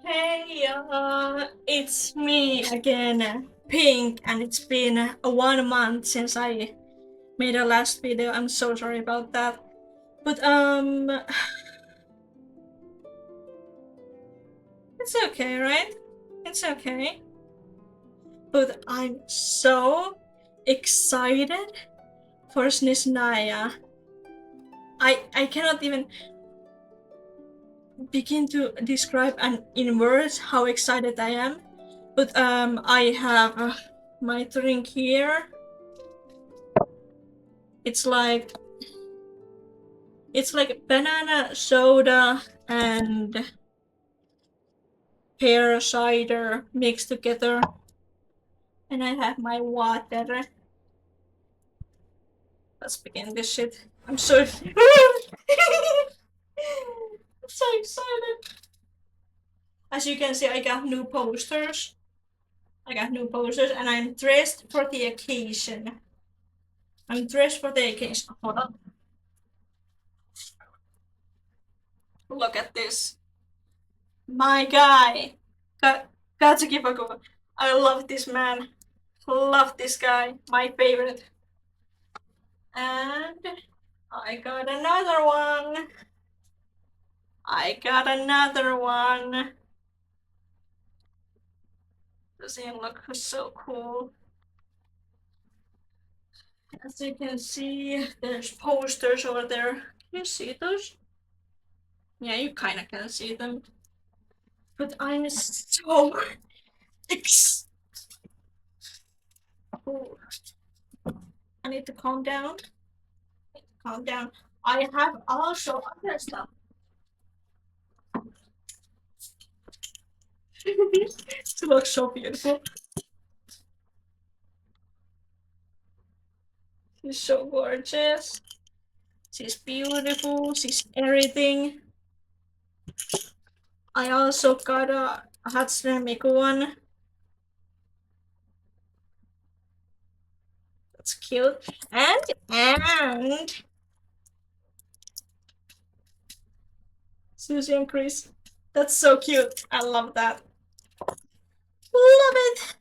Hey, it's me again, Pink, and it's been 1 month since I made a last video. I'm so sorry about that. But, it's okay, right? It's okay. But I'm so excited for snezhnaya. I cannot even begin to describe in words how excited I am. But, I have my drink here. It's like It's like banana soda and pear cider mixed together. And I have my water. Let's begin this shit. I'm so I'm so excited. As you can see, I got new posters. And I'm dressed for the occasion. Hold on. Look at this. My guy. Got to give a go. I love this man. Love this guy. My favorite. And I got another one. I got another one. Doesn't it look so cool? As you can see, there's posters over there. Can you see those? Yeah, you kinda can see them. But I'm so ex- oh, I need to calm down. Calm down. I have also other stuff. It looks so beautiful. She's so gorgeous. She's beautiful. She's everything. I also got a Hatsune Miku one. That's cute. And Susie and Chris. That's so cute. I love that. Love it.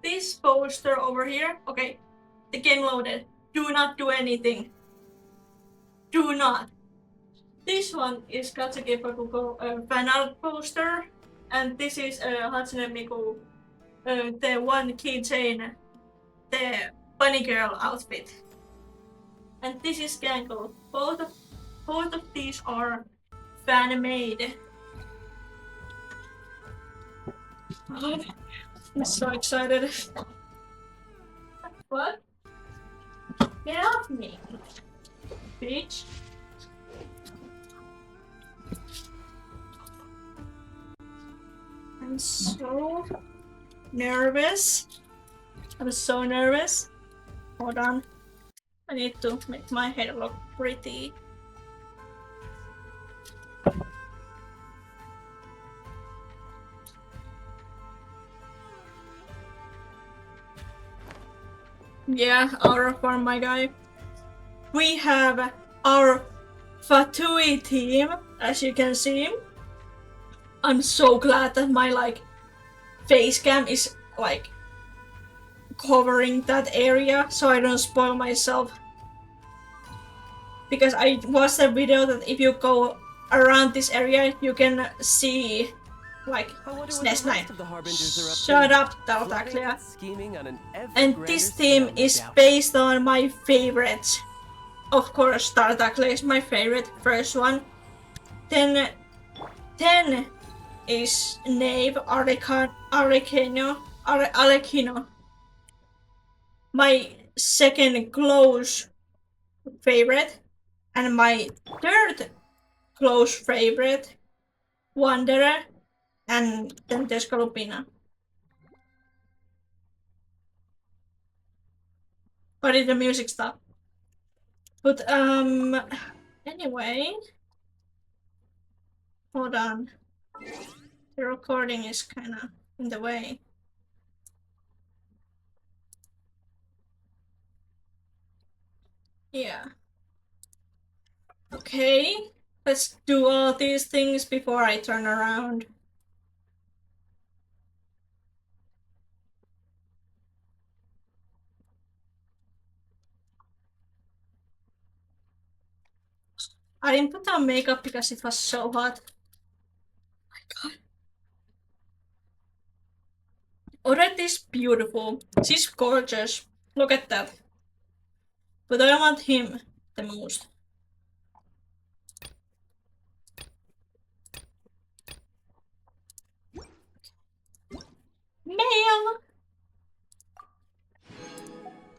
This poster over here. Okay, the game loaded. Do not do anything. Do not. This one is Katsuki Bakugo fan art poster, and this is Hatsune Miku, the one keychain, the bunny girl outfit. And this is Gangle. Both of these are fan made. I'm so excited. What? Get off me, bitch. I'm so nervous. I'm so nervous. Hold on. I need to make my hair look pretty. Yeah, our farm, my guy. We have our Fatui team, as you can see. I'm so glad that my face cam is covering that area so I don't spoil myself. Because I watched a video that if you go around this area, you can see snezhnaya. Shut up, Tartaglia. And this theme is based on my favorites. Of course, Tartaglia is my favorite, first one. Then is Knave Arekino. My second close favorite. And my third close favorite, Wanderer, and then Descalopina. But it's the music stuff. But anyway, hold on. The recording is kind of in the way. Yeah. Okay. Let's do all these things before I turn around. I didn't put on makeup because it was so hot. Oh my god. Odette is beautiful. She's gorgeous. Look at that. But I want him the most. Male!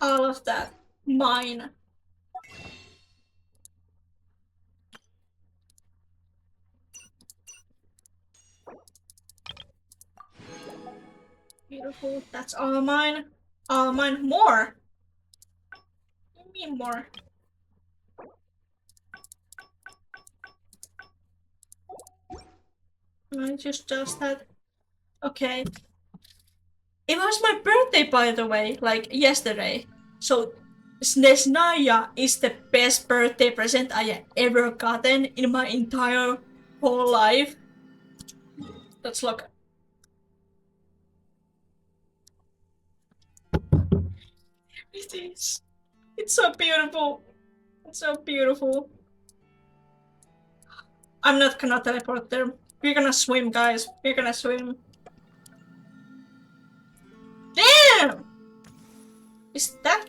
All of that. Mine. Beautiful. That's all mine. All mine. More! Give me more. I just that. Okay. It was my birthday, by the way, like yesterday. So, snezhnaya is the best birthday present I ever gotten in my entire whole life. Let's look. It is. It's so beautiful. It's so beautiful. I'm not gonna teleport there. We're gonna swim, guys. We're gonna swim. Damn! Is that...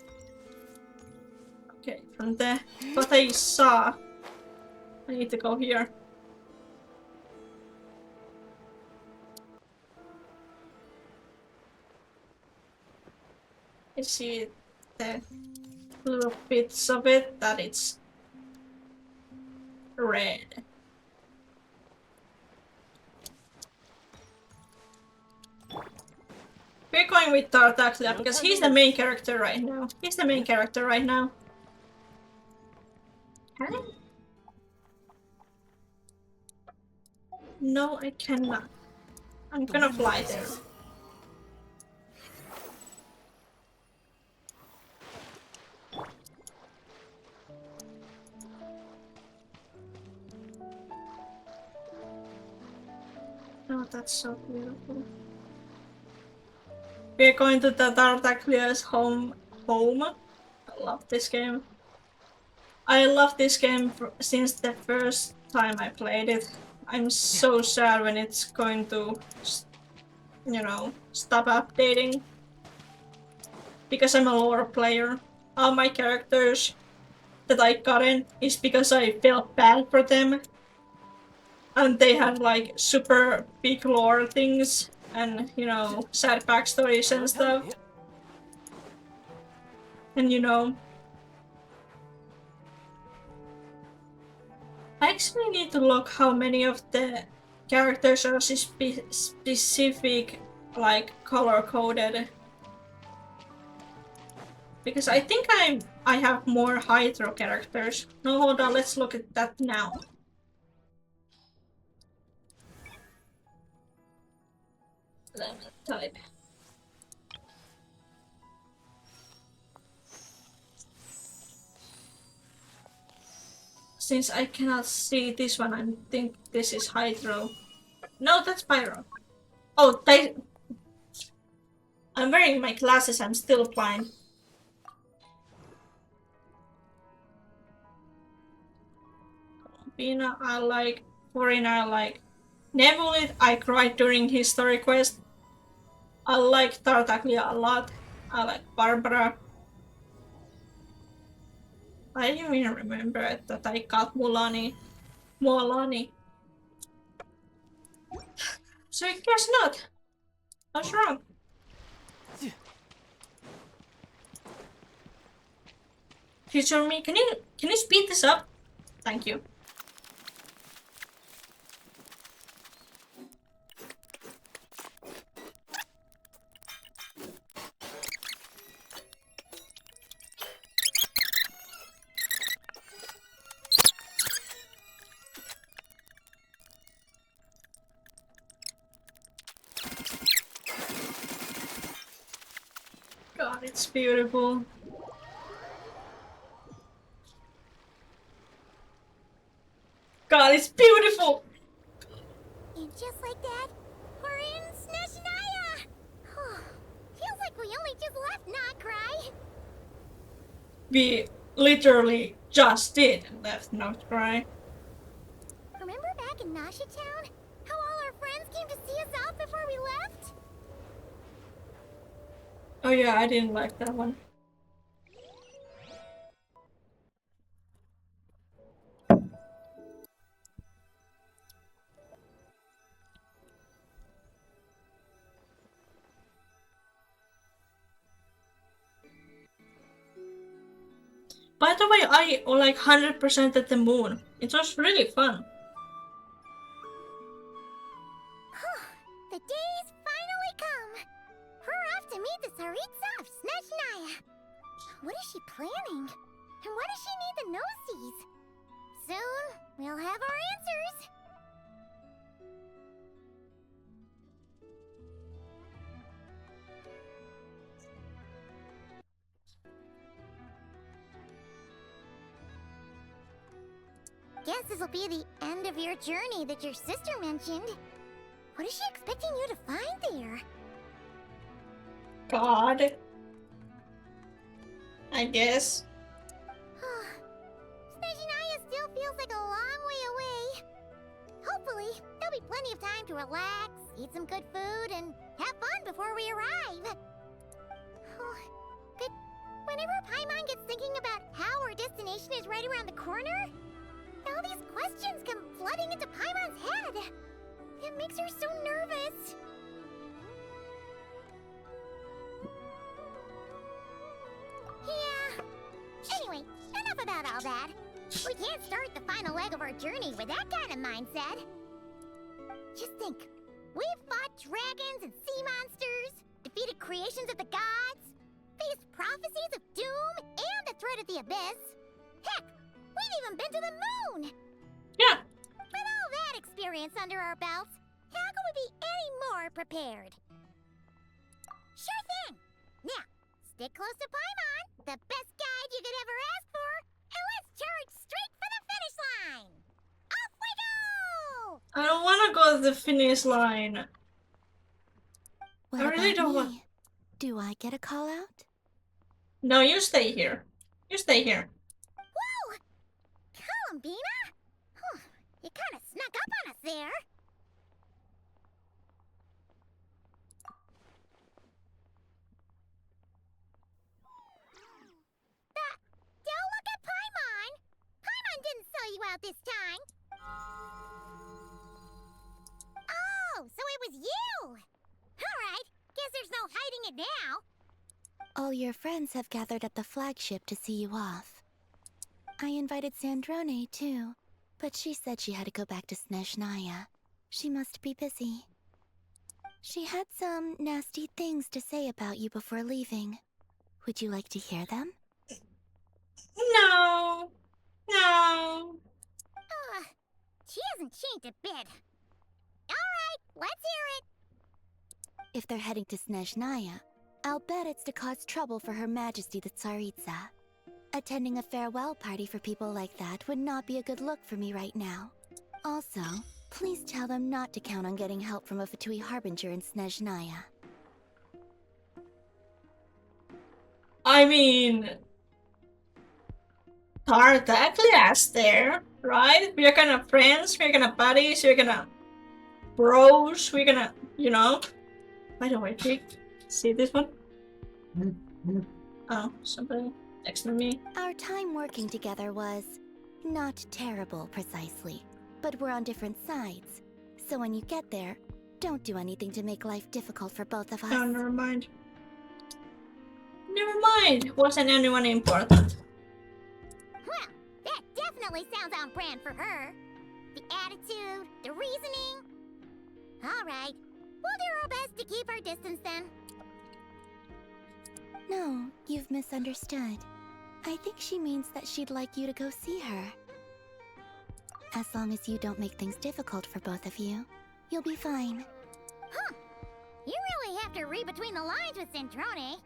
Okay, from there. What I saw. I need to go here. I see the little bits of it that it's red. We're going with Tartaglia because he's the main character right now. He's the main character right now. Can I? No, I cannot. I'm gonna fly there. Oh, that's so beautiful. We're going to the Tartaglia's home. I love this game. I love this game since the first time I played it. I'm so sad when it's going to, you know, stop updating. Because I'm a lore player. All my characters that I gotten is because I felt bad for them. And they have like super big lore things and, you know, sad backstories and stuff. And you know, I actually need to look how many of the characters are specific, like color coded. Because I think I have more Hydro characters. No, hold on, let's look at that now. Let me type. Since I cannot see this one, I think this is Hydro. No, that's Pyro. Oh, I'm wearing my glasses, I'm still blind. Pina, I like. Foreigner, I like. Nebulit, I cried during his story quest. I like Tartaglia a lot. I like Barbara. I didn't even remember that I got Mulani. So I guess not. What's wrong? Future me, can you speed this up? Thank you. God, it's beautiful. God, it's beautiful! And just like that, we're in Snezhnaya! Feels like we only just left Notcry. We literally just did left Notcry. Remember back in Nasha Town? How all our friends came to see us off before we left? Oh yeah, I didn't like that one. By the way, I like 100% at the moon. It was really fun. The day's finally come. We're off to meet the Tsaritsa of Snezhnaya. What is she planning? And why does she need the gnosies? Soon, we'll have our answers. Guess this will be the end of your journey that your sister mentioned. What is she expecting you to find there? God. I guess. Snezhnaya still feels like a long way away. Hopefully, there'll be plenty of time to relax, eat some good food, and have fun before we arrive. But whenever Paimon gets thinking about how our destination is right around the corner, all these questions come flooding into Paimon's head. It makes her so nervous. Yeah. Anyway, enough about all that. We can't start the final leg of our journey with that kind of mindset. Just think. We've fought dragons and sea monsters, defeated creations of the gods, faced prophecies of doom and the threat of the abyss. Heck, we've even been to the moon! Yeah. With all that experience under our belts, how could we be any more prepared? Sure thing! Now, stick close to Paimon, the best guide you could ever ask for, and let's charge straight for the finish line! Off we go! I don't want to go to the finish line. What I really about don't me? want. Do I get a call out? No, you stay here. You stay here. Whoa! Columbina? You kind of snuck up on us there. Don't look at Paimon! Paimon didn't sell you out this time. Oh, so it was you! Alright, guess there's no hiding it now. All your friends have gathered at the flagship to see you off. I invited Sandrone too, but she said she had to go back to Snezhnaya. She must be busy. She had some nasty things to say about you before leaving. Would you like to hear them? No. No. She hasn't changed a bit. Alright, let's hear it. If they're heading to Snezhnaya, I'll bet it's to cause trouble for Her Majesty the Tsaritsa. Attending a farewell party for people like that would not be a good look for me right now. Also, please tell them not to count on getting help from a Fatui Harbinger in Snezhnaya. I mean, Tartaglia's there, right? We're kind of friends, we're kind of buddies, we're kind of bros, we're gonna, you know. By the way, Pig, see this one? Oh, somebody texted me. Our time working together was not terrible precisely, but we're on different sides. So when you get there, don't do anything to make life difficult for both of us. Oh, never mind. Never mind. Wasn't anyone important? Well, that definitely sounds on brand for her. The attitude, the reasoning. Alright, we'll do our best to keep our distance then. No, you've misunderstood. I think she means that she'd like you to go see her. As long as you don't make things difficult for both of you, you'll be fine. Huh. You really have to read between the lines with Sandrone.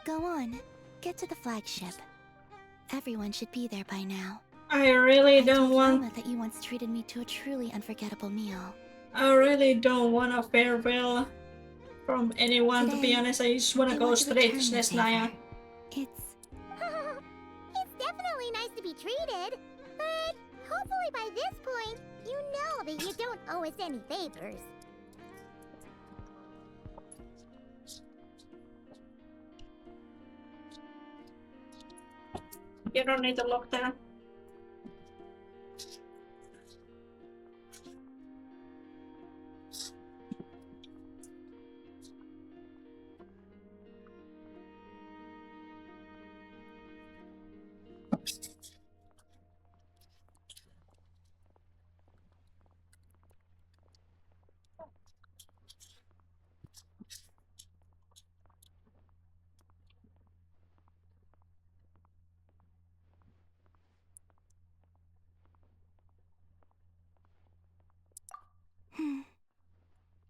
Go on, get to the flagship. Everyone should be there by now. I really I don't told want. Mama that you once treated me to a truly unforgettable meal. I really don't want a farewell from anyone. To be Today, honest, I just want to I go want to straight to return your snezhnaya. favor. It's It's definitely nice to be treated, but hopefully by this point, you know that you don't owe us any favors. You don't need to look there.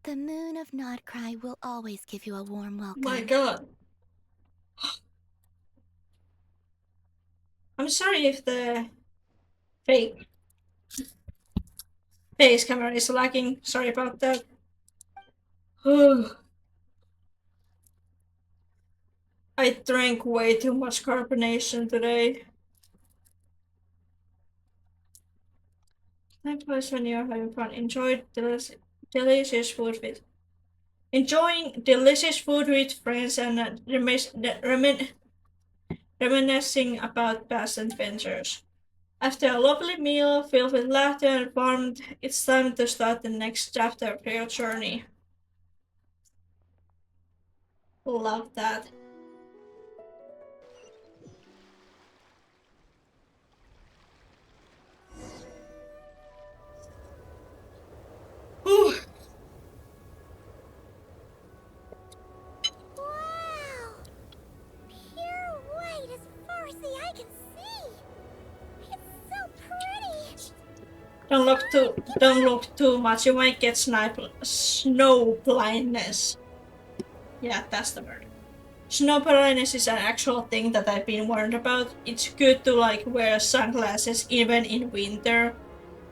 the moon of Nodcry will always give you a warm welcome. My god. I'm sorry if the fake face camera is lagging. Sorry about that. I drank way too much carbonation today. Time flies when you're having fun. Delicious food with enjoying delicious food with friends and reminiscing about past adventures. After a lovely meal filled with laughter and warmth, it's time to start the next chapter of your journey. Love that. Whew. Wow! Pure white as far as the eye can see! It's so pretty! Don't look too much. You might get snow blindness. Yeah, that's the word. Snow blindness is an actual thing that I've been warned about. It's good to like wear sunglasses even in winter.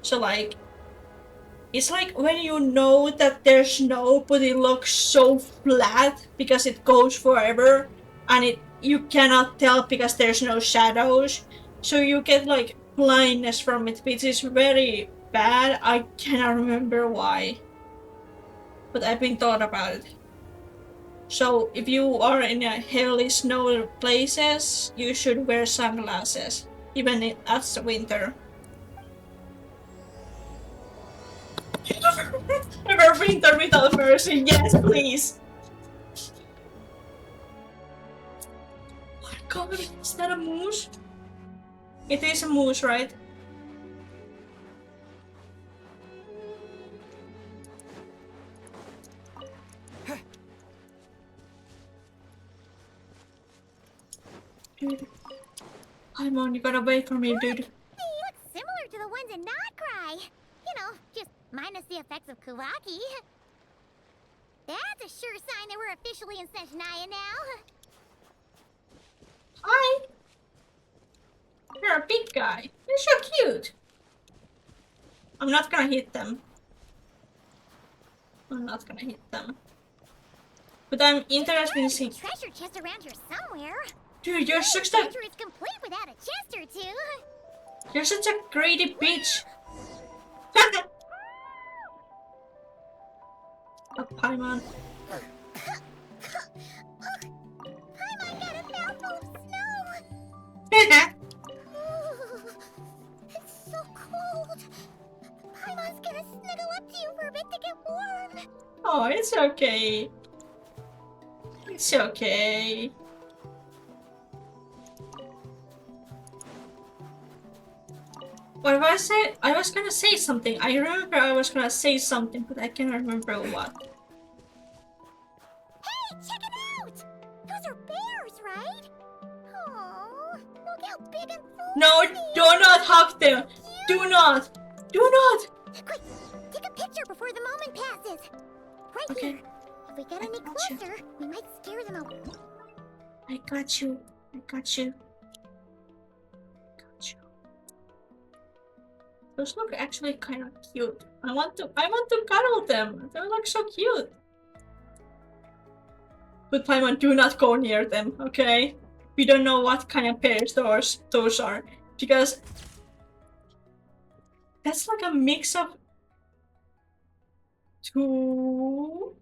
So like, it's like when you know that there's snow, but it looks so flat because it goes forever, and you cannot tell because there's no shadows. So you get like blindness from it, which is very bad. I cannot remember why, but I've been thought about it. So if you are in a heavily snowy places, you should wear sunglasses, even if that's winter. Ever winter without mercy? Yes, please. Oh my god, is that a moose? It is a moose, right? Dude, I'm on. You gotta wait for me, dude. They look similar to the ones in Nodcry. You know, just minus the effects of Kawaki. That's a sure sign that we're officially in snezhnaya now. Hi. You're a big guy. You're so cute. I'm not gonna hit them. I'm not gonna hit them. But I'm interested in seeing. Treasure chest around here somewhere. Dude, you're such a Treasure is complete without a chest or two. you're such a greedy bitch. Oh, Paimon. Paimon got a mouthful of snow. It's so cold. Paimon's gonna snuggle up to you for a bit to get warm. Oh, it's okay. It's okay. What was I say? I was gonna say something. I remember I was gonna say something, but I can't remember what. Hey, check it out! Those are bears, right? Oh, look how big and full. No, do not hug them. Do not. Do not. Quick, take a picture before the moment passes. Right Okay. here. If we get any got you. closer, we might scare them away. I got you. I got you. Got you. Those look actually kind of cute. I want to cuddle them. They're like so cute. But Paimon, do not go near them, okay? We don't know what kind of pairs those are, because that's like a mix of two.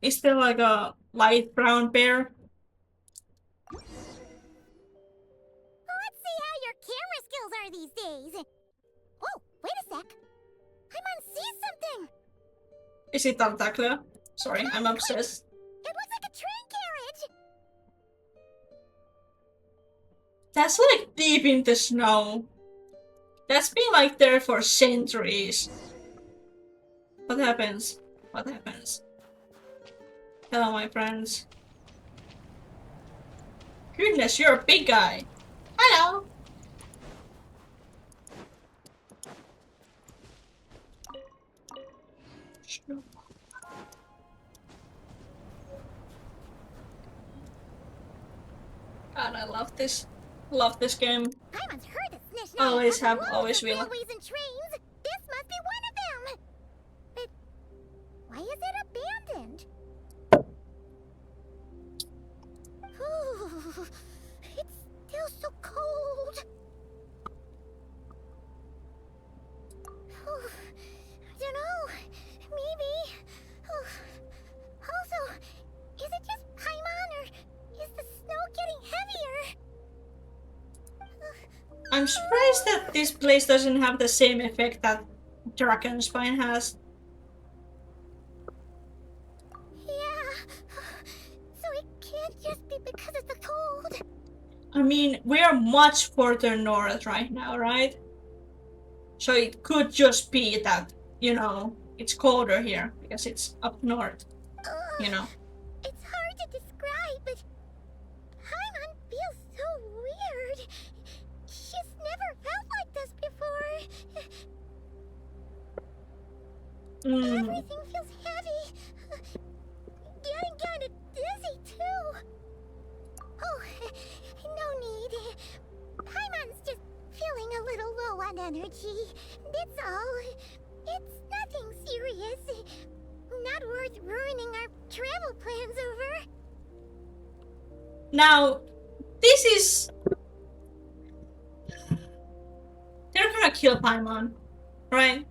Is there like a light brown bear? Let's see how your camera skills are these days. Whoa, wait a sec. Paimon sees something. Is it Tentacler? Sorry, I'm obsessed. It looks like a train carriage. That's like deep in the snow. That's been like there for centuries. What happens? What happens? Hello, my friends. Goodness, you're a big guy. Hello. God, I love this. Love this game. Paimon's heard that Snezhnaya Always has have, loads always of will. railways and trains. This must be one of them. But why is it abandoned? Ooh, it's still so cold. Ooh, I don't know. Maybe. Also, is it just Paimon or is the snow getting heavier? I'm surprised that this place doesn't have the same effect that Dragonspine has. Yeah. So it can't just be because of the cold. I mean, we're much further north right now, right? So it could just be that, you know, it's colder here because it's up north, you know. It's hard to describe, but Paimon feels so weird. She's never felt like this before. Everything feels heavy. Getting kind of dizzy, too. Oh, no need. Paimon's just feeling a little low on energy. That's all. It's nothing serious. Not worth ruining our travel plans over. Now, this is... They're gonna kill Paimon, right?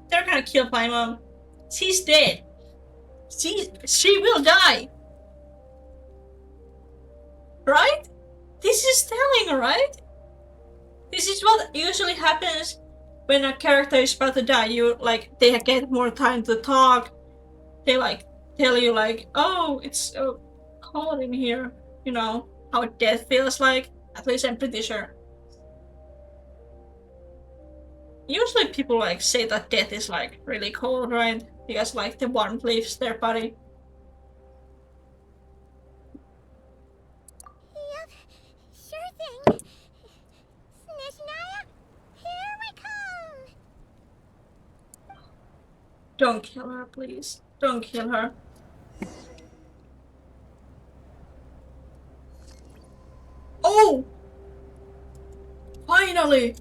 They're gonna kill Paimon. She's dead. She will die. Right? This is telling, right? This is what usually happens when a character is about to die. You, like, they get more time to talk. They, like, tell you, like, oh, it's so cold in here. You know, how death feels like. At least I'm pretty sure. Usually people, like, say that death is, like, really cold, right? Because, like, the warmth leaves their body. Yep, sure thing. Snezhnaya, here we come. Don't kill her, please. Don't kill her. Oh! Finally!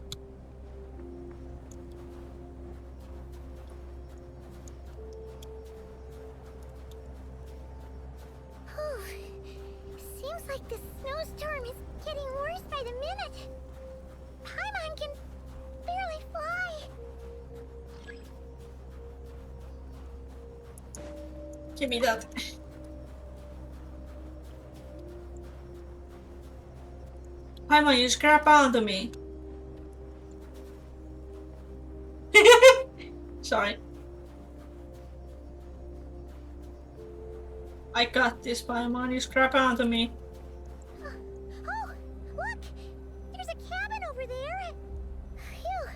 Seems like the snowstorm is getting worse by the minute. Paimon can barely fly. Give me that. Paimon, you scrap onto me. Sorry. I got this, Paimon. You scrap onto me. Oh, look! There's a cabin over there. Phew.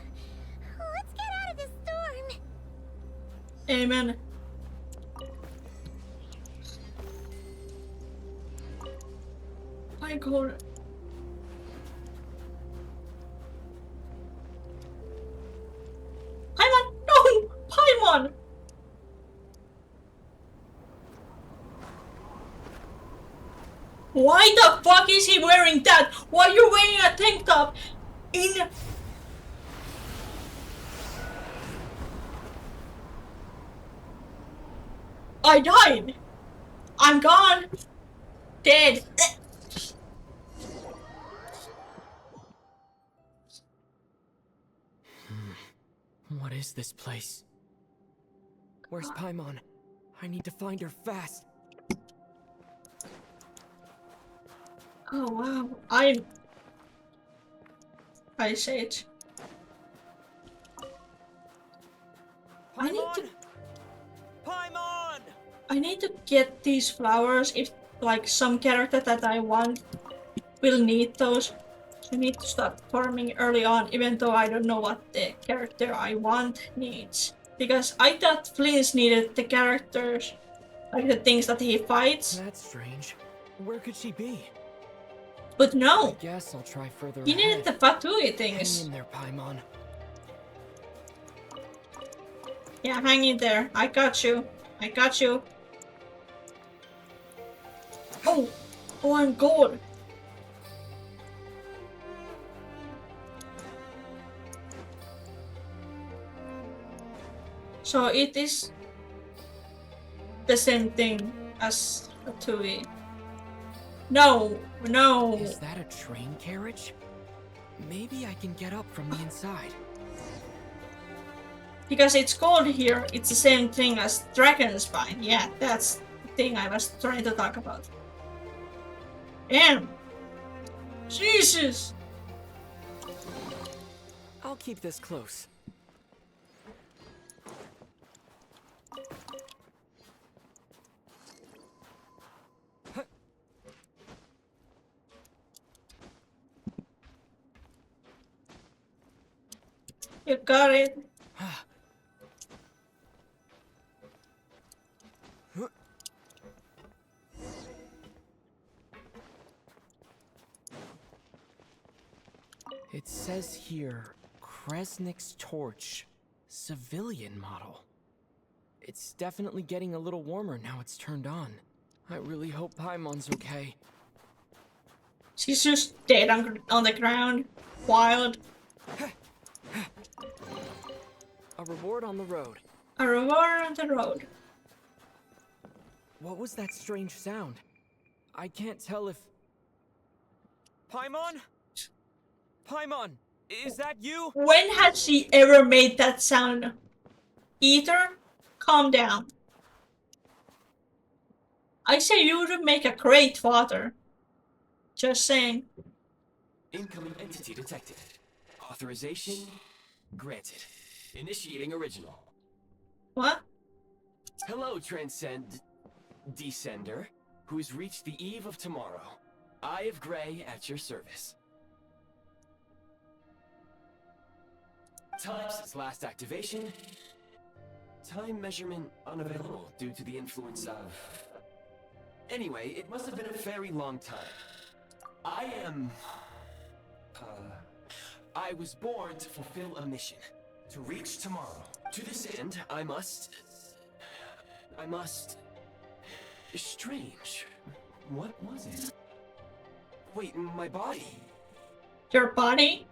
Let's get out of this storm. Amen. My god. Paimon! No! Paimon! Why the fuck is he wearing that? Why are you wearing a tank top in I died! I'm gone! Dead! What is this place? Where's Paimon? I need to find her fast. Oh wow, I say it. Paimon! Paimon! I need to get these flowers if like some character that I want will need those. I need to start farming early on, even though I don't know what the character I want needs. Because I thought Flint needed the characters, like the things that he fights. That's strange. Where could she be? But no, I guess I'll try further he needed ahead. the Fatui Hang things. in there, Paimon. Yeah, hang in there. I got you. I got you. Oh! Oh, I'm gold. So it is the same thing as Fatui. No, no. Is that a train carriage? Maybe I can get up from the inside. Because it's called here, it's the same thing as Dragon Spine. Yeah, that's the thing I was trying to talk about. Damn! Jesus! I'll keep this close. You got it. It says here, Kresnik's torch, civilian model. It's definitely getting a little warmer now it's turned on. I really hope Paimon's okay. She's just dead on the ground. Wild. A reward on the road. A reward on the road. What was that strange sound? I can't tell if... Paimon? Paimon, is that you? When had she ever made that sound? Ether, calm down. I say you would make a great father. Just saying. Incoming entity detected. Authorization granted. Initiating original. What? Hello, Descender, who's reached the eve of tomorrow. Eye of Grey at your service. Time since last activation. Time measurement unavailable due to the influence of... Anyway, it must have been a very long time. I was born to fulfill a mission. To reach tomorrow. To this end, I must... Strange. What was it? Wait, my body? Your body?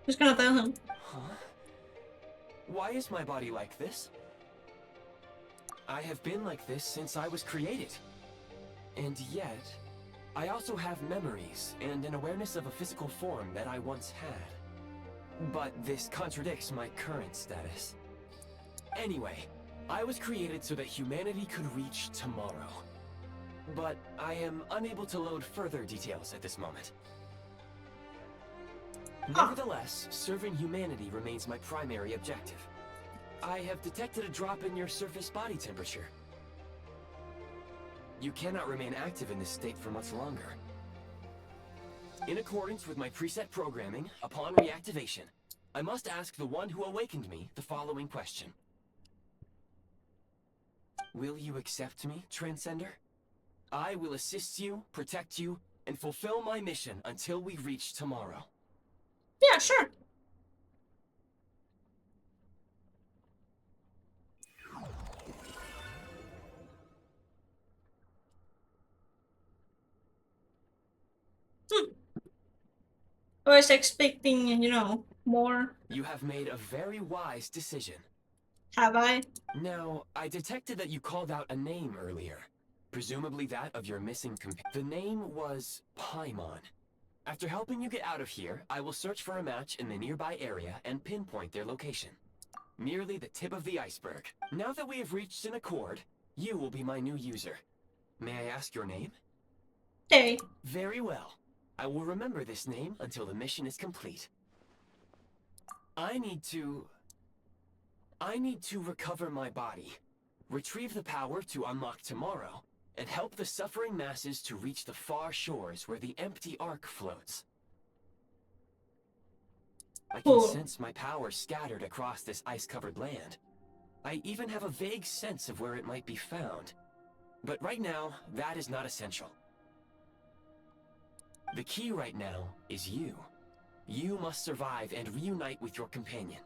Who's gonna tell him? Huh? Why is my body like this? I have been like this since I was created. And yet, I also have memories and an awareness of a physical form that I once had. But this contradicts my current status. Anyway, I was created so that humanity could reach tomorrow. But I am unable to load further details at this moment. Nevertheless, serving humanity remains my primary objective. I have detected a drop in your surface body temperature. You cannot remain active in this state for much longer. In accordance with my preset programming, upon reactivation, I must ask the one who awakened me the following question. Will you accept me, Transcender? I will assist you, protect you, and fulfill my mission until we reach tomorrow. Yeah, sure. I was expecting, more. You have made a very wise decision. Have I? Now, I detected that you called out a name earlier. Presumably that of your missing companion. The name was Paimon. After helping you get out of here, I will search for a match in the nearby area and pinpoint their location. Merely the tip of the iceberg. Now that we have reached an accord, you will be my new user. May I ask your name? Hey. Very well. I will remember this name until the mission is complete. I need to recover my body, retrieve the power to unlock tomorrow, and help the suffering masses to reach the far shores where the empty ark floats. I can Cool. sense my power scattered across this ice-covered land. I even have a vague sense of where it might be found. But right now, that is not essential. The key right now is you. You must survive and reunite with your companion.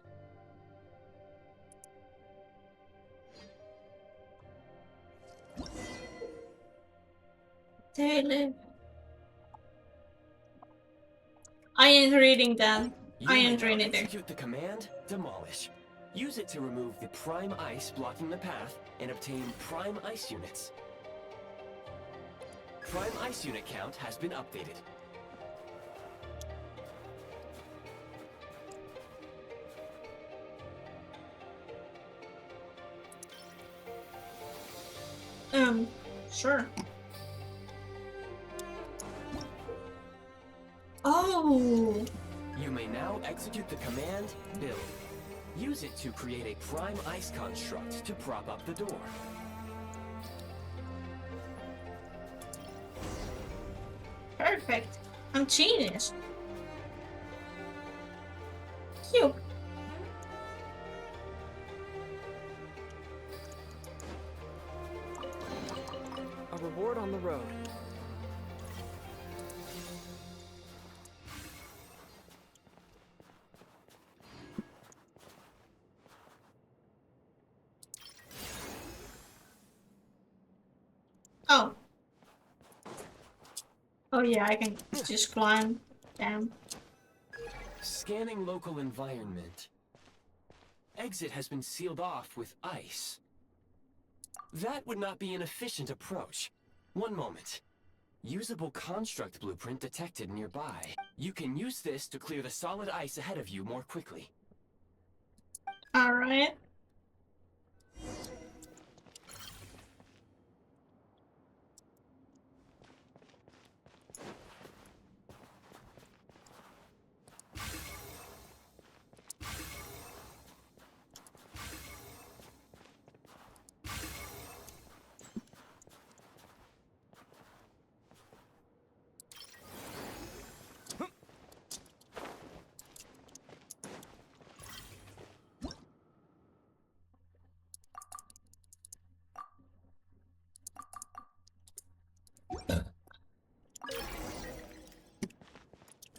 Taylor. I ain't reading that. I You may ain't now reading it. execute the command, Demolish. Use it to remove the prime ice blocking the path and obtain prime ice units. Prime ice unit count has been updated. Sure. Oh. You may now execute the command, Build. Use it to create a prime ice construct to prop up the door. Perfect. I'm genius. Cute. A reward on the road. Oh. Oh yeah, I can just climb. Damn. Scanning local environment. Exit has been sealed off with ice. That would not be an efficient approach. One moment. Usable construct blueprint detected nearby. You can use this to clear the solid ice ahead of you more quickly. Alright.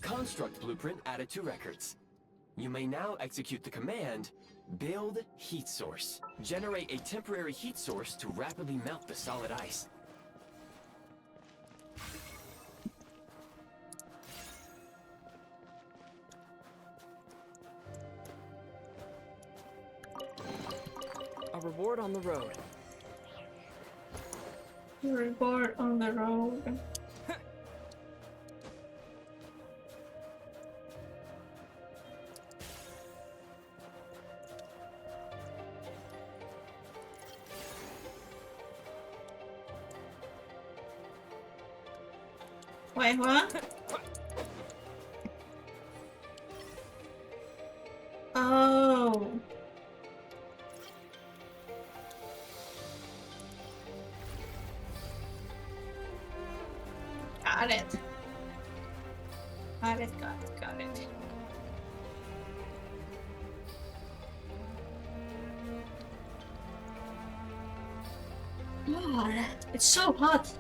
Construct blueprint added to records. You may now execute the command, Build Heat Source. Generate a temporary heat source to rapidly melt the solid ice. A reward on the road. Reward on the road. Wait, what? Oh. Got it. Got it, got it, got it. God, it's so hot.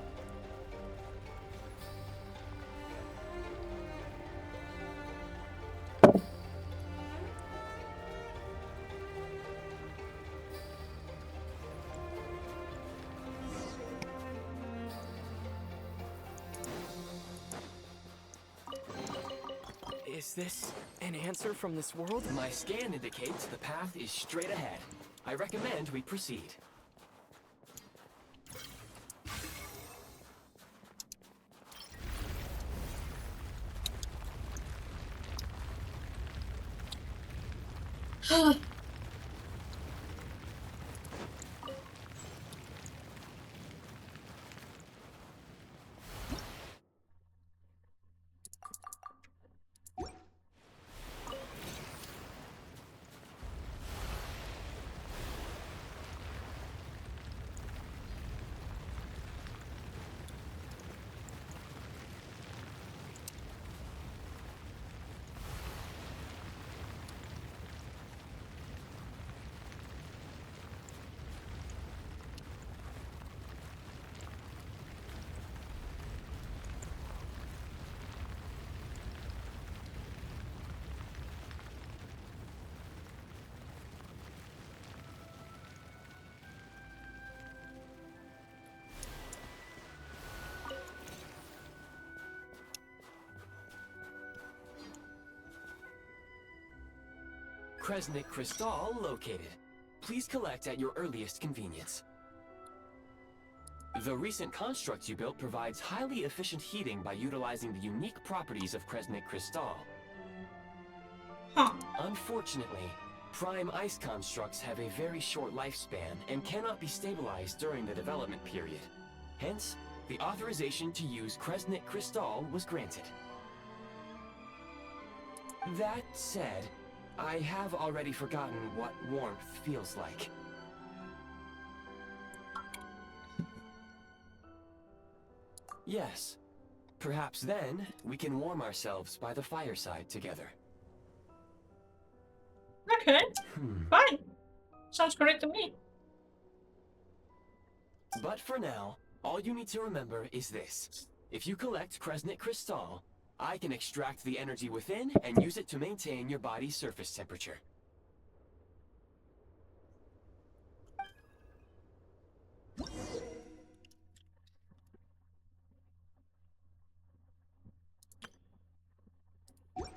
Is this an answer from this world? My scan indicates the path is straight ahead. I recommend we proceed. Kresnik Crystal located. Please collect at your earliest convenience. The recent construct you built provides highly efficient heating by utilizing the unique properties of Kresnik Crystal. Huh. Unfortunately, prime ice constructs have a very short lifespan and cannot be stabilized during the development period. Hence, the authorization to use Kresnik Crystal was granted. That said, I have already forgotten what warmth feels like. Yes. Perhaps then, we can warm ourselves by the fireside together. Okay, fine. Sounds correct to me. But for now, all you need to remember is this. If you collect Kresnik Crystal, I can extract the energy within and use it to maintain your body's surface temperature.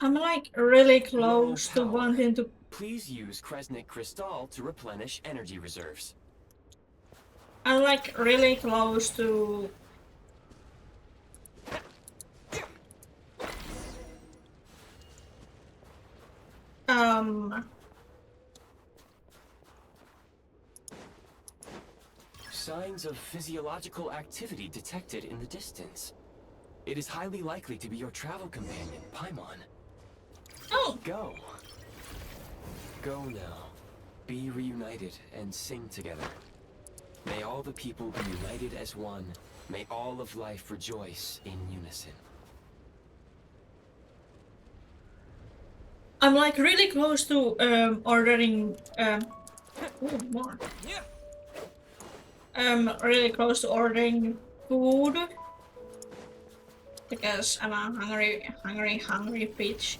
I'm like really Low close to power. wanting to. Please use Kresnik Crystal to replenish energy reserves. I'm like really close to. Um. Signs of physiological activity detected in the distance. It is highly likely to be your travel companion, Paimon. Oh, Go. Go now. Be reunited and sing together. May all the people be united as one. May all of life rejoice in unison. I'm like really close to ordering oh, more. Really close to ordering food because I'm a hungry bitch.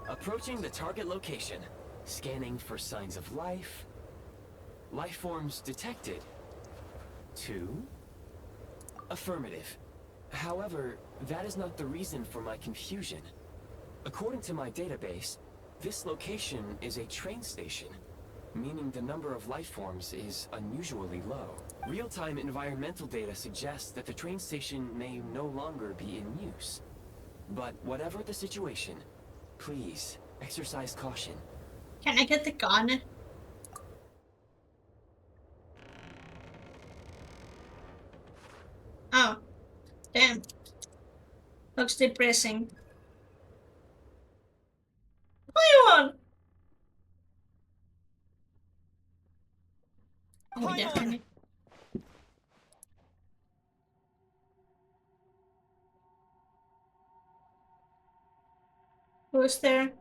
Approaching the target location. Scanning for signs of life. Life forms detected. 2. Affirmative. However, that is not the reason for my confusion. According to my database, this location is a train station, meaning the number of life forms is unusually low. Real-time environmental data suggests that the train station may no longer be in use. But whatever the situation, please exercise caution. Can I get the gun? Oh, damn. Looks depressing. What do you want? Oh yeah, I need. Who's there?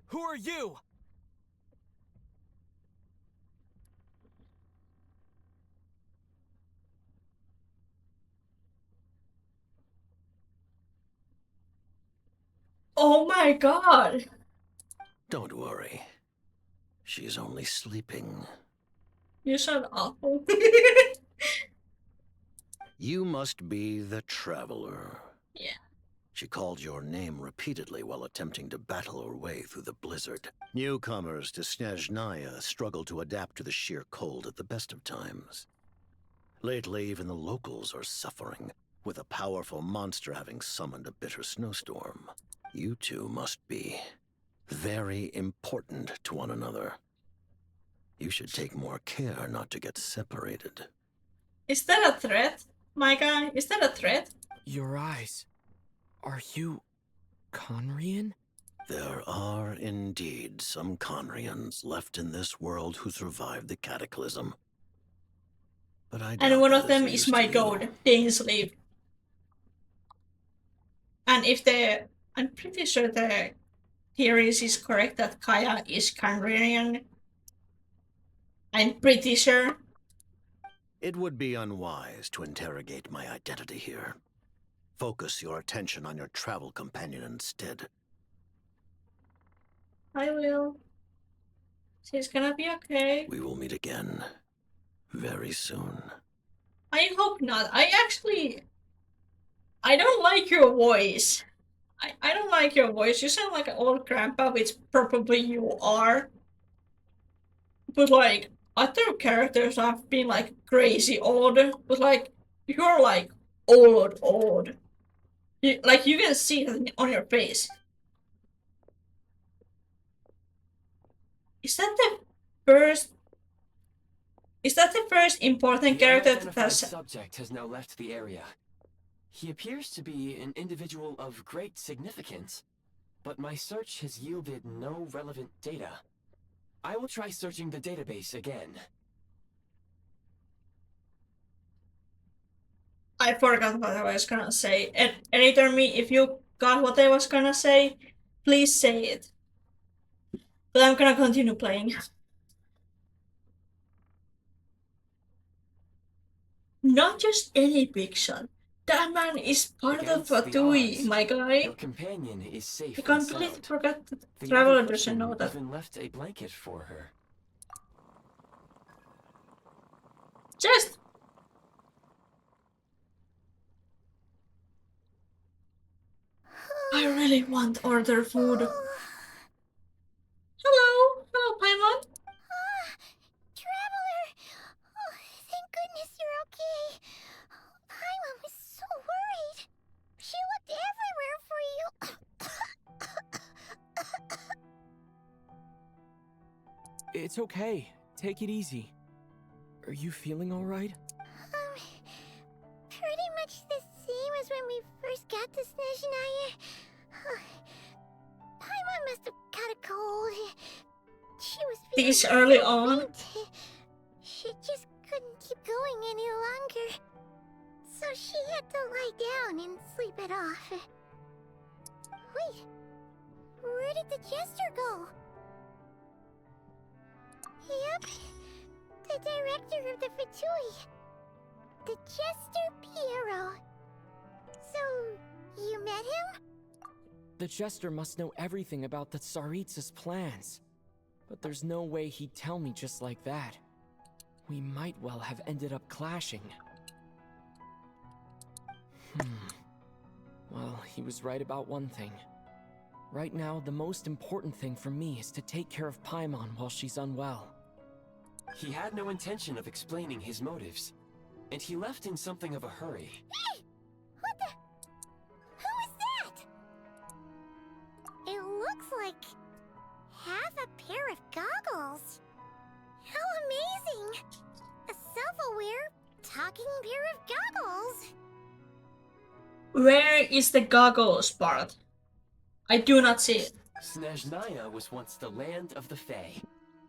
Who are you? Oh my god! Don't worry. She's only sleeping. You sound awful. You must be the Traveler. Yeah. She called your name repeatedly while attempting to battle her way through the blizzard. Newcomers to Snezhnaya struggle to adapt to the sheer cold at the best of times. Lately, even the locals are suffering, with a powerful monster having summoned a bitter snowstorm. You two must be very important to one another. You should take more care not to get separated. Is that a threat, my guy? Is that a threat? Your eyes. Are you Conrian? There are indeed some Conrians left in this world who survived the cataclysm. But I doubt And one that of them is used my to you. god, Dainsleif. And if I'm pretty sure the theories is correct that Kaya is Kandrian. I'm pretty sure. It would be unwise to interrogate my identity here. Focus your attention on your travel companion instead. I will. She's gonna be okay. We will meet again very soon. I hope not. I don't like your voice. I don't like your voice. You sound like an old grandpa, which probably you are. But like, other characters have been like crazy old. But like, you're like old. You can see it on your face. Is that the first? Is that the first important The character that unidentified has? subject has now left the area. He appears to be an individual of great significance, but my search has yielded no relevant data. I will try searching the database again. I forgot what I was gonna say. And editor me, if you got what I was gonna say, please say it. But I'm gonna continue playing. Not just any big shot. That man is part Against of the Fatui, odds, my guy. Your companion is safe I and completely sound. forgot that The Traveler other doesn't person know that. even left a blanket for her. Just. I really want order food. Hello, Paimon. Traveler! Oh, thank goodness you're okay. Paimon was so worried. She looked everywhere for you. It's okay. Take it easy. Are you feeling alright? Pretty much the same as when we first got to Snezhnaya. Paimon must have got a cold. She was feeling This early so on. faint. She just couldn't keep going any longer. So she had to lie down and sleep it off. Wait, where did the jester go? Yep, the director of the Fatui. The Jester Piero. So, you met him? The Jester must know everything about the Tsaritsa's plans. But there's no way he'd tell me just like that. We might well have ended up clashing. Well, he was right about one thing. Right now, the most important thing for me is to take care of Paimon while she's unwell. He had no intention of explaining his motives, and he left in something of a hurry. Hey! What the? Who is that? It looks like half a pair of goggles. How amazing! A self-aware, talking pair of goggles. Where is the goggles part? I do not see it. Snezhnaya was once the land of the Fae.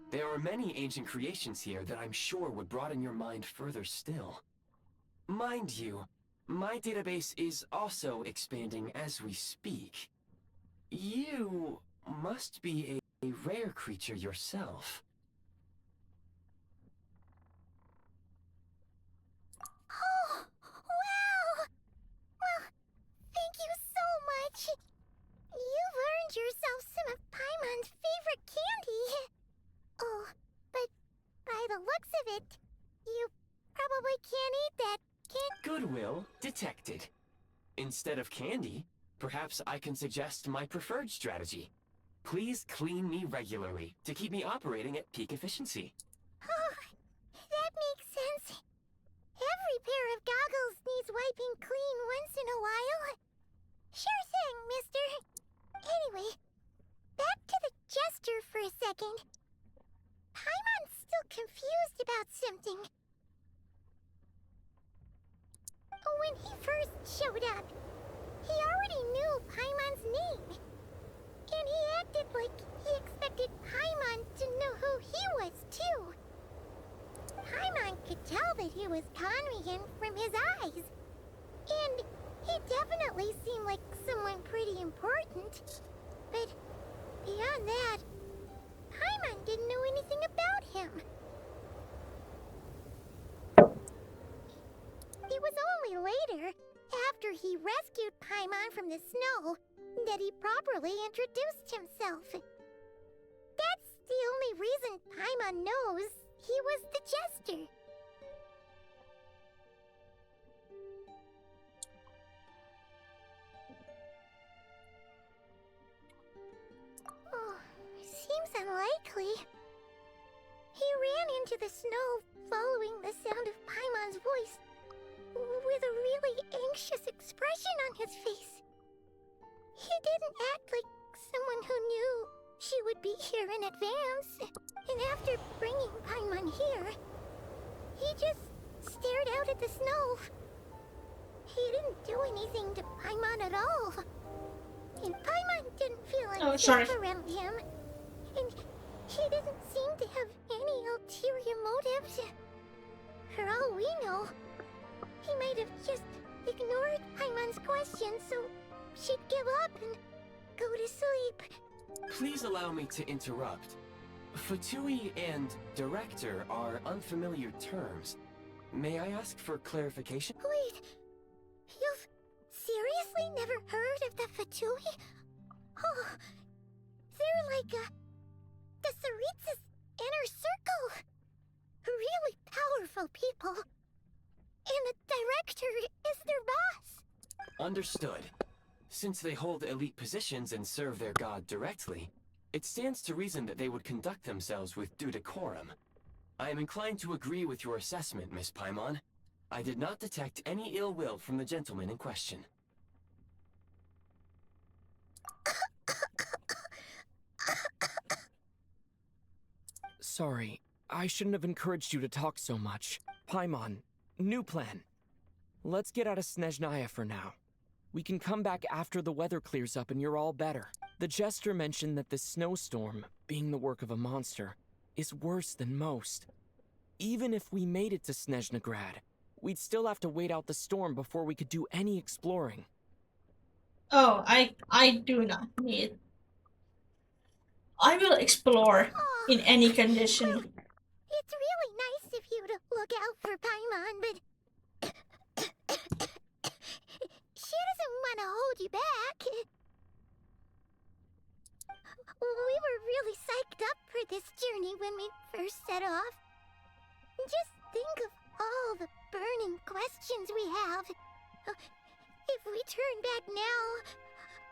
There are many ancient creations here that I'm sure would broaden your mind further still. Mind you, my database is also expanding as we speak. You must be a rare creature yourself. Oh, wow! Well, thank you so much. You've Goodwill detected. Instead of candy, perhaps I can suggest my preferred strategy. Please clean me regularly to keep me operating at peak efficiency. Oh, that makes sense. Every pair of goggles needs wiping clean once in a while. Sure thing, mister. Anyway, back to the jester for a second. Paimon's still confused about something. When he first showed up, he already knew Paimon's name. And he acted like he expected Paimon to know who he was, too. Paimon could tell that he was conning him from his eyes. And he definitely seemed like someone pretty important. But beyond that, Paimon didn't know anything about him. It was only later, after he rescued Paimon from the snow, that he properly introduced himself. That's the only reason Paimon knows he was the jester. Oh, seems unlikely. He ran into the snow following the sound of Paimon's voice, with a really anxious expression on his face. He didn't act like someone who knew she would be here in advance. And after bringing Paimon here, he just stared out at the snow. He didn't do anything to Paimon at all. And Paimon didn't feel unsafe around him. And he didn't seem to have any ulterior motives. For all we know, he might have just ignored Paimon's questions so she'd give up and go to sleep. Please allow me to interrupt. Fatui and director are unfamiliar terms. May I ask for clarification? Wait, you've seriously never heard of the Fatui? Oh, they're like the Tsaritsa's inner circle. Really powerful people. And the director is their boss. Understood. Since they hold elite positions and serve their god directly, it stands to reason that they would conduct themselves with due decorum. I am inclined to agree with your assessment, Miss Paimon. I did not detect any ill will from the gentleman in question. Sorry, I shouldn't have encouraged you to talk so much. Paimon, new plan. Let's get out of Snezhnaya for now. We can come back after the weather clears up and you're all better. The jester mentioned that this snowstorm, being the work of a monster, is worse than most. Even if we made it to Snezhnagrad, we'd still have to wait out the storm before we could do any exploring. Oh, I do not need. I will explore in any condition. It's really nice of you to look out for Paimon, but she doesn't want to hold you back. We were really psyched up for this journey when we first set off. Just think of all the burning questions we have. If we turn back now,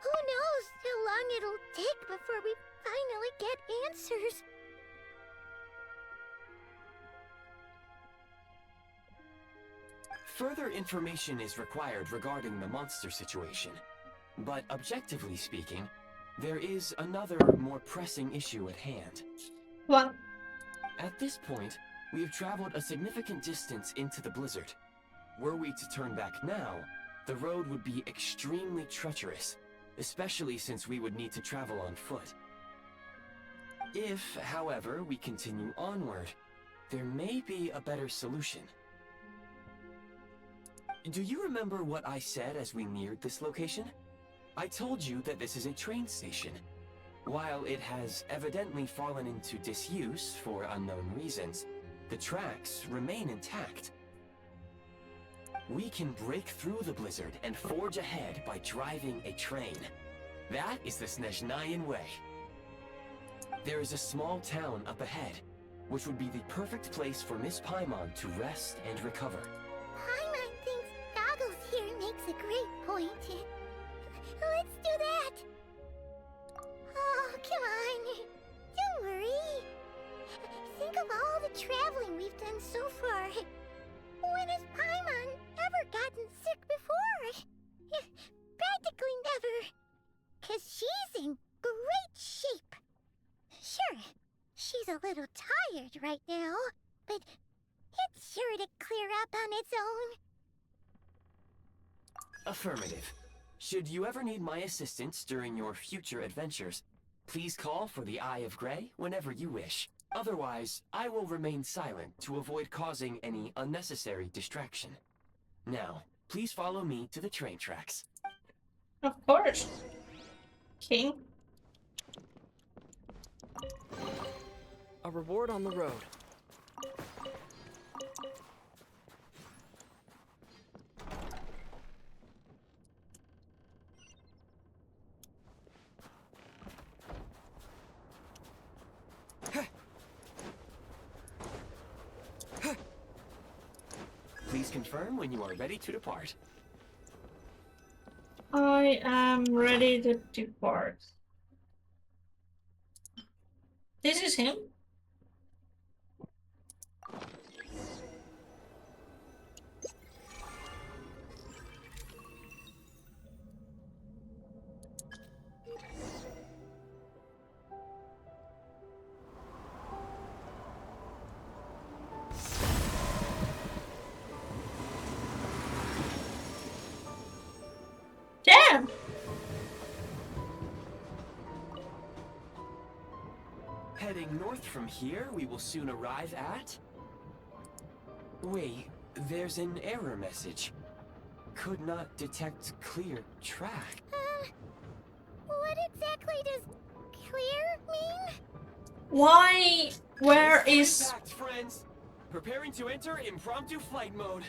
who knows how long it'll take before we finally get answers. Further information is required regarding the monster situation. But objectively speaking, there is another, more pressing issue at hand. What? At this point, we have traveled a significant distance into the blizzard. Were we to turn back now, the road would be extremely treacherous, especially since we would need to travel on foot. If, however, we continue onward, there may be a better solution. Do you remember what I said as we neared this location? I told you that this is a train station. While it has evidently fallen into disuse for unknown reasons, the tracks remain intact. We can break through the blizzard and forge ahead by driving a train. That is the Snezhnayan way. There is a small town up ahead, which would be the perfect place for Miss Paimon to rest and recover. Paimon thinks That's a great point. Let's do that. Oh, come on. Don't worry. Think of all the traveling we've done so far. When has Paimon ever gotten sick before? Practically never. 'Cause she's in great shape. Sure, she's a little tired right now, but it's sure to clear up on its own. Affirmative. Should you ever need my assistance during your future adventures, please call for the Eye of Grey whenever you wish. Otherwise, I will remain silent to avoid causing any unnecessary distraction. Now, please follow me to the train tracks. Of course. King. A reward on the road. Please confirm when you are ready to depart. I am ready to depart. This is him? Damn! Heading north from here, we will soon arrive at... Wait, there's an error message. Could not detect clear track. What exactly does clear mean? Why? Where is... Impact, friends! Preparing to enter impromptu flight mode.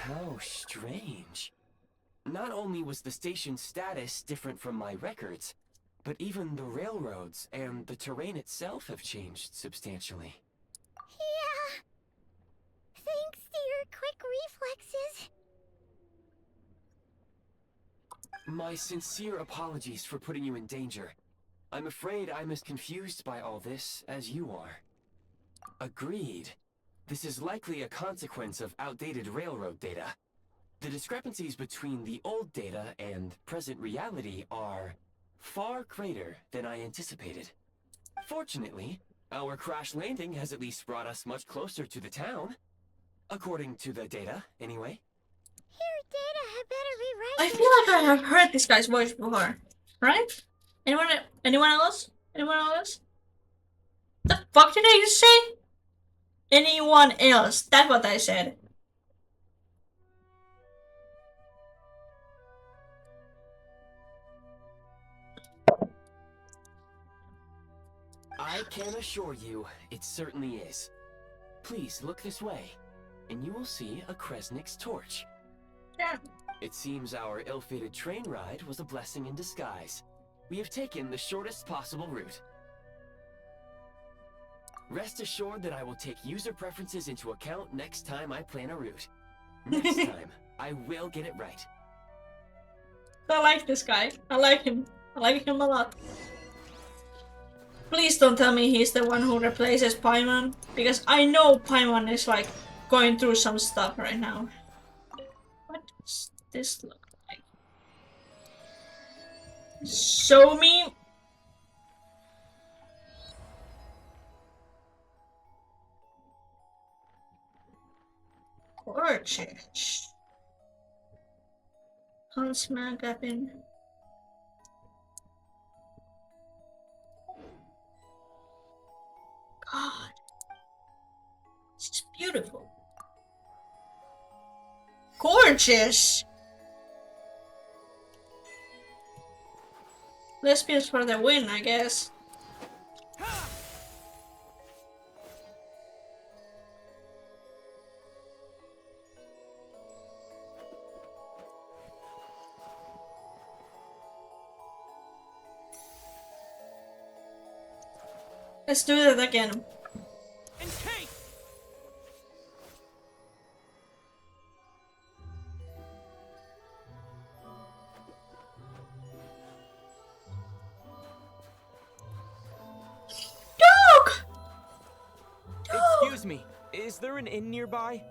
How strange. Not only was the station's status different from my records, but even the railroads and the terrain itself have changed substantially. Yeah. Thanks to your quick reflexes. My sincere apologies for putting you in danger. I'm afraid I'm as confused by all this as you are. Agreed. This is likely a consequence of outdated railroad data. The discrepancies between the old data and present reality are far greater than I anticipated. Fortunately, our crash landing has at least brought us much closer to the town. According to the data, anyway. Your data had better be right. I feel like I have heard this guy's voice before. Right? Anyone else? Anyone else? The fuck did I just say? Anyone else? That's what I said. I can assure you, it certainly is. Please look this way, and you will see a Kresnik's torch. Yeah. It seems our ill-fated train ride was a blessing in disguise. We have taken the shortest possible route. Rest assured that I will take user preferences into account next time I plan a route. Next time, I will get it right. I like this guy. I like him. I like him a lot. Please don't tell me he's the one who replaces Paimon, because I know Paimon is like going through some stuff right now. What does this look like? Show me. Gorgeous. Huntsman Gavin. God. This is beautiful. Gorgeous. Lesbians for the win, I guess. Let's do that again. Dog! Excuse me, is there an inn nearby?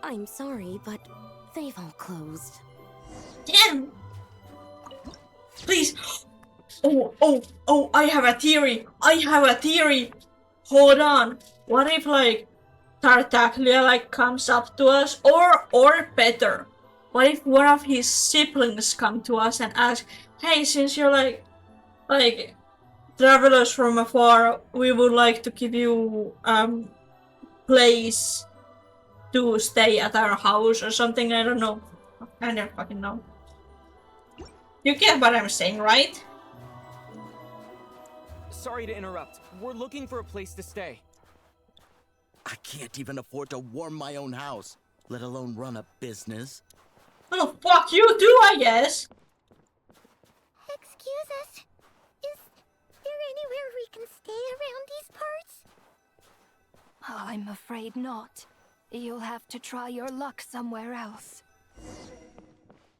I'm sorry, but they've all closed. Damn! Please! Oh, I have a theory! Hold on. What if, like, Tartaglia, like, comes up to us? Or better, what if one of his siblings come to us and ask, hey, since you're, like, travelers from afar, we would like to give you, place to stay at our house or something, I don't know. I don't fucking know. You get what I'm saying, right? Sorry to interrupt. We're looking for a place to stay. I can't even afford to warm my own house, let alone run a business. Well, fuck you too, I guess. Excuse us. Is there anywhere we can stay around these parts? I'm afraid not. You'll have to try your luck somewhere else.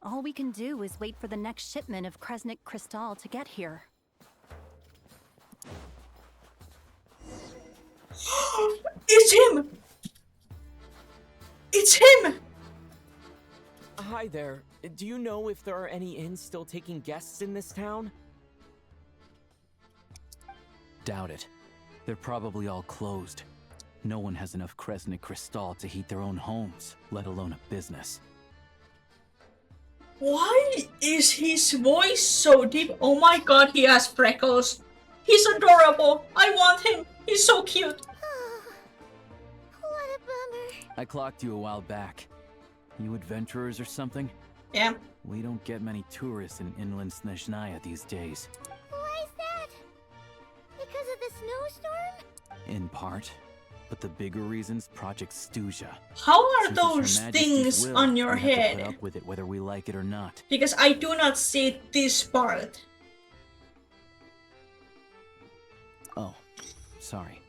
All we can do is wait for the next shipment of Kresnik Crystal to get here. It's him! It's him! Hi there. Do you know if there are any inns still taking guests in this town? Doubt it. They're probably all closed. No one has enough Kresnik Crystal to heat their own homes, let alone a business. Why is his voice so deep? Oh my god, he has freckles. He's adorable. I want him. He's so cute. What a bummer. I clocked you a while back. You adventurers or something? Yeah. We don't get many tourists in inland Snezhnaya these days. Why is that? Because of the snowstorm? In part. But the bigger reason's Project Stuja. How are Since it's Her those Majesty's things will, on your we have to head? put up with it whether we like it or not. Because I do not see this part. Oh, sorry.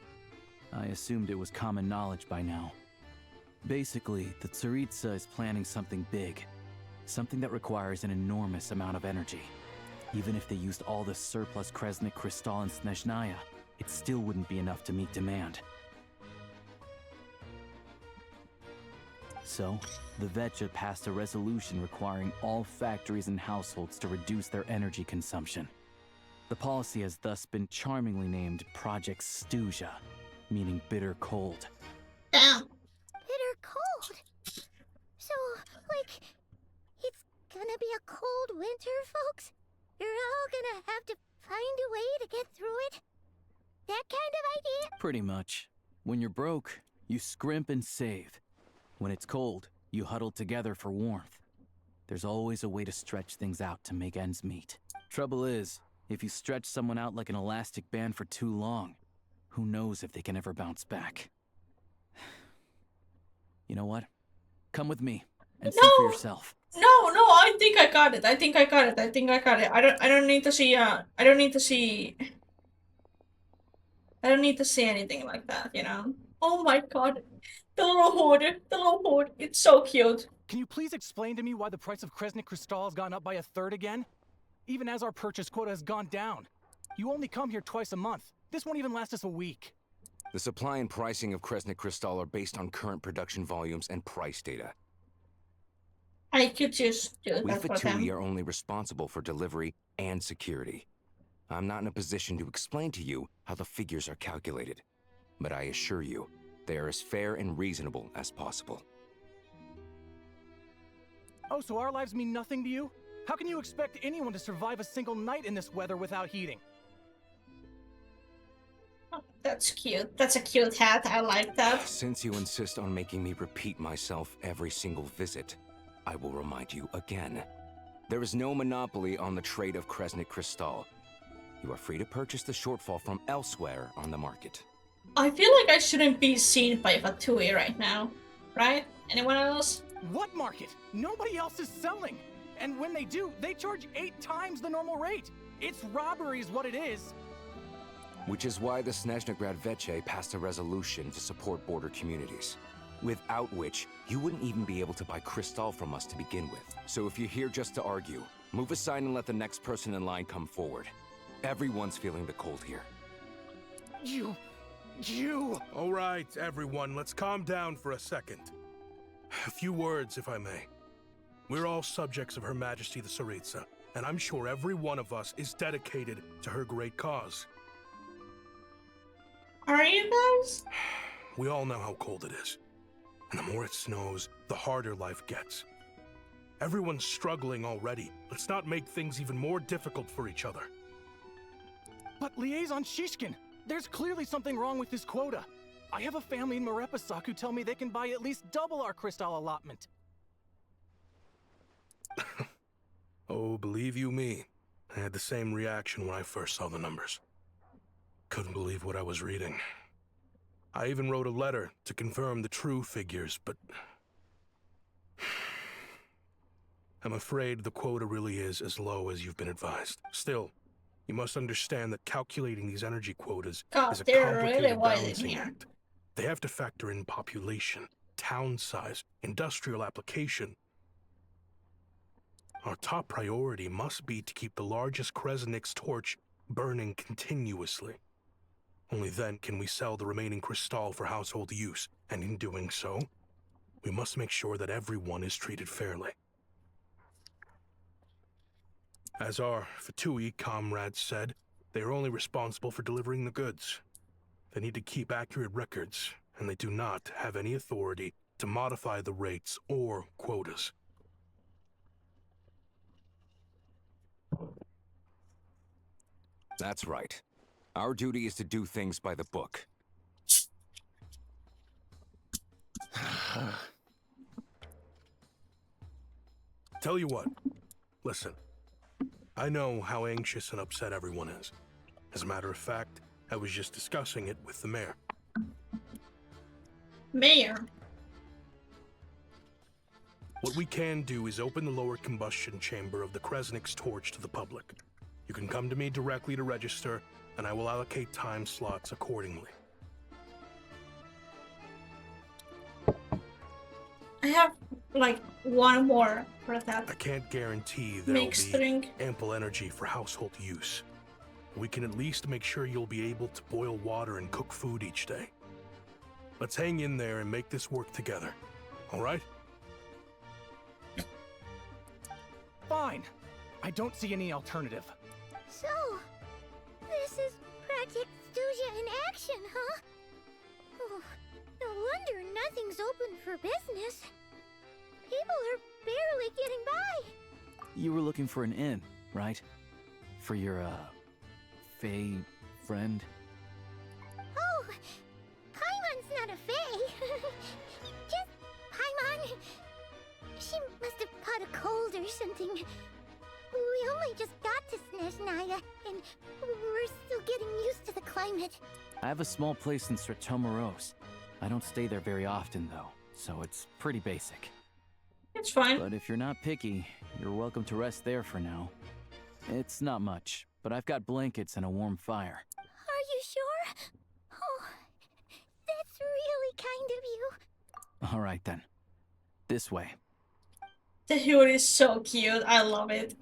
I assumed it was common knowledge by now. Basically, the Tsaritsa is planning something big. Something that requires an enormous amount of energy. Even if they used all the surplus Kresnik Crystal in Snezhnaya, it still wouldn't be enough to meet demand. So, the Vetja passed a resolution requiring all factories and households to reduce their energy consumption. The policy has thus been charmingly named Project Stuja, meaning bitter cold. Damn. Bitter cold. So, like, it's gonna be a cold winter, folks? You're all gonna have to find a way to get through it? That kind of idea? Pretty much. When you're broke, you scrimp and save. When it's cold, you huddle together for warmth. There's always a way to stretch things out to make ends meet. Trouble is, if you stretch someone out like an elastic band for too long, who knows if they can ever bounce back. You know what? Come with me and see for yourself. No, I think I got it. I don't need to see I don't need to see anything like that, you know. Oh my god. The little hood, it's so cute. Can you please explain to me why the price of Kresnik Crystal has gone up by 1/3 again? Even as our purchase quota has gone down. You only come here twice a month. This won't even last us a week. The supply and pricing of Kresnik Crystal are based on current production volumes and price data. I could just do We that for them. Fatui are only responsible for delivery and security. I'm not in a position to explain to you how the figures are calculated, but I assure you, they are as fair and reasonable as possible. Oh, so our lives mean nothing to you? How can you expect anyone to survive a single night in this weather without heating? Oh, that's cute. That's a cute hat. I like that. Since you insist on making me repeat myself every single visit, I will remind you again. There is no monopoly on the trade of Kresnik Crystal. You are free to purchase the shortfall from elsewhere on the market. I feel like I shouldn't be seen by Fatui right now, right? Anyone else? What market? Nobody else is selling. And when they do, they charge 8 times the normal rate. It's robbery is what it is. Which is why the Snezhnagrad Veche passed a resolution to support border communities. Without which, you wouldn't even be able to buy Crystal from us to begin with. So if you're here just to argue, move aside and let the next person in line come forward. Everyone's feeling the cold here. You... All right, everyone, let's calm down for a second. A few words, if I may. We're all subjects of Her Majesty the Tsaritsa, and I'm sure every one of us is dedicated to her great cause. Are you guys? We all know how cold it is. And the more it snows, the harder life gets. Everyone's struggling already. Let's not make things even more difficult for each other. But Liaison Shishkin, there's clearly something wrong with this quota. I have a family in Marepasak who tell me they can buy at least double our Crystal allotment. Oh, believe you me, I had the same reaction when I first saw the numbers. Couldn't believe what I was reading. I even wrote a letter to confirm the true figures, but... I'm afraid the quota really is as low as you've been advised. Still, you must understand that calculating these energy quotas is a complicated balancing act. They have to factor in population, town size, industrial application. Our top priority must be to keep the largest Kresnik's torch burning continuously. Only then can we sell the remaining Crystal for household use, and in doing so, we must make sure that everyone is treated fairly. As our Fatui comrades said, they are only responsible for delivering the goods. They need to keep accurate records, and they do not have any authority to modify the rates or quotas. That's right. Our duty is to do things by the book. Tell you what, listen. I know how anxious and upset everyone is. As a matter of fact, I was just discussing it with the mayor. Mayor? What we can do is open the lower combustion chamber of the Kresnik's torch to the public. You can come to me directly to register, and I will allocate time slots accordingly. I have like one more for that. I can't guarantee there'll Mixed be drink. ample energy for household use. We can at least make sure you'll be able to boil water and cook food each day. Let's hang in there and make this work together, all right? Fine. I don't see any alternative. So, this is Project Stuja in action, huh? Oh, no wonder nothing's open for business. People are barely getting by. You were looking for an inn, right? For your, Fae friend? Oh, Paimon's not a fae. Just Paimon. She must have caught a cold or something. We only just got to Snezhnaya, and we're still getting used to the climate. I have a small place in Stratomaros. I don't stay there very often, though, so it's pretty basic. It's fine. But if you're not picky, you're welcome to rest there for now. It's not much, but I've got blankets and a warm fire. Are you sure? Oh, that's really kind of you. All right, then. This way. The hood is so cute. I love it.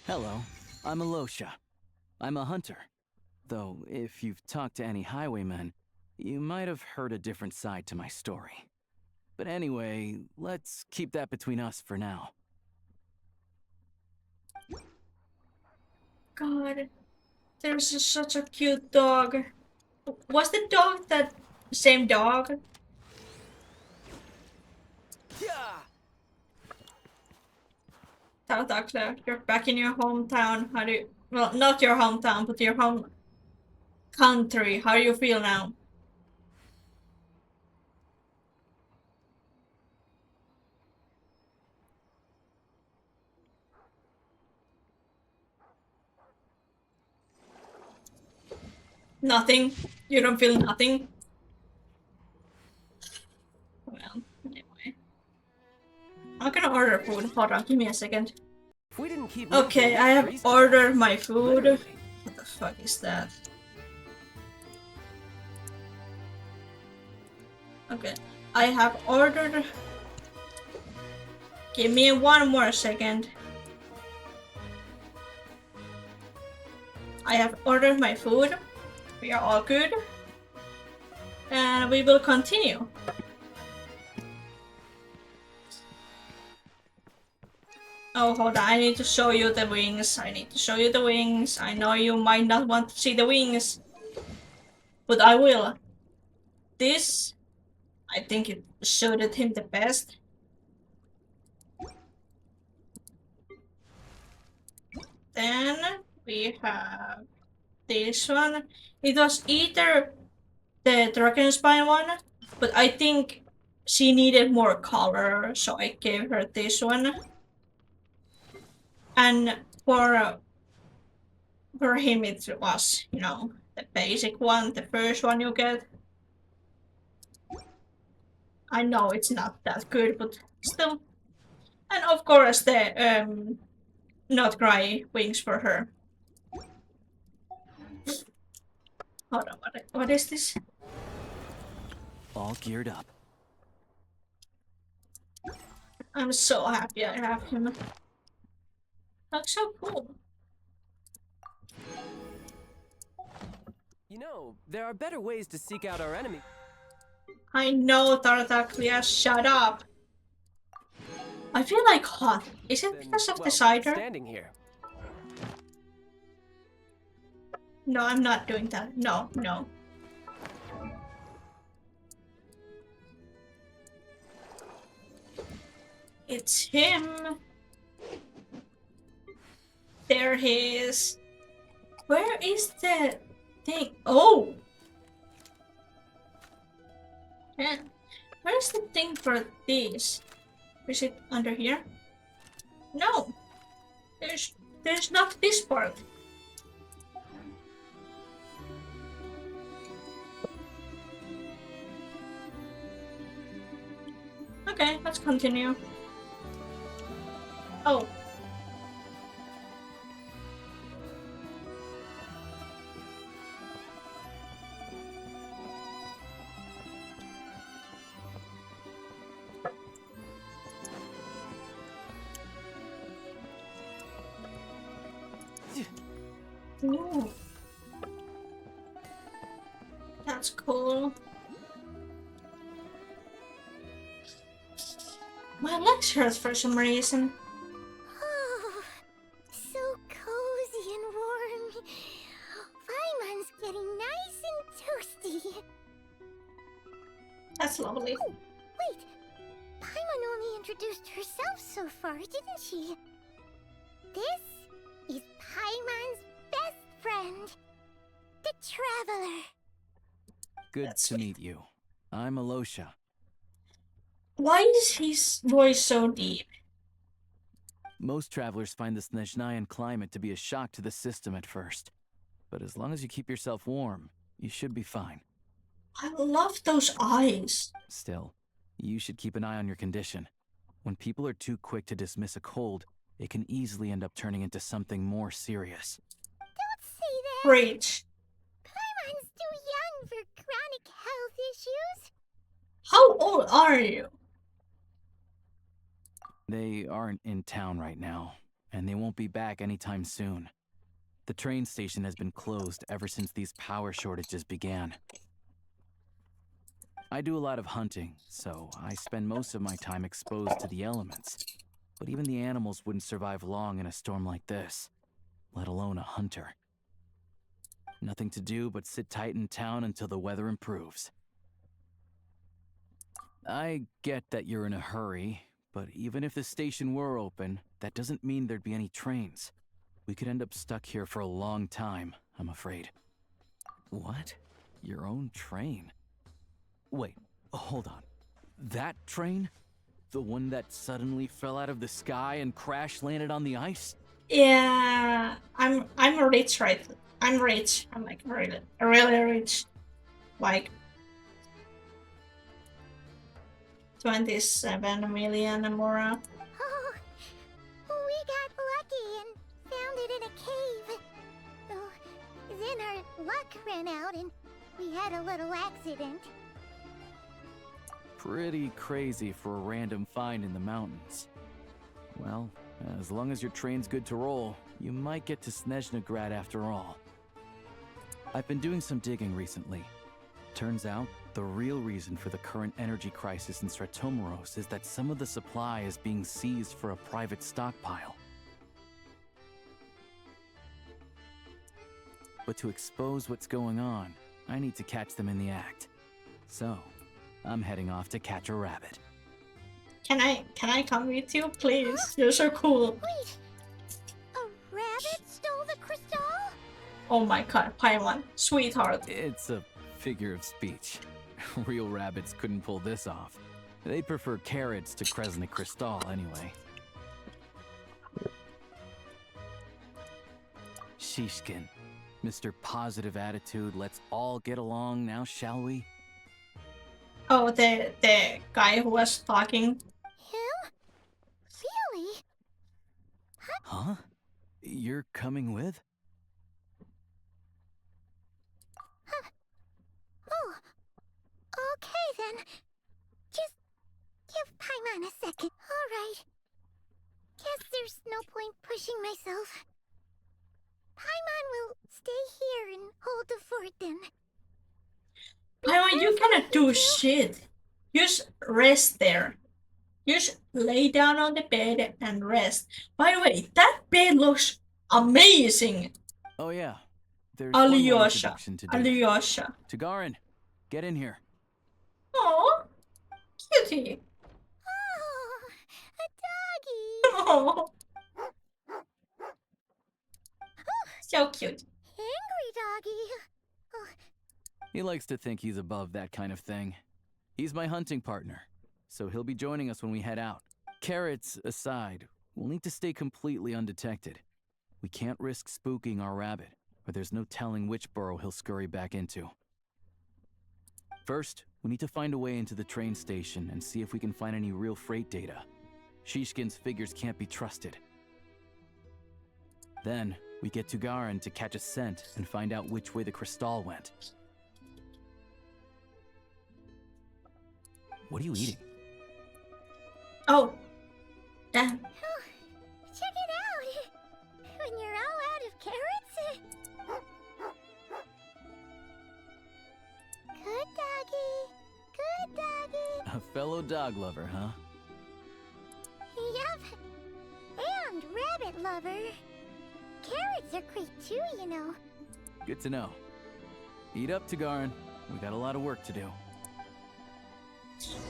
Hello, I'm Alosha. I'm a hunter. Though, if you've talked to any highwaymen, you might have heard a different side to my story. But anyway, let's keep that between us for now. God, there's just such a cute dog. Was the dog that same dog? Tatakle, you're back in your hometown. How do you... Well, not your hometown, but your home country. How do you feel now? Nothing. You don't feel nothing? Well, anyway. I'm gonna order food. Hold on, give me a second. If we didn't keep Okay, moving, I we'd have freeze to ordered death. my food. Literally. What the fuck is that? Okay, I have ordered. Give me one more second. I have ordered my food. We are all good. And we will continue. Oh, hold on. I need to show you the wings. I need to show you the wings. I know you might not want to see the wings, but I will. This, I think it suited him the best. Then we have this one. It was either the dragon spine one, but I think she needed more color, so I gave her this one. And for him it was, you know, the basic one, the first one you get. I know it's not that good, but still. And of course the not cry wings for her. Hold on, what is this? All geared up. I'm so happy I have him. Looks so cool. You know, there are better ways to seek out our enemy. I know, Tartaglia, shut up. I feel like hot. Is it because of the cider? Standing here. No, I'm not doing that. No, no. It's him. There he is. Where is the thing? Oh! Yeah. Where's the thing for this? Is it under here? No. There's not this part. Okay, let's continue. Oh. Ooh. That's cool. My legs hurt for some reason. Oh, so cozy and warm. Paimon's getting nice and toasty. That's lovely. Oh, wait. Paimon only introduced herself so far, didn't she? This is Paimon's best friend, the Traveler. Good to meet you. I'm Alosha. Why is his voice so deep? Most travelers find the Snezhnayan climate to be a shock to the system at first. But as long as you keep yourself warm, you should be fine. I love those eyes. Still, you should keep an eye on your condition. When people are too quick to dismiss a cold, it can easily end up turning into something more serious. Don't say that! Preach. Paimon's too young for chronic health issues. How old are you? They aren't in town right now, and they won't be back anytime soon. The train station has been closed ever since these power shortages began. I do a lot of hunting, so I spend most of my time exposed to the elements. But even the animals wouldn't survive long in a storm like this, let alone a hunter. Nothing to do but sit tight in town until the weather improves. I get that you're in a hurry, but even if the station were open, that doesn't mean there'd be any trains. We could end up stuck here for a long time, I'm afraid. What? Your own train? Wait, hold on. That train? The one that suddenly fell out of the sky and crash landed on the ice? Yeah, I'm rich right. I'm rich. I'm like really, really rich. Like 27 million more. Oh, we got lucky and found it in a cave. Oh, then our luck ran out and we had a little accident. Pretty crazy for a random find in the mountains. Well, as long as your train's good to roll, you might get to Snezhnagrad after all. I've been doing some digging recently. Turns out, the real reason for the current energy crisis in Stratomaros is that some of the supply is being seized for a private stockpile. But to expose what's going on, I need to catch them in the act. So, I'm heading off to catch a rabbit. Can I come with you, please? You're so cool. Wait, a rabbit stole the crystal? Oh my god, Paimon, sweetheart. It's a figure of speech. Real rabbits couldn't pull this off. They prefer carrots to Kresnik Crystal anyway. Shishkin, Mr. Positive Attitude, let's all get along now, shall we? Oh, the guy who was talking. Him? Really? Huh? You're coming with? Oh, okay then. Just give Paimon a second. Alright. Guess there's no point pushing myself. Paimon will stay here and hold the fort then. Paimon, you cannot do shit. Just rest there. Just lay down on the bed and rest. By the way, that bed looks amazing. Oh yeah. There's one more Alyosha. introduction to do. Alyosha. Tagarin, get in here. Oh, cutie. Oh, a doggy. Oh. So cute. Angry doggy. Oh, He likes to think he's above that kind of thing. He's my hunting partner, so he'll be joining us when we head out. Carrots aside, we'll need to stay completely undetected. We can't risk spooking our rabbit, or there's no telling which burrow he'll scurry back into. First, we need to find a way into the train station and see if we can find any real freight data. Shishkin's figures can't be trusted. Then, we get to Garin to catch a scent and find out which way the crystal went. What are you eating? Oh, damn. check it out. When you're all out of carrots. Good doggy. Good doggy. A fellow dog lover, huh? Yup. And rabbit lover. Carrots are great too, you know. Good to know. Eat up, Tagarin. We got a lot of work to do.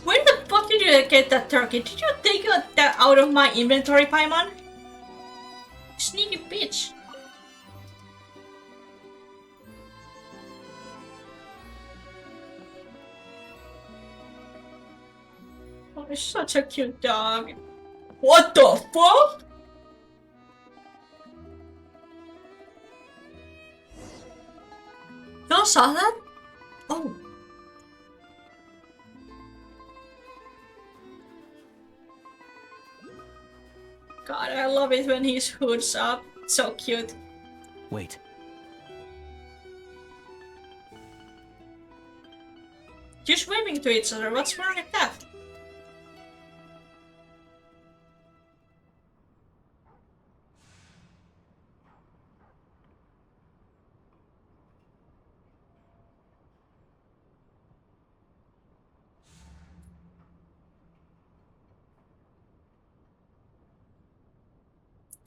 Where the fuck did you get that turkey? Did you take that out of my inventory, Paimon? Sneaky bitch. Oh, it's such a cute dog. What the fuck? Y'all saw that? Oh. God, I love it when his hood's up. So cute. Wait. Just waving to each other. What's wrong with that?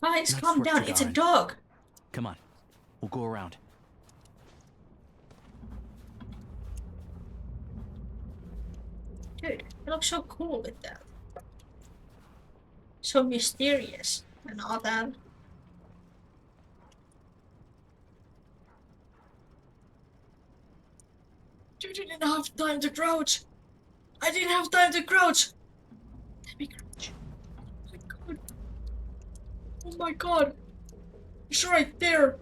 Guys, Nice calm work, down. It's a Tagarin. dog. Come on. We'll go around. Dude, you look so cool with that. So mysterious and all that. You didn't have time to crouch. I didn't have time to crouch. Let me crouch. Oh my god. Oh my god. It's right there.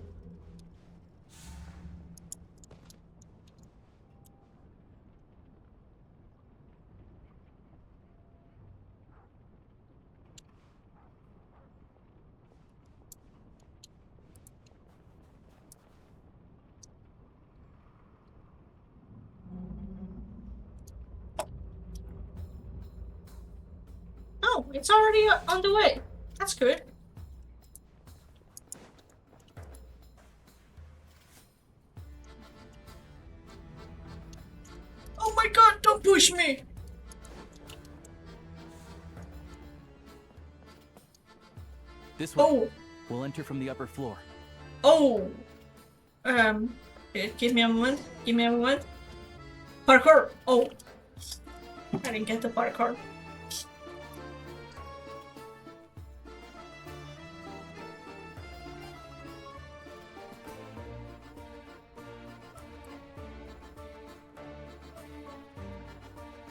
it's already on the way. That's good. Oh my god, don't push me! This way. Oh. We'll enter from the upper floor. Oh. Give me a moment. Give me a moment. Parkour. Oh. I didn't get the parkour.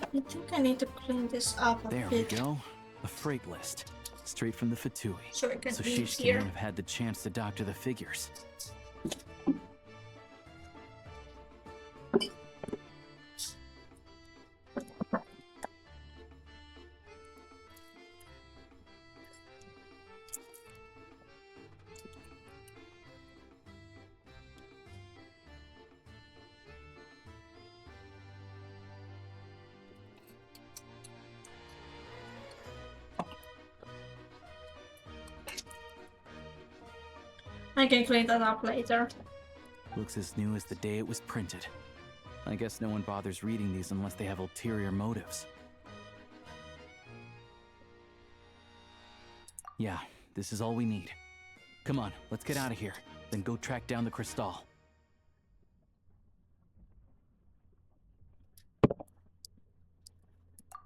I think I need to clean this up a There bit. we go. A freight list. Straight from the Fatui. So I can leave Shishkin here. would have had the chance to doctor the figures. I can clean that up later. Looks as new as the day it was printed. I guess no one bothers reading these unless they have ulterior motives. Yeah, this is all we need. Come on, let's get out of here. Then go track down the crystal.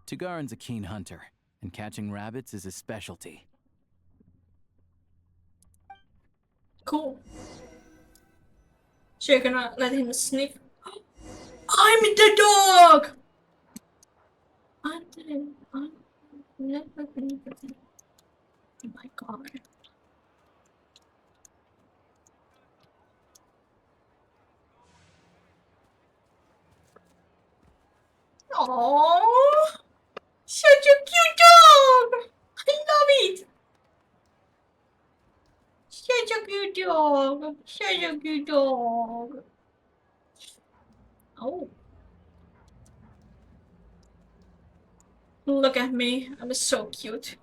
Tugarin's a keen hunter, and catching rabbits is his specialty. Cool. So you're gonna let him sniff? I'm the dog! I'm never been. Oh my god. Oh, such a cute dog! I love it! Such a cute dog! Such a cute dog! Oh. Look at me, I'm so cute.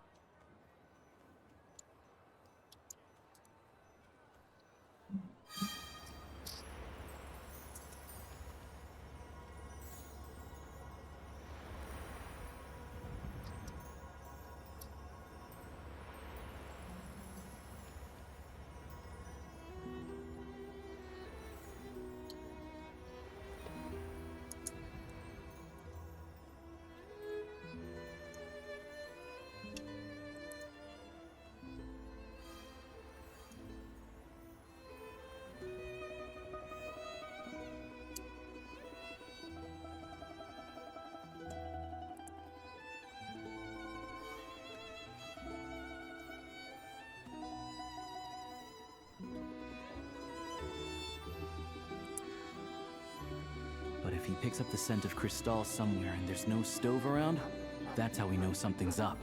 But if he picks up the scent of crystal somewhere and there's no stove around, that's how we know something's up.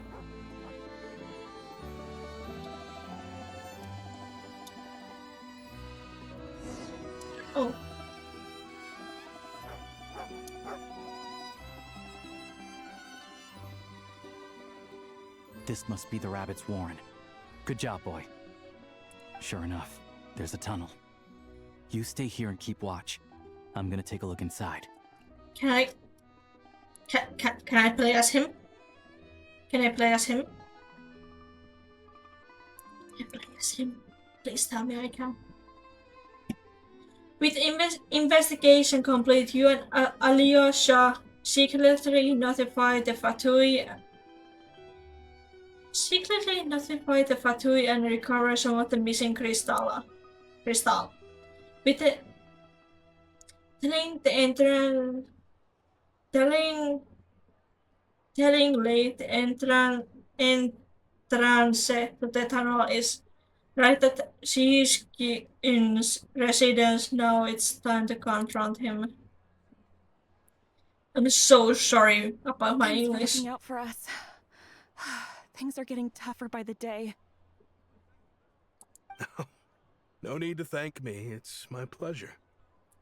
Oh. This must be the rabbit's warren. Good job, boy. Sure enough, there's a tunnel. You stay here and keep watch. I'm gonna take a look inside. Can I play as him? Can I play as him? Can I play as him? Please tell me I can. With investigation complete, you and Alyosha secretly notify the Fatui and recover some of the missing crystal. With the telling late entrance to the tunnel is right at Shishkin's residence. Now it's time to confront him. I'm so sorry about my Thanks for English. looking out for us. Things are getting tougher by the day. No need to thank me. It's my pleasure.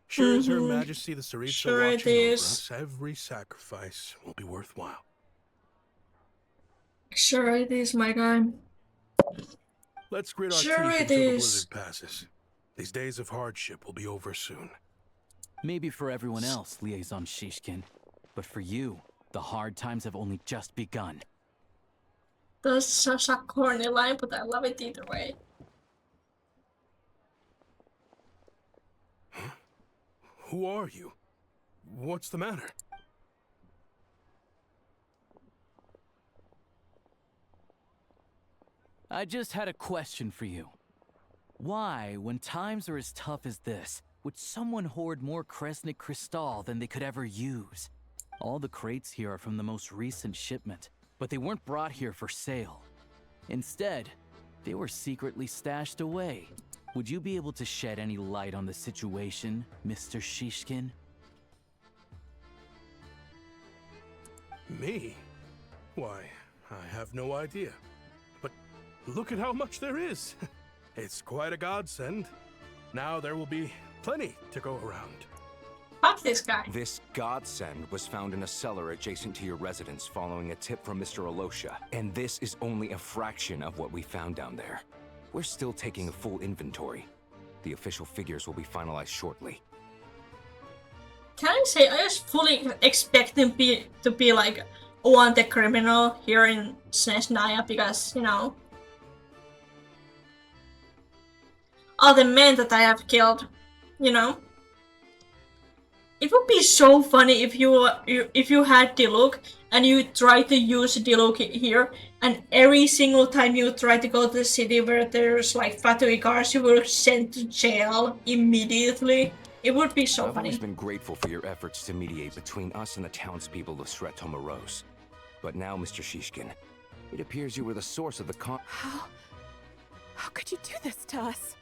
Sure as Her Majesty the Tsaritsa Sure it watching over is. us, every sacrifice will be worthwhile. Sure it is, my guy. Let's grit our Sure teeth it until the is. blizzard passes. These days of hardship will be over soon. Maybe for everyone else, Liaison Shishkin. But for you, the hard times have only just begun. That's such a corny line, but I love it either way. Huh? Who are you? What's the matter? I just had a question for you. Why, when times are as tough as this, would someone hoard more Kresnik Crystal than they could ever use? All the crates here are from the most recent shipment, but they weren't brought here for sale. Instead, they were secretly stashed away. Would you be able to shed any light on the situation, Mr. Shishkin? Me? Why, I have no idea. But look at how much there is. It's quite a godsend. Now there will be plenty to go around. Fuck this guy. This godsend was found in a cellar adjacent to your residence following a tip from Mr. Alosha. And this is only a fraction of what we found down there. We're still taking a full inventory. The official figures will be finalized shortly. Can I say, I just fully expect him to be like a wanted criminal here in snezhnaya because, you know, all the men that I have killed, you know. It would be so funny if you had Diluc and you try to use Diluc here, and every single time you try to go to the city where there's like Fatui cars, you were sent to jail immediately. It would be so I've funny. always been grateful for your efforts to mediate between us and the townspeople of Sretomaros. But now, Mr. Shishkin, it appears you were the source of the How could you do this to us?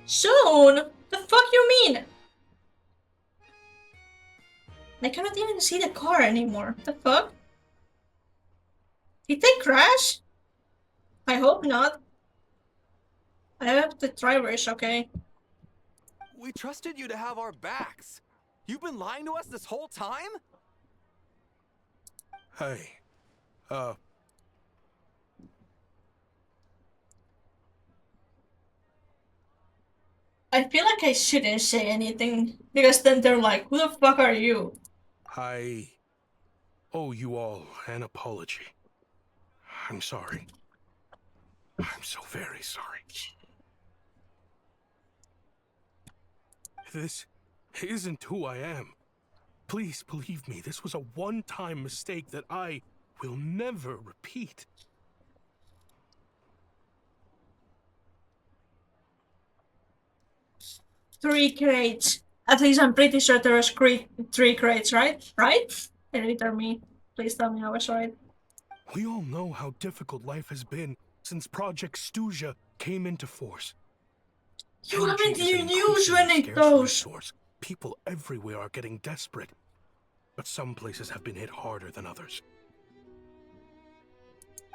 Soon? The fuck you mean? I cannot even see the car anymore. The fuck? Did they crash? I hope not. I hope the driver is okay. We trusted you to have our backs. You've been lying to us this whole time? Hey, I feel like I shouldn't say anything, because then they're like, who the fuck are you? I owe you all an apology. I'm sorry. I'm so very sorry. This isn't who I am. Please believe me, this was a one-time mistake that I will never repeat. Three crates. At least I'm pretty sure there was three crates, right? Right? Editor me. Please tell me I was right. We all know how difficult life has been since Project Stuja came into force. You Energy haven't is even an used increasingly any scarce those. resource. People everywhere are getting desperate. But some places have been hit harder than others.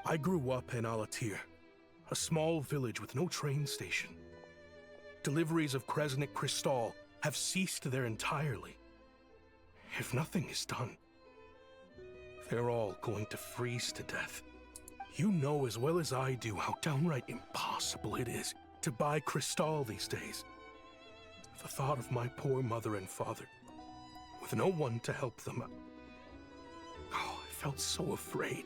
I grew up in Alatir, a small village with no train station. Deliveries of Kresnik Crystal have ceased there entirely. If nothing is done, they're all going to freeze to death. You know as well as I do how downright impossible it is to buy Crystal these days. The thought of my poor mother and father, with no one to help them, I felt so afraid.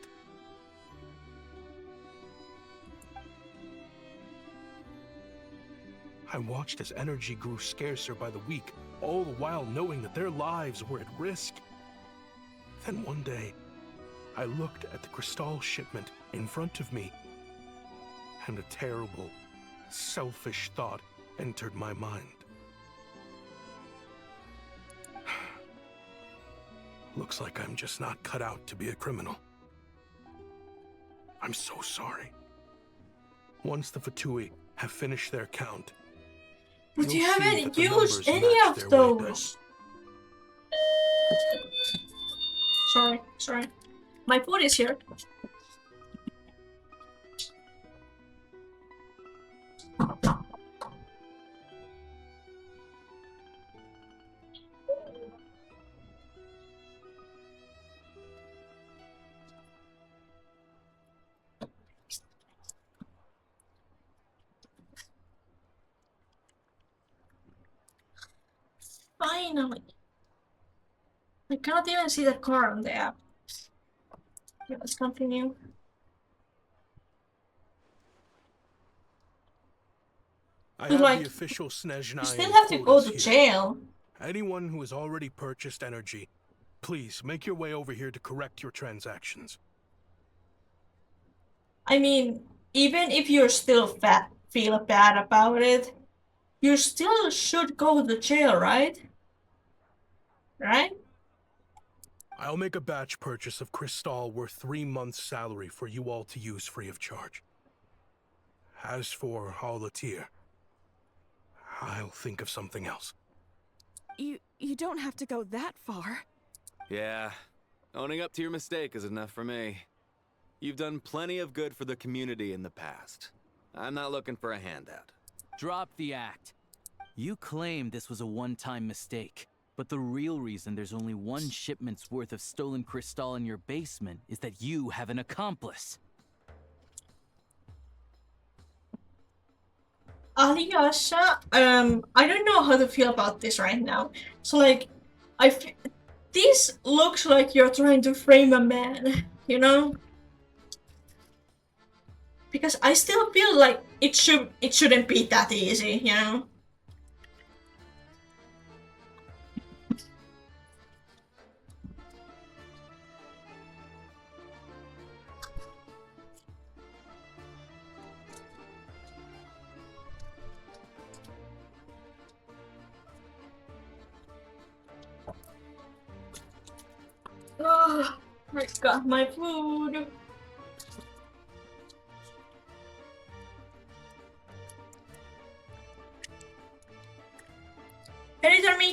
I watched as energy grew scarcer by the week, all the while knowing that their lives were at risk. Then one day, I looked at the Crystal shipment in front of me, and a terrible, selfish thought entered my mind. Looks like I'm just not cut out to be a criminal. I'm so sorry. Once the Fatui have finished their count, but you you'll see haven't that the used numbers any match of their way bill. those. Sorry. My food is here. Finally. I cannot even see the car on the app. Okay, let's continue. I But, have like, the official snezhnaya you still have to go quotas to here. jail. Anyone who has already purchased energy, please make your way over here to correct your transactions. I mean, even if you're still feel bad about it, you still should go to jail, right? Right? I'll make a batch purchase of crystal worth 3 months' salary for you all to use free of charge. As for Halatier, I'll think of something else. You don't have to go that far. Yeah, owning up to your mistake is enough for me. You've done plenty of good for the community in the past. I'm not looking for a handout. Drop the act. You claim this was a one-time mistake, but the real reason there's only one shipment's worth of stolen crystal in your basement is that you have an accomplice. Alyosha, I don't know how to feel about this right now. So, like, this looks like you're trying to frame a man, you know? Because I still feel like it shouldn't be that easy, you know? Oh, I got my food.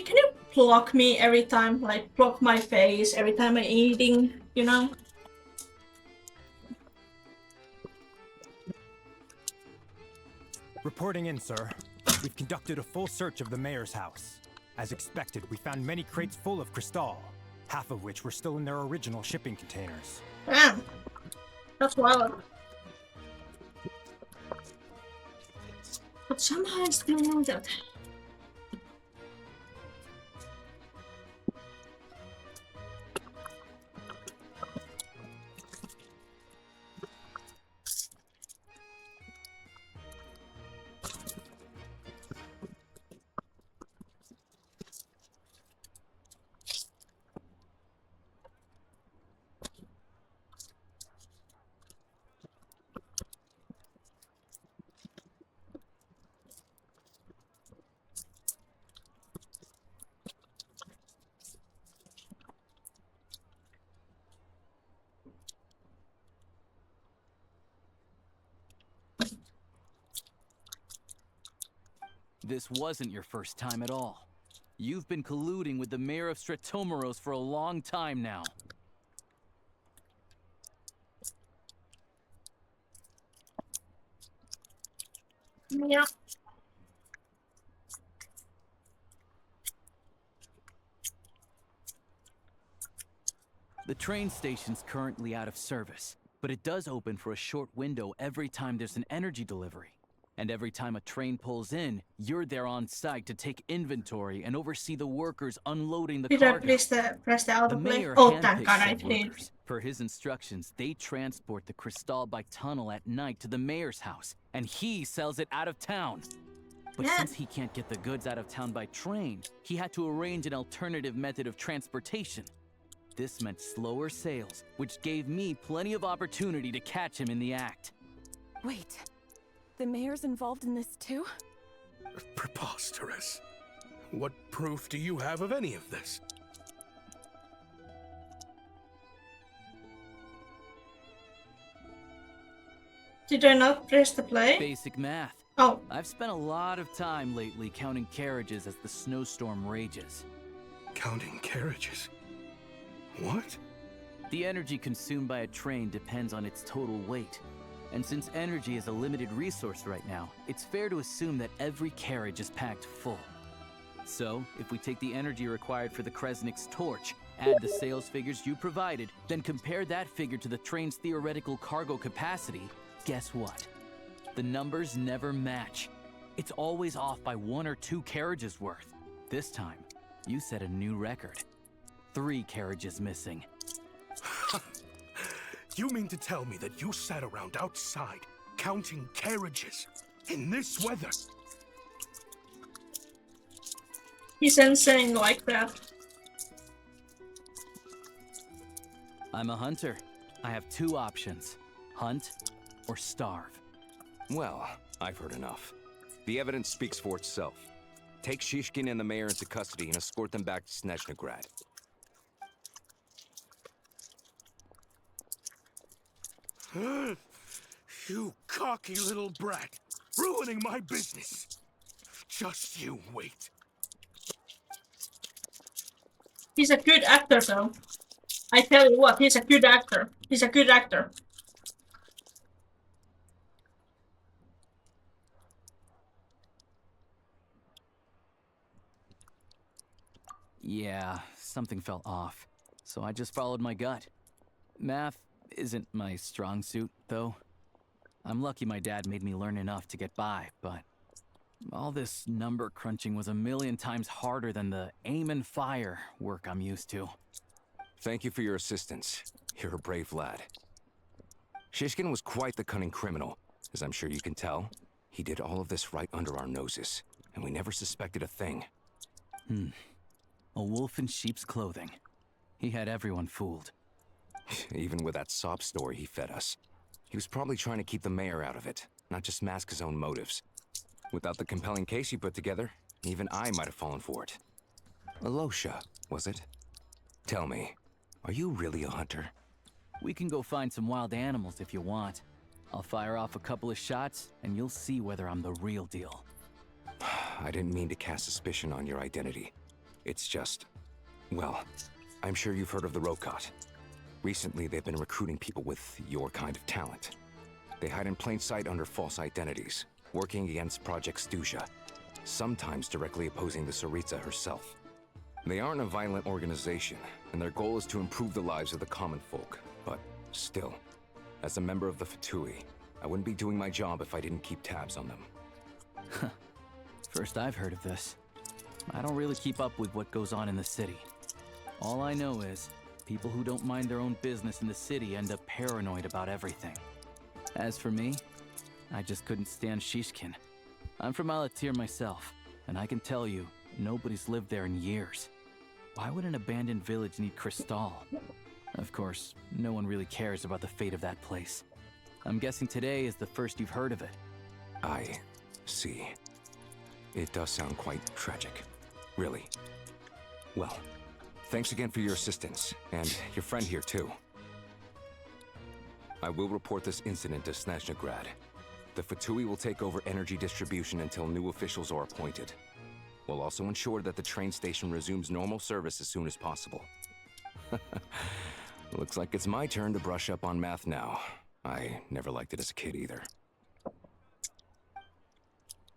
Can you block me every time? Like, block my face every time I'm eating, you know? Reporting in, sir. We've conducted a full search of the mayor's house. As expected, we found many crates full of crystal, half of which were still in their original shipping containers. Damn. That's wild. But somehow I still know that. This wasn't your first time at all. You've been colluding with the mayor of Stratomeros for a long time now. Yeah. The train station's currently out of service, but it does open for a short window every time there's an energy delivery. And every time a train pulls in, you're there on site to take inventory and oversee the workers unloading the cargo. Did I press the autoplay? mayor Oh, thank handpicks God I said did. workers. Per his instructions, they transport the crystal by tunnel at night to the mayor's house, and he sells it out of town. But since he can't get the goods out of town by train, he had to arrange an alternative method of transportation. This meant slower sales, which gave me plenty of opportunity to catch him in the act. Wait, the mayor's involved in this too? Preposterous. What proof do you have of any of this? Did I not press the play? Basic math. Oh. I've spent a lot of time lately counting carriages as the snowstorm rages. Counting carriages? What? The energy consumed by a train depends on its total weight. And since energy is a limited resource right now, it's fair to assume that every carriage is packed full. So, if we take the energy required for the Kresnik's torch, add the sales figures you provided, then compare that figure to the train's theoretical cargo capacity, guess what? The numbers never match. It's always off by 1 or 2 carriages worth. This time, You set a new record. 3 carriages missing. You mean to tell me that you sat around outside, counting carriages, in this weather? He's insane like that. I'm a hunter. I have 2 options. Hunt or starve. Well, I've heard enough. The evidence speaks for itself. Take Shishkin and the mayor into custody and escort them back to Snezhnagrad. You cocky little brat, ruining my business. Just you wait. He's a good actor, though. I tell you what, he's a good actor. He's a good actor. Yeah, something felt off. So I just followed my gut. Math isn't my strong suit, though. I'm lucky my dad made me learn enough to get by, but all this number crunching was a million times harder than the aim and fire work I'm used to. Thank you for your assistance. You're a brave lad. Shishkin was quite the cunning criminal, as I'm sure you can tell. He did all of this right under our noses, and we never suspected a thing. A wolf in sheep's clothing. He had everyone fooled. Even with that sob story he fed us. He was probably trying to keep the mayor out of it, not just mask his own motives. Without the compelling case he put together, even I might have fallen for it. Alosha, was it? Tell me, are you really a hunter? We can go find some wild animals if you want. I'll fire off a couple of shots, and you'll see whether I'm the real deal. I didn't mean to cast suspicion on your identity. It's just... well, I'm sure you've heard of the Rokot. Recently, they've been recruiting people with your kind of talent. They hide in plain sight under false identities, working against Project Stuzha, sometimes directly opposing the Tsaritsa herself. They aren't a violent organization, and their goal is to improve the lives of the common folk. But still, as a member of the Fatui, I wouldn't be doing my job if I didn't keep tabs on them. First I've heard of this. I don't really keep up with what goes on in the city. All I know is, people who don't mind their own business in the city end up paranoid about everything. As for me, I just couldn't stand Shishkin. I'm from Alatir myself, and I can tell you, nobody's lived there in years. Why would an abandoned village need Crystal? Of course, no one really cares about the fate of that place. I'm guessing today is the first you've heard of it. I see. It does sound quite tragic. Really. Well, thanks again for your assistance, and your friend here too. I will report this incident to Snezhnagrad. The Fatui will take over energy distribution until new officials are appointed. We'll also ensure that the train station resumes normal service as soon as possible. Looks like it's my turn to brush up on math now. I never liked it as a kid either.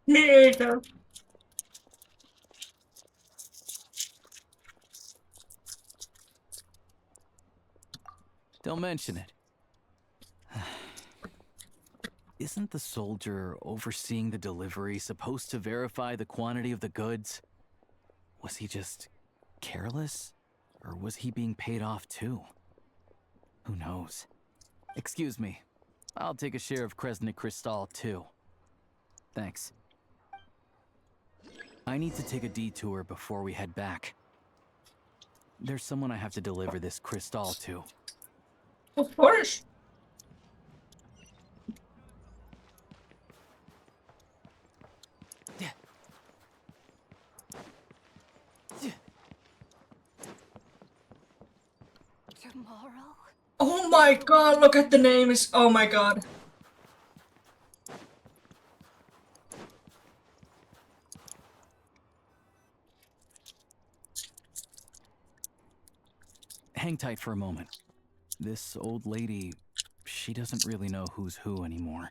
Me either. Don't mention it. Isn't the soldier overseeing the delivery supposed to verify the quantity of the goods? Was he just careless? Or was he being paid off too? Who knows? Excuse me. I'll take a share of Kresnik Crystal too. Thanks. I need to take a detour before we head back. There's someone I have to deliver this crystal to. Of course. Tomorrow? Oh my god, look at the names. Oh my god. Hang tight for a moment. This old lady, she doesn't really know who's who anymore.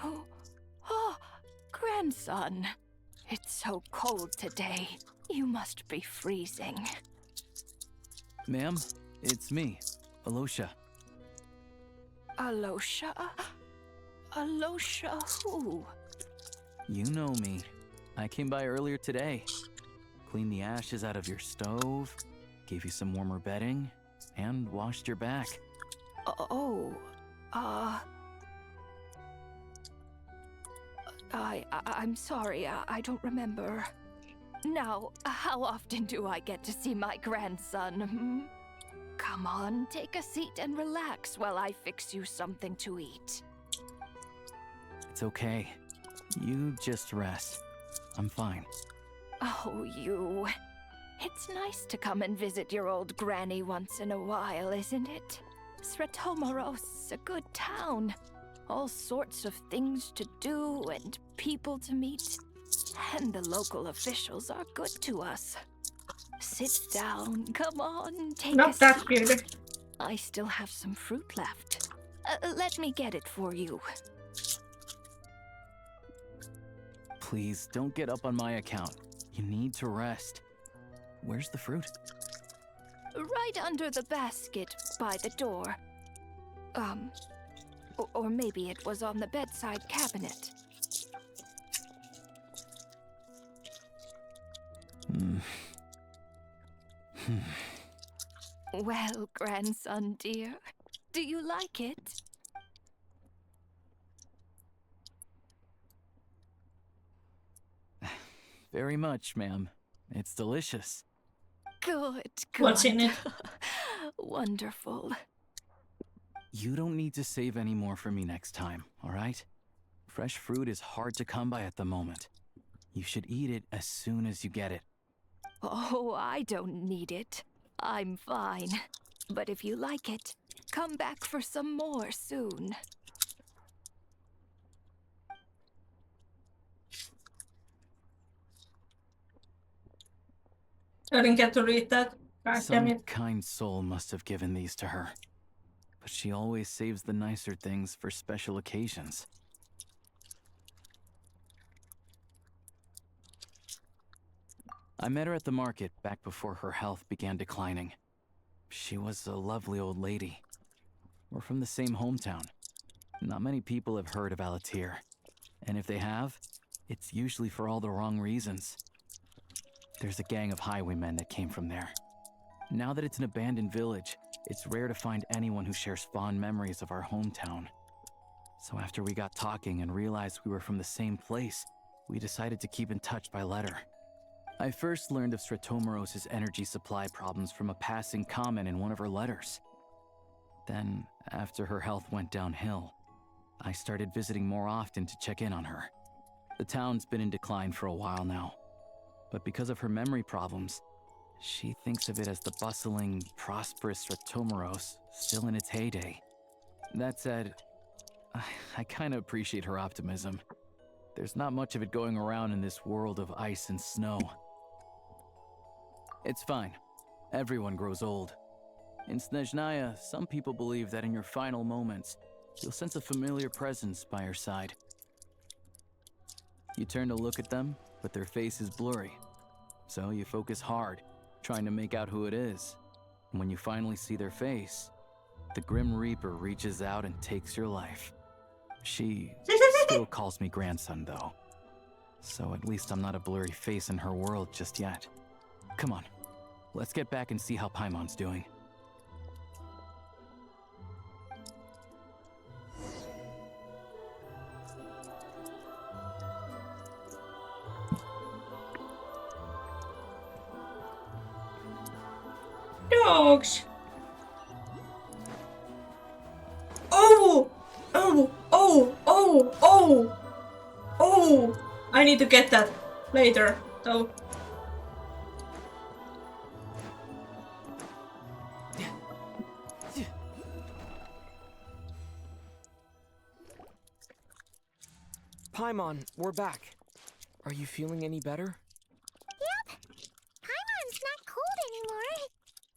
Oh, grandson. It's so cold today. You must be freezing. Ma'am, it's me. Alosha. Alosha? Alosha who? You know me. I came by earlier today. Cleaned the ashes out of your stove, gave you some warmer bedding, and washed your back. I'm sorry, I don't remember. Now, how often do I get to see my grandson? Hmm? Come on, take a seat and relax while I fix you something to eat. It's okay. You just rest. I'm fine. Oh, you. It's nice to come and visit your old granny once in a while, isn't it? Sretomoros, a good town. All sorts of things to do and people to meet. And the local officials are good to us. Sit down, come on, take a seat. I still have some fruit left. Let me get it for you. Please, don't get up on my account. You need to rest. Where's the fruit? Right under the basket by the door. Or maybe it was on the bedside cabinet. Well, grandson dear, do you like it? Very much, ma'am. It's delicious. Good, good. What's in it? Wonderful. You don't need to save any more for me next time, all right? Fresh fruit is hard to come by at the moment. You should eat it as soon as you get it. Oh, I don't need it. I'm fine. But if you like it, come back for some more soon. I didn't get to read that. God damn Some it. kind soul must have given these to her. But she always saves the nicer things for special occasions. I met her at the market back before her health began declining. She was a lovely old lady. We're from the same hometown. Not many people have heard of Alatir. And if they have, it's usually for all the wrong reasons. There's a gang of highwaymen that came from there. Now that it's an abandoned village, it's rare to find anyone who shares fond memories of our hometown. So after we got talking and realized we were from the same place, we decided to keep in touch by letter. I first learned of Sretomoros' energy supply problems from a passing comment in one of her letters. Then, after her health went downhill, I started visiting more often to check in on her. The town's been in decline for a while now, but because of her memory problems, she thinks of it as the bustling, prosperous Sretomoros still in its heyday. That said, I kinda appreciate her optimism. There's not much of it going around in this world of ice and snow. It's fine. Everyone grows old. In Snezhnaya, some people believe that in your final moments, you'll sense a familiar presence by your side. You turn to look at them, but their face is blurry. So you focus hard, trying to make out who it is. And when you finally see their face, the Grim Reaper reaches out and takes your life. She still calls me grandson, though. So at least I'm not a blurry face in her world just yet. Come on, let's get back and see how Paimon's doing. Dogs! Oh! Oh! Oh! Oh! Oh! Oh! I need to get that later, though. Paimon, we're back. Are you feeling any better? Yep. Paimon's not cold anymore.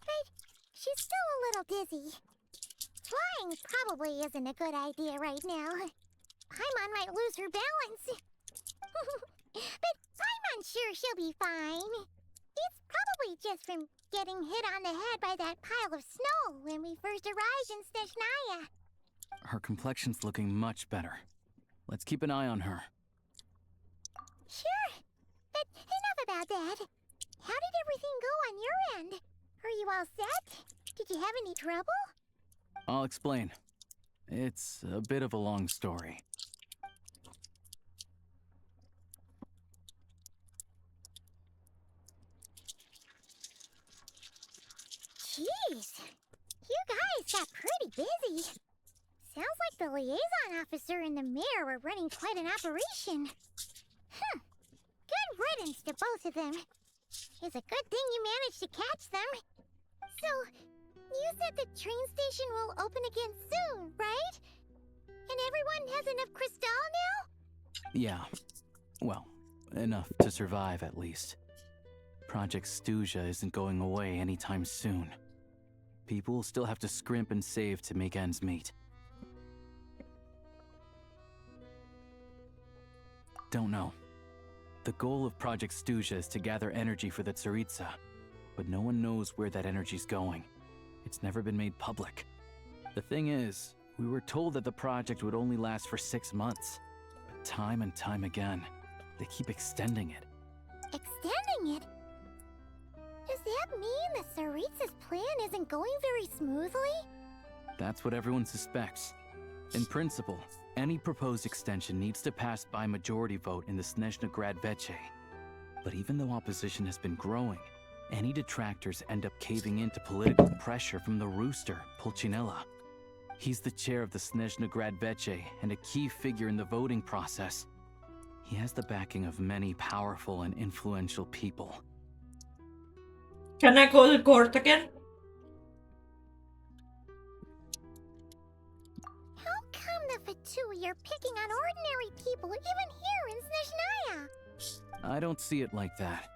But she's still a little dizzy. Flying probably isn't a good idea right now. Paimon might lose her balance. But Paimon's sure she'll be fine. It's Probably just from getting hit on the head by that pile of snow when we first arrived in Snezhnaya. Her complexion's looking much better. Let's keep an eye on her. Sure, but enough about that. How did everything go on your end? Are you all set? Did you have any trouble? I'll explain. It's a bit of a long story. Jeez, you guys got pretty busy. Sounds like the liaison officer and the mayor were running quite an operation. Good riddance to both of them. It's a good thing you managed to catch them. So, you said the train station will open again soon, right? And everyone has enough crystal now? Yeah. Well, enough to survive at least. Project Snezhnaya isn't going away anytime soon. People will still have to scrimp and save to make ends meet. Don't know. The goal of Project Snezhnaya is to gather energy for the Tsaritsa, but no one knows where that energy's going. It's never been made public. The thing is, we were told that the project would only last for 6 months, but time and time again, they keep extending it. Extending it? Does that mean the Tsaritsa's plan isn't going very smoothly? That's what everyone suspects. In principle, any proposed extension needs to pass by majority vote in the Snezhnaya Veche. But even though opposition has been growing, any detractors end up caving into political pressure from the rooster, Pulcinella. He's the chair of the Snezhnaya Veche and a key figure in the voting process. He has the backing of many powerful and influential people. Can I go to court again? How come the Fatui are picking on ordinary people even here in Snezhnaya? I don't see it like that.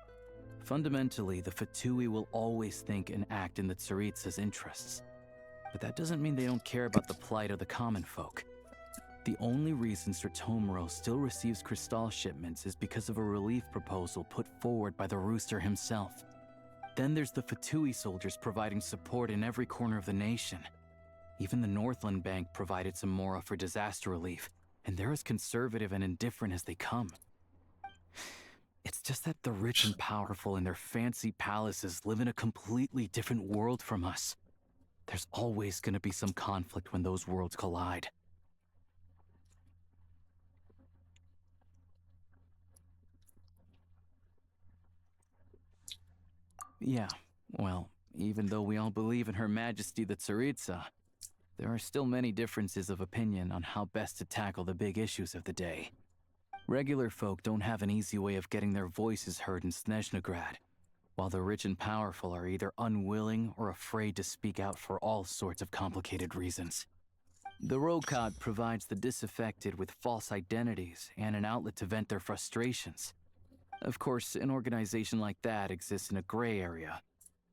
Fundamentally, the Fatui will always think and act in the Tsaritsa's interests. But that doesn't mean they don't care about the plight of the common folk. The only reason Sir Tomoro still receives crystal shipments is because of a relief proposal put forward by the rooster himself. Then there's the Fatui soldiers providing support in every corner of the nation. Even the Northland Bank provided some mora for disaster relief, and they're as conservative and indifferent as they come. It's just that the rich and powerful in their fancy palaces live in a completely different world from us. There's always going to be some conflict when those worlds collide. Yeah, well, even though we all believe in Her Majesty the Tsaritsa, there are still many differences of opinion on how best to tackle the big issues of the day. Regular folk don't have an easy way of getting their voices heard in Snezhnaya, while the rich and powerful are either unwilling or afraid to speak out for all sorts of complicated reasons. The Rokad provides the disaffected with false identities and an outlet to vent their frustrations. Of course, an organization like that exists in a gray area.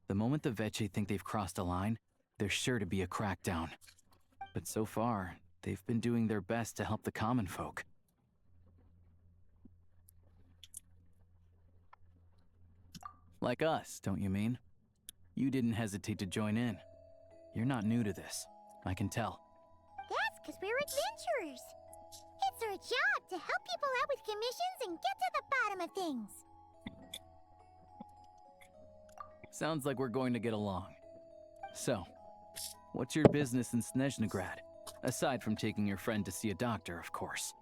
The moment the Veche think they've crossed a line, there's sure to be a crackdown. But so far, they've been doing their best to help the common folk. Like us, don't you mean? You didn't hesitate to join in. You're not new to this, I can tell. That's because we're adventurers. It's our job to help people out with commissions and get to the bottom of things. Sounds like we're going to get along. So, what's your business in Snezhnaya? Aside from taking your friend to see a doctor, of course.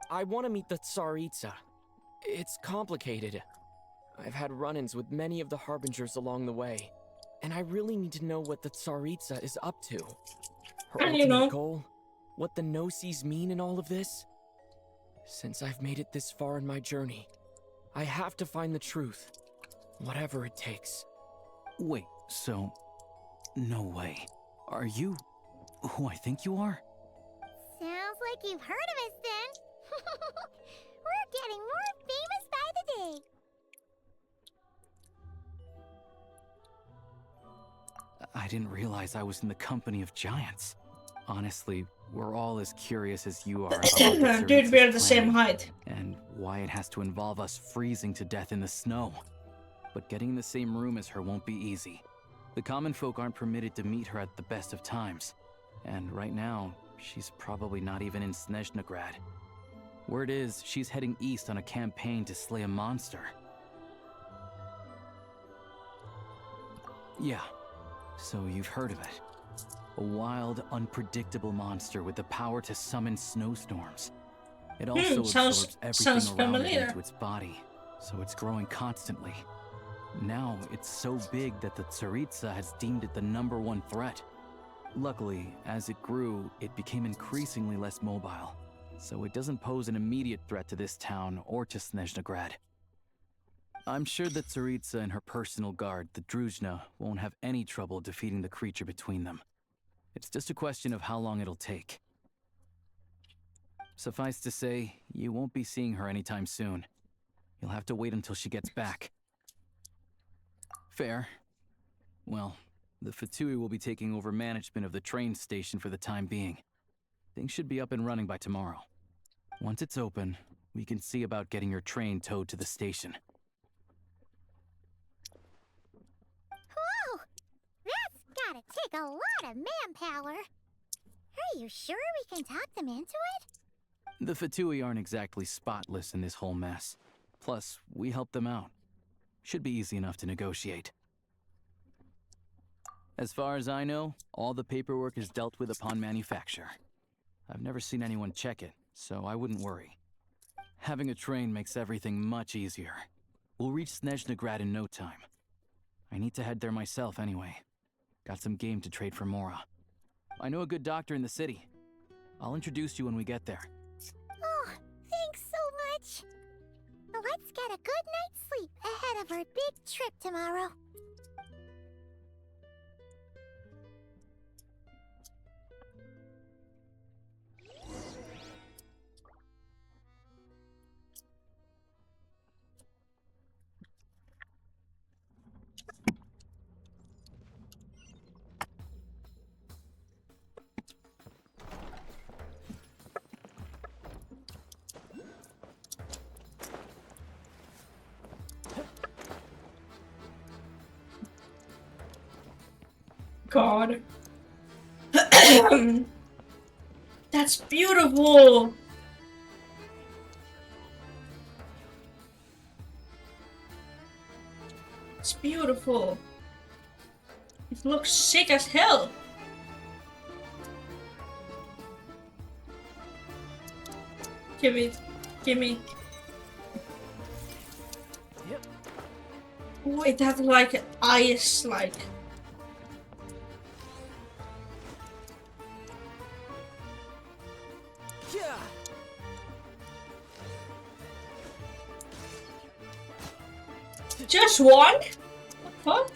I want to meet the Tsaritsa. It's complicated. I've had run-ins with many of the Harbingers along the way, and I really need to know what the Tsaritsa is up to. Her ultimate goal? What the no-sees mean in all of this? Since I've made it this far in my journey, I have to find the truth, whatever it takes. Wait, so... no way. Are you who I think you are? Sounds like you've heard of us then. We're getting more famous by the day. I didn't realize I was in the company of giants. Honestly, we're all as curious as you are about Dude, we're the same height. And why it has to involve us freezing to death in the snow. but getting in the same room as her won't be easy. The common folk aren't permitted to meet her at the best of times, and right now, she's probably not even in Snezhnagrad. Word is, she's heading east on a campaign to slay a monster. Yeah, so you've heard of it. A wild, unpredictable monster with the power to summon snowstorms. It also absorbs everything around it into its body, so it's growing constantly. Now, it's so big that the Tsaritsa has deemed it the #1 threat. Luckily, as it grew, it became increasingly less mobile, so it doesn't pose an immediate threat to this town or to Snezhnagrad. I'm sure that Tsaritsa and her personal guard, the Druzhna, won't have any trouble defeating the creature between them. It's just a question of how long it'll take. Suffice to say, you won't be seeing her anytime soon. You'll have to wait until she gets back. Fair. Well, the Fatui will be taking over management of the train station for the time being. Things should be up and running by tomorrow. Once it's open, we can see about getting your train towed to the station. Whoa! That's gotta take a lot of manpower. Are you sure we can talk them into it? The Fatui aren't exactly spotless in this whole mess. Plus, we helped them out. Should be easy enough to negotiate. As far as I know, all the paperwork is dealt with upon manufacture. I've never seen anyone check it, so I wouldn't worry. Having a train makes everything much easier. We'll reach Snezhnagrad in no time. I need to head there myself anyway. Got some game to trade for Mora. I know a good doctor in the city. I'll introduce you when we get there. Oh, thanks so much. Let's get a good night's sleep ahead of our big trip tomorrow. God. That's beautiful. It's beautiful. It looks sick as hell. Give it. Give me. Yep. Oh, it has like ice, like. Yeah. Just one? What?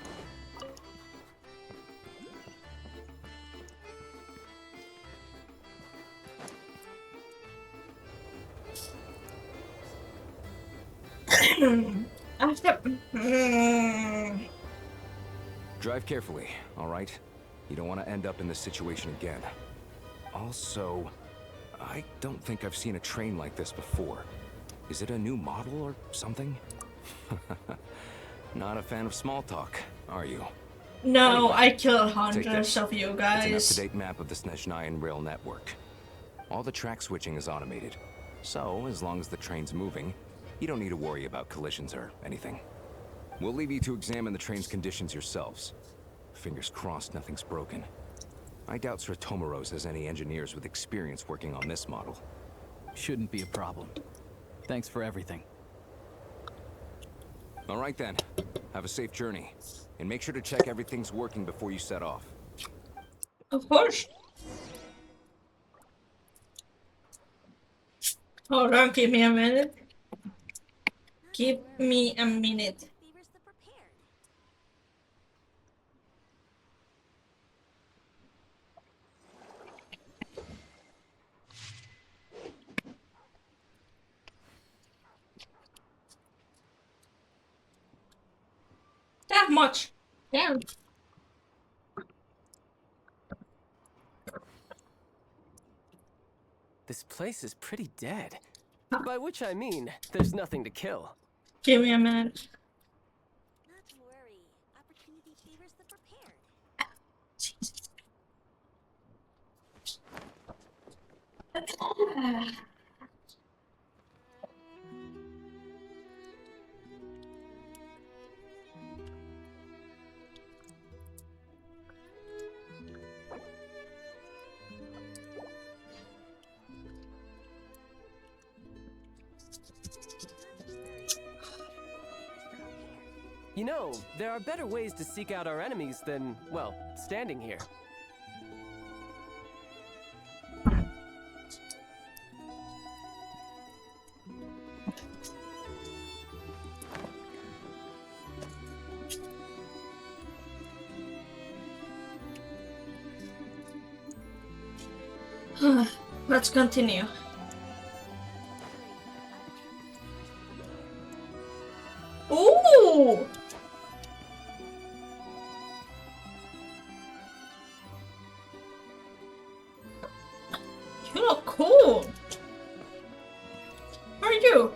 After. Drive carefully, all right? You don't want to end up in this situation again. Also, I don't think I've seen a train like this before. Is it a new model or something? Not a fan of small talk, are you? No, Anyway, I killed take hundreds this. of you It's an guys. up-to-date map of the Snezhnayan rail network. All the track switching is automated. So, as long as the train's moving, you don't need to worry about collisions or anything. We'll leave you to examine the train's conditions yourselves. Fingers crossed nothing's broken. I doubt Sir Tomoros has any engineers with experience working on this model. Shouldn't be a problem. Thanks for everything. All right then. Have a safe journey. And make sure to check everything's working before you set off. Of course. Hold on, give me a minute. Give me a minute. That much. Damn. This place is pretty dead. By which I mean, there's nothing to kill. Give me a minute. You know, there are better ways to seek out our enemies than, well, standing here. Let's continue. Ooh! You look cool. Who are you?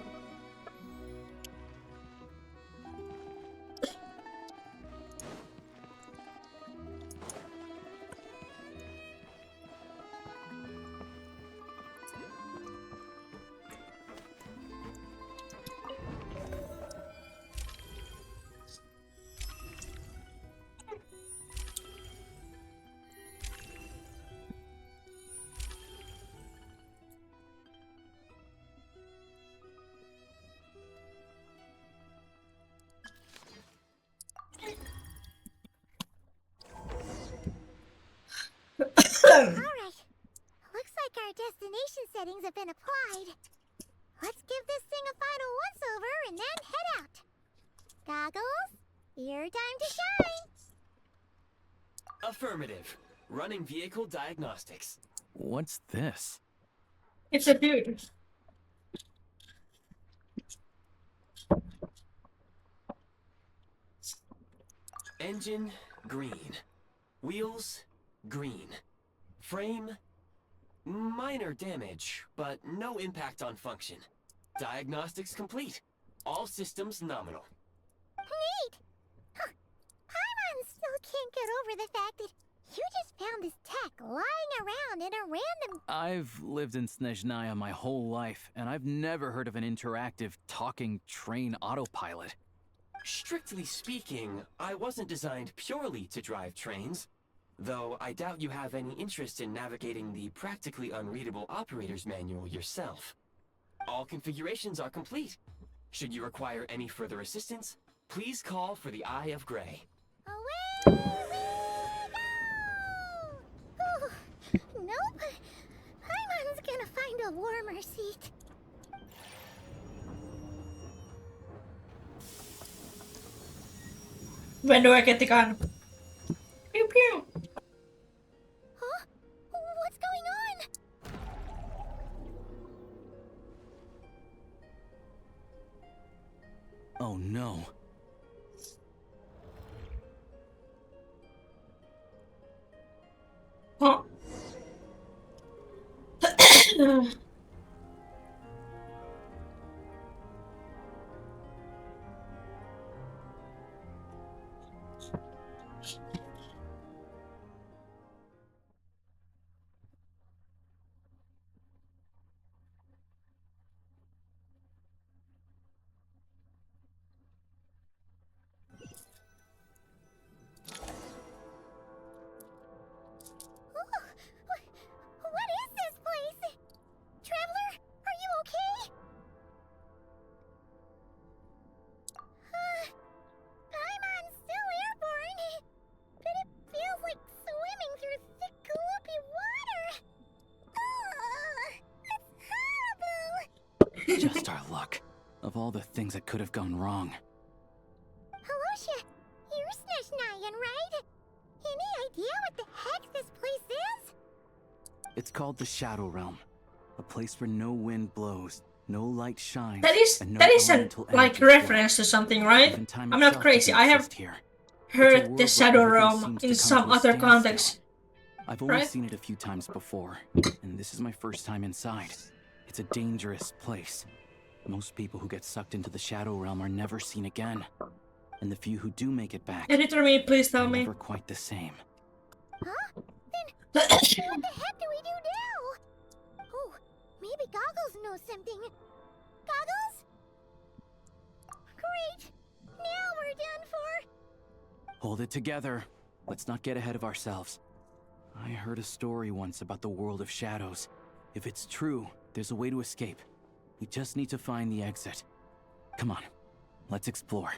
Alright. Looks like our destination settings have been applied. Let's give this thing a final once-over and then head out. Goggles, your time to shine. Affirmative. Running vehicle diagnostics. What's this? It's a dude. Engine, green. Wheels, green. Frame, minor damage, but no impact on function. Diagnostics complete. All systems nominal. Neat! Huh. Paimon still can't get over the fact that you just found this tech lying around in a random... I've lived in Snezhnaya my whole life, and I've never heard of an interactive, talking train autopilot. Strictly speaking, I wasn't designed purely to drive trains, though I doubt you have any interest in navigating the practically unreadable operator's manual yourself. All configurations are complete. Should you require any further assistance, please call for the Eye of Grey. Away we go! Nope. Paimon's gonna find a warmer seat. When do I get the gun? Pew pew. Huh? What's going on? Oh no. Huh? What is this place? Traveler, are you okay? Paimon's still airborne, but it feels like swimming through thick, gloopy water. It's horrible. Just our luck. Of all the things that could have gone wrong. Halosha, you're Snezhnayan, right? Any idea what the heck this place is? It's called the Shadow Realm. A place where no wind blows, no light shines, That is and no that is a elemental like energy reference to something, right? Even time I'm not itself crazy. doesn't I have exist here. heard world the where Shadow everything Realm seems to in come some to a other standstill. context. I've only Right? seen it a few times before, and this is my first time inside. It's a dangerous place. Most people who get sucked into the Shadow Realm are never seen again. And the few who do make it back Editor me, please tell are me. never quite the same. Huh? Then what the heck do we do now? Oh, something. Goggles? Great! Now we're done for! Hold it together. Let's not get ahead of ourselves. I heard a story once about the world of shadows. If it's true, there's a way to escape. We just need to find the exit. Come on, let's explore.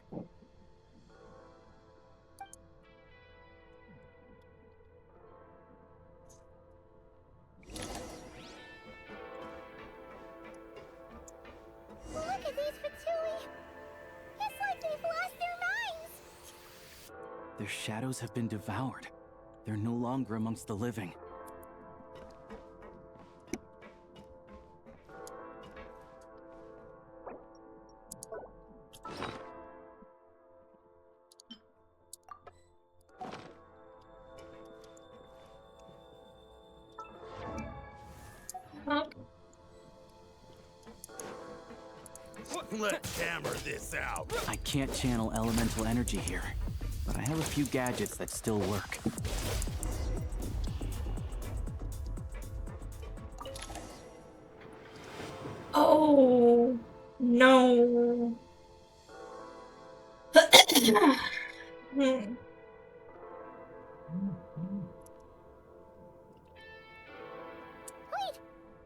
Look at these Fatui! It's like they've lost their minds! Their shadows have been devoured. They're no longer amongst the living. Let's hammer this out. I can't channel elemental energy here, but I have a few gadgets that still work. Oh no. Wait!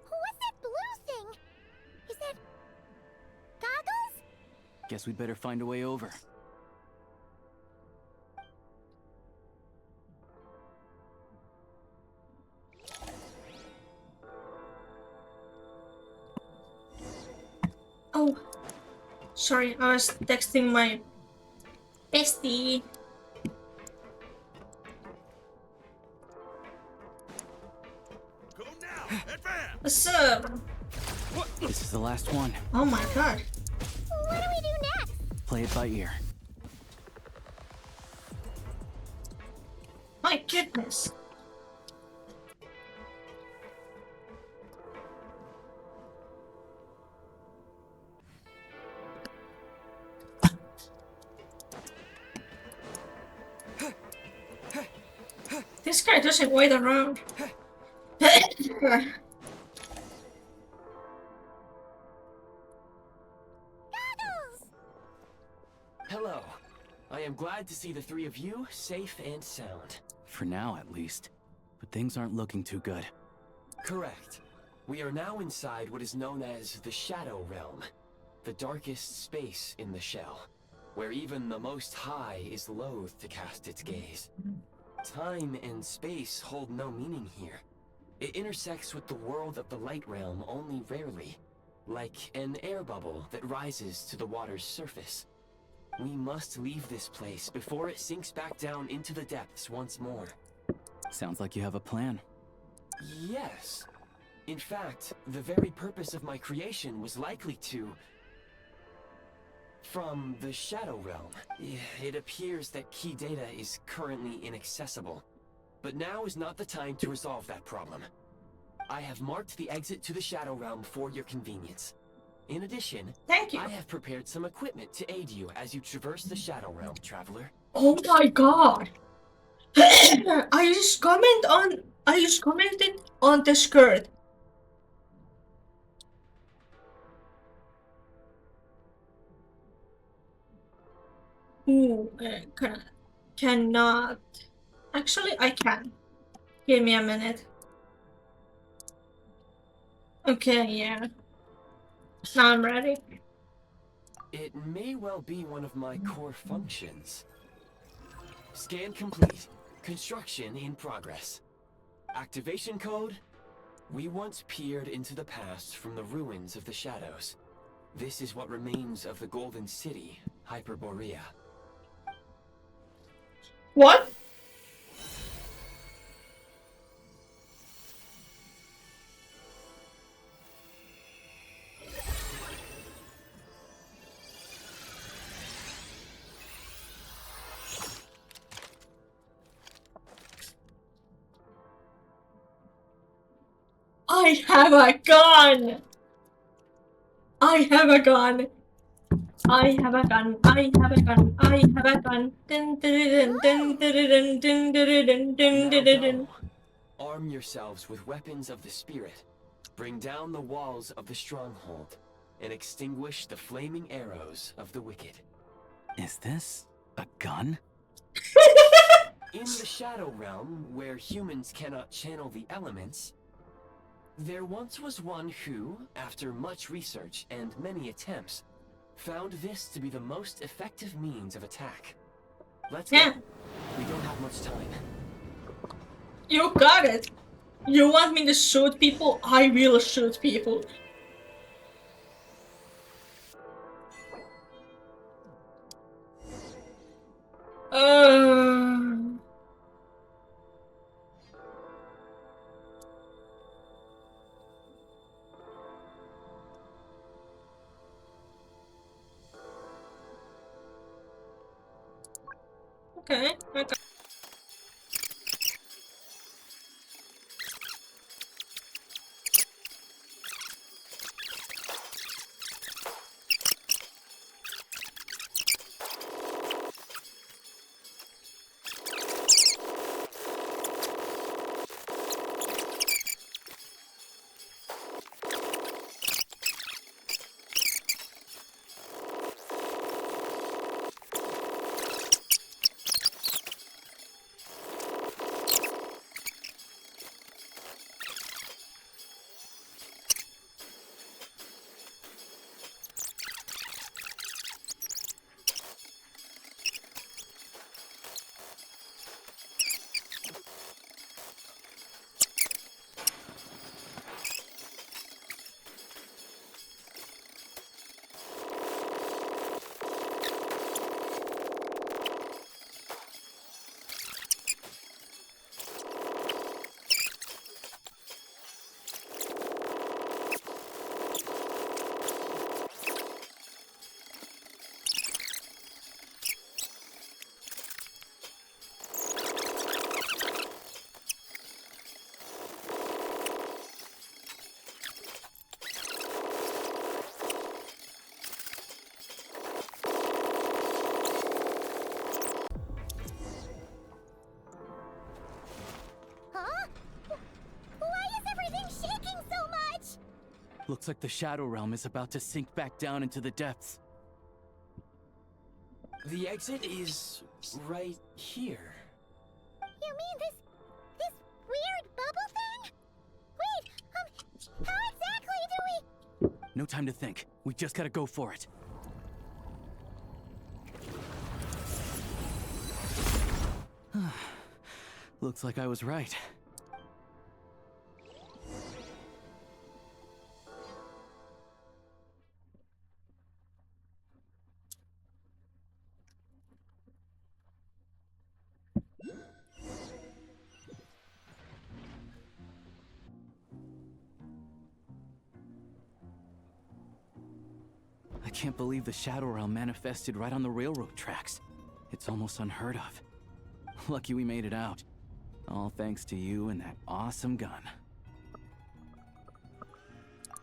What's that blue thing? Is that... goggles? Guess we'd better find a way over. Oh, sorry, I was texting my bestie. What's up? This is the last one. Oh my god. What do we do next? Play it by ear. My goodness. This guy doesn't wait around. Hello. I am glad to see the three of you safe and sound. For now, at least. But things aren't looking too good. Correct. We are now inside what is known as the Shadow Realm, the darkest space in the shell, where even the Most High is loath to cast its gaze. Time and space hold no meaning here. It intersects with the world of the Light Realm only rarely, like an air bubble that rises to the water's surface. We must leave this place before it sinks back down into the depths once more. Sounds like you have a plan. Yes. In fact, the very purpose of my creation was likely to... From the Shadow Realm. It appears that key data is currently inaccessible. But now is not the time to resolve that problem. I have marked the exit to the Shadow Realm for your convenience. In addition, thank you. I have prepared some equipment to aid you as you traverse the Shadow Realm, traveler. Oh my god. I just commented on the skirt. Ooh, cannot. Actually, I can. Give me a minute. Okay, yeah. Now I'm ready. It may well be one of my core functions. Scan complete. Construction in progress. Activation code? We once peered into the past from the ruins of the shadows. This is what remains of the Golden City, Hyperborea. What? I have a gun! I have a gun! I have a gun, I have a gun, I have a gun. Dun, dun, dun, dun, dun, dun, dun, dun, dun, dun, dun, dun. Arm yourselves with weapons of the spirit. bring down the walls of the stronghold and extinguish the flaming arrows of the wicked. Is this a gun? In the Shadow Realm, where humans cannot channel the elements, there once was one who, after much research and many attempts, found this to be the most effective means of attack. Let's go. We don't have much time. You got it. You want me to shoot people? I will shoot people. Okay. Looks like the Shadow Realm is about to sink back down into the depths. The exit is right here. You mean this weird bubble thing? Wait, how exactly do we... No time to think. We just gotta go for it. Looks like I was right. I can't believe the Shadow Realm manifested right on the railroad tracks. It's almost unheard of. Lucky we made it out. All thanks to you and that awesome gun.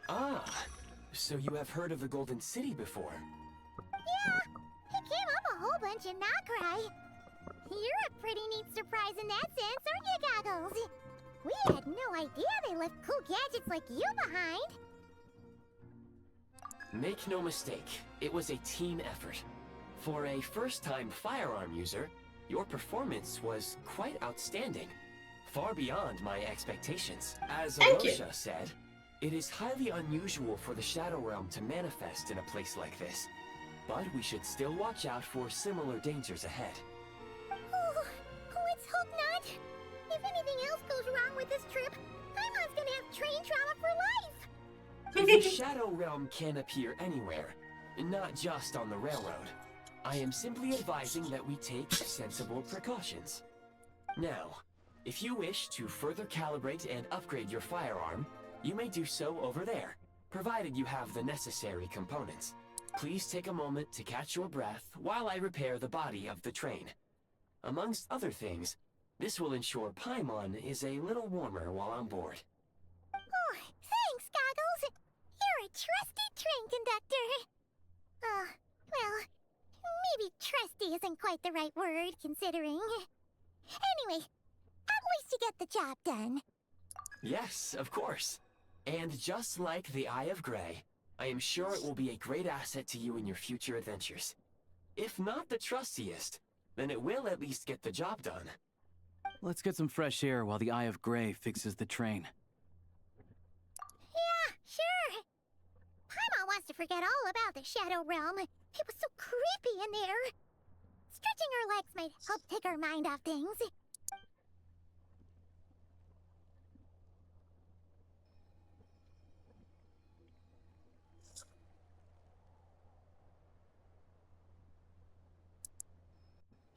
Ah, so you have heard of the Golden City before? Yeah, it came up a whole bunch in Nokrai. You're a pretty neat surprise in that sense, aren't you, Goggles? We had no idea they left cool gadgets like you behind. Make no mistake, it was a team effort. For a first-time firearm user, your performance was quite outstanding. Far beyond my expectations. As Alosha said, it is highly unusual for the Shadow Realm to manifest in a place like this. But we should still watch out for similar dangers ahead. Oh, let's hope not. If anything else goes wrong with this trip, Paimon's gonna have train trauma for life. The Shadow Realm can appear anywhere, not just on the railroad. I am simply advising that we take sensible precautions. Now, if you wish to further calibrate and upgrade your firearm, you may do so over there, provided you have the necessary components. Please take a moment to catch your breath while I repair the body of the train. Amongst other things, this will ensure Paimon is a little warmer while on board. Oh, thanks, Goggles. You're a trusty train conductor. Well, maybe trusty isn't quite the right word, considering. Anyway, at least you get the job done. Yes, of course. And just like the Eye of Grey, I am sure it will be a great asset to you in your future adventures. If not the trustiest, then it will at least get the job done. Let's get some fresh air while the Eye of Grey fixes the train. Yeah, sure. Paimon wants to forget all about the Shadow Realm. It was so creepy in there. Stretching her legs might help take her mind off things.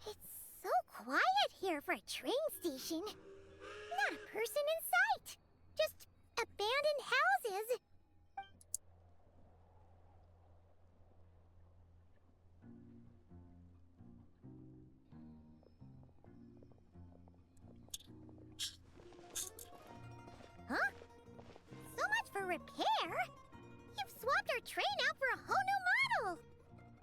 It's so quiet here for a train station. Not a person in sight. Just abandoned houses. Huh? So much for repair. You've swapped our train out for a whole new model.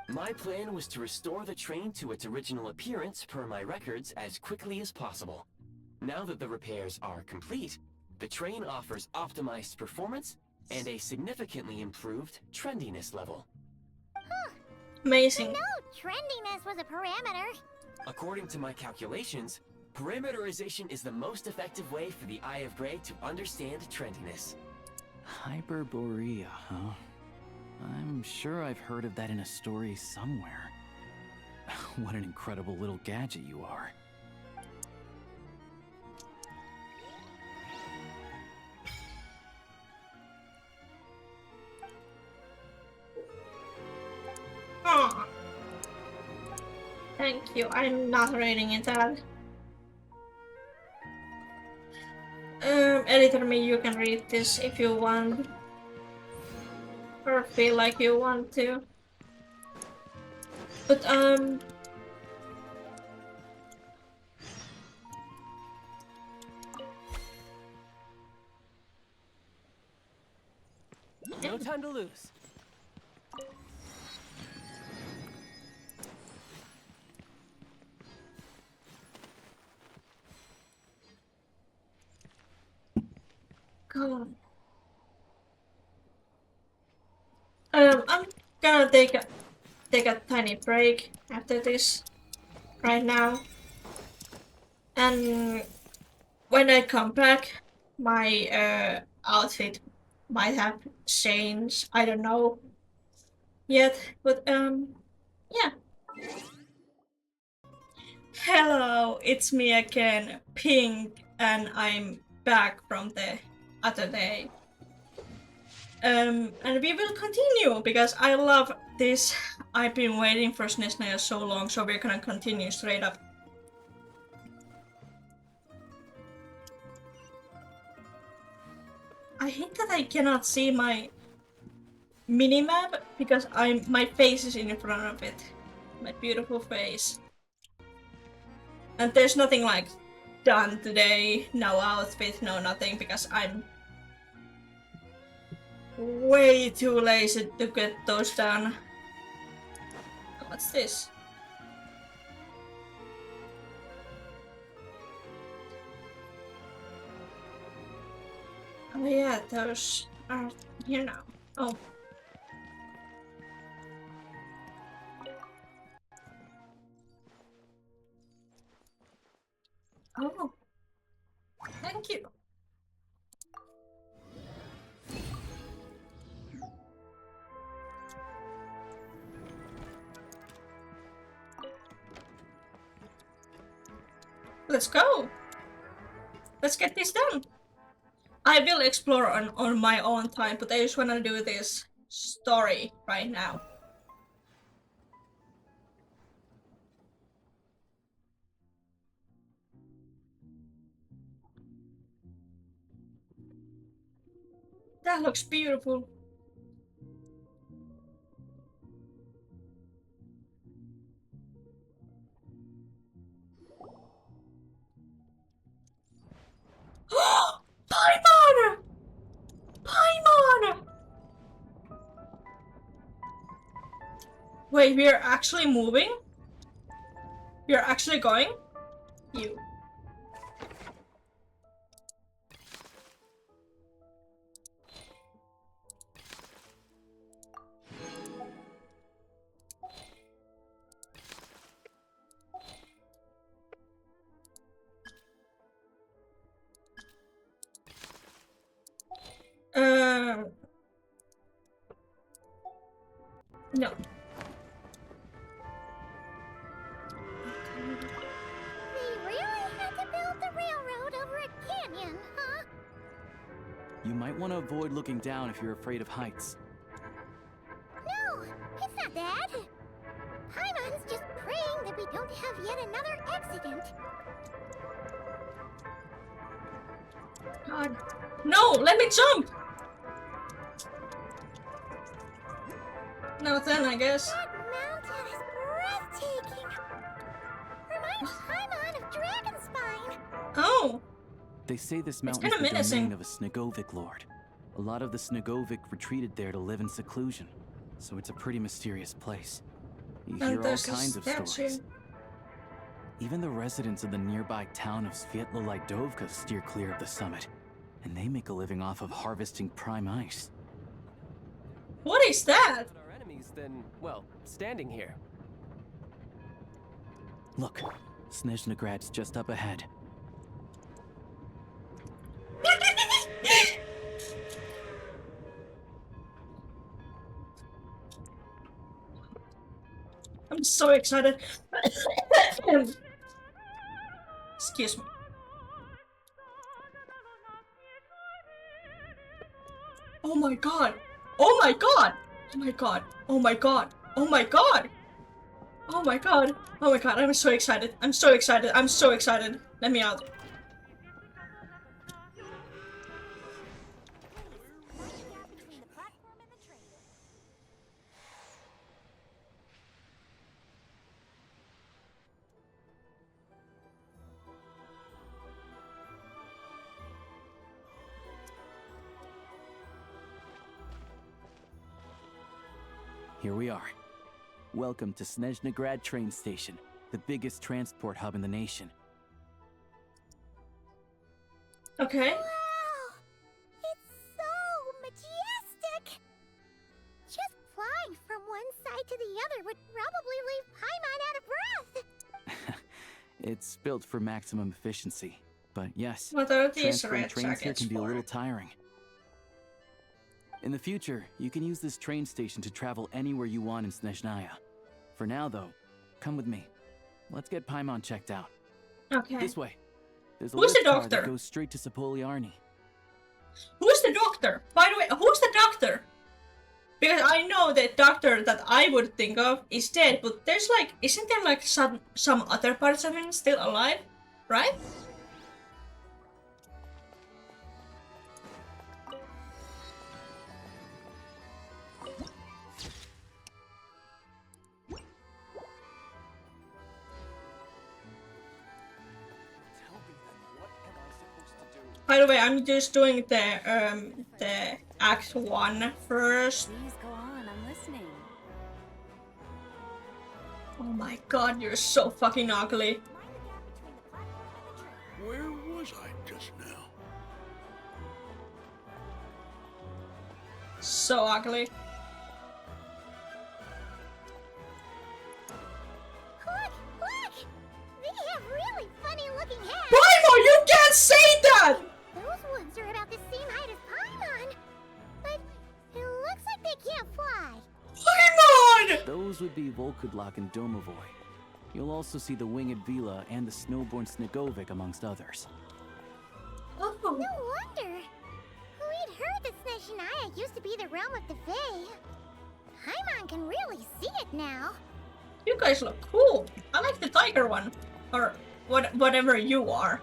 My plan was to restore the train to its original appearance per my records as quickly as possible. Now that the repairs are complete, the train offers optimized performance and a significantly improved trendiness level. Amazing. I know trendiness was a parameter. According to my calculations, parameterization is the most effective way for the Eye of Grey to understand trendiness. Hyperborea, huh? I'm sure I've heard of that in a story somewhere. What an incredible little gadget you are. Oh. Thank you. I'm not reading it out. Editor me, you can read this if you want. Or feel like you want to. But No time to lose. God. I'm gonna take a tiny break after this right now, and when I come back, my outfit might have changed. I don't know yet, but yeah. Hello, it's me again, Pink, and I'm back from the other day. And we will continue because I love this. I've been waiting for snezhnaya so long, so we're gonna continue straight up. I hate that I cannot see my minimap because my face is in front of it. My beautiful face. And there's nothing like done today, no outfit, no nothing, because I'm way too lazy to get those done. What's this? Oh yeah, those are here now. Oh. Oh. Thank you. Let's go. Let's get this done. I will explore on my own time, but I just want to do this story right now. That looks beautiful. Paimon! Paimon! Wait, we're actually moving? We're actually going? You. No. They really had to build the railroad over a canyon, huh? You might want to avoid looking down if you're afraid of heights. No, it's not that. Paimon's just praying that we don't have yet another accident. God. No, let me jump! No, then I guess. That mountain is breathtaking. Reminds Paimon of Dragonspine. Oh. They say this It's mountain kinda is the menacing. domain of a Snegovic lord. A lot of the Snegovic retreated there to live in seclusion, so it's a pretty mysterious place. You And hear all there's a kinds of statue. stories. Even the residents of the nearby town of Svietlolidovka steer clear of the summit, and they make a living off of harvesting prime ice. What is that? Our enemies than, well, standing here. Look, Snezhnagrad's just up ahead. I'm so excited. Excuse me. Oh my god! Oh my god! Oh my god! Oh my god! Oh my god! Oh my god! Oh my god! I'm so excited! I'm so excited! I'm so excited! Let me out! Here we are. Welcome to Snezhnagrad train station, the biggest transport hub in the nation. Okay. Wow! It's so majestic! Just flying from one side to the other would probably leave Paimon out of breath! It's built for maximum efficiency, but yes, What are these transferring red trains here jackets can be a for? little tiring. In the future, you can use this train station to travel anywhere you want in Snezhnaya. For now, though, come with me. Let's get Paimon checked out. Okay. This way. There's a Who's the lift car doctor? that goes straight to Sapoliarni. Who's the doctor? By the way, who's the doctor? Because I know the doctor that I would think of is dead, but there's like, isn't there like some other parts of him still alive? Right? By the way, I'm just doing the Act 1 first. Please go on, I'm listening. Oh my god, you're so fucking ugly. Where was I just now? So ugly. Look! Look! They have really funny looking hats! Paimon, you can't say that! Those ones are about the same height as Paimon! But it looks like they can't fly! Paimon! Those would be Volkudlak and Domovoy. You'll also see the winged Vila and the snowborn Snegovic amongst others. Oh. No wonder! We'd heard that snezhnaya used to be the realm of the Fae. Paimon can really see it now. You guys look cool. I like the tiger one. Or whatever you are.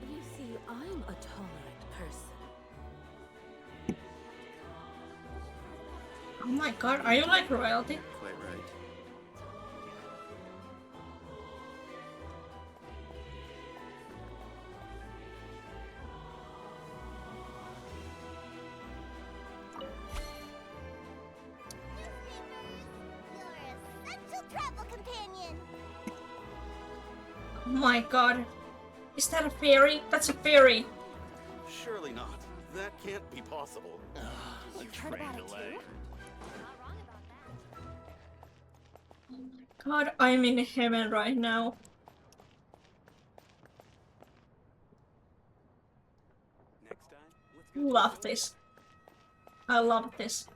You see, I'm a tolerant person. Oh my god, are you like royalty? Quite right. Your essential travel companion. Oh my god. Is that a fairy? That's a fairy. Surely not. That can't be possible. A train delay. God, I'm in heaven right now. Next time, let's love this. I love this.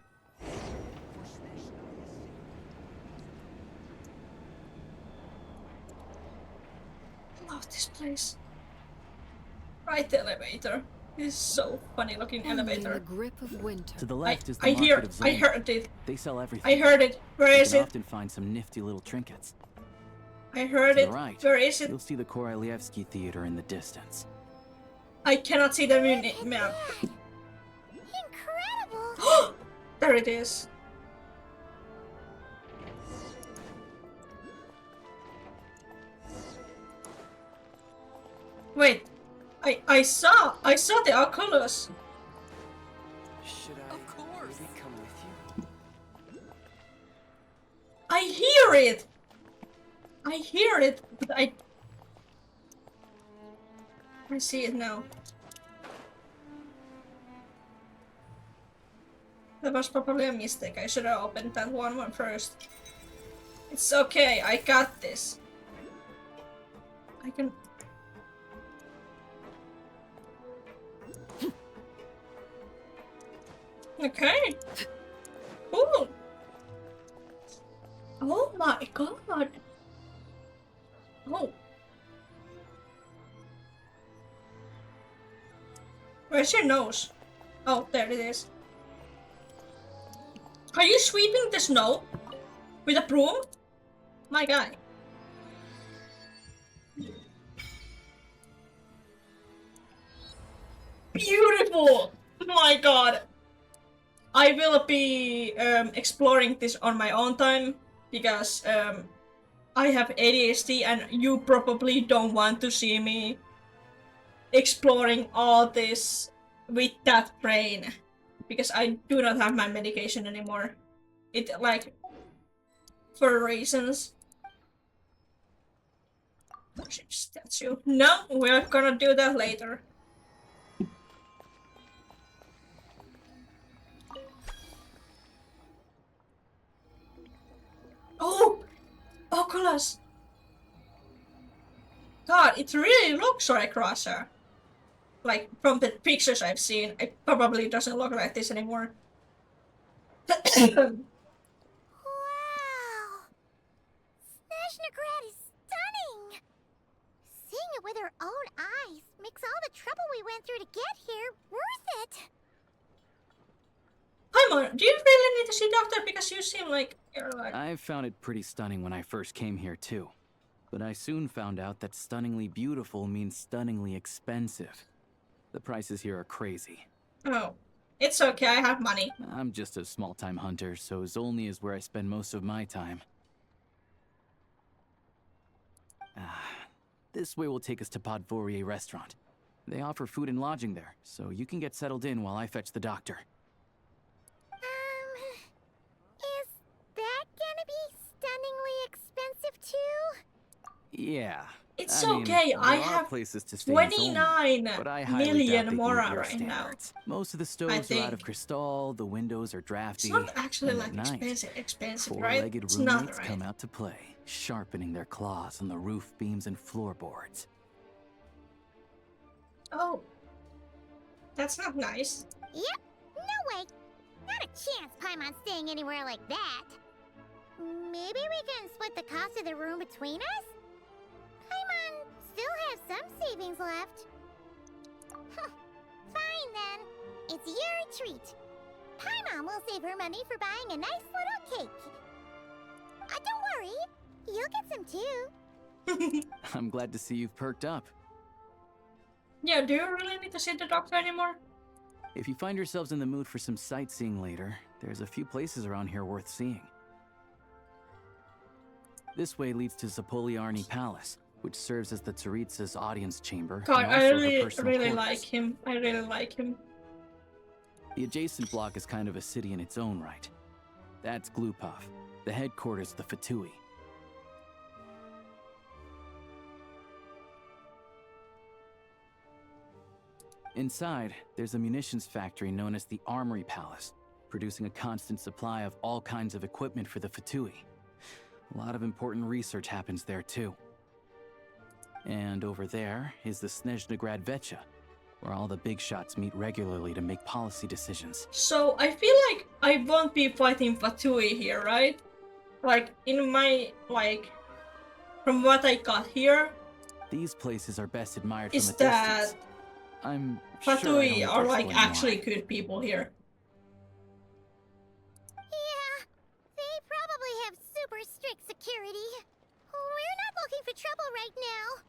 Love this place. Right, the elevator. This is so funny looking elevator. The grip of winter. To the left is the I market of I Zolnir. heard it. They sell everything. I heard it. Where you is can it? often find some nifty little trinkets. I heard to it. The right, Where is it? You'll see the Korolievsky Theater in the distance. I cannot see the map. Incredible! There it is. Wait, I saw the Oculus. Should I maybe come with you? I hear it. I hear it, but I see it now. That was probably a mistake. I should have opened that one first. It's okay. I got this. I can. Okay. Ooh. Oh my god. Oh. Where's your nose? Oh, there it is. Are you sweeping the snow? With a broom? My guy. Beautiful! My god. I will be exploring this on my own time because I have ADHD and you probably don't want to see me exploring all this with that brain because I do not have my medication anymore. It like for reasons. Statue. No, we're gonna do that later. Oh! Oculus! God, it really looks like Russia. Like, from the pictures I've seen, it probably doesn't look like this anymore. Wow! Snezhnagrad is stunning! Seeing it with our own eyes makes all the trouble we went through to get here worth it! Paimon, do you really need to see doctor? Because you seem like you're like... I found it pretty stunning when I first came here too. But I soon found out that stunningly beautiful means stunningly expensive. The prices here are crazy. Oh, it's okay, I have money. I'm just a small-time hunter, so Zolnir is where I spend most of my time. This way will take us to Podvorier restaurant. They offer food and lodging there, so you can get settled in while I fetch the doctor. Is that gonna be stunningly expensive too? Yeah. It's I mean, okay, I there are have places to stay in Zolnir, 29 but I highly million doubt they mora meet your right now. standards. Most of the stoves are out of crystal, the windows are drafty. It's not actually and like at night, expensive, right? four-legged It's not roommates right. come out to play, sharpening their claws on the roof beams and floorboards. Oh. That's not nice. Yep, no way. Not a chance Paimon's staying anywhere like that. Maybe we can split the cost of the room between us? Paimon still has some savings left. Fine then. It's your treat. Paimon will save her money for buying a nice little cake. Don't worry, you'll get some too. I'm glad to see you've perked up. Yeah, do you really need to see the doctor anymore? If you find yourselves in the mood for some sightseeing later, there's a few places around here worth seeing. This way leads to Zapoliarny Palace, which serves as the Tsaritsa's audience chamber. God, and I also her really personal quarters. like him. I really like him. The adjacent block is kind of a city in its own right. That's Glupov, the headquarters of the Fatui. Inside, there's a munitions factory known as the Armory Palace, producing a constant supply of all kinds of equipment for the Fatui. A lot of important research happens there too. And over there is the Snezhnagrad Vecha, where all the big shots meet regularly to make policy decisions. So I feel like I won't be fighting Fatui here, right? Like in my from what I got here, These places are best admired is from a that distance. I'm sure I don't Fatui need to are like explain actually why. good people here. Yeah, they probably have super strict security. We're not looking for trouble right now.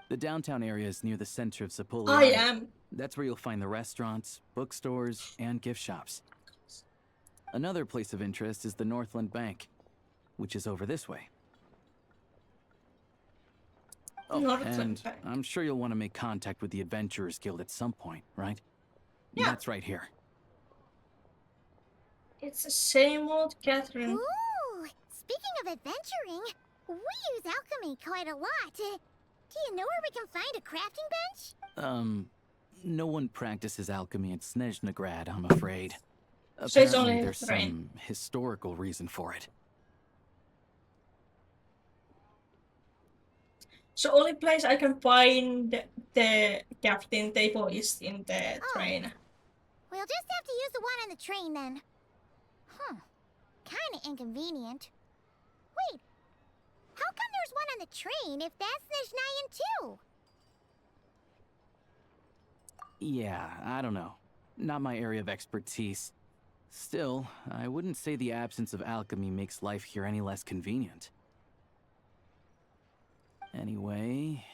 The downtown area is near the center of Sepulveda. I am. That's where you'll find the restaurants, bookstores, and gift shops. Another place of interest is the Northland Bank, which is over this way. Oh, Northland and Bank. I'm sure you'll want to make contact with the Adventurers Guild at some point, right? Yeah. That's right here. It's the same old Catherine. Ooh, speaking of adventuring, we use alchemy quite a lot. Do you know where we can find a crafting bench? No one practices alchemy at Snezhnagrad, I'm afraid. So it's Apparently only there's rain. some historical reason for it. So only place I can find the crafting table is in the train. We'll just have to use the one on the train then. Kinda inconvenient. Wait, how come there's one on the train if that's Snezhnayan too? Yeah, I don't know. Not my area of expertise. Still, I wouldn't say the absence of alchemy makes life here any less convenient. Anyway...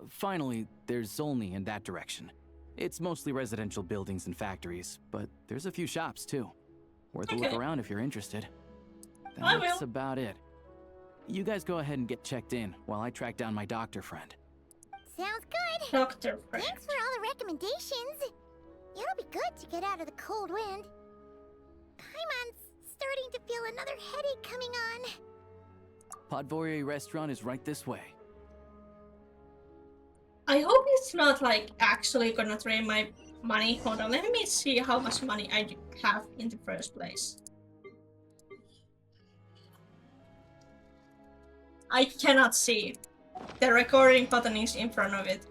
Finally, there's Zolny in that direction. It's mostly residential buildings and factories, but there's a few shops too. Worth a look around if you're interested. I That's will. about it. You guys go ahead and get checked in while I track down my doctor friend. Sounds good. Doctor friend. Thanks for all the recommendations. It'll be good to get out of the cold wind. Paimon's starting to feel another headache coming on. Podvorye restaurant is right this way. I hope it's not like actually gonna drain my money. Hold on, let me see how much money I have in the first place. I cannot see. The recording button is in front of it.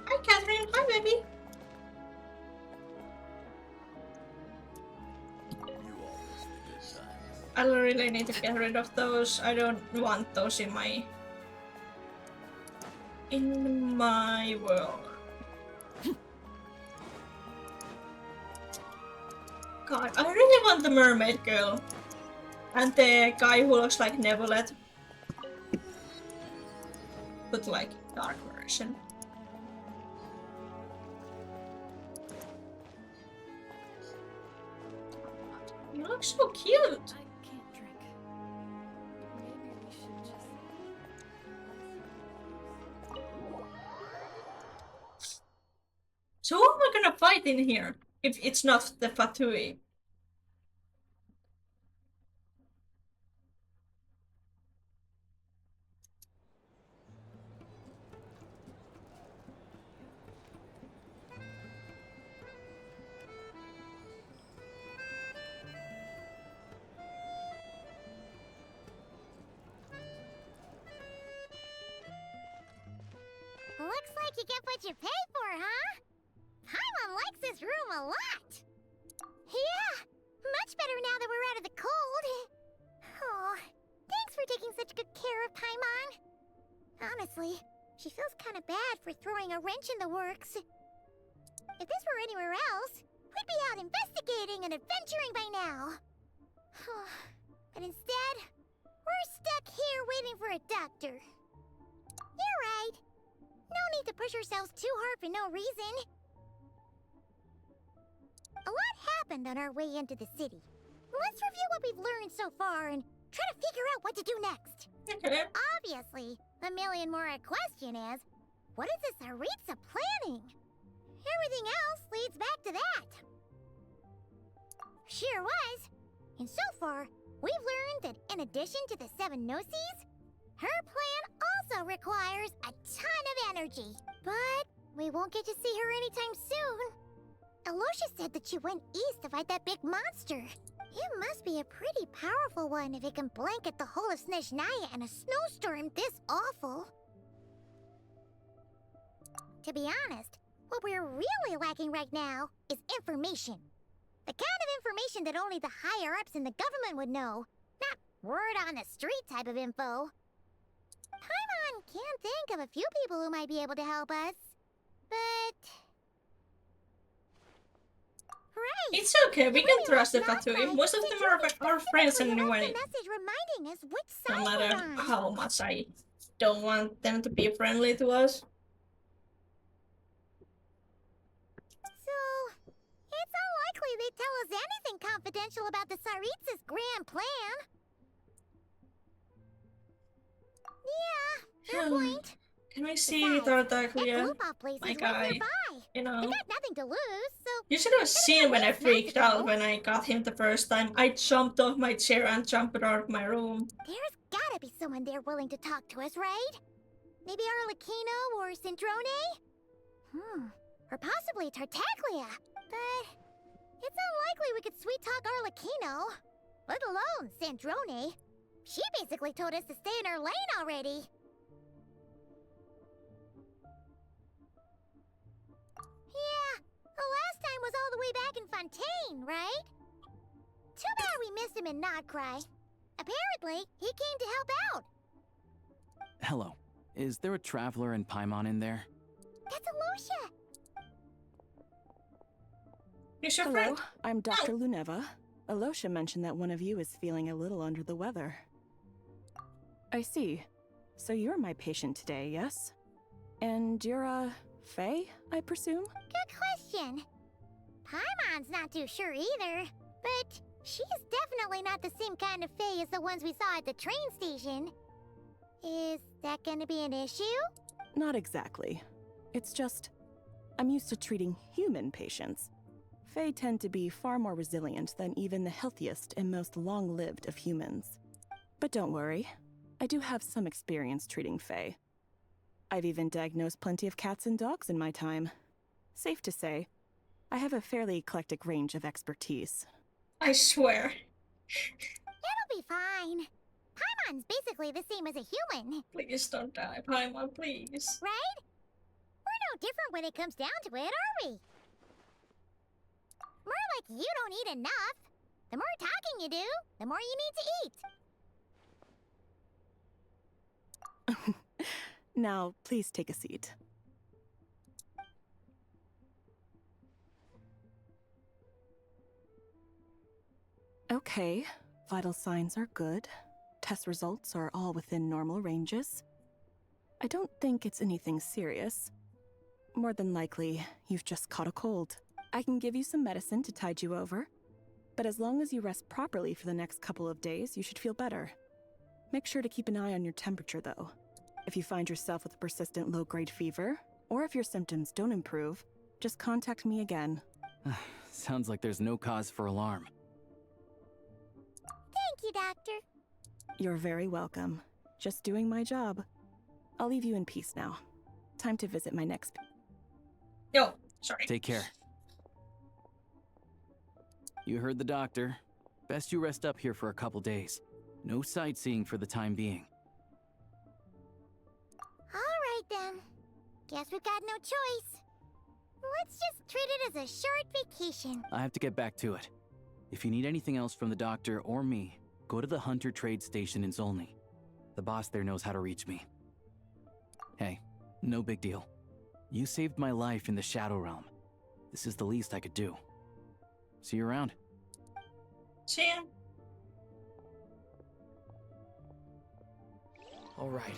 Hi Catherine, hi baby. I really need to get rid of those. I don't want those in my world. God, I really want the mermaid girl. And the guy who looks like Neverlet. But like dark version. You look so cute. So who am I gonna fight in here if it's not the Fatui? Looks like you get what you pay for, huh? Paimon likes this room a lot. Yeah, much better now that we're out of the cold. Oh, thanks for taking such good care of Paimon. Honestly, she feels kind of bad for throwing a wrench in the works. If this were anywhere else, we'd be out investigating and adventuring by now. But instead, we're stuck here waiting for a doctor. You're right. No need to push ourselves too hard for no reason. A lot happened on our way into the city. Let's review what we've learned so far and try to figure out what to do next. Obviously, the million more question is, what is this Tsaritsa planning? Everything else leads back to that. Sure was. And so far, we've learned that in addition to the 7 Gnosis, her plan also requires a ton of energy. But we won't get to see her anytime soon. Alosha said that she went east to fight that big monster. It must be a pretty powerful one if it can blanket the whole of Snezhnaya in a snowstorm this awful. To be honest, what we're really lacking right now is information. The kind of information that only the higher-ups in the government would know. Not word on the street type of info. Paimon can think of a few people who might be able to help us. But... Right. It's okay, we can trust the Fatui. Most of them are our friends anyway. Reminding us which No side matter we're on. how much I don't want them to be friendly to us. So, it's unlikely they'd tell us anything confidential about the Tsaritsa's grand plan. Yeah, fair point. Can we see Tartaglia? My guy. You know. We got nothing to lose, so... You should have seen when I freaked out when I got him the first time. I jumped off my chair and jumped out of my room. There's gotta be someone there willing to talk to us, right? Maybe Arlecchino or Sandrone? Or possibly Tartaglia. But it's unlikely we could sweet-talk Arlecchino. Let alone Sandrone. She basically told us to stay in her lane already. Yeah, the last time was all the way back in Fontaine, right? Too bad we missed him in Notcry. Apparently, he came to help out. Hello. Is there a traveler in Paimon in there? That's Aloysia. Hello, I'm Dr. Luneva. Aloysia mentioned that one of you is feeling a little under the weather. I see. So you're my patient today, yes? And you're, Faye, I presume? Good question. Paimon's not too sure either, but she's definitely not the same kind of Faye as the ones we saw at the train station. Is that gonna be an issue? Not exactly. It's just, I'm used to treating human patients. Fae tend to be far more resilient than even the healthiest and most long-lived of humans. But don't worry, I do have some experience treating Fae. I've even diagnosed plenty of cats and dogs in my time. Safe to say, I have a fairly eclectic range of expertise. I swear. It'll be fine. Paimon's basically the same as a human. Please don't die, Paimon, please. Right? We're no different when it comes down to it, are we? More like you don't eat enough. The more talking you do, the more you need to eat. Now, please take a seat. Okay, vital signs are good. Test results are all within normal ranges. I don't think it's anything serious. More than likely, you've just caught a cold. I can give you some medicine to tide you over, but as long as you rest properly for the next couple of days, you should feel better. Make sure to keep an eye on your temperature, though. If you find yourself with a persistent low-grade fever, or if your symptoms don't improve, just contact me again. Sounds like there's no cause for alarm. Thank you, Doctor. You're very welcome. Just doing my job. I'll leave you in peace now. Time to visit my next... Yo, sorry. Take care. You heard the doctor. Best you rest up here for a couple days. No sightseeing for the time being. Alright then. Guess we've got no choice. Let's just treat it as a short vacation. I have to get back to it. If you need anything else from the doctor or me, go to the Hunter Trade Station in Zolny. The boss there knows how to reach me. Hey, no big deal. You saved my life in the Shadow Realm. This is the least I could do. See you around. See ya. Alright,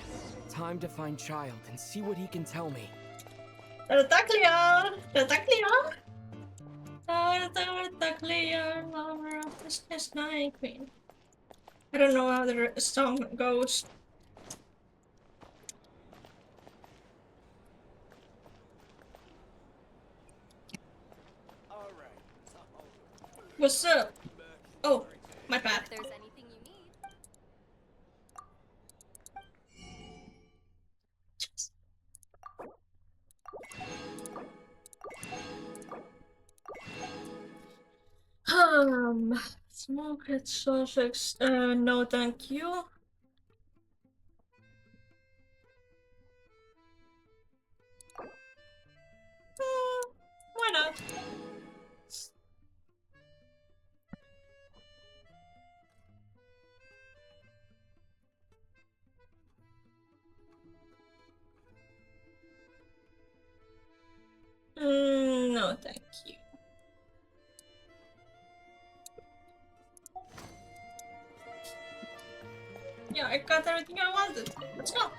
time to find Child and see what he can tell me. Tartaglia! Tartaglia! Tartaglia, lover of the snezhnaya queen. I don't know how the song goes. What's up? Oh, my bad. If there's anything you need. Smoke at sausage. No, thank you. No, thank you. Yeah, I got everything I wanted. Let's go.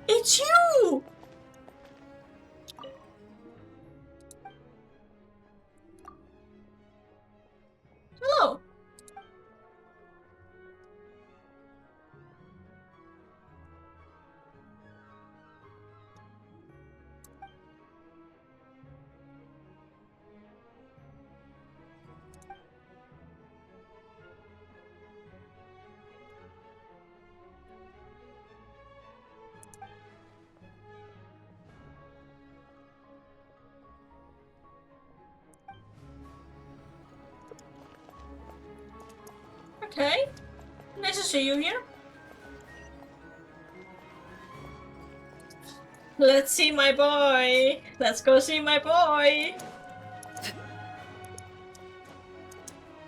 It's you! Hello. Okay. Nice to see you here. Let's see my boy. Let's go see my boy.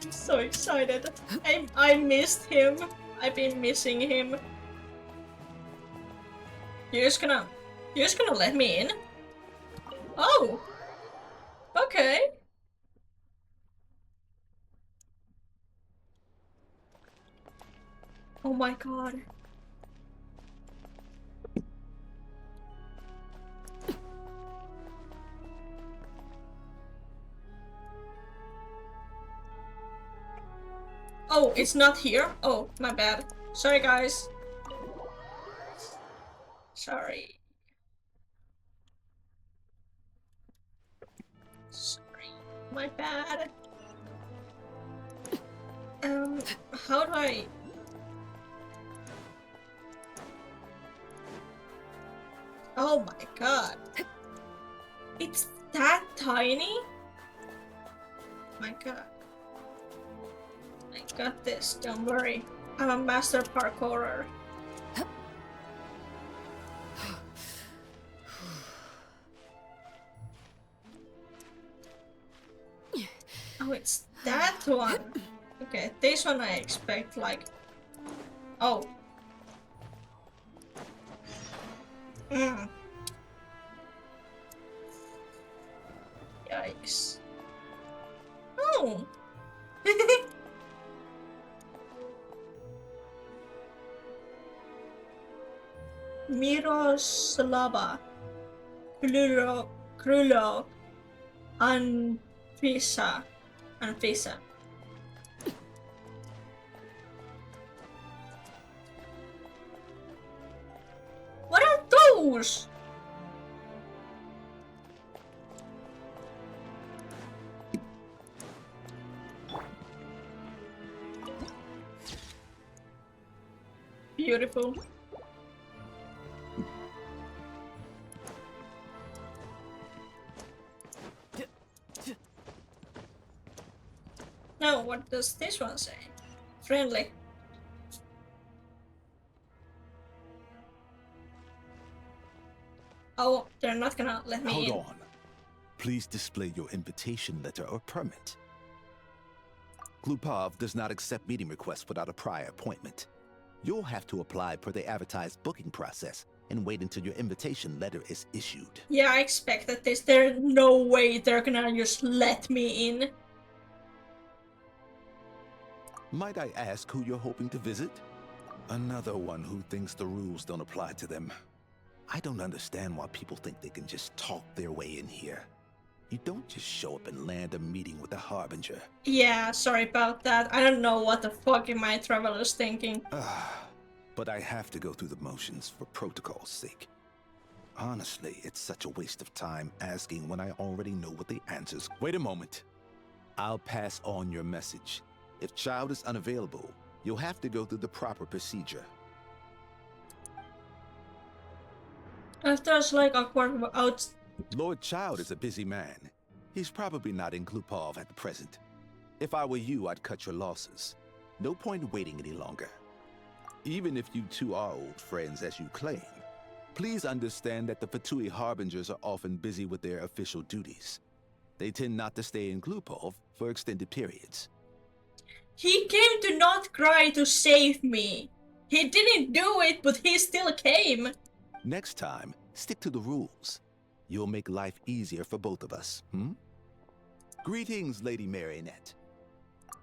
I'm so excited. I missed him. I've been missing him. You're just gonna let me in? Oh. Okay. Oh my god. Oh, it's not here? Oh, my bad. Sorry, guys. Sorry. Sorry. My bad. How do I... Oh my god. It's that tiny? My god. I got this, don't worry. I'm a master parkourer. Oh, it's that one. Okay, this one I expect like... Oh. Yikes. Oh. Miroslava Krulo Anfisa. What are those? Beautiful. No, what does this one say? Friendly. Oh, they're not gonna let me in. Hold on. Please display your invitation letter or permit. Glupov does not accept meeting requests without a prior appointment. You'll have to apply per the advertised booking process and wait until your invitation letter is issued. Yeah, I expected this. There's no way they're gonna just let me in. Might I ask who you're hoping to visit? Another one who thinks the rules don't apply to them. I don't understand why people think they can just talk their way in here. You don't just show up and land a meeting with the Harbinger. Yeah, sorry about that. I don't know what the fuck my traveler's thinking. But I have to go through the motions for protocol's sake. Honestly, it's such a waste of time asking when I already know what the answers. Wait a moment. I'll pass on your message. If Child is unavailable, you'll have to go through the proper procedure. After a slight awkward out. Lord Child is a busy man. He's probably not in Glupov at the present. If I were you, I'd cut your losses. No point waiting any longer. Even if you two are old friends as you claim, please understand that the Fatui Harbingers are often busy with their official duties. They tend not to stay in Glupov for extended periods. He came to not cry to save me. He didn't do it, but he still came. Next time, stick to the rules. You'll make life easier for both of us, hmm? Greetings, Lady Marionette.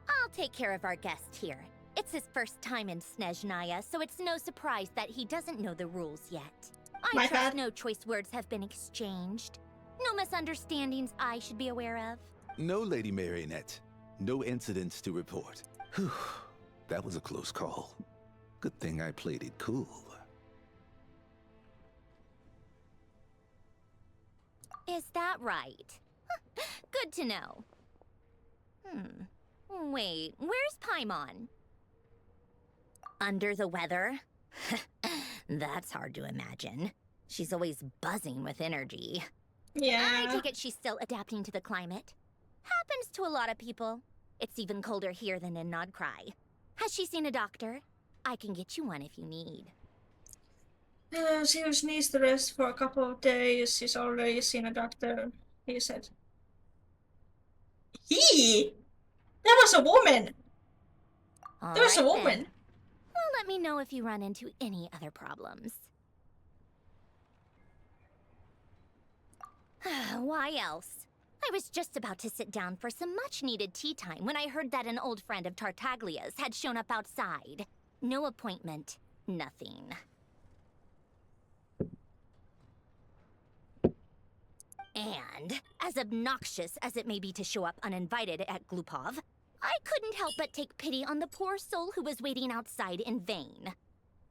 I'll take care of our guest here. It's his first time in Snezhnaya, so it's no surprise that he doesn't know the rules yet. I trust no choice words have been exchanged. No misunderstandings I should be aware of. No, Lady Marionette. No incidents to report. Whew. That was a close call. Good thing I played it cool. Is that right? Good to know. Wait, where's Paimon? Under the weather? That's hard to imagine. She's always buzzing with energy. Yeah. I take it she's still adapting to the climate. Happens to a lot of people. It's even colder here than in Nodcry. Has she seen a doctor? I can get you one if you need. She just needs to rest for a couple of days. She's already seen a doctor, he said. That was a woman! There was a woman! Then. Well, let me know if you run into any other problems. Why else? I was just about to sit down for some much-needed tea time when I heard that an old friend of Tartaglia's had shown up outside. No appointment, nothing. And, as obnoxious as it may be to show up uninvited at Glupov, I couldn't help but take pity on the poor soul who was waiting outside in vain.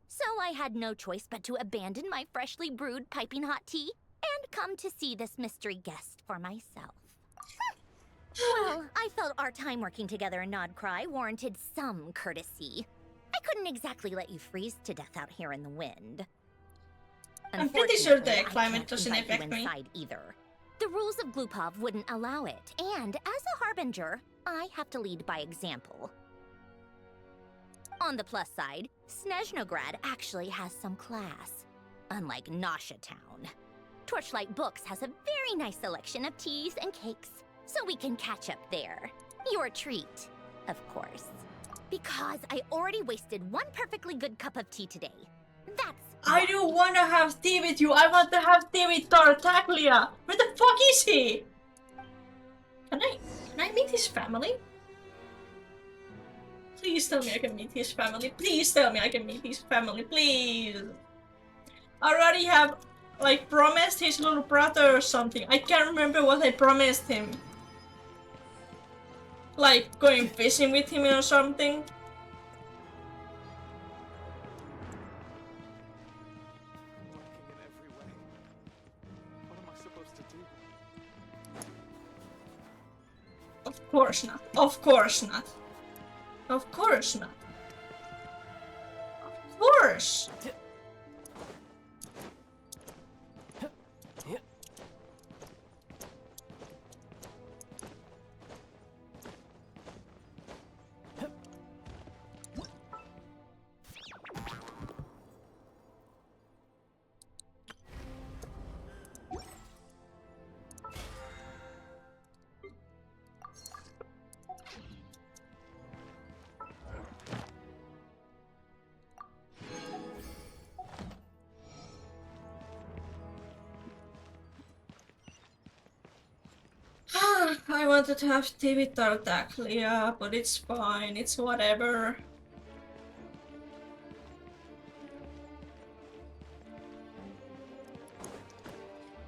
So I had no choice but to abandon my freshly brewed piping hot tea and come to see this mystery guest for myself. Well, I felt our time working together in Nodcry warranted some courtesy. I couldn't exactly let you freeze to death out here in the wind. I'm pretty sure the climate doesn't affect me. Either. The rules of Glupov wouldn't allow it, and as a harbinger, I have to lead by example. On the plus side, Snezhnograd actually has some class, unlike Nasha Town. Torchlight Books has a very nice selection of teas and cakes, so we can catch up there. Your treat, of course. Because I already wasted one perfectly good cup of tea today. That's I don't want to have tea with you. I want to have tea with Tartaglia. Where the fuck is he? Can I meet his family? Please tell me I can meet his family. Please tell me I can meet his family. Please. I already have, like, promised his little brother or something. I can't remember what I promised him. Like, going fishing with him or something. Of course not. Of course not. Of course not. Of course. I wanted to have tea with Tartaglia, but it's fine, it's whatever.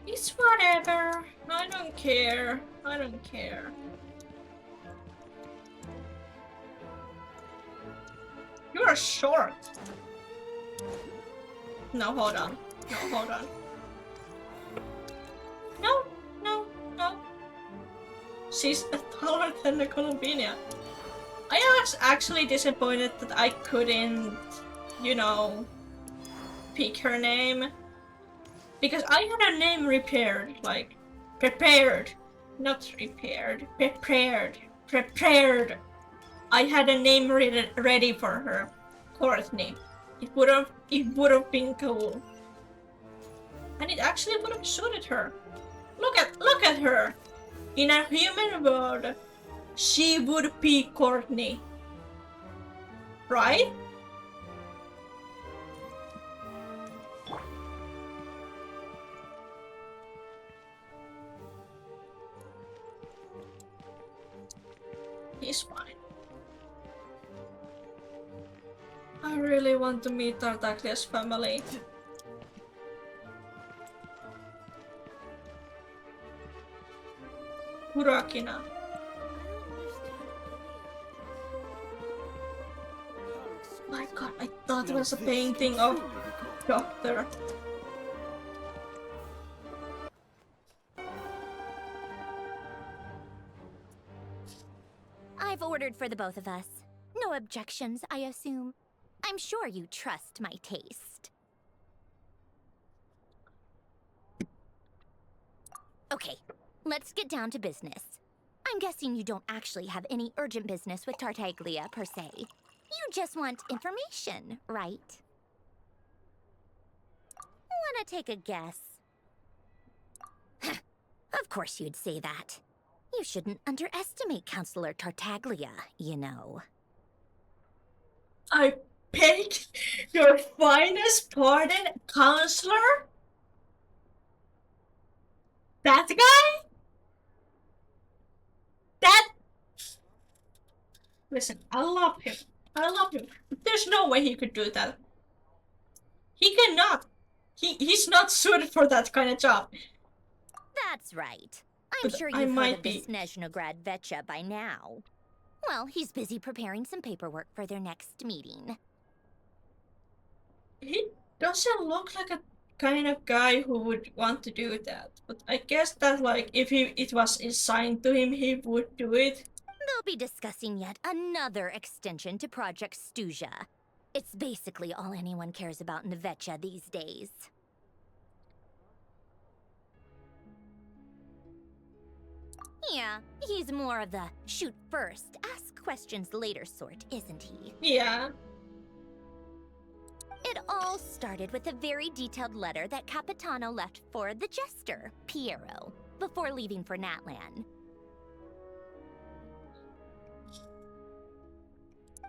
It's whatever. I don't care. I don't care. You're short. No, hold on. No, hold on. No, no, no. She's taller than the Columbinia. I was actually disappointed that I couldn't, you know, pick her name. Because I had a name repaired, like prepared, not repaired, prepared. I had a name ready for her, Courtney. It would have been cool, and it actually would have suited her. Look at her. In a human world, she would be Courtney, right? He's fine. I really want to meet Tartaglia's family. Hurakina. My god, I thought it was a painting of Doctor. I've ordered for the both of us. No objections, I assume. I'm sure you trust my taste. Okay, let's get down to business. I'm guessing you don't actually have any urgent business with Tartaglia, per se. You just want information, right? Wanna take a guess? Of course you'd say that. You shouldn't underestimate Counselor Tartaglia, you know. I beg your finest pardon, Counselor? That guy? That... Listen, I love him. I love him. There's no way he could do that. He cannot. He's not suited for that kind of job. That's right. I'm sure you've heard of the Snezhnaya Vetcha by now. Well, he's busy preparing some paperwork for their next meeting. He doesn't look like a kind of guy who would want to do that. But I guess that, like, if it was assigned to him, he would do it. They'll be discussing yet another extension to Project Stuja. It's basically all anyone cares about in the Vetcha these days. Yeah, he's more of the shoot first, ask questions later sort, isn't he? Yeah. It all started with a very detailed letter that Capitano left for the jester, Piero, before leaving for Natlan.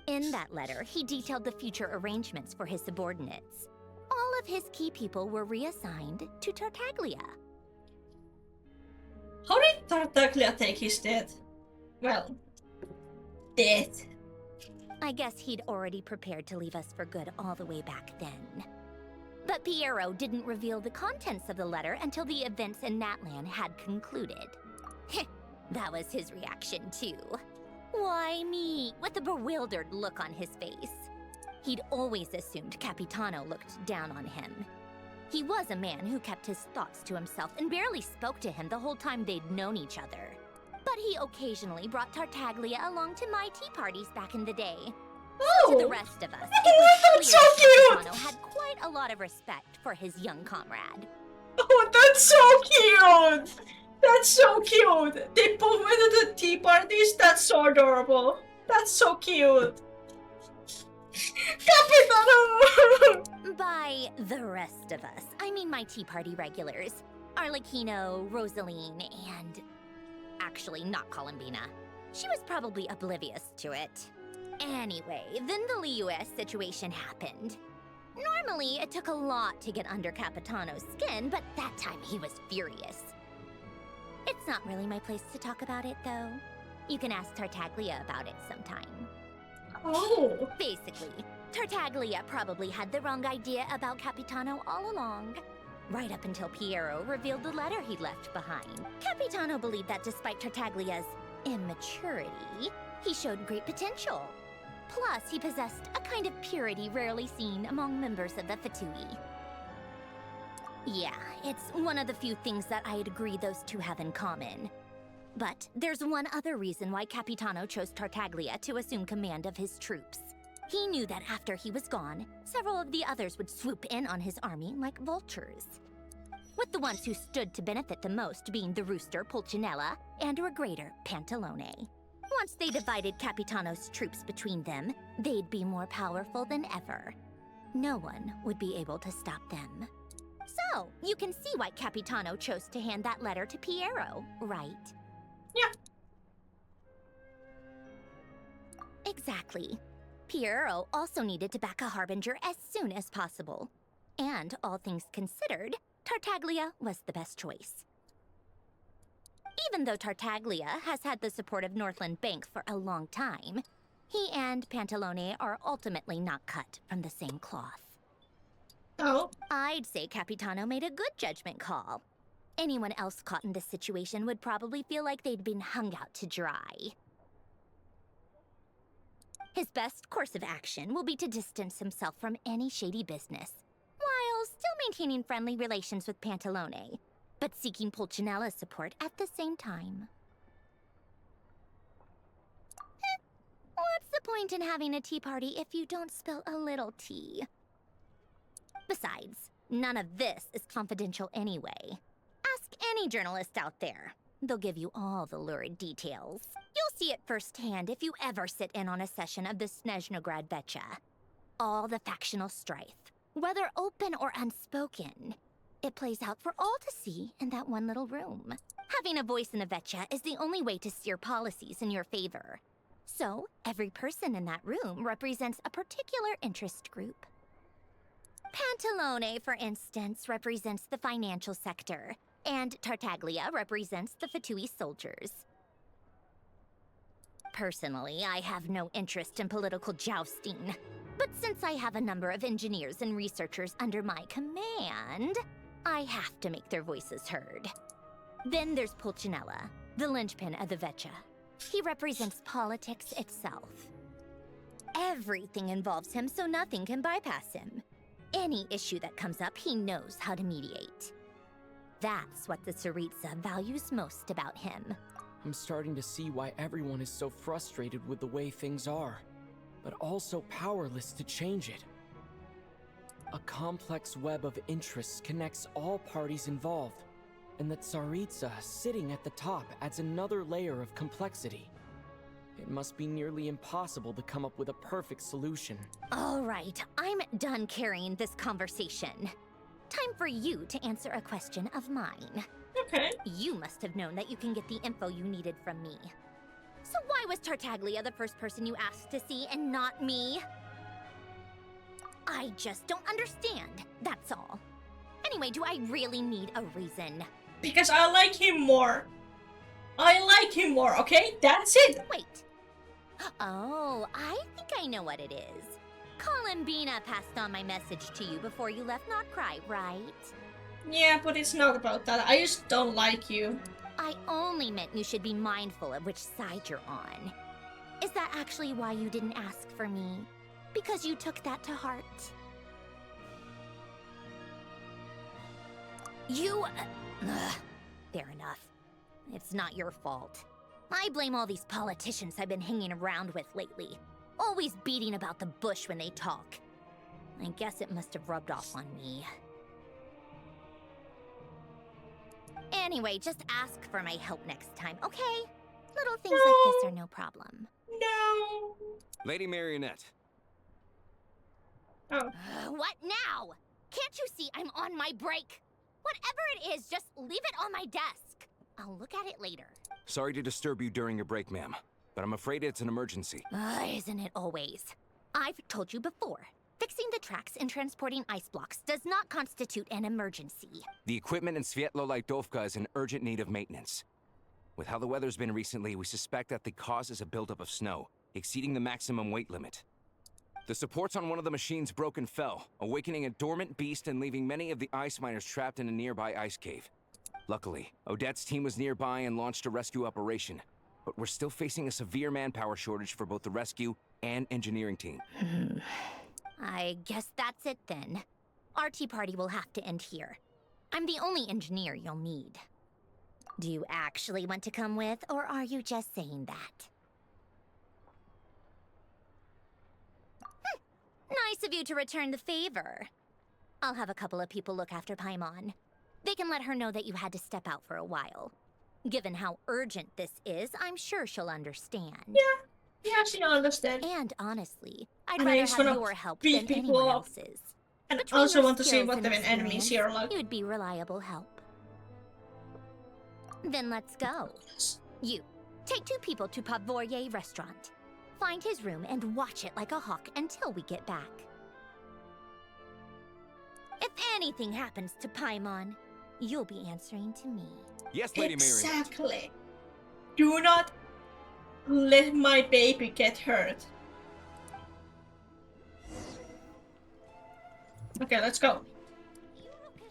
In that letter, he detailed the future arrangements for his subordinates. All of his key people were reassigned to Tartaglia. How did Tartaglia take his death? Well, death. I guess he'd already prepared to leave us for good all the way back then. But Piero didn't reveal the contents of the letter until the events in Natlan had concluded. That was his reaction too. Why me? With a bewildered look on his face. He'd always assumed Capitano looked down on him. He was a man who kept his thoughts to himself and barely spoke to him the whole time they'd known each other. But he occasionally brought Tartaglia along to my tea parties back in the day. Oh. To the rest of us, it was That's so clear cute! Capitano had quite a lot of respect for his young comrade. Oh, that's so cute! That's so cute! They both went to the tea parties? That's so adorable. That's so cute. Capitano! By the rest of us, I mean my tea party regulars. Arlecchino, Rosaline, and... actually, not Columbina. She was probably oblivious to it. Anyway, then the Liu's situation happened. Normally, it took a lot to get under Capitano's skin, but that time he was furious. It's not really my place to talk about it, though. You can ask Tartaglia about it sometime. Oh! Basically, Tartaglia probably had the wrong idea about Capitano all along. Right up until Piero revealed the letter he'd left behind. Capitano believed that despite Tartaglia's immaturity, he showed great potential. Plus, he possessed a kind of purity rarely seen among members of the Fatui. Yeah, it's one of the few things that I'd agree those two have in common. But there's one other reason why Capitano chose Tartaglia to assume command of his troops. He knew that after he was gone, several of the others would swoop in on his army like vultures. with the ones who stood to benefit the most being the rooster Pulcinella and Regrator Pantalone. Once they divided Capitano's troops between them, they'd be more powerful than ever. No one would be able to stop them. So, you can see why Capitano chose to hand that letter to Piero, right? Yeah. Exactly. Piero also needed to back a Harbinger as soon as possible. And all things considered, Tartaglia was the best choice. Even though Tartaglia has had the support of Northland Bank for a long time, he and Pantalone are ultimately not cut from the same cloth. Oh? I'd say Capitano made a good judgment call. Anyone else caught in this situation would probably feel like they'd been hung out to dry. His best course of action will be to distance himself from any shady business, while still maintaining friendly relations with Pantalone, but seeking Pulcinella's support at the same time. What's the point in having a tea party if you don't spill a little tea? Besides, none of this is confidential anyway. Ask any journalist out there. They'll give you all the lurid details. You'll see it firsthand if you ever sit in on a session of the snezhnaya Vecha. All the factional strife, whether open or unspoken, it plays out for all to see in that one little room. Having a voice in the Vecha is the only way to steer policies in your favor. So, every person in that room represents a particular interest group. Pantalone, for instance, represents the financial sector, and Tartaglia represents the Fatui soldiers. Personally, I have no interest in political jousting, but since I have a number of engineers and researchers under my command, I have to make their voices heard. Then there's Pulcinella, the linchpin of the Vecha. He represents politics itself. Everything involves him, so nothing can bypass him. Any issue that comes up, he knows how to mediate. That's what the Tsaritsa values most about him. I'm starting to see why everyone is so frustrated with the way things are, but also powerless to change it. A complex web of interests connects all parties involved, and the Tsaritsa sitting at the top adds another layer of complexity. It must be nearly impossible to come up with a perfect solution. All right, I'm done carrying this conversation. Time for you to answer a question of mine. Okay. You must have known that you can get the info you needed from me. So why was Tartaglia the first person you asked to see and not me? I just don't understand, that's all. Anyway, do I really need a reason? Because I like him more. I like him more, okay? That's it. Wait. Oh, I think I know what it is. Columbina passed on my message to you before you left Notcry, right? Yeah, but it's not about that. I just don't like you. I only meant you should be mindful of which side you're on. Is that actually why you didn't ask for me? Because you took that to heart? You... fair enough. It's not your fault. I blame all these politicians I've been hanging around with lately. Always beating about the bush when they talk. I guess it must have rubbed off on me. Anyway, just ask for my help next time, okay? Little things like this are no problem. No. Lady Marionette. Oh. What now? Can't you see I'm on my break? Whatever it is, just leave it on my desk. I'll look at it later. Sorry to disturb you during your break, ma'am, but I'm afraid it's an emergency. Isn't it always? I've told you before. Fixing the tracks and transporting ice blocks does not constitute an emergency. The equipment in Svietlolaidovka is in urgent need of maintenance. With how the weather's been recently, we suspect that the cause is a buildup of snow, exceeding the maximum weight limit. The supports on one of the machines broke and fell, awakening a dormant beast and leaving many of the ice miners trapped in a nearby ice cave. Luckily, Odette's team was nearby and launched a rescue operation, but we're still facing a severe manpower shortage for both the rescue and engineering team. I guess that's it then. Our tea party will have to end here. I'm the only engineer you'll need. Do you actually want to come with, or are you just saying that? Nice of you to return the favor. I'll have a couple of people look after Paimon. They can let her know that you had to step out for a while. Given how urgent this is, I'm sure she'll understand. Yeah, she understands. And honestly, I'd And I rather just have wanna your help beat than people anyone up. else's. And Between also your want to see skills what and the enemies experience, here like. you'd be reliable help. Then let's go. You, take 2 people to Pavoyer restaurant. Find his room and watch it like a hawk until we get back. If anything happens to Paimon, you'll be answering to me. Yes, Lady Mary. Exactly. Do not let my baby get hurt. Okay, let's go.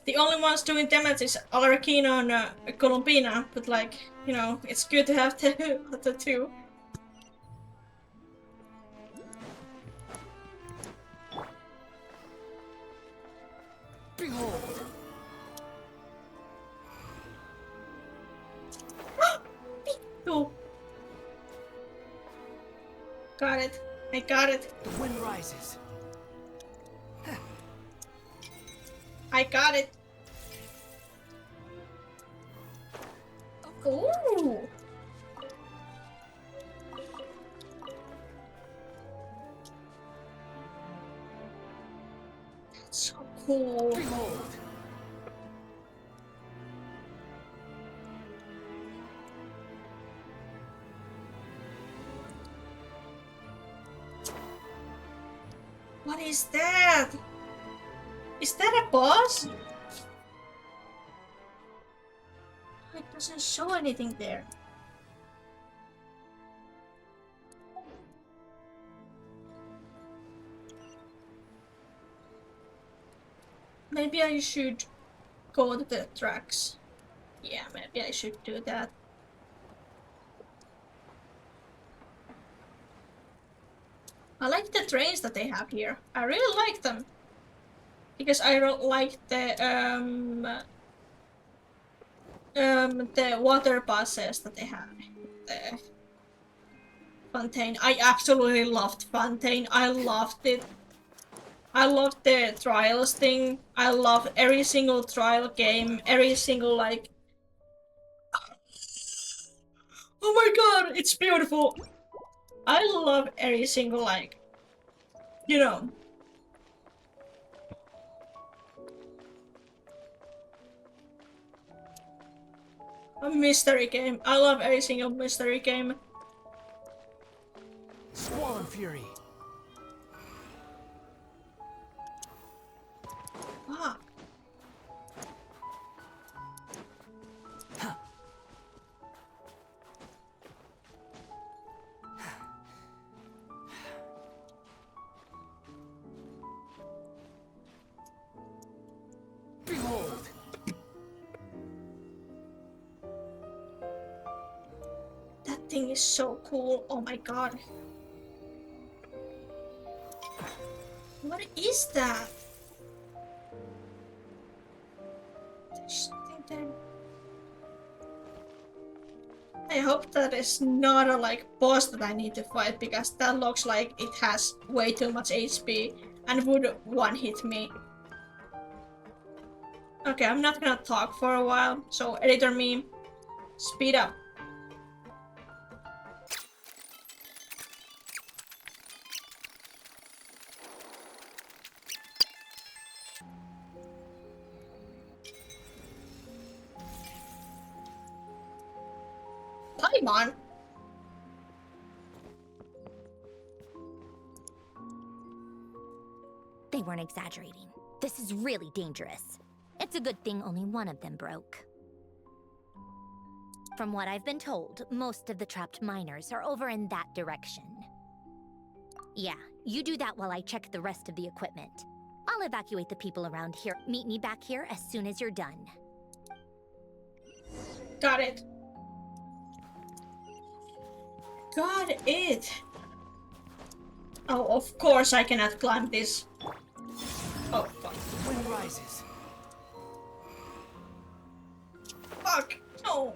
The only ones doing damage is Alaracina and Columbina, but like, you know, it's good to have the 2. Behold! Oh. Got it. I got it. The wind rises. I got it. Ooh. That's so cool. Behold! What is that? Is that a boss? It doesn't show anything there. Maybe I should go to the tracks. Yeah, maybe I should do that. I like the trains that they have here. I really like them. Because I don't like the water buses that they have. The Fontaine. I absolutely loved Fontaine. I loved it. I loved the trials thing. I love every single trial game. Every single like. Oh my god, it's beautiful. I love every single like. You know. A mystery game. I love every single mystery game. Squall and Fury. Ah. Behold! That thing is so cool. Oh my god. What is that? There's something there. I hope that is not a like boss that I need to fight, because that looks like it has way too much HP and would one-hit me. Okay, I'm not gonna talk for a while, so editor me, speed up. Paimon? They weren't exaggerating. This is really dangerous. It's a good thing only one of them broke. From what I've been told, most of the trapped miners are over in that direction. Yeah, you do that while I check the rest of the equipment. I'll evacuate the people around here. Meet me back here as soon as you're done. Got it. Got it. Oh, of course I cannot climb this. Oh, fuck. The wind rises. Fuck! No!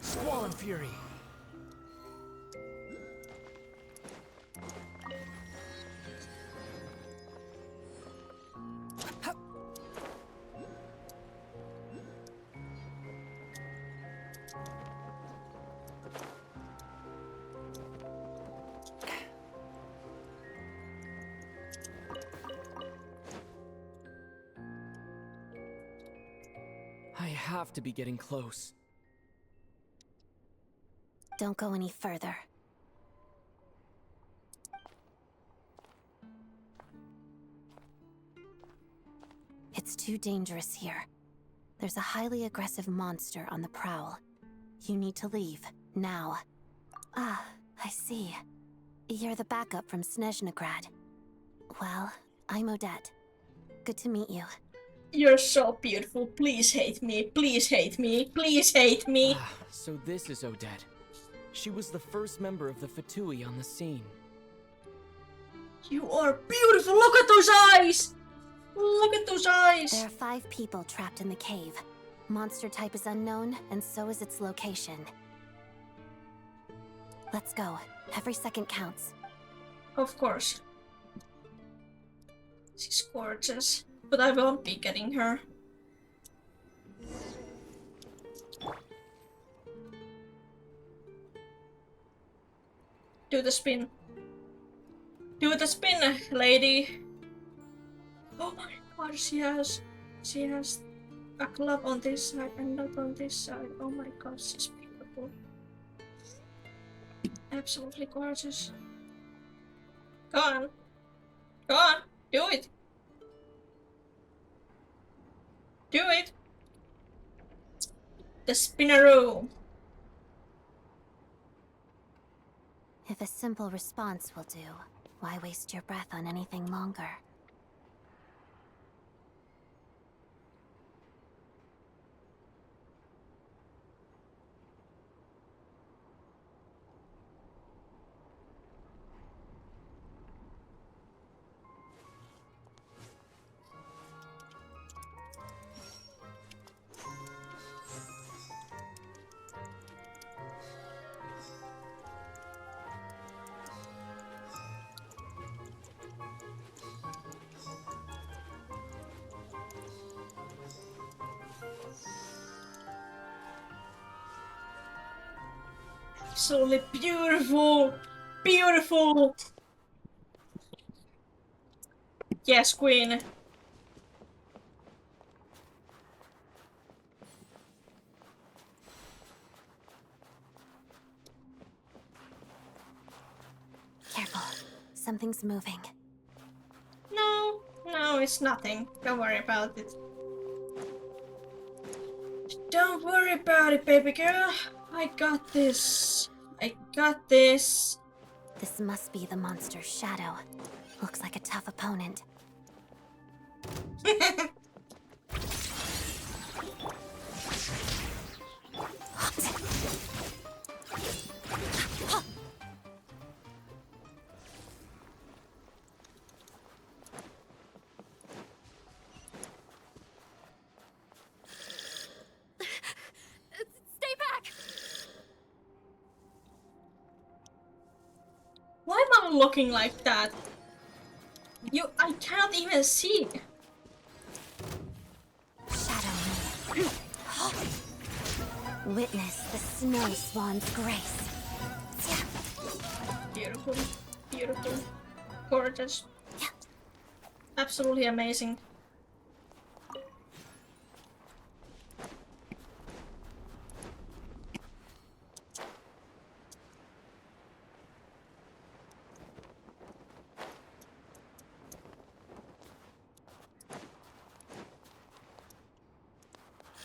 Squall and Fury. I have to be getting close. Don't go any further. It's too dangerous here. There's a highly aggressive monster on the prowl. You need to leave, now. Ah, I see. You're the backup from Snezhnagrad. Well, I'm Odette. Good to meet you. You're so beautiful. Please hate me. Please hate me. Please hate me. So this is Odette. She was the first member of the Fatui on the scene. You are beautiful. Look at those eyes. Look at those eyes. There are 5 people trapped in the cave. Monster type is unknown, and so is its location. Let's go. Every second counts. Of course. She's gorgeous, but I won't be getting her. Do the spin. Do the spin, lady. Oh my god, she has a glove on this side and not on this side. Oh my god, she's beautiful. Absolutely gorgeous. Go on. Go on. Do it. Do it. The spinneroo. If a simple response will do, why waste your breath on anything longer? Absolutely beautiful. Beautiful. Yes, queen. Careful. Something's moving. No, no, it's nothing. Don't worry about it. Don't worry about it, baby girl. I got this. I got this. This must be the monster's shadow. Looks like a tough opponent. Stay back! Why am I looking like that? I cannot even see. Witness the snow swan's grace. Beautiful. Beautiful. Gorgeous. Absolutely amazing.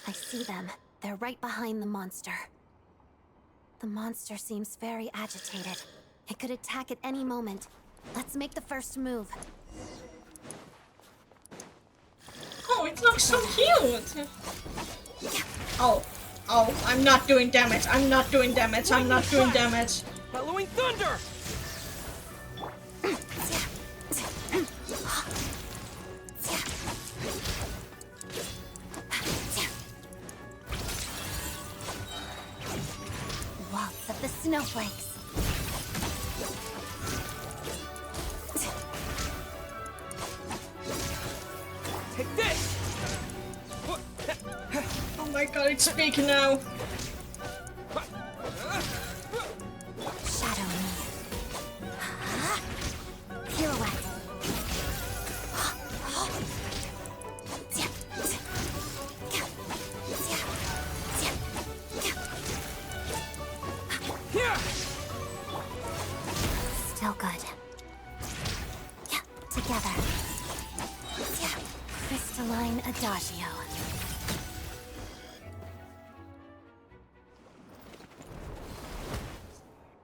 I see them. They're right behind the monster. The monster seems very agitated. It could attack at any moment. Let's make the first move. Oh, it looks so cute! Oh, oh, I'm not doing damage. I'm not doing damage. I'm not doing damage. Bellowing thunder! Waltz of the snowflakes. Take this! Oh my god, it's speaking now. Shadow me. Pirouette. Still good. Yeah, together. Yeah, crystalline adagio.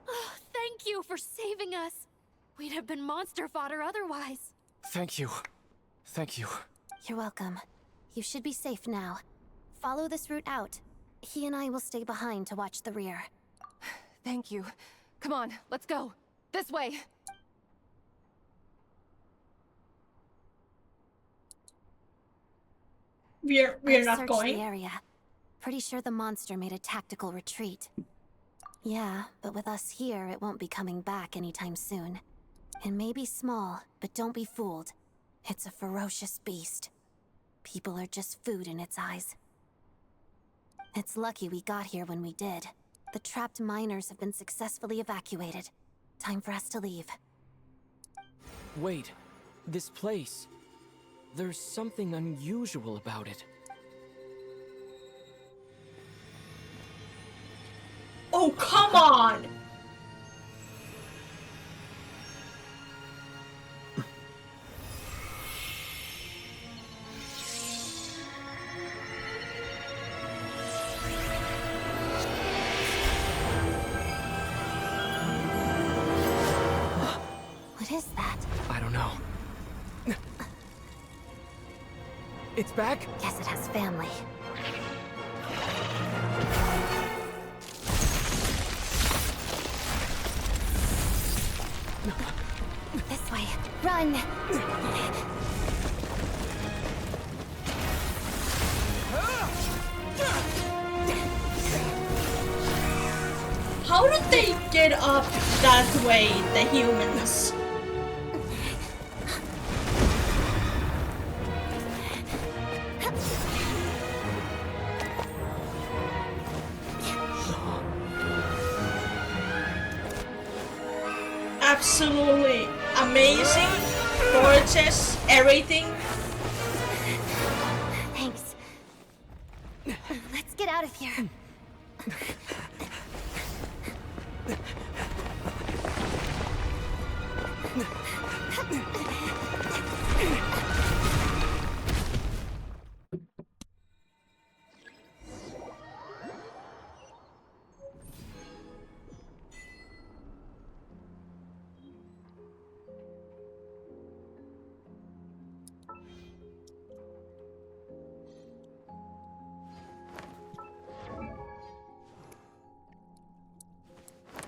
Oh, thank you for saving us. We'd have been monster fodder otherwise. Thank you. Thank you. You're welcome. You should be safe now. Follow this route out. He and I will stay behind to watch the rear. Thank you. Come on, let's go. This way. We're I've not searched going. the area. Pretty sure the monster made a tactical retreat. Yeah, but with us here, it won't be coming back anytime soon. It may be small, but don't be fooled. It's a ferocious beast. People are just food in its eyes. It's lucky we got here when we did. The trapped miners have been successfully evacuated. Time for us to leave. Wait, this place. There's something unusual about it. Oh, come on! What is that? I don't know. It's back? Guess it has family. This way. Run! How did they get up that way, the humans? Absolutely amazing, gorgeous, everything. Thanks. Let's get out of here.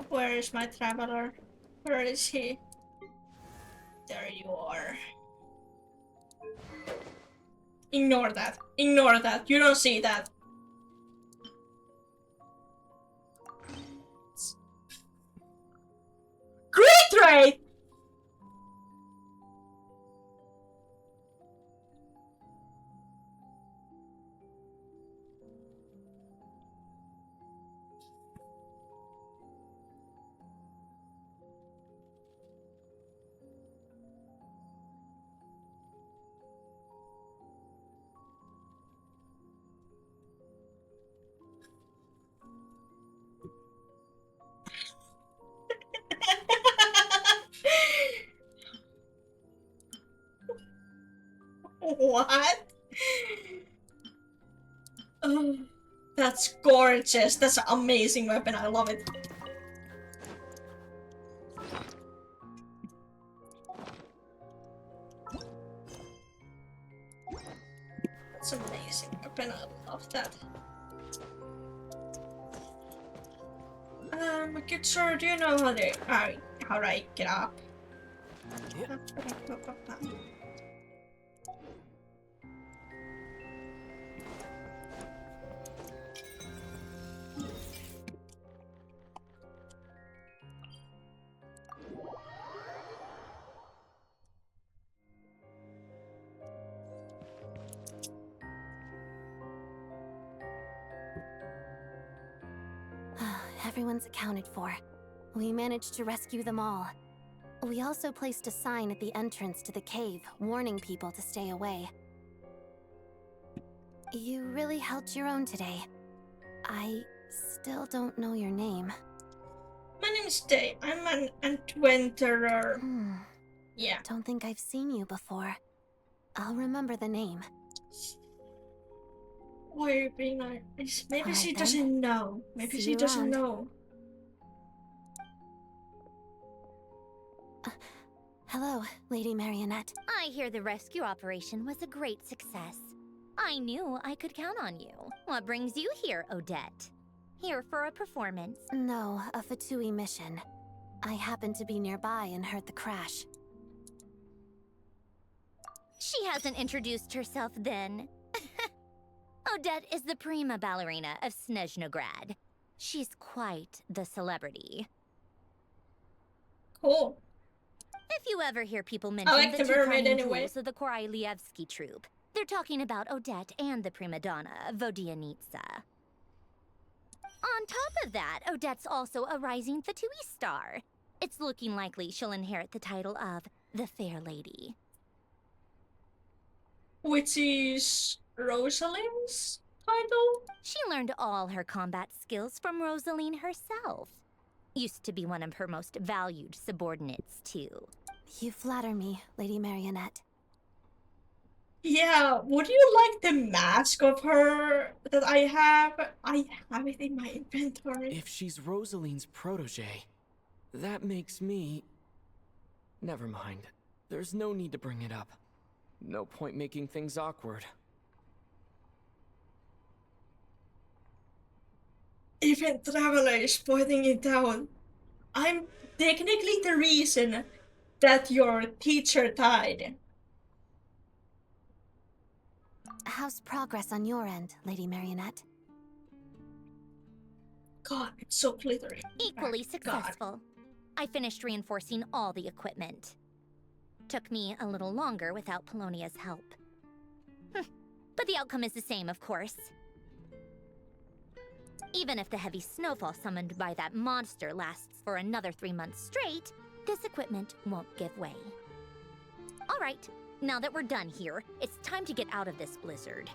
Where is my traveler? Where is he? There you are. Ignore that. Ignore that. You don't see that. Great rate! What? Oh, that's gorgeous. That's an amazing weapon. I love it. That's an amazing weapon. I love that. Good sir, do you know how to get up? Everyone's accounted for. We managed to rescue them all. We also placed a sign at the entrance to the cave, warning people to stay away. You really held your own today. I still don't know your name. My name Wednesday. I'm an adventurer. Yeah. Don't think I've seen you before. I'll remember the name. Why are you being like this? Maybe All right, she then. doesn't know. Maybe See she you doesn't around. know. Hello, Lady Marionette. I hear the rescue operation was a great success. I knew I could count on you. What brings you here, Odette? Here for a performance? No, a Fatui mission. I happened to be nearby and heard the crash. She hasn't introduced herself then. Odette is the prima ballerina of Snezhnaya. She's quite the celebrity. Cool. If you ever hear people mention like the the two mermaid crowning anyway. jewels of the Korolievsky troupe, they're talking about Odette and the prima donna, Vodianitsa. On top of that, Odette's also a rising Fatui star. It's looking likely she'll inherit the title of the Fair Lady. Which is Rosalind's title? She learned all her combat skills from Rosaline herself. Used to be one of her most valued subordinates, too. You flatter me, Lady Marionette. Yeah, would you like the mask of her that I have? I have it in my inventory. If she's Rosaline's protege, that makes me... Never mind. There's no need to bring it up. No point making things awkward. Even Traveler is pointing it out. I'm technically the reason that your teacher died. How's progress on your end, Lady Marionette? God, it's so glittery. Equally successful. I finished reinforcing all the equipment. Took me a little longer without Polonia's help. But the outcome is the same, of course. Even if the heavy snowfall summoned by that monster lasts for another 3 months straight, this equipment won't give way. All right, now that we're done here, it's time to get out of this blizzard.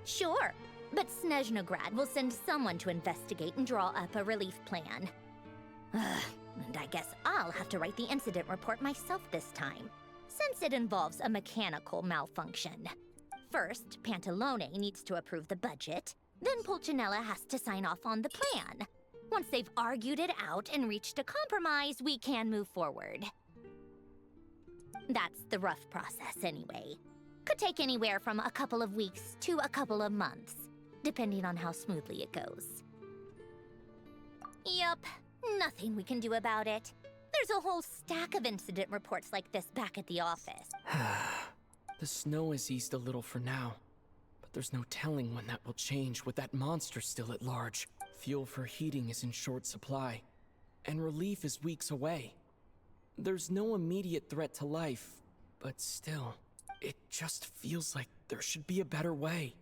Sure, but Snezhnaya will send someone to investigate and draw up a relief plan. And I guess I'll have to write the incident report myself this time, since it involves a mechanical malfunction. First, Pantalone needs to approve the budget, then Pulcinella has to sign off on the plan. Once they've argued it out and reached a compromise, we can move forward. That's the rough process anyway. Could take anywhere from a couple of weeks to a couple of months, depending on how smoothly it goes. Yup, nothing we can do about it. There's a whole stack of incident reports like this back at the office. The snow has eased a little for now, but there's no telling when that will change with that monster still at large. Fuel for heating is in short supply, and relief is weeks away. There's no immediate threat to life, but still, it just feels like there should be a better way.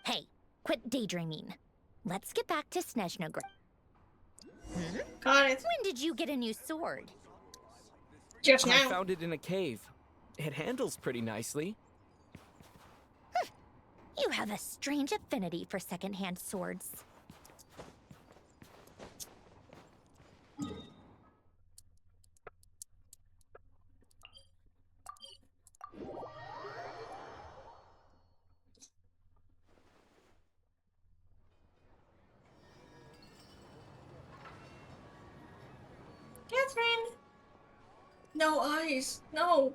Hey, quit daydreaming. Let's get back to Snezhnaya. Got it. When did you get a new sword? Just I now. found it in a cave. It handles pretty nicely. You have a strange affinity for second-hand swords. Catherine! No eyes. No.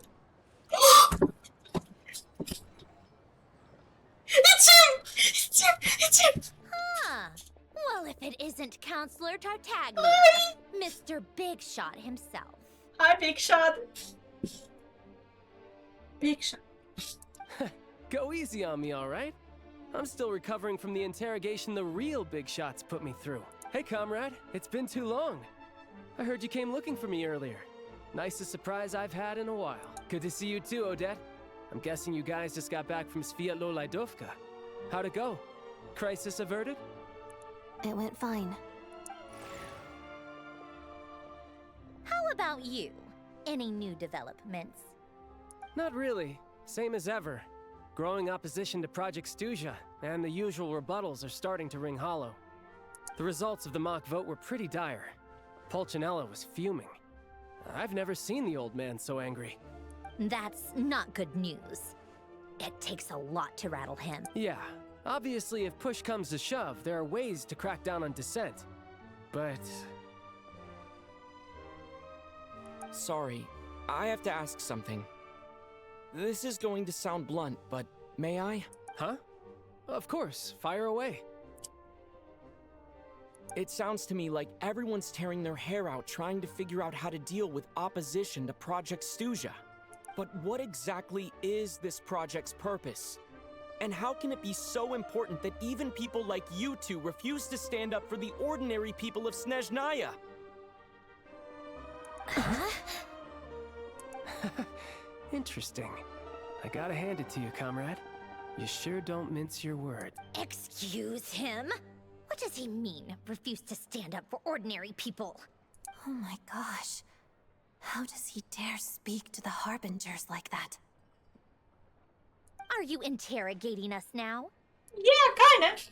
It's him! It's him! It's him! Huh. Well, if it isn't Counselor Tartaglia, Hi! Mr. Big Shot himself. Hi, Big Shot. Big Shot. Go easy on me, all right? I'm still recovering from the interrogation the real Big Shots put me through. Hey, comrade, it's been too long. I heard you came looking for me earlier. Nicest surprise I've had in a while. Good to see you too, Odette. I'm guessing you guys just got back from Sviatlo Lajdovka. How'd it go? Crisis averted? It went fine. How about you? Any new developments? Not really. Same as ever. Growing opposition to Project Stuja. and the usual rebuttals are starting to ring hollow. The results of the mock vote were pretty dire. Pulcinella was fuming. I've never seen the old man so angry. That's not good news. It takes a lot to rattle him. Yeah, obviously if push comes to shove, there are ways to crack down on dissent. But... Sorry, I have to ask something. This is going to sound blunt, but may I? Huh? Of course, fire away. It sounds to me like everyone's tearing their hair out trying to figure out how to deal with opposition to Project Stuja. But what exactly is this project's purpose? And how can it be so important that even people like you two refuse to stand up for the ordinary people of Snezhnaya? Interesting. I gotta hand it to you, comrade. You sure don't mince your words. Excuse him? What does he mean, refuse to stand up for ordinary people? Oh my gosh. How does he dare speak to the Harbingers like that? Are you interrogating us now? Yeah, kind of.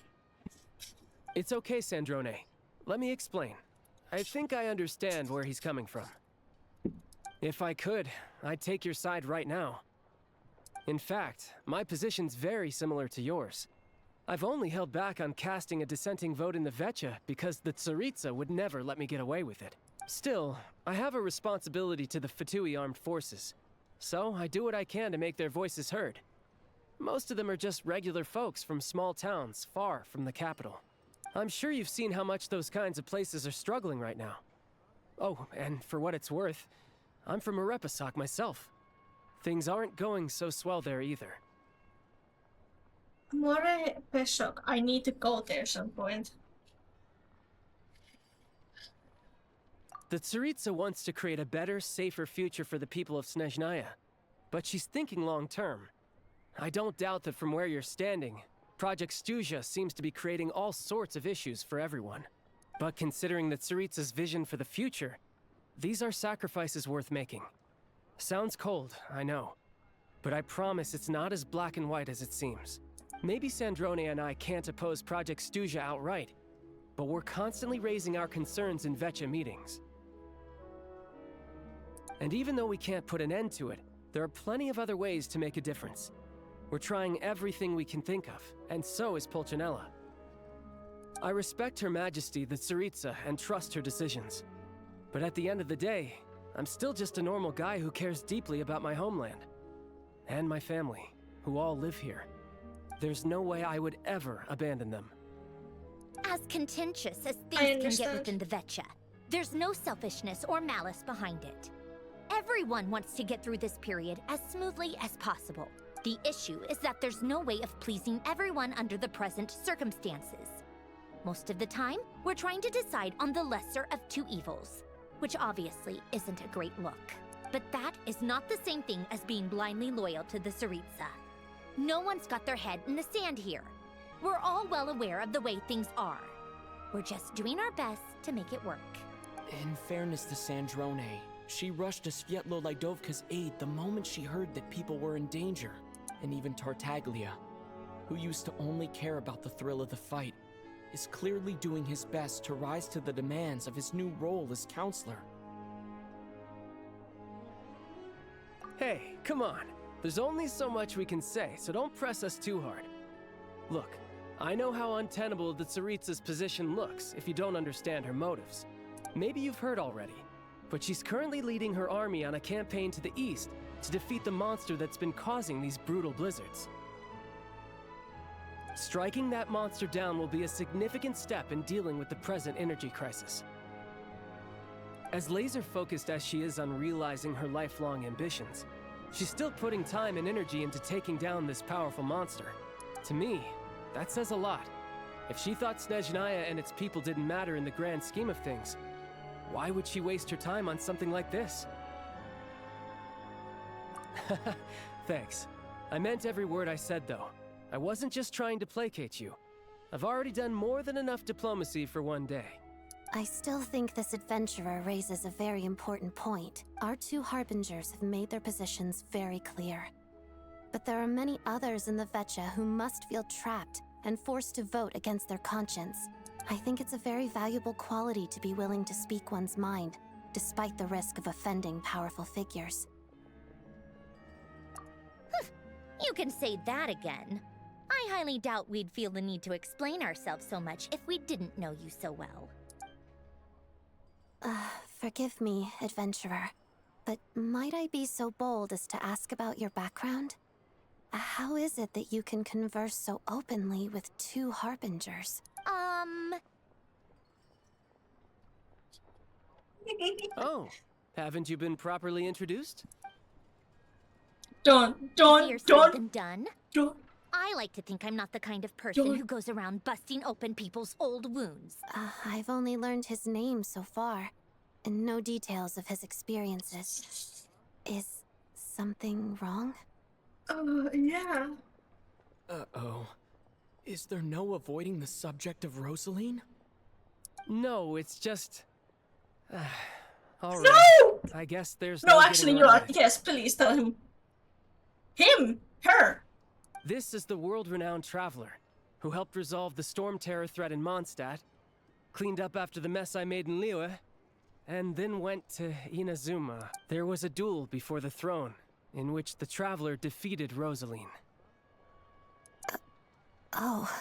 It's okay, Sandrone. Let me explain. I think I understand where he's coming from. If I could, I'd take your side right now. In fact, my position's very similar to yours. I've only held back on casting a dissenting vote in the Vetcha because the Tsaritsa would never let me get away with it. Still, I have a responsibility to the Fatui armed forces, so I do what I can to make their voices heard. Most of them are just regular folks from small towns far from the capital. I'm sure you've seen how much those kinds of places are struggling right now. Oh, and for what it's worth, I'm from Arepasak myself. Things aren't going so swell there either. More Peshok. I need to go there some point. The Tsaritsa wants to create a better, safer future for the people of Snezhnaya, but she's thinking long-term. I don't doubt that from where you're standing, Project Stuja seems to be creating all sorts of issues for everyone. But considering the Tsaritsa's vision for the future, these are sacrifices worth making. Sounds cold, I know, but I promise it's not as black and white as it seems. Maybe Sandrone and I can't oppose Project Stuja outright, but we're constantly raising our concerns in Vetcha meetings. And even though we can't put an end to it, there are plenty of other ways to make a difference. We're trying everything we can think of, and so is Pulcinella. I respect Her Majesty, the Tsaritsa, and trust her decisions. But at the end of the day, I'm still just a normal guy who cares deeply about my homeland. And my family, who all live here. There's no way I would ever abandon them. As contentious as things can get within the Vetcha, there's no selfishness or malice behind it. Everyone wants to get through this period as smoothly as possible. The issue is that there's no way of pleasing everyone under the present circumstances. Most of the time, we're trying to decide on the lesser of two evils, which obviously isn't a great look. But that is not the same thing as being blindly loyal to the Tsaritsa. No one's got their head in the sand here. We're all well aware of the way things are. We're just doing our best to make it work. In fairness to Sandrone, she rushed to Svietlo Lidovka's aid the moment she heard that people were in danger. And even Tartaglia, who used to only care about the thrill of the fight, is clearly doing his best to rise to the demands of his new role as counselor. Hey, come on. There's only so much we can say, so don't press us too hard. Look, I know how untenable the Tsaritsa's position looks if you don't understand her motives. Maybe you've heard already, but she's currently leading her army on a campaign to the east to defeat the monster that's been causing these brutal blizzards. Striking that monster down will be a significant step in dealing with the present energy crisis. As laser-focused as she is on realizing her lifelong ambitions, she's still putting time and energy into taking down this powerful monster. To me, that says a lot. If she thought Snezhnaya and its people didn't matter in the grand scheme of things, why would she waste her time on something like this? Thanks. I meant every word I said, though. I wasn't just trying to placate you. I've already done more than enough diplomacy for one day. I still think this adventurer raises a very important point. Our two Harbingers have made their positions very clear. But there are many others in the Vetcha who must feel trapped and forced to vote against their conscience. I think it's a very valuable quality to be willing to speak one's mind, despite the risk of offending powerful figures. You can say that again. I highly doubt we'd feel the need to explain ourselves so much if we didn't know you so well. Forgive me, adventurer, but might I be so bold as to ask about your background? How is it that you can converse so openly with two harbingers? Oh, haven't you been properly introduced? Easier said than done. I like to think I'm not the kind of person who goes around busting open people's old wounds. I've only learned his name so far, and no details of his experiences. Is something wrong? Yeah. Uh-oh. Is there no avoiding the subject of Rosaline? No, it's just... All right. No! I guess there's No, no actually, getting you around are. it. Yes, please tell him. Him! Her! This is the world-renowned traveler who helped resolve the storm terror threat in Mondstadt, cleaned up after the mess I made in Liyue, and then went to Inazuma. There was a duel before the throne, in which the traveler defeated Rosaline. Oh.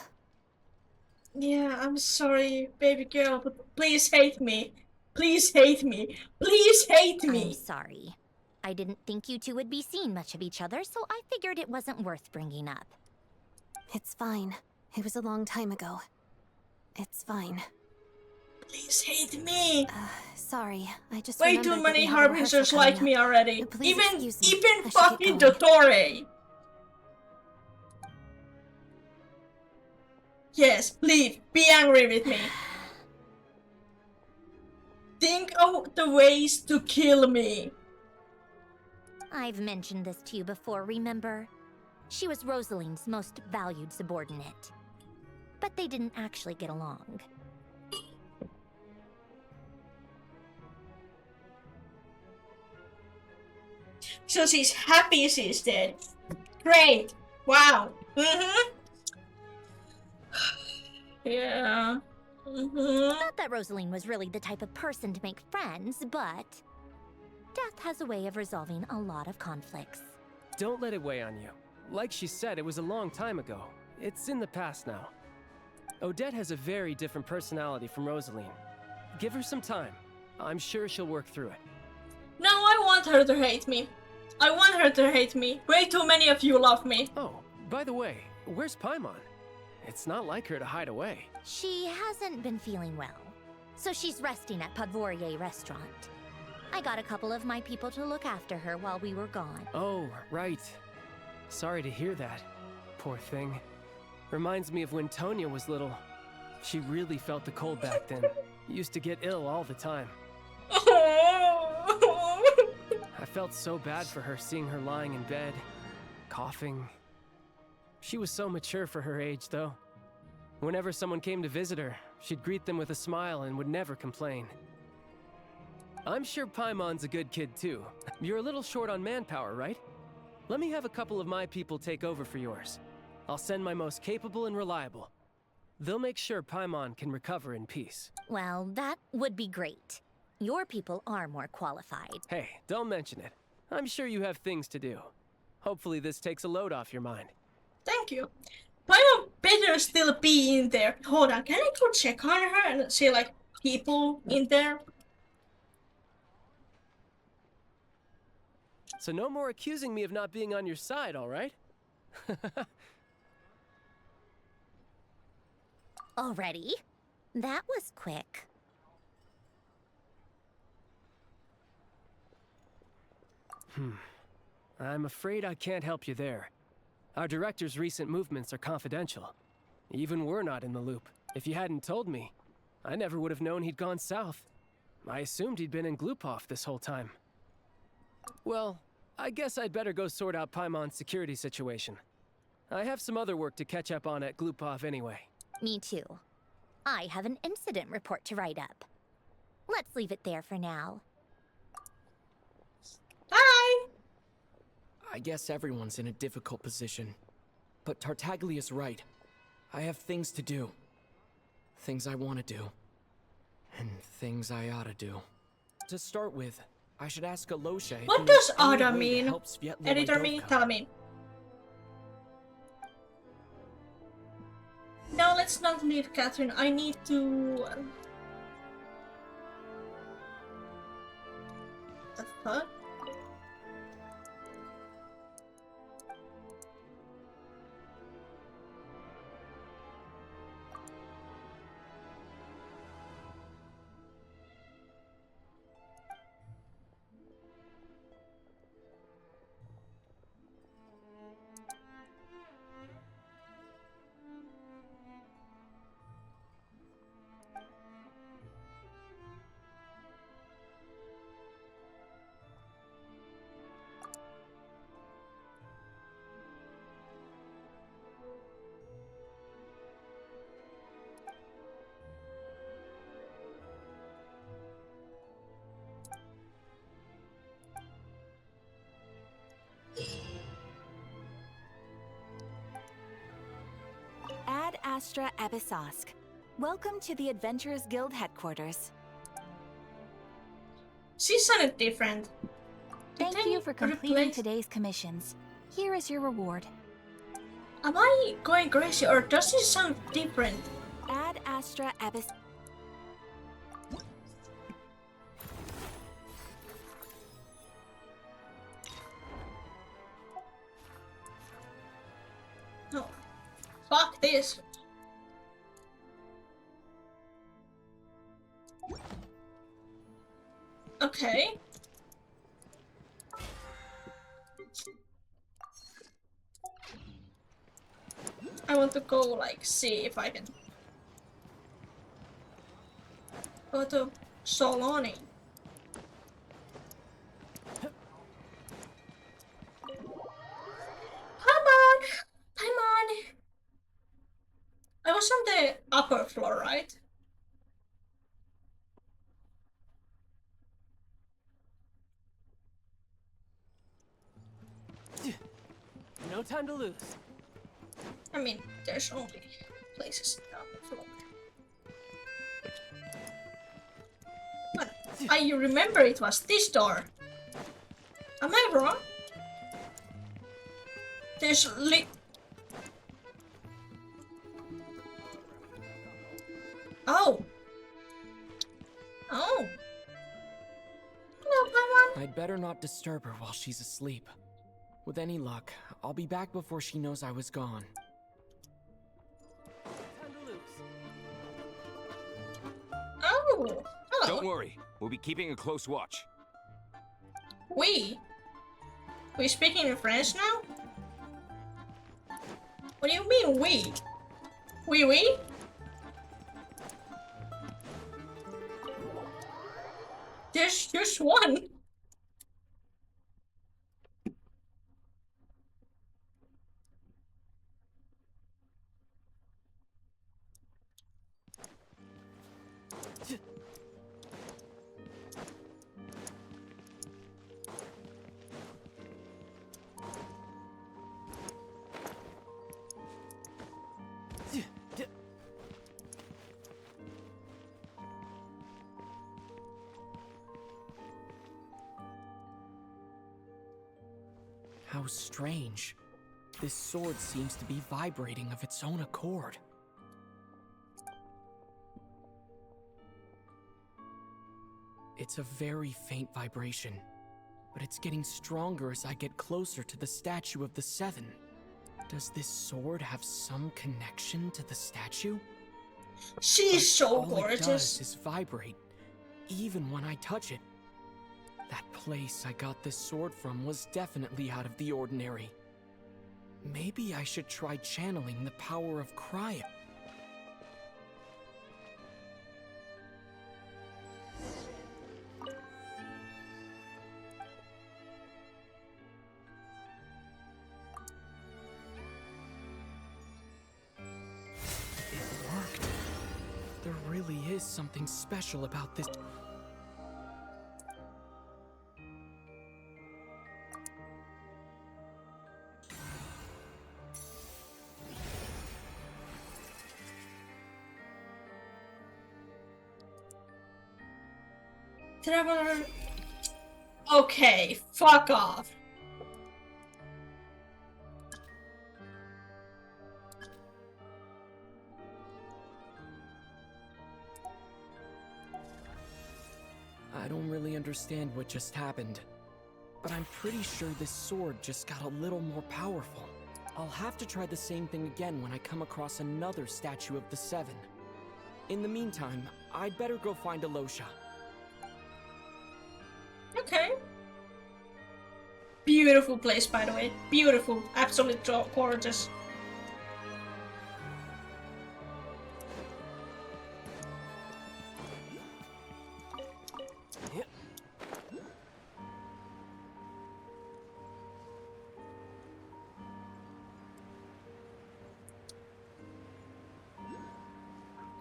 Yeah, I'm sorry, baby girl, but please hate me. Please hate me. Please hate me. I'm sorry. I didn't think you two would be seeing much of each other, so I figured it wasn't worth bringing up. It's fine. It was a long time ago. It's fine. Please hate me. Sorry, I just way too many harbingers like me already. Even fucking Dottore. Yes, leave. Be angry with me. Think of the ways to kill me. I've mentioned this to you before, remember? She was Rosaline's most valued subordinate. But they didn't actually get along. So she's happy she's dead. Great. Wow. Yeah. Not that Rosaline was really the type of person to make friends, but death has a way of resolving a lot of conflicts. Don't let it weigh on you. Like she said, it was a long time ago. It's in the past now. Odette has a very different personality from Rosaline. Give her some time. I'm sure she'll work through it. No, I want her to hate me. I want her to hate me. Way too many of you love me. Oh, by the way, where's Paimon? It's not like her to hide away. She hasn't been feeling well, so she's resting at Podvorier restaurant. I got a couple of my people to look after her while we were gone. Oh, right. Sorry to hear that. Poor thing. Reminds me of when Tonya was little. She really felt the cold back then. Used to get ill all the time. I felt so bad for her seeing her lying in bed, coughing. She was so mature for her age, though. Whenever someone came to visit her, she'd greet them with a smile and would never complain. I'm sure Paimon's a good kid, too. You're a little short on manpower, right? Let me have a couple of my people take over for yours. I'll send my most capable and reliable. They'll make sure Paimon can recover in peace. Well, that would be great. Your people are more qualified. Hey, don't mention it. I'm sure you have things to do. Hopefully this takes a load off your mind. Thank you. Paimon better still be in there. Hold on, can I go check on her and see like people in there? So no more accusing me of not being on your side, all right? Already? That was quick. I'm afraid I can't help you there. Our director's recent movements are confidential. Even we're not in the loop. If you hadn't told me, I never would have known he'd gone south. I assumed he'd been in Glupov this whole time. Well, I guess I'd better go sort out Paimon's security situation. I have some other work to catch up on at Glupov anyway. Me too. I have an incident report to write up. Let's leave it there for now. Bye! I guess everyone's in a difficult position. But Tartaglia's right. I have things to do. Things I want to do. And things I ought to do. To start with, I should ask Alosha if What he does knows any oughta way to mean? help Svietlana Editor me, Dovka. tell me. No, let's not leave Catherine. I need to... the fuck? Ad Astra Abyssosque. Welcome to the Adventurers Guild headquarters. She sounded different. Thank you for completing today's commissions. Here is your reward. Am I going crazy or does she sound different? Ad Astra Abyss. No. Fuck this. Okay. I want to go like see if I can go to Soloni. Come on! Come on! I was on the upper floor, right? No time to lose. I mean, there's only places down the floor. But I remember it was this door. Am I wrong? There's Oh. Oh. No, come on. I'd better not disturb her while she's asleep. With any luck, I'll be back before she knows I was gone. Oh. Hello. Don't worry, we'll be keeping a close watch. We speaking in French now? What do you mean we? We? There's just one. How strange. This sword seems to be vibrating of its own accord. It's a very faint vibration, but it's getting stronger as I get closer to the statue of the Seven. Does this sword have some connection to the statue? She's so all gorgeous. It does is vibrate, even when I touch it. That place I got this sword from was definitely out of the ordinary. Maybe I should try channeling the power of cryo. It worked. There really is something special about this. Traveler. Okay, fuck off. I don't really understand what just happened, but I'm pretty sure this sword just got a little more powerful. I'll have to try the same thing again when I come across another statue of the Seven. In the meantime, I'd better go find Alosha. Okay. Beautiful place, by the way. Beautiful. Absolutely gorgeous.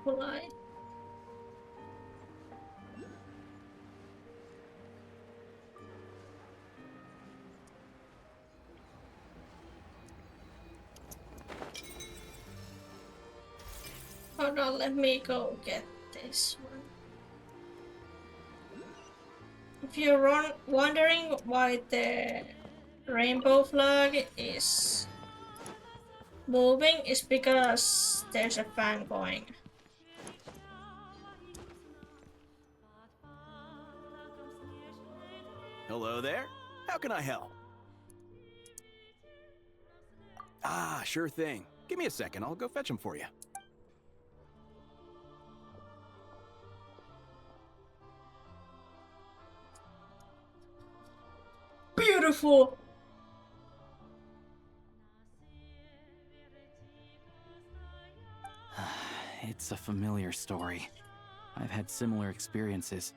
Polite. Hold on, let me go get this one. If you're wondering why the rainbow flag is moving, it's because there's a fan going. Hello there. How can I help? Ah, sure thing. Give me a second. I'll go fetch them for you. Beautiful. It's a familiar story. I've had similar experiences.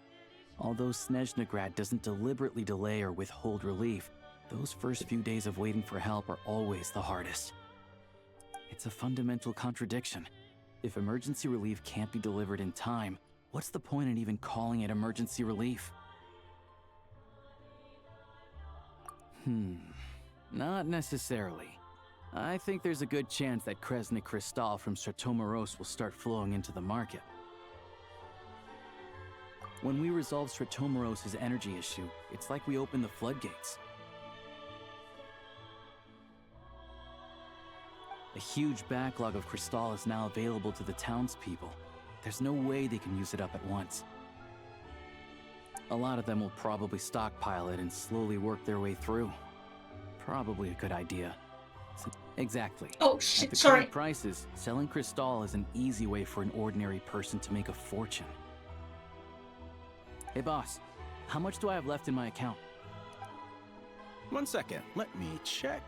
Although Snezhnagrad doesn't deliberately delay or withhold relief, those first few days of waiting for help are always the hardest. It's a fundamental contradiction. If emergency relief can't be delivered in time, what's the point in even calling it emergency relief? Not necessarily. I think there's a good chance that Kresny Crystal from Stratomoros will start flowing into the market. When we resolve Stratomoros' energy issue, it's like we open the floodgates. A huge backlog of Crystal is now available to the townspeople. There's no way they can use it up at once. A lot of them will probably stockpile it and slowly work their way through. Probably a good idea. Exactly. Oh shit, at the sorry. current prices, selling Crystal is an easy way for an ordinary person to make a fortune. Hey boss, how much do I have left in my account? 1 second. Let me check.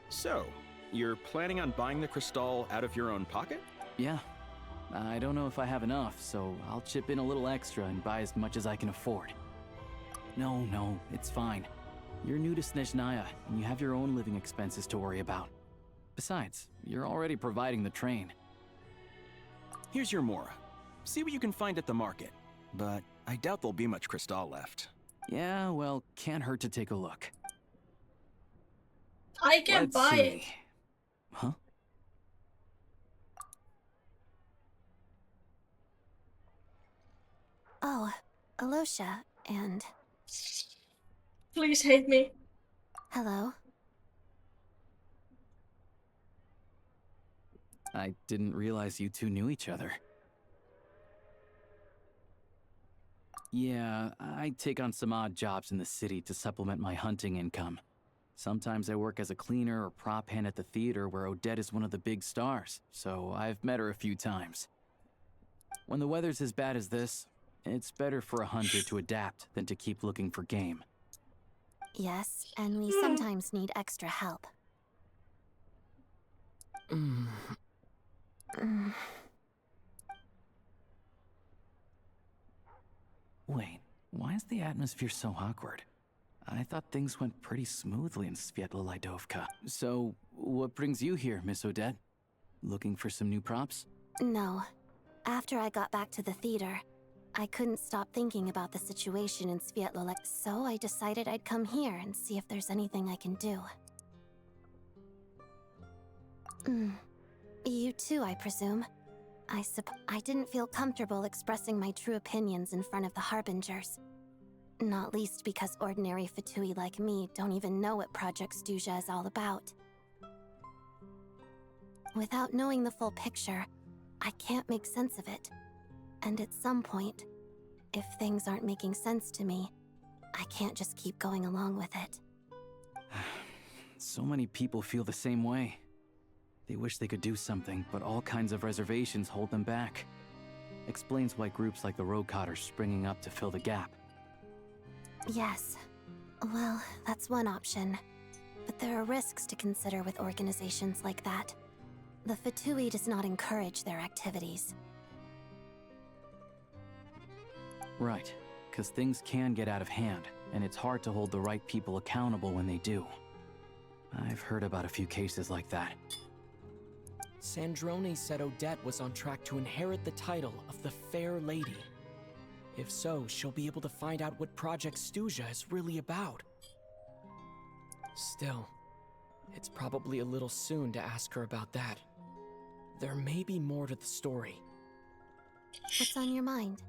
So, you're planning on buying the Crystal out of your own pocket? Yeah. I don't know if I have enough, so I'll chip in a little extra and buy as much as I can afford. No, it's fine. You're new to Snezhnaya, and you have your own living expenses to worry about. Besides, you're already providing the train. Here's your Mora. See what you can find at the market. But I doubt there'll be much Crystal left. Yeah, well, can't hurt to take a look. I can Let's buy see. it. Huh? Oh, Alosha, and... Please hate me. Hello. I didn't realize you two knew each other. Yeah, I take on some odd jobs in the city to supplement my hunting income. Sometimes I work as a cleaner or prop hand at the theater where Odette is one of the big stars, so I've met her a few times. When the weather's as bad as this, it's better for a hunter to adapt than to keep looking for game. Yes, and we sometimes need extra help. Wait, why is the atmosphere so awkward? I thought things went pretty smoothly in Svietla Lidovka. So, what brings you here, Miss Odette? Looking for some new props? No. After I got back to the theater, I couldn't stop thinking about the situation in Svietla, so I decided I'd come here and see if there's anything I can do. You too, I presume. I didn't feel comfortable expressing my true opinions in front of the Harbingers. Not least because ordinary Fatui like me don't even know what Project Stuja is all about. Without knowing the full picture, I can't make sense of it. And at some point, if things aren't making sense to me, I can't just keep going along with it. So many people feel the same way. They wish they could do something, but all kinds of reservations hold them back. Explains why groups like the Roadcott are springing up to fill the gap. Yes. Well, that's one option. But there are risks to consider with organizations like that. The Fatui does not encourage their activities. Right, because things can get out of hand, and it's hard to hold the right people accountable when they do. I've heard about a few cases like that. Sandrone said Odette was on track to inherit the title of the Fair Lady. If so, she'll be able to find out what Project Stuja is really about. Still, it's probably a little soon to ask her about that. There may be more to the story. What's on your mind?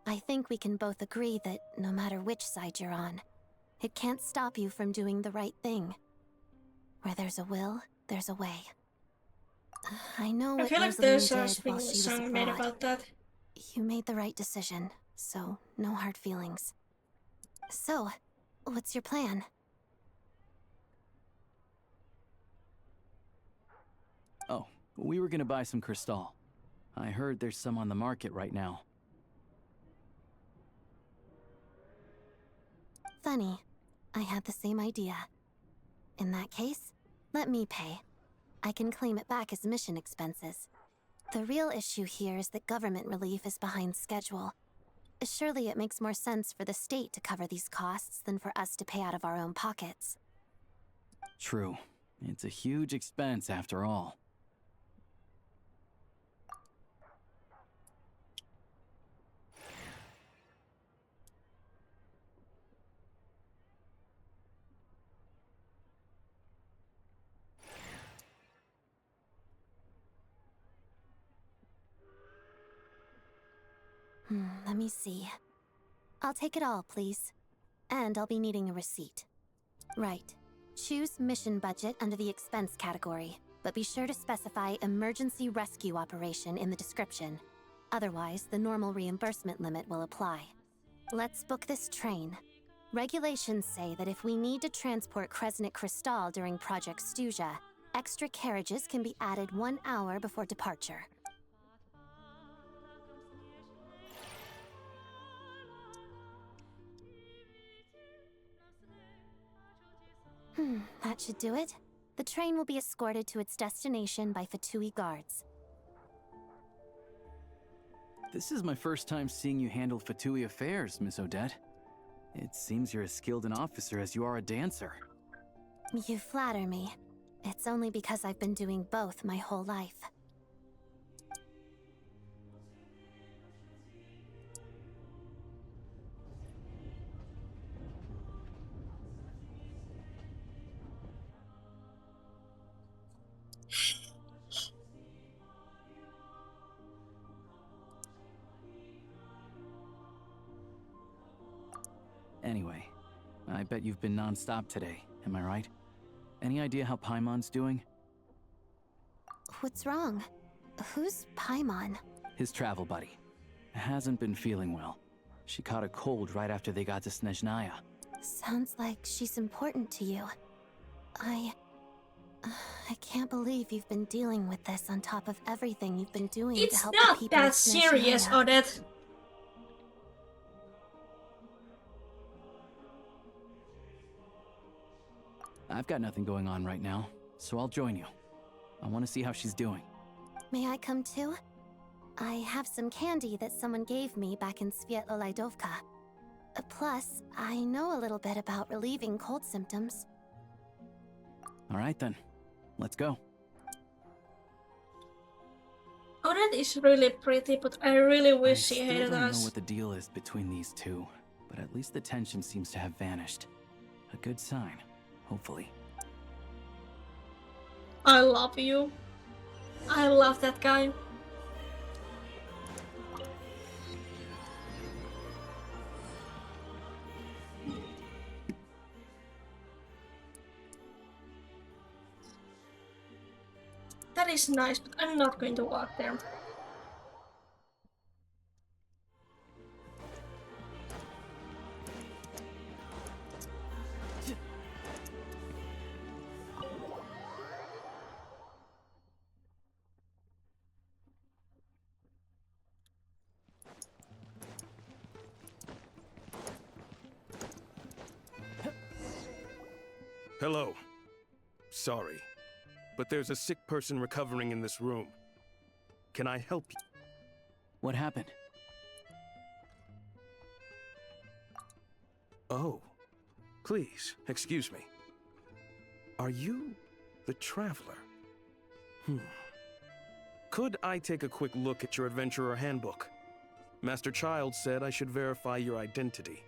I think we can both agree that no matter which side you're on, it can't stop you from doing the right thing. Where there's a will, there's a way. I know I what feel like Rosaline there's did a while she was song made abroad. about that. You made the right decision, so no hard feelings. So, what's your plan? Oh, we were gonna buy some Crystal. I heard there's some on the market right now. Funny. I had the same idea. In that case, let me pay. I can claim it back as mission expenses. The real issue here is that government relief is behind schedule. Surely it makes more sense for the state to cover these costs than for us to pay out of our own pockets. True. It's a huge expense after all. Let me see. I'll take it all, please. And I'll be needing a receipt. Right. Choose mission budget under the expense category, but be sure to specify emergency rescue operation in the description. Otherwise, the normal reimbursement limit will apply. Let's book this train. Regulations say that if we need to transport Kresnik Crystal during Project Stuja, extra carriages can be added 1 hour before departure. That should do it. The train will be escorted to its destination by Fatui guards. This is my first time seeing you handle Fatui affairs, Miss Odette. It seems you're as skilled an officer as you are a dancer. You flatter me. It's only because I've been doing both my whole life. Anyway, I bet you've been non-stop today, am I right? Any idea how Paimon's doing? What's wrong? Who's Paimon? His travel buddy. Hasn't been feeling well. She caught a cold right after they got to Snezhnaya. Sounds like she's important to you. I can't believe you've been dealing with this on top of everything you've been doing to It's help the not people of that serious, Snezhnaya. Odette. I've got nothing going on right now, so I'll join you. I want to see how she's doing. May I come too? I have some candy that someone gave me back in Svietlo-Laidovka. Plus, I know a little bit about relieving cold symptoms. All right then, let's go. Odette is really pretty, but I really wish she Still hated don't know us. what the deal is between these two, but at least the tension seems to have vanished. A good sign, hopefully. I love you. I love that guy. That is nice, but I'm not going to walk there. Hello. Sorry, but there's a sick person recovering in this room. Can I help you? What happened? Oh, please, excuse me. Are you the Traveler? Could I take a quick look at your Adventurer Handbook? Master Child said I should verify your identity.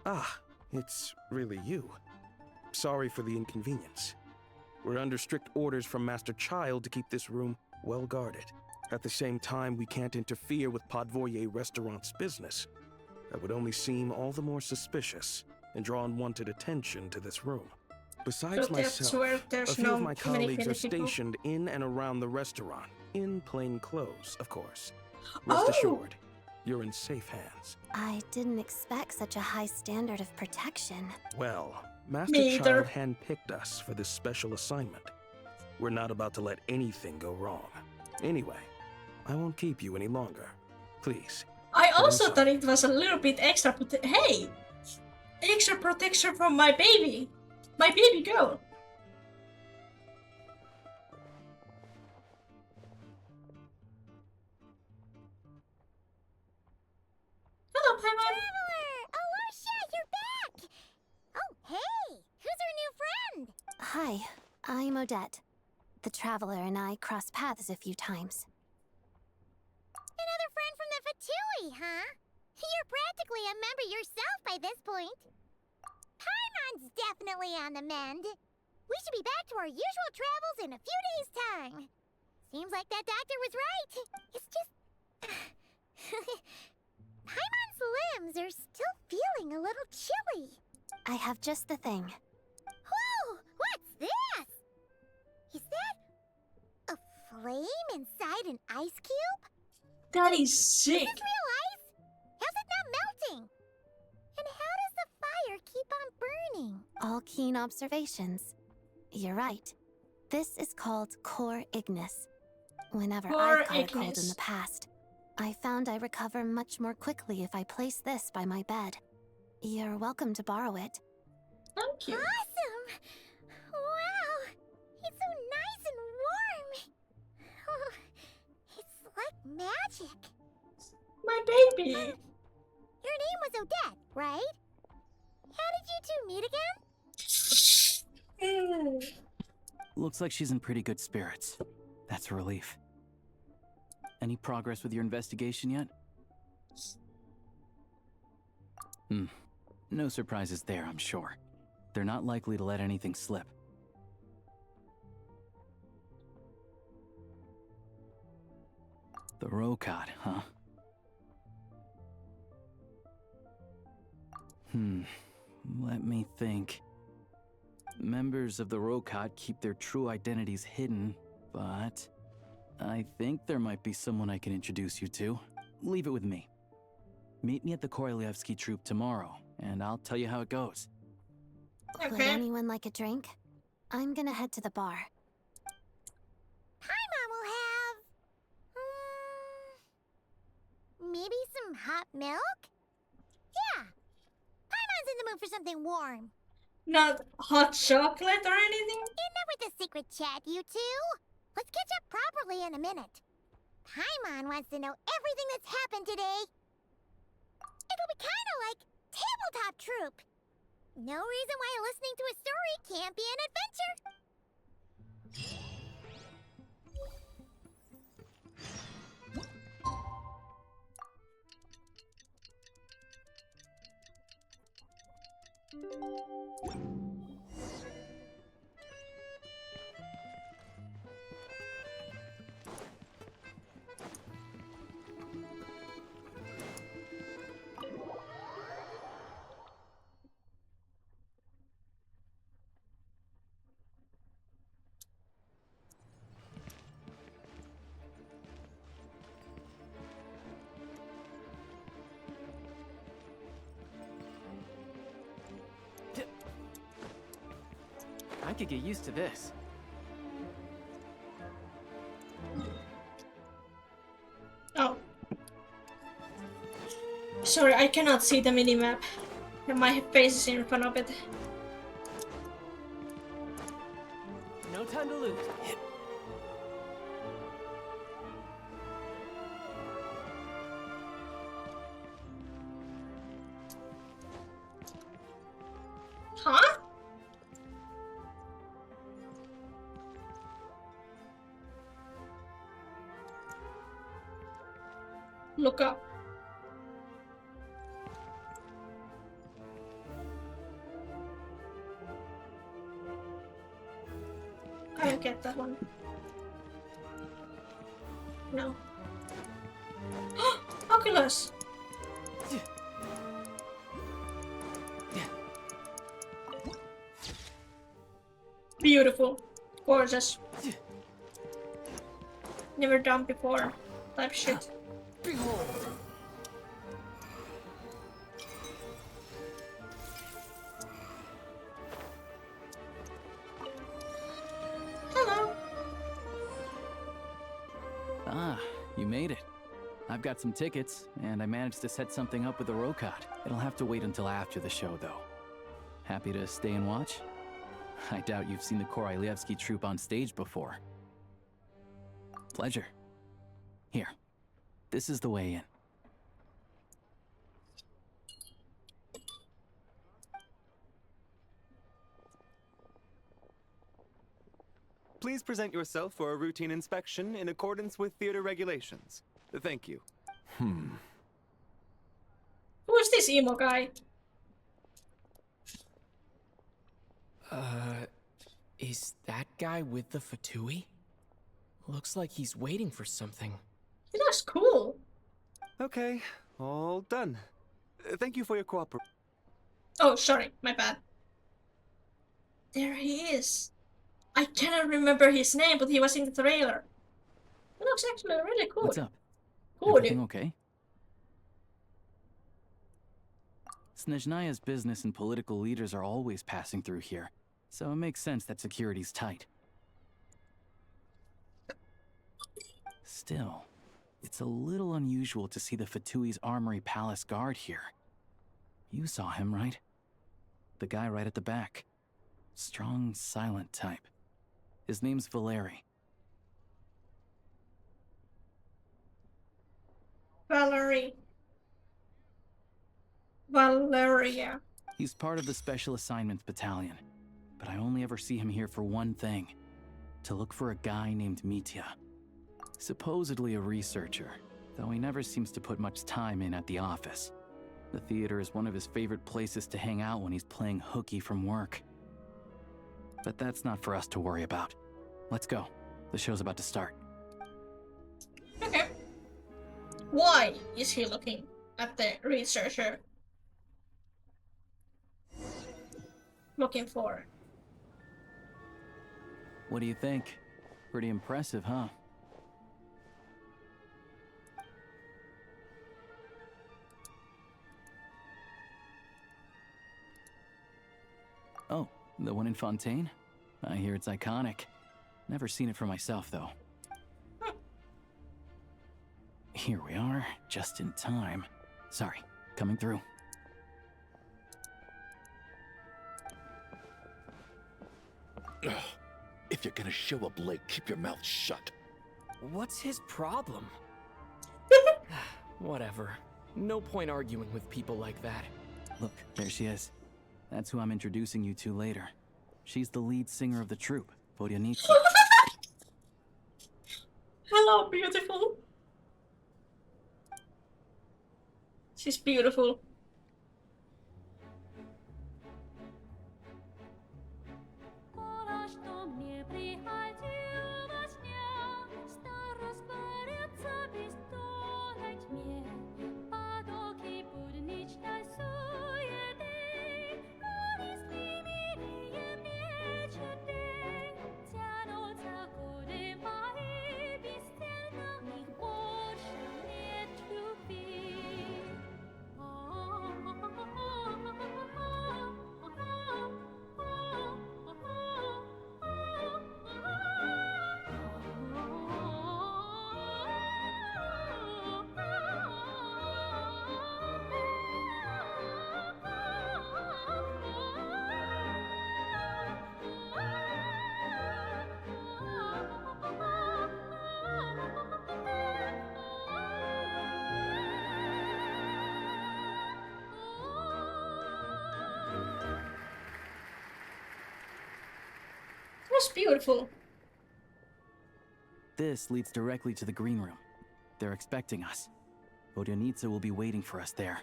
Ah, it's really you. Sorry for the inconvenience. We're under strict orders from Master Child to keep this room well guarded. At the same time, we can't interfere with Podvoye Restaurant's business. That would only seem all the more suspicious and draw unwanted attention to this room. Besides So myself, a few no of my colleagues are people. stationed in and around the restaurant, in plain clothes, of course. Rest assured, you're in safe hands. I didn't expect such a high standard of protection. Well, Master Child handpicked us for this special assignment. We're not about to let anything go wrong. Anyway, I won't keep you any longer. Please. I also thought it was a little bit extra, hey! Extra protection from my baby! My baby girl! Hello, Paimon! Traveler! Alosha, you're back! Oh, hey! Who's our new friend? Hi, I'm Odette. The Traveler and I crossed paths a few times. Another friend from the Fatui, huh? You're practically a member yourself by this point. Paimon's definitely on the mend. We should be back to our usual travels in a few days' time. Seems like that doctor was right. It's just... Paimon's limbs are still feeling a little chilly. I have just the thing. Whoa! What's this? Is that a flame inside an ice cube? That is sick. Is this real ice? How's it not melting? And how does the fire keep on burning? All keen observations. You're right. This is called core ignis. Whenever I've caught a cold in the past, I found I recover much more quickly if I place this by my bed. You're welcome to borrow it. Thank you. Awesome! Wow! It's so nice and warm! Oh, it's like magic. My baby! Your name was Odette, right? How did you two meet again? Looks like she's in pretty good spirits. That's a relief. Any progress with your investigation yet? No surprises there, I'm sure. They're not likely to let anything slip. The Rokad, huh? Let me think. Members of the Rokad keep their true identities hidden, but I think there might be someone I can introduce you to. Leave it with me. Meet me at the Korolyevsky troop tomorrow, and I'll tell you how it goes. Would anyone like a drink? I'm gonna head to the bar. Paimon will have... maybe some hot milk? Yeah. Paimon's in the mood for something warm. Not hot chocolate or anything? Enough with the secret chat, you two. Let's catch up properly in a minute. Paimon wants to know everything that's happened today. It'll be kind of like Tabletop Troop. No reason why listening to a story can't be an adventure. I could get used to this. Oh. Sorry, I cannot see the minimap. My face is in front of it. No time to lose. Huh? Look up. I'll get that one. No. Oculus! Beautiful. Gorgeous. Never done before. Type shit. Hello. Ah, you made it. I've got some tickets, and I managed to set something up with the Rokot. It'll have to wait until after the show, though. Happy to stay and watch? I doubt you've seen the Korolyevsky troupe on stage before. Pleasure. Here, this is the way in. Please present yourself for a routine inspection in accordance with theater regulations. Thank you. Who is this emo guy? Is that guy with the Fatui? Looks like he's waiting for something. He looks cool. Okay, all done. Thank you for your cooperation. Oh, sorry, my bad. There he is. I cannot remember his name, but he was in the trailer. He looks actually really cool. What's up? Cool, Everything dude. okay? Snezhnaya's business and political leaders are always passing through here, so it makes sense that security's tight. Still, it's a little unusual to see the Fatui's Armory Palace guard here. You saw him, right? The guy right at the back. Strong, silent type. His name's Valeri. Valeria. He's part of the Special Assignments Battalion, but I only ever see him here for one thing. To look for a guy named Mitya. Supposedly a researcher, though he never seems to put much time in at the office. The theater is one of his favorite places to hang out when he's playing hooky from work. But that's not for us to worry about. Let's go. The show's about to start. Okay. Why is he looking at the researcher? Looking for. What do you think? Pretty impressive, huh? Oh, the one in Fontaine? I hear it's iconic. Never seen it for myself, though. Here we are, just in time. Sorry, coming through. Ugh. If you're gonna show up late, keep your mouth shut. What's his problem? Whatever. No point arguing with people like that. Look, there she is. That's who I'm introducing you to later. She's the lead singer of the troupe, Vodyanitsy. Hello, beautiful. She's beautiful. was beautiful. This leads directly to the green room. They're expecting us. Vodyanitsa will be waiting for us there.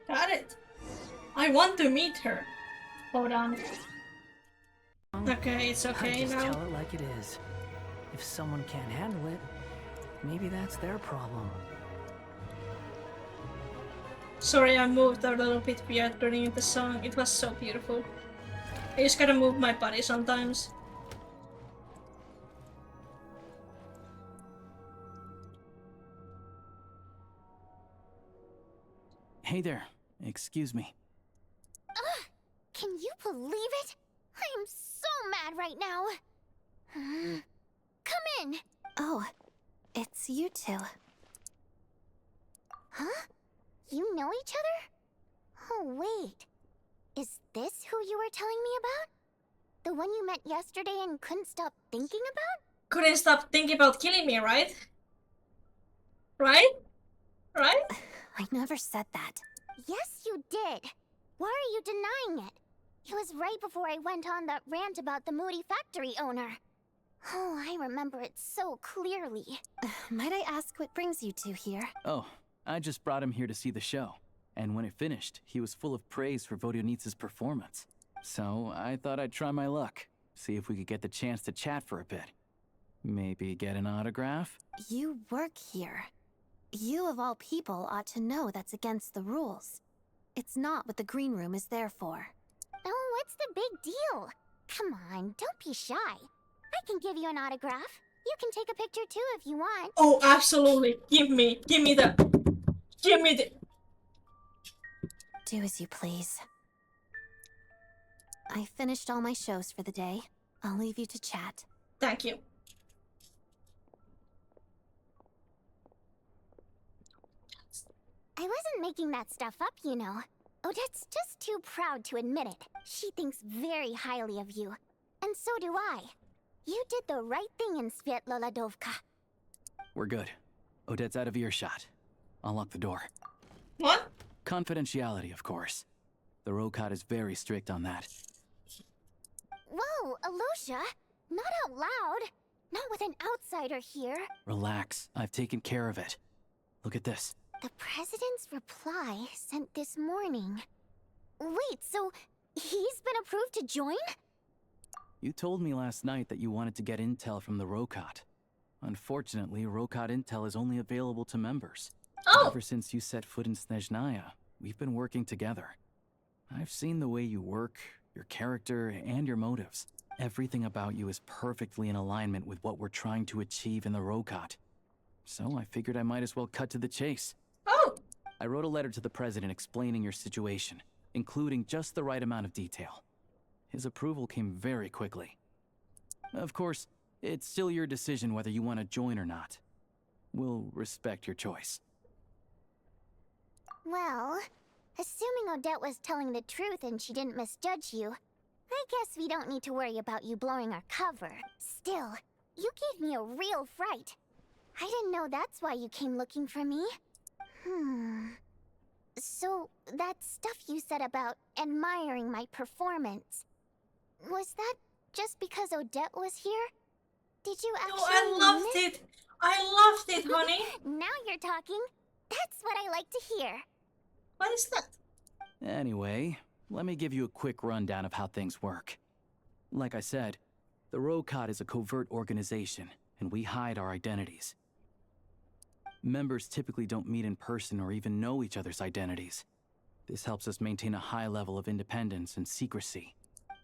Got it. I want to meet her. Hold on. Okay, it's okay just now. Tell it like it is. If someone can't handle it, maybe that's their problem. Sorry, I moved a little bit weird during the song. It was so beautiful. I just gotta move my body sometimes. Hey there. Excuse me. Ugh! Can you believe it? I'm so mad right now. Come in. Oh, it's you two. Huh? You know each other? Oh, wait. Is this who you were telling me about? The one you met yesterday and couldn't stop thinking about? Couldn't stop thinking about killing me, right? Right? Right? I never said that. Yes, you did. Why are you denying it? It was right before I went on that rant about the moody factory owner. Oh, I remember it so clearly. Might I ask what brings you two here? Oh, I just brought him here to see the show. And when it finished, he was full of praise for Vodyanitsa's performance. So I thought I'd try my luck. See if we could get the chance to chat for a bit. Maybe get an autograph? You work here. You of all people ought to know that's against the rules. It's not what the green room is there for. Oh, what's the big deal? Come on, don't be shy. I can give you an autograph. You can take a picture too if you want. Oh, absolutely. Give me the... Do as you please. I finished all my shows for the day. I'll leave you to chat. Thank you. I wasn't making that stuff up, you know. Odette's just too proud to admit it. She thinks very highly of you. And so do I. You did the right thing in Svietloladovka. We're good. Odette's out of earshot. I'll lock the door. What? Confidentiality, of course. The Rokat is very strict on that. Whoa, Alosia! Not out loud! Not with an outsider here. Relax. I've taken care of it. Look at this. The President's reply sent this morning. Wait, so he's been approved to join? You told me last night that you wanted to get intel from the Rokat. Unfortunately, Rokat intel is only available to members. Oh. Ever since you set foot in Snezhnaya, we've been working together. I've seen the way you work, your character, and your motives. Everything about you is perfectly in alignment with what we're trying to achieve in the Rokat. So I figured I might as well cut to the chase. Oh! I wrote a letter to the President explaining your situation, including just the right amount of detail. His approval came very quickly. Of course, it's still your decision whether you want to join or not. We'll respect your choice. Well, assuming Odette was telling the truth and she didn't misjudge you, I guess we don't need to worry about you blowing our cover. Still, you gave me a real fright. I didn't know that's why you came looking for me. So, that stuff you said about admiring my performance, was that just because Odette was here? Did you actually I loved it! I loved it, honey! Now you're talking. That's what I like to hear. What is that? Anyway, let me give you a quick rundown of how things work. Like I said, The Rokot is a covert organization, and we hide our identities. Members typically don't meet in person or even know each other's identities. This helps us maintain a high level of independence and secrecy.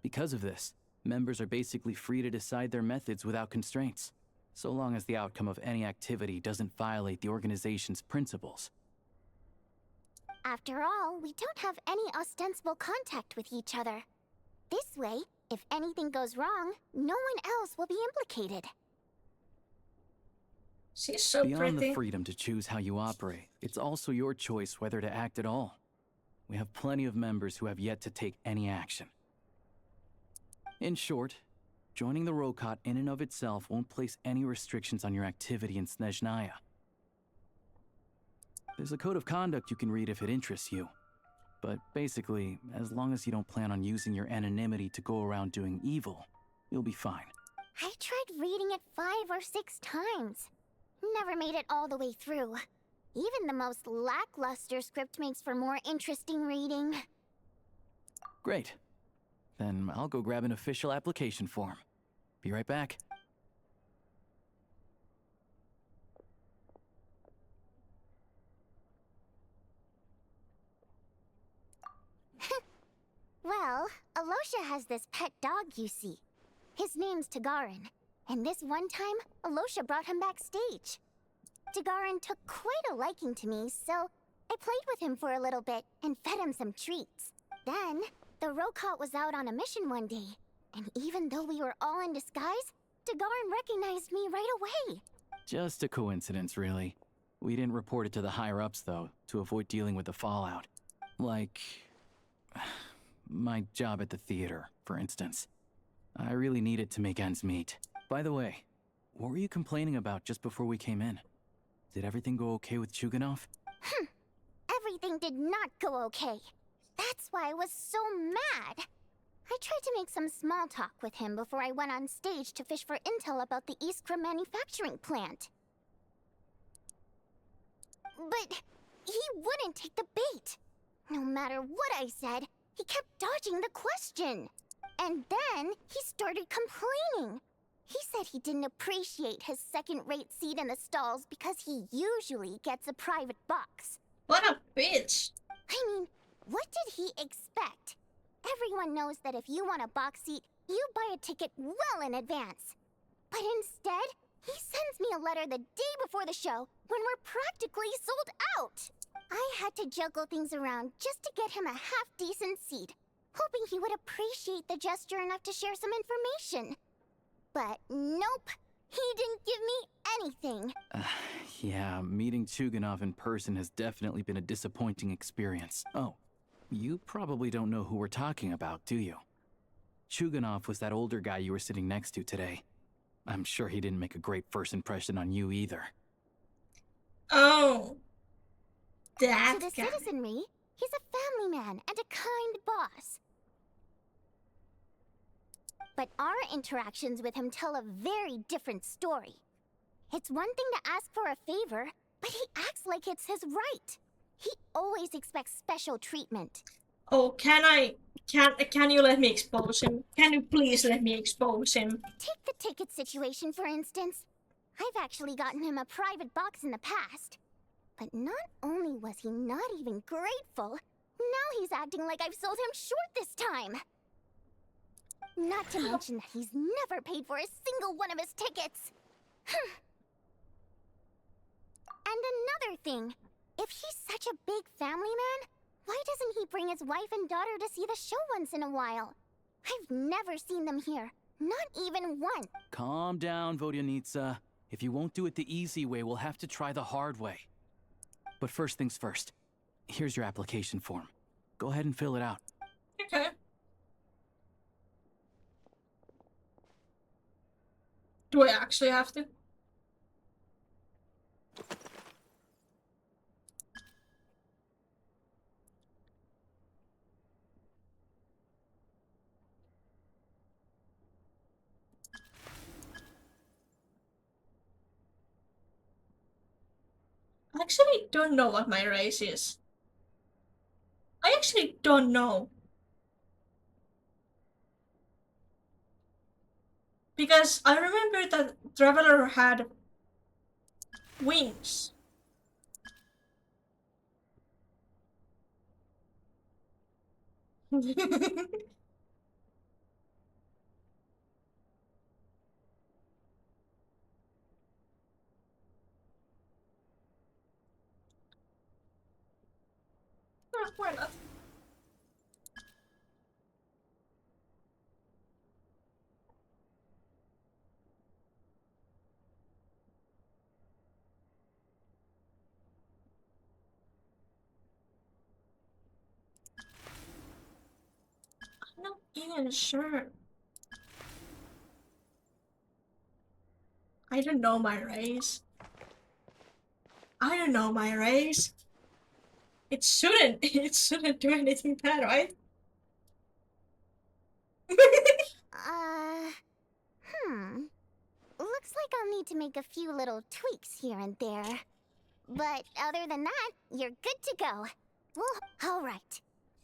Because of this, members are basically free to decide their methods without constraints, so long as the outcome of any activity doesn't violate the organization's principles. After all, we don't have any ostensible contact with each other. This way, if anything goes wrong, no one else will be implicated. She's so Beyond pretty. the freedom to choose how you operate, it's also your choice whether to act at all. We have plenty of members who have yet to take any action. In short, joining the Rokot in and of itself won't place any restrictions on your activity in Snezhnaya. There's a code of conduct you can read if it interests you. But basically, as long as you don't plan on using your anonymity to go around doing evil, you'll be fine. I tried reading it 5 or 6 times. Never made it all the way through. Even the most lackluster script makes for more interesting reading. Great. Then I'll go grab an official application form. Be right back. Well, Alosha has this pet dog, you see. His name's Tagarin, and this one time, Alosha brought him backstage. Tagarin took quite a liking to me, so I played with him for a little bit and fed him some treats. Then, the Rokot was out on a mission one day, and even though we were all in disguise, Tagarin recognized me right away. Just a coincidence, really. We didn't report it to the higher-ups, though, to avoid dealing with the fallout. Like my job at the theater, for instance. I really need it to make ends meet. By the way, what were you complaining about just before we came in? Did everything go okay with Chuganov? Everything did not go okay. That's why I was so mad. I tried to make some small talk with him before I went on stage to fish for intel about the Iskra manufacturing plant. But he wouldn't take the bait. No matter what I said, he kept dodging the question. And then he started complaining. He said he didn't appreciate his second-rate seat in the stalls because he usually gets a private box. What a bitch! I mean, what did he expect? Everyone knows that if you want a box seat, you buy a ticket well in advance. But instead, he sends me a letter the day before the show when we're practically sold out. I had to juggle things around just to get him a half-decent seat, hoping he would appreciate the gesture enough to share some information. But nope, he didn't give me anything. Yeah, meeting Chuganov in person has definitely been a disappointing experience. Oh, you probably don't know who we're talking about, do you? Chuganov was that older guy you were sitting next to today. I'm sure he didn't make a great first impression on you either. Oh, that to the guy. citizenry, he's a family man and a kind boss. But our interactions with him tell a very different story. It's one thing to ask for a favor, but he acts like it's his right. He always expects special treatment. Oh, can you let me expose him? Can you please let me expose him? Take the ticket situation, for instance. I've actually gotten him a private box in the past. But not only was he not even grateful, now he's acting like I've sold him short this time. Not to mention that he's never paid for a single one of his tickets. And another thing, if he's such a big family man, why doesn't he bring his wife and daughter to see the show once in a while? I've never seen them here, not even once. Calm down, Vodyanitsa. If you won't do it the easy way, we'll have to try the hard way. But first things first, here's your application form. Go ahead and fill it out. Okay. Do I actually have to? I actually don't know what my race is. I actually don't know. Because I remember that Traveler had wings. Why not? I'm not even sure. I don't know my race. I don't know my race. It shouldn't do anything bad, right? Looks like I'll need to make a few little tweaks here and there. But other than that, you're good to go. Well, alright.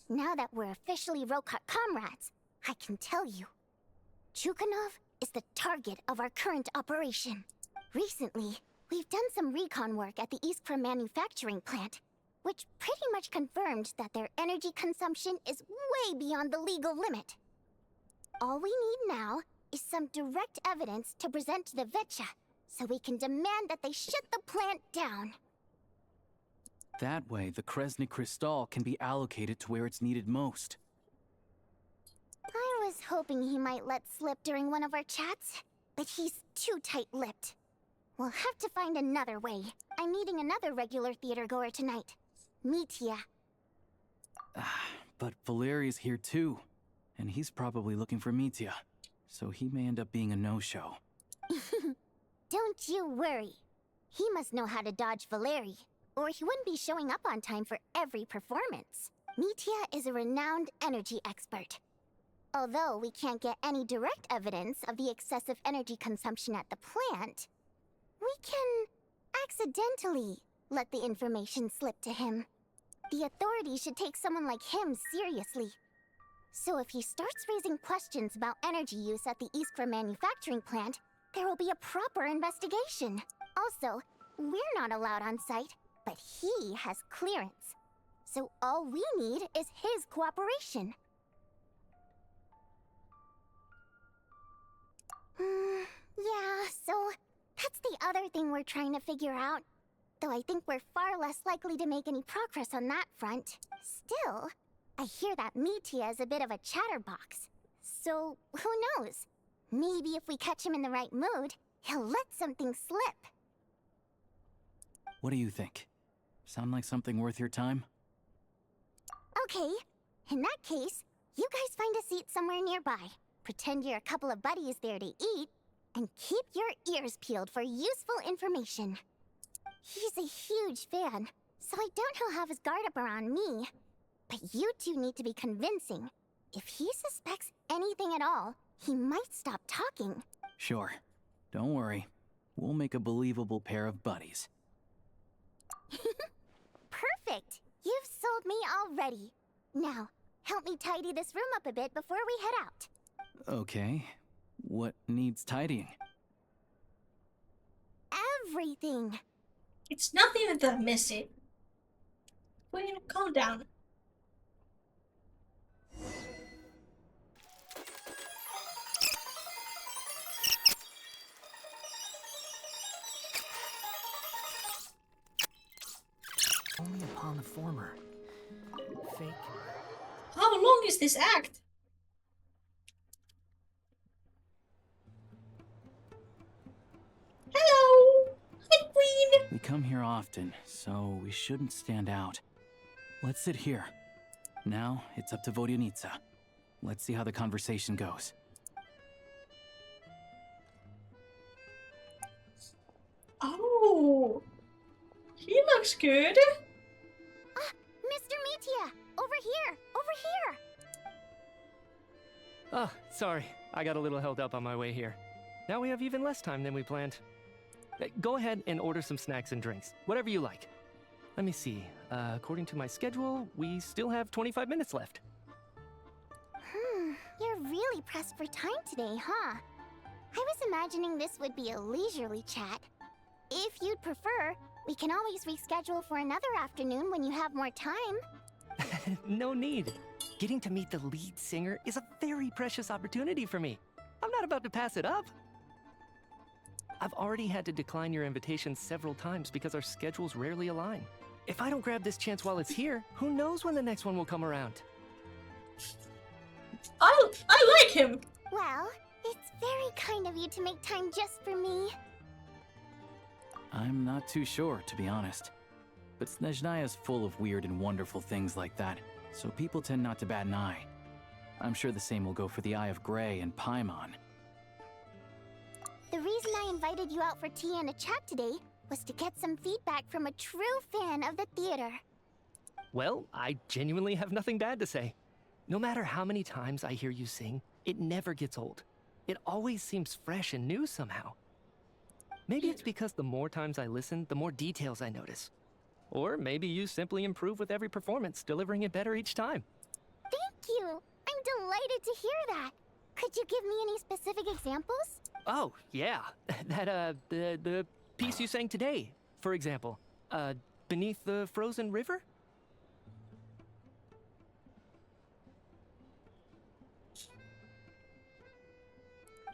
Now that we're officially Rokot comrades, I can tell you. Chukhanov is the target of our current operation. Recently, we've done some recon work at the Iskra manufacturing plant, which pretty much confirmed that their energy consumption is way beyond the legal limit. All we need now is some direct evidence to present to the Vetcha, so we can demand that they shut the plant down. That way, the Kresny Crystal can be allocated to where it's needed most. I was hoping he might let slip during one of our chats, but he's too tight-lipped. We'll have to find another way. I'm meeting another regular theater-goer tonight, Mitya. But Valeri's here too, and he's probably looking for Mitya, so he may end up being a no-show. Don't you worry. He must know how to dodge Valeri, or he wouldn't be showing up on time for every performance. Mitya is a renowned energy expert. Although we can't get any direct evidence of the excessive energy consumption at the plant, we can accidentally let the information slip to him. The authorities should take someone like him seriously. So if he starts raising questions about energy use at the Iskra manufacturing plant, there will be a proper investigation. Also, we're not allowed on site, but he has clearance. So all we need is his cooperation. Yeah, so that's the other thing we're trying to figure out. Though I think we're far less likely to make any progress on that front. Still, I hear that Mitya is a bit of a chatterbox. So, who knows? Maybe if we catch him in the right mood, he'll let something slip. What do you think? Sound like something worth your time? Okay, in that case, you guys find a seat somewhere nearby. Pretend you're a couple of buddies there to eat, and keep your ears peeled for useful information. He's a huge fan, so I doubt he'll have his guard up around me. But you two need to be convincing. If he suspects anything at all, he might stop talking. Sure. Don't worry. We'll make a believable pair of buddies. Perfect! You've sold me already. Now, help me tidy this room up a bit before we head out. Okay. What needs tidying? Everything! It's not even that messy. Queen, calm down. Only upon the former. Fake. How long is this act? Hello! Hi, Queen! We come here often, so we shouldn't stand out. Let's sit here. Now, it's up to Vodyanitsa. Let's see how the conversation goes. Oh! He looks good! Mr. Mitya! Over here! Over here! Oh, sorry. I got a little held up on my way here. Now we have even less time than we planned. Go ahead and order some snacks and drinks. Whatever you like. Let me see. According to my schedule, we still have 25 minutes left. You're really pressed for time today, huh? I was imagining this would be a leisurely chat. If you'd prefer, we can always reschedule for another afternoon when you have more time. No need. Getting to meet the lead singer is a very precious opportunity for me. I'm not about to pass it up. I've already had to decline your invitation several times because our schedules rarely align. If I don't grab this chance while it's here, who knows when the next one will come around? I like him. Well, it's very kind of you to make time just for me. I'm not too sure, to be honest. But Snezhnaya's full of weird and wonderful things like that, so people tend not to bat an eye. I'm sure the same will go for the Eye of Grey and Paimon. The reason I invited you out for tea and a chat today was to get some feedback from a true fan of the theater. Well, I genuinely have nothing bad to say. No matter how many times I hear you sing, it never gets old. It always seems fresh and new somehow. Maybe it's because the more times I listen, the more details I notice. Or maybe you simply improve with every performance, delivering it better each time. Thank you! I'm delighted to hear that! Could you give me any specific examples? Oh, yeah. That, the piece you sang today, for example. Beneath the Frozen River?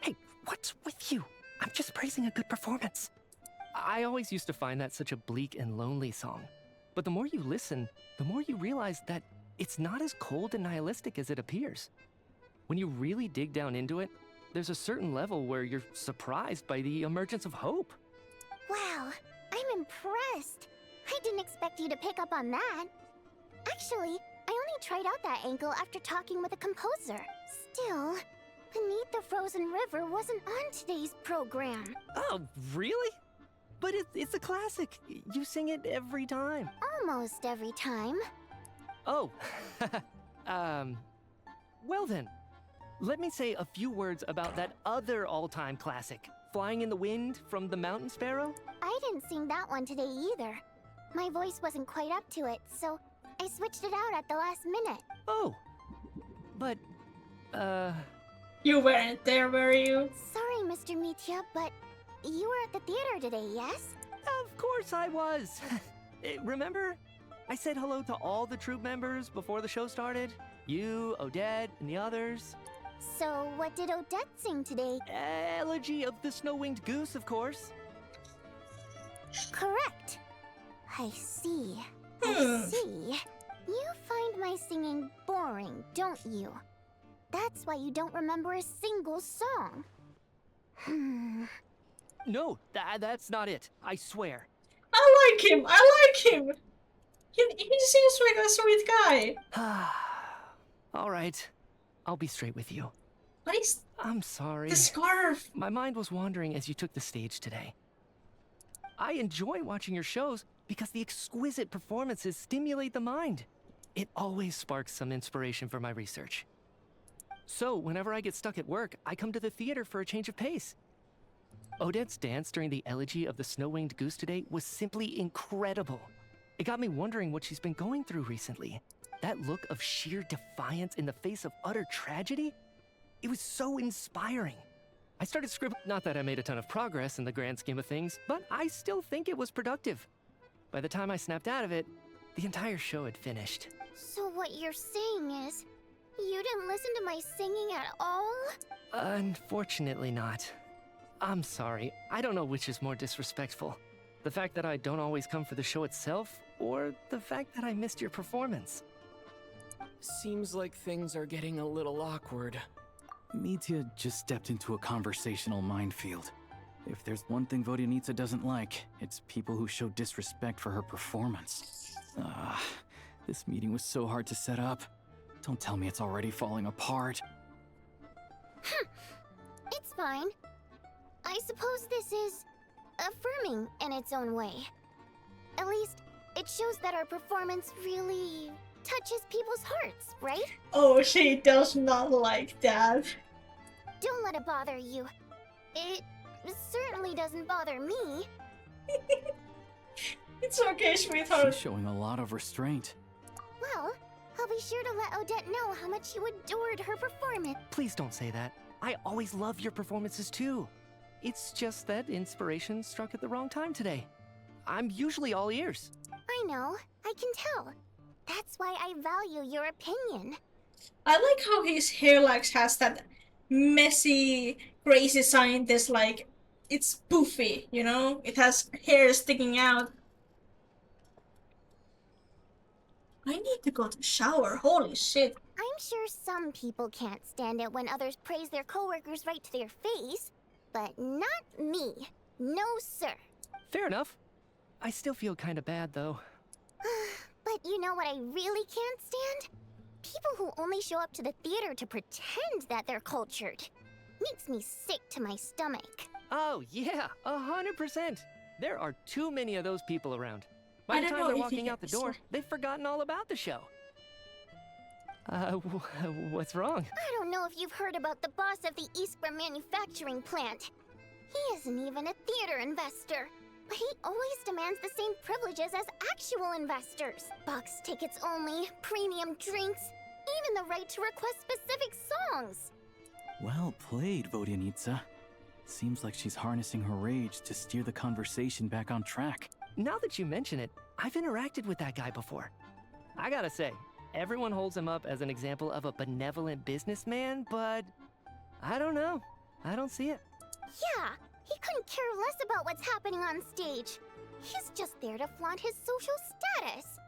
Hey, what's with you? I'm just praising a good performance. I always used to find that such a bleak and lonely song. But the more you listen, the more you realize that it's not as cold and nihilistic as it appears. When you really dig down into it, there's a certain level where you're surprised by the emergence of hope. Wow, I'm impressed. I didn't expect you to pick up on that. Actually, I only tried out that angle after talking with a composer. Still, Beneath the Frozen River wasn't on today's program. Oh, really? But it's a classic. You sing it every time. Almost every time. Oh, well then. Let me say a few words about that other all-time classic, Flying in the Wind from the Mountain Sparrow. I didn't sing that one today either. My voice wasn't quite up to it, so I switched it out at the last minute. Oh, but, You weren't there, were you? Sorry, Mr. Mitya, but you were at the theater today, yes? Of course I was. Remember? I said hello to all the troupe members before the show started. You, Odette, and the others. So, what did Odette sing today? Elegy of the Snow-Winged Goose, of course. Correct. I see. I see. You find my singing boring, don't you? That's why you don't remember a single song. No, that's not it. I swear. I like him. I like him. He seems like a sweet guy. All right. I'll be straight with you. What is... I'm sorry. The scarf. My mind was wandering as you took the stage today. I enjoy watching your shows because the exquisite performances stimulate the mind. It always sparks some inspiration for my research. So, whenever I get stuck at work, I come to the theater for a change of pace. Odette's dance during the Elegy of the Snow-Winged Goose today was simply incredible. It got me wondering what she's been going through recently. That look of sheer defiance in the face of utter tragedy? It was so inspiring. I started scribbling, not that I made a ton of progress in the grand scheme of things, but I still think it was productive. By the time I snapped out of it, the entire show had finished. So what you're saying is, you didn't listen to my singing at all? Unfortunately not. I'm sorry, I don't know which is more disrespectful. The fact that I don't always come for the show itself, or the fact that I missed your performance. Seems like things are getting a little awkward. Mitya just stepped into a conversational minefield. If there's one thing Vodyanitsa doesn't like, it's people who show disrespect for her performance. This meeting was so hard to set up. Don't tell me it's already falling apart. It's fine. I suppose this is affirming in its own way. At least, it shows that our performance really touches people's hearts, right? Oh, she does not like that. Don't let it bother you. It certainly doesn't bother me. It's okay, sweetheart. She's showing a lot of restraint. Well, I'll be sure to let Odette know how much you adored her performance. Please don't say that. I always love your performances too. It's just that inspiration struck at the wrong time today. I'm usually all ears. I know, I can tell. That's why I value your opinion. I like how his hair like has that messy, crazy scientist like it's poofy, you know? It has hair sticking out. I need to go to the shower, holy shit. I'm sure some people can't stand it when others praise their coworkers right to their face, but not me. No, sir. Fair enough. I still feel kind of bad though. But you know what I really can't stand? People who only show up to the theater to pretend that they're cultured. Makes me sick to my stomach. Oh yeah, 100%. There are too many of those people around. By the time they're walking out the door, they've forgotten all about the show. What's wrong? I don't know if you've heard about the boss of the Iskra manufacturing plant. He isn't even a theater investor, but he always demands the same privileges as actual investors. Box tickets only, premium drinks, even the right to request specific songs. Well played, Vodyanitsa. Seems like she's harnessing her rage to steer the conversation back on track. Now that you mention it, I've interacted with that guy before. I gotta say, everyone holds him up as an example of a benevolent businessman, but I don't know. I don't see it. Yeah, he couldn't care less about what's happening on stage. He's just there to flaunt his social status.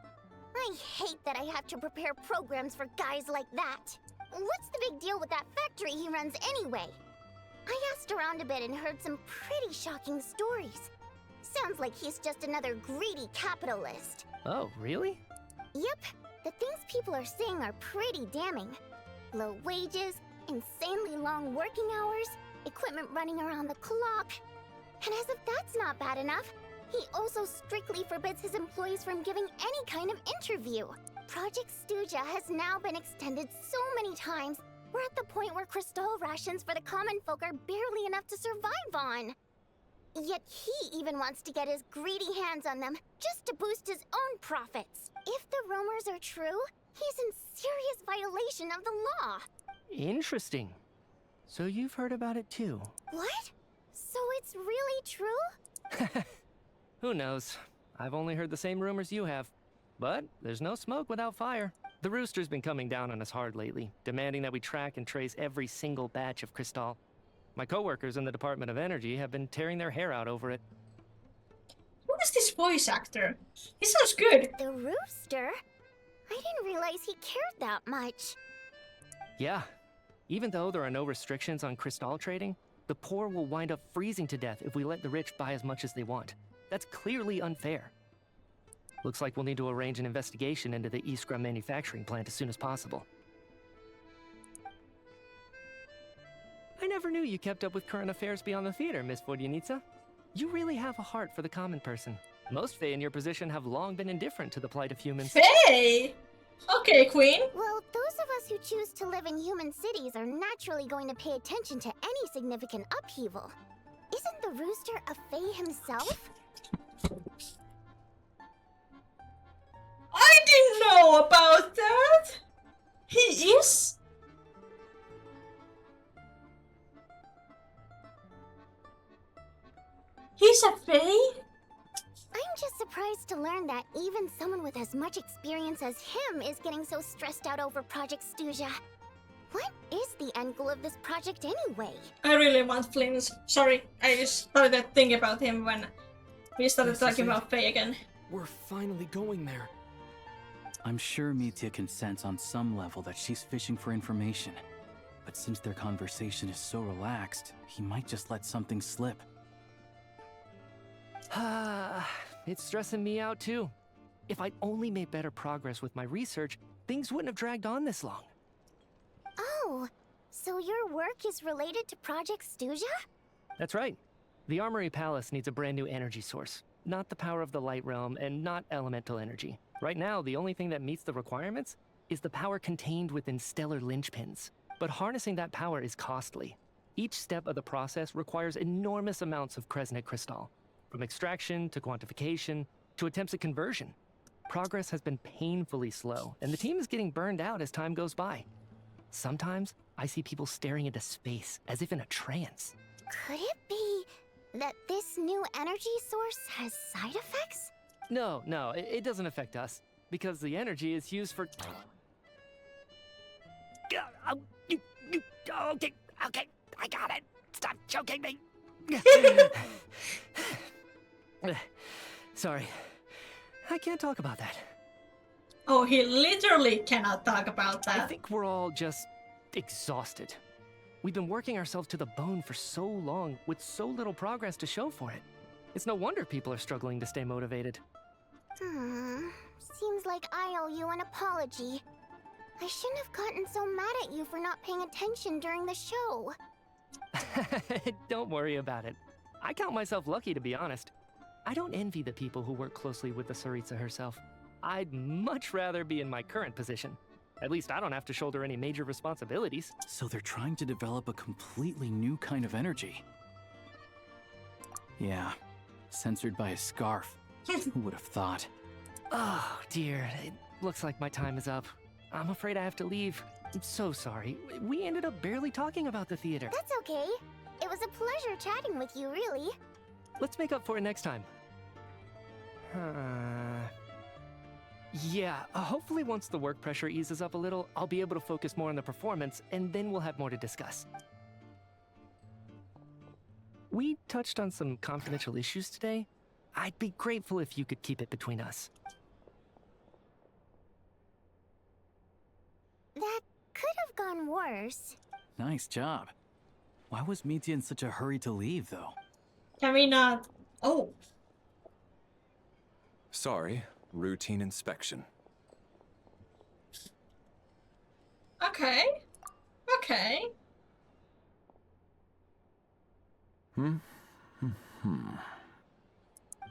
I hate that I have to prepare programs for guys like that. What's the big deal with that factory he runs anyway? I asked around a bit and heard some pretty shocking stories. Sounds like he's just another greedy capitalist. Oh, really? Yep, the things people are saying are pretty damning. Low wages, insanely long working hours, equipment running around the clock. And as if that's not bad enough, he also strictly forbids his employees from giving any kind of interview. Project Stuja has now been extended so many times, we're at the point where crystal rations for the common folk are barely enough to survive on. Yet he even wants to get his greedy hands on them just to boost his own profits. If the rumors are true, he's in serious violation of the law. Interesting. So you've heard about it too? What? So it's really true? Who knows? I've only heard the same rumors you have. But there's no smoke without fire. The Rooster's been coming down on us hard lately, demanding that we track and trace every single batch of Crystal. My coworkers in the Department of Energy have been tearing their hair out over it. Who is this voice actor? He sounds good. The Rooster? I didn't realize he cared that much. Yeah. Even though there are no restrictions on Crystal trading, the poor will wind up freezing to death if we let the rich buy as much as they want. That's clearly unfair. Looks like we'll need to arrange an investigation into the Iskra manufacturing plant as soon as possible. I never knew you kept up with current affairs beyond the theater, Miss Vodyanitsa. You really have a heart for the common person. Most Fae in your position have long been indifferent to the plight of humans. Fae? Okay, Queen. Well, those of us who choose to live in human cities are naturally going to pay attention to any significant upheaval. Isn't the Rooster a Fae himself? I didn't know about that! He is? He's a Fae? I'm just surprised to learn that even someone with as much experience as him is getting so stressed out over Project Stuja. What is the end goal of this project anyway? I really want Flynn's. Sorry, I just started thinking about him when we started talking about Fae again. We're finally going there. I'm sure Mitya can sense on some level that she's fishing for information. But since their conversation is so relaxed, he might just let something slip. It's stressing me out too. If I'd only made better progress with my research, things wouldn't have dragged on this long. Oh, so your work is related to Project Stuja? That's right. The Armory Palace needs a brand new energy source. Not the power of the Light Realm and not elemental energy. Right now, the only thing that meets the requirements is the power contained within stellar linchpins. But harnessing that power is costly. Each step of the process requires enormous amounts of Kresnik crystal. From extraction to quantification to attempts at conversion. Progress has been painfully slow, and the team is getting burned out as time goes by. Sometimes, I see people staring into space, as if in a trance. Could it be that this new energy source has side effects? No, it doesn't affect us, because the energy is used for... Okay, I got it. Stop choking me. Sorry, I can't talk about that. Oh, he literally cannot talk about that. I think we're all just exhausted. We've been working ourselves to the bone for so long, with so little progress to show for it. It's no wonder people are struggling to stay motivated. Seems like I owe you an apology. I shouldn't have gotten so mad at you for not paying attention during the show. Don't worry about it. I count myself lucky, to be honest. I don't envy the people who work closely with the Tsaritsa herself. I'd much rather be in my current position. At least I don't have to shoulder any major responsibilities. So they're trying to develop a completely new kind of energy. Yeah, censored by a scarf. Who would have thought? Oh, dear. It looks like my time is up. I'm afraid I have to leave. I'm so sorry. We ended up barely talking about the theater. That's okay. It was a pleasure chatting with you, really. Let's make up for it next time. Yeah, hopefully once the work pressure eases up a little, I'll be able to focus more on the performance, and then we'll have more to discuss. We touched on some confidential issues today. I'd be grateful if you could keep it between us. That could have gone worse. Nice job. Why was Mitya in such a hurry to leave, though? Can we not? Oh. Sorry, routine inspection. Okay. Okay.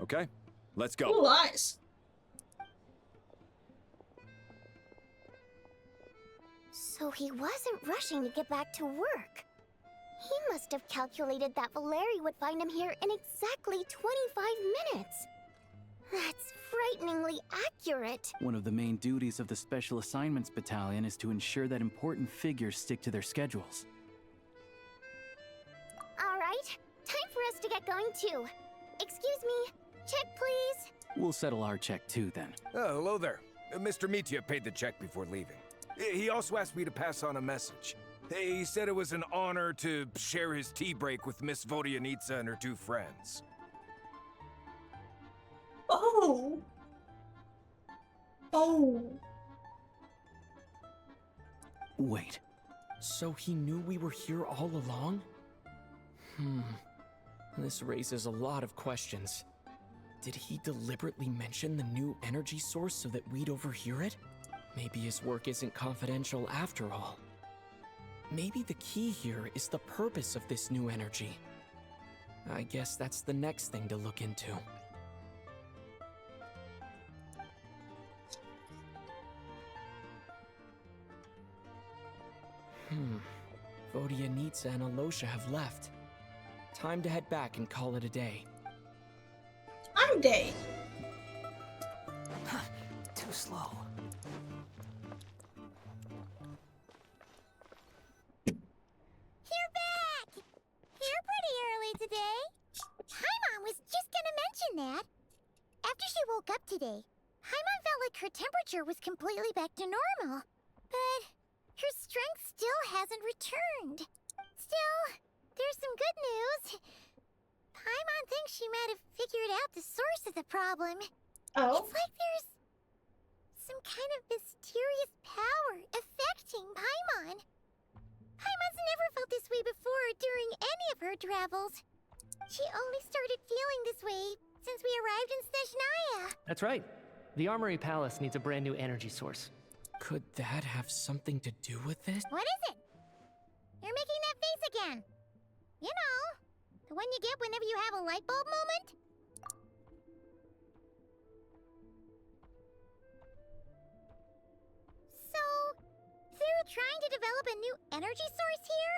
Okay, let's go. Ooh, eyes. So he wasn't rushing to get back to work. He must have calculated that Valeri would find him here in exactly 25 minutes. That's frighteningly accurate. One of the main duties of the Special Assignments Battalion is to ensure that important figures stick to their schedules. All right, time for us to get going too. Excuse me, check please. We'll settle our check too, then. Oh, hello there. Mr. Mitya paid the check before leaving. He also asked me to pass on a message. He said it was an honor to share his tea break with Miss Vodyanitsa and her two friends. Oh. Oh. Wait. So he knew we were here all along? This raises a lot of questions. Did he deliberately mention the new energy source so that we'd overhear it? Maybe his work isn't confidential after all. Maybe the key here is the purpose of this new energy. I guess that's the next thing to look into. Vodyanitsa and Alosha have left. Time to head back and call it a day. I'm day. Too slow. You're back! You're pretty early today. Paimon was just gonna mention that. After she woke up today, Paimon felt like her temperature was completely back to normal. But her strength still hasn't returned. Still, there's some good news. Paimon thinks she might have figured out the source of the problem. Oh? It's like there's some kind of mysterious power affecting Paimon. Paimon's never felt this way before during any of her travels. She only started feeling this way since we arrived in Snezhnaya. That's right. The Armory Palace needs a brand new energy source. Could that have something to do with it? What is it? You're making that face again. You know, the one you get whenever you have a light bulb moment? So, they're trying to develop a new energy source here?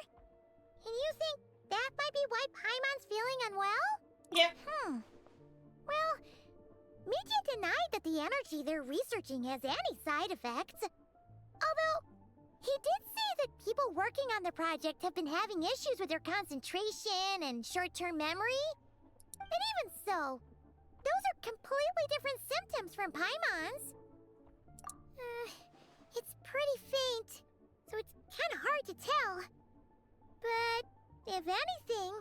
And you think that might be why Paimon's feeling unwell? Yeah. Well, Mitya denied that the energy they're researching has any side effects. Although, He did say that people working on the project have been having issues with their concentration and short-term memory. And even so, those are completely different symptoms from Paimon's. It's pretty faint, so it's kind of hard to tell. But if anything,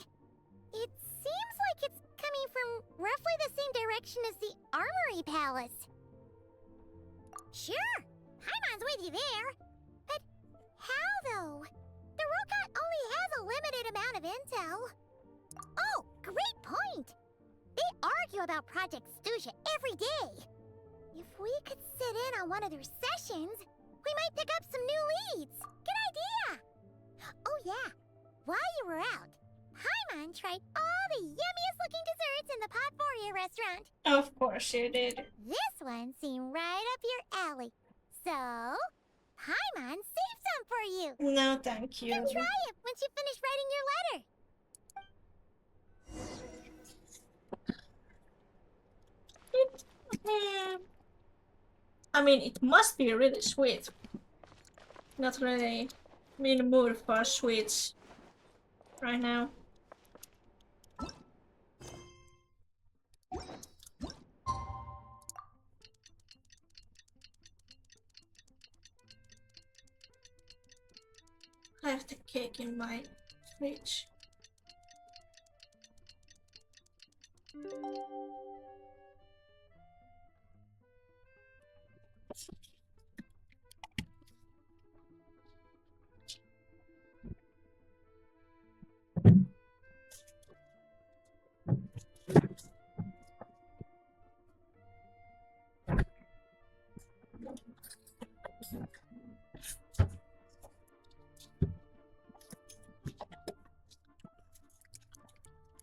it seems like it's coming from roughly the same direction as the Armory Palace. Sure, Paimon's with you there. But how, though? The Rokat only has a limited amount of intel. Oh, great point! They argue about Project Stusha every day. If we could sit in on one of their sessions, we might pick up some new leads. Good idea! Oh yeah, while you were out, Paimon tried all the yummiest looking desserts in the Potpourri restaurant. Of course you did. This one seemed right up your alley. So, Paimon saved some for you. No, thank you. You can try it once you finish writing your letter. I mean, it must be really sweet. Not really in the mood for sweets right now. I have the cake in my fridge.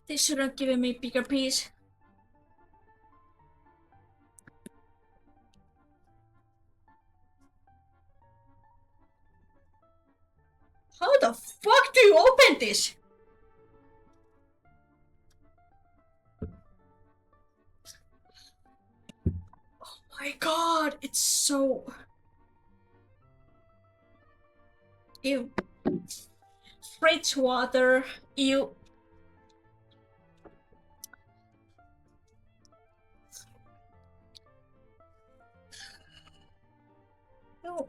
They should have given me a bigger piece. How the fuck do you open this? Oh my god, it's so... Ew. Fridge water, ew. Oh.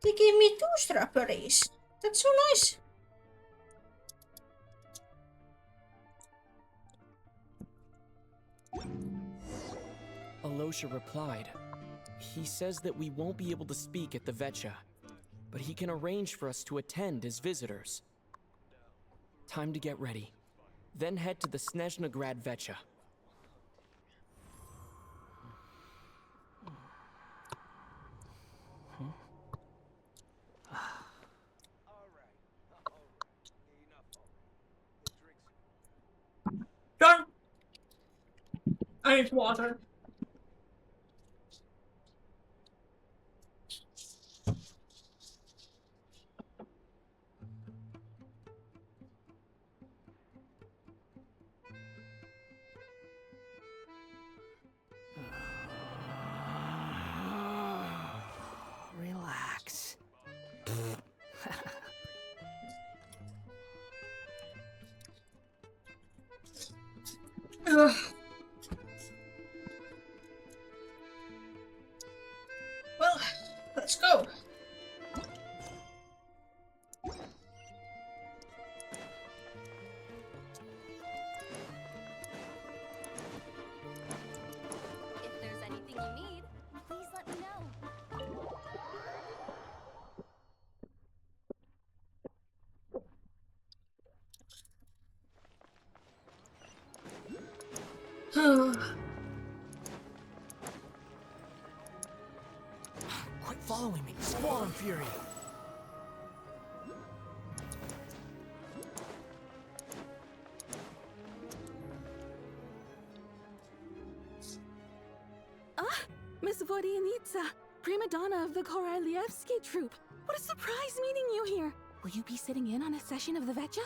They gave me 2 strawberries. That's so nice. Alosha replied. He says that we won't be able to speak at the Vetcha, but he can arrange for us to attend as visitors. Time to get ready. Then head to the Snezhnaya Vetcha. Done. I need water. Relax. Ugh. Well, let's go. If there's anything you need, please let me know. Quit following me, Squall and Fury. Miss Vodianitsa, prima donna of the Korolievsky troupe. What a surprise meeting you here. Will you be sitting in on a session of the Vetcha?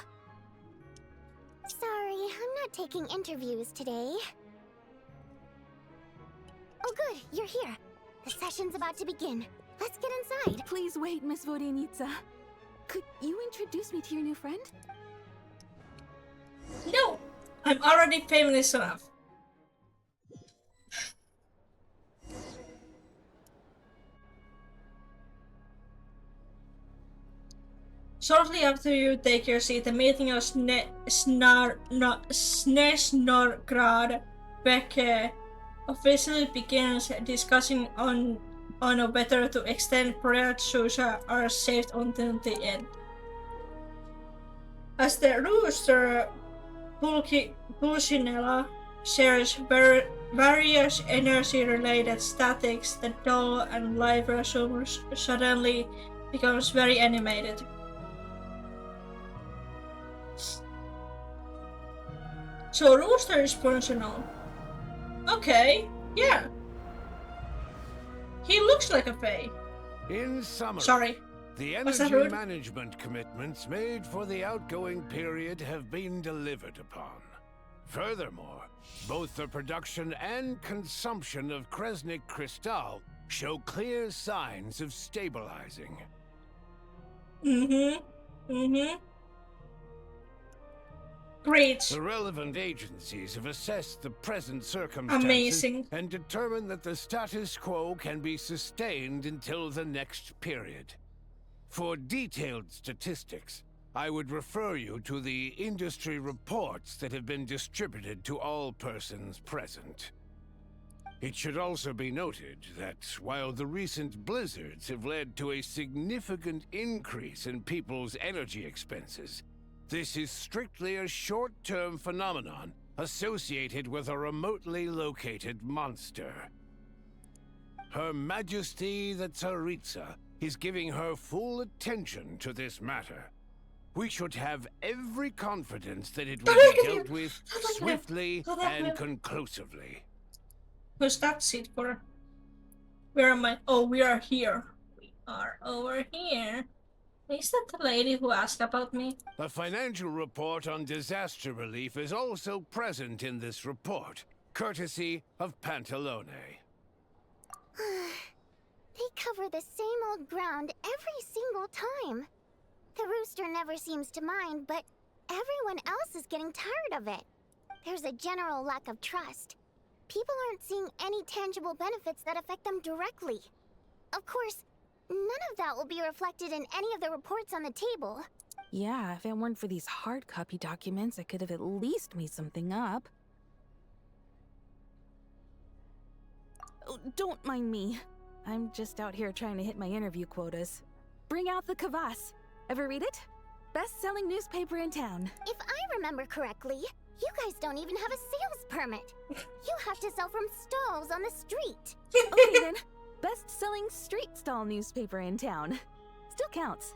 Sorry, I'm not taking interviews today. Oh good, you're here. The session's about to begin. Let's get inside. Please wait, Miss Vodenitsa. Could you introduce me to your new friend? No, I'm already famous enough. Shortly after you take your seat, the meeting of snezhnaya Vecche officially begins, discussing on whether to extend Project Susha or saved until the end. As the rooster, Pulcinella shares various energy-related statics, the dull and lively summer suddenly becomes very animated. So Rooster is functional. Okay, yeah. He looks like a Fae. In summary, Sorry. The Was that energy rude? management commitments made for the outgoing period have been delivered upon. Furthermore, both the production and consumption of Kresnik Crystal show clear signs of stabilizing. Great. The relevant agencies have assessed the present circumstances and determined that the status quo can be sustained until the next period. For detailed statistics, I would refer you to the industry reports that have been distributed to all persons present. It should also be noted that while the recent blizzards have led to a significant increase in people's energy expenses, this is strictly a short-term phenomenon associated with a remotely located monster. Her Majesty the Tsaritsa is giving her full attention to this matter. We should have every confidence that it will be dealt with swiftly and conclusively. Who's that seat for? Where am I? Oh, we are here. We are over here. Is that the lady who asked about me? A financial report on disaster relief is also present in this report, courtesy of Pantalone. They cover the same old ground every single time. The rooster never seems to mind, but everyone else is getting tired of it. There's a general lack of trust. People aren't seeing any tangible benefits that affect them directly. Of course, none of that will be reflected in any of the reports on the table. Yeah, if it weren't for these hard copy documents, I could have at least made something up. Oh, don't mind me. I'm just out here trying to hit my interview quotas. Bring out the kvass. Ever read it? Best-selling newspaper in town. If I remember correctly, you guys don't even have a sales permit. You have to sell from stalls on the street. Okay then. Best-selling street stall newspaper in town. Still counts.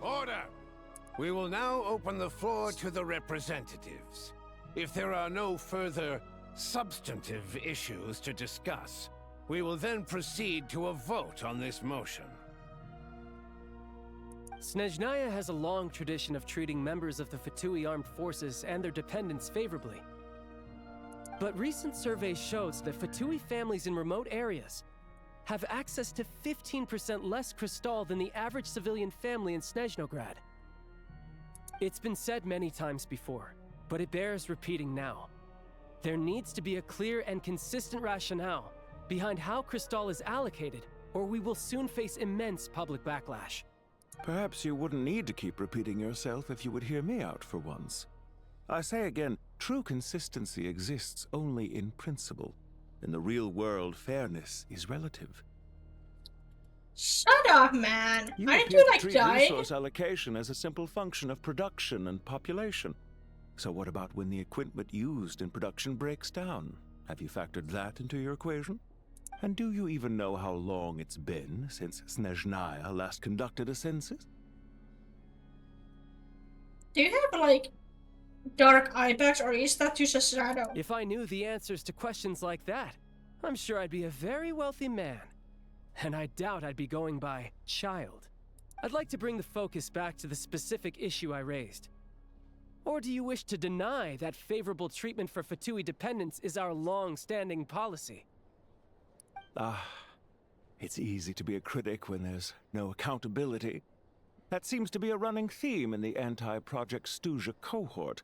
Order! We will now open the floor to the representatives. If there are no further substantive issues to discuss, we will then proceed to a vote on this motion. Snezhnaya has a long tradition of treating members of the Fatui armed forces and their dependents favorably. But recent surveys shows that Fatui families in remote areas have access to 15% less crystal than the average civilian family in Snezhnograd. It's been said many times before, but it bears repeating now. There needs to be a clear and consistent rationale behind how crystal is allocated, or we will soon face immense public backlash. Perhaps you wouldn't need to keep repeating yourself if you would hear me out for once. I say again, true consistency exists only in principle. In the real world, fairness is relative. Shut up, man! You Aren't appear you to like treat dying? resource allocation as a simple function of production and population. So what about when the equipment used in production breaks down? Have you factored that into your equation? And do you even know how long it's been since Snezhnaya last conducted a census? Do you have, like, dark eye bags, or is that just a shadow? If I knew the answers to questions like that, I'm sure I'd be a very wealthy man. And I doubt I'd be going by child. I'd like to bring the focus back to the specific issue I raised. Or do you wish to deny that favorable treatment for Fatui dependents is our long-standing policy? It's easy to be a critic when there's no accountability. That seems to be a running theme in the anti-Project Stuja cohort.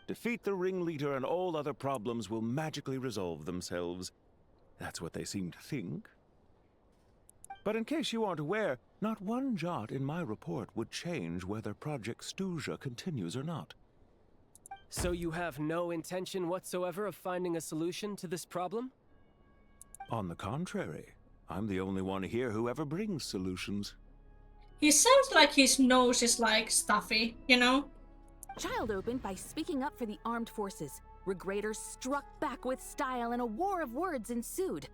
Defeat the ringleader and all other problems will magically resolve themselves. That's what they seem to think. But in case you aren't aware, not one jot in my report would change whether Project Stuja continues or not. So you have no intention whatsoever of finding a solution to this problem? On the contrary, I'm the only one here who ever brings solutions. He sounds like his nose is like stuffy, you know? Child opened by speaking up for the armed forces. Regrator struck back with style and a war of words ensued.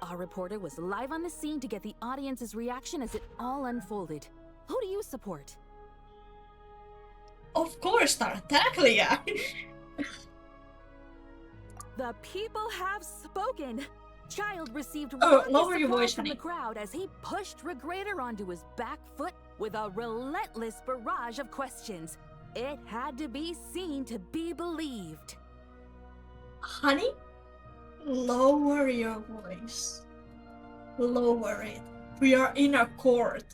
Our reporter was live on the scene to get the audience's reaction as it all unfolded. Who do you support? Of course, Tartaglia! The people have spoken! Child received lower your voice, from honey. the crowd as he pushed Regrator onto his back foot with a relentless barrage of questions. It had to be seen to be believed. Honey? Lower your voice. Lower it. We are in a court.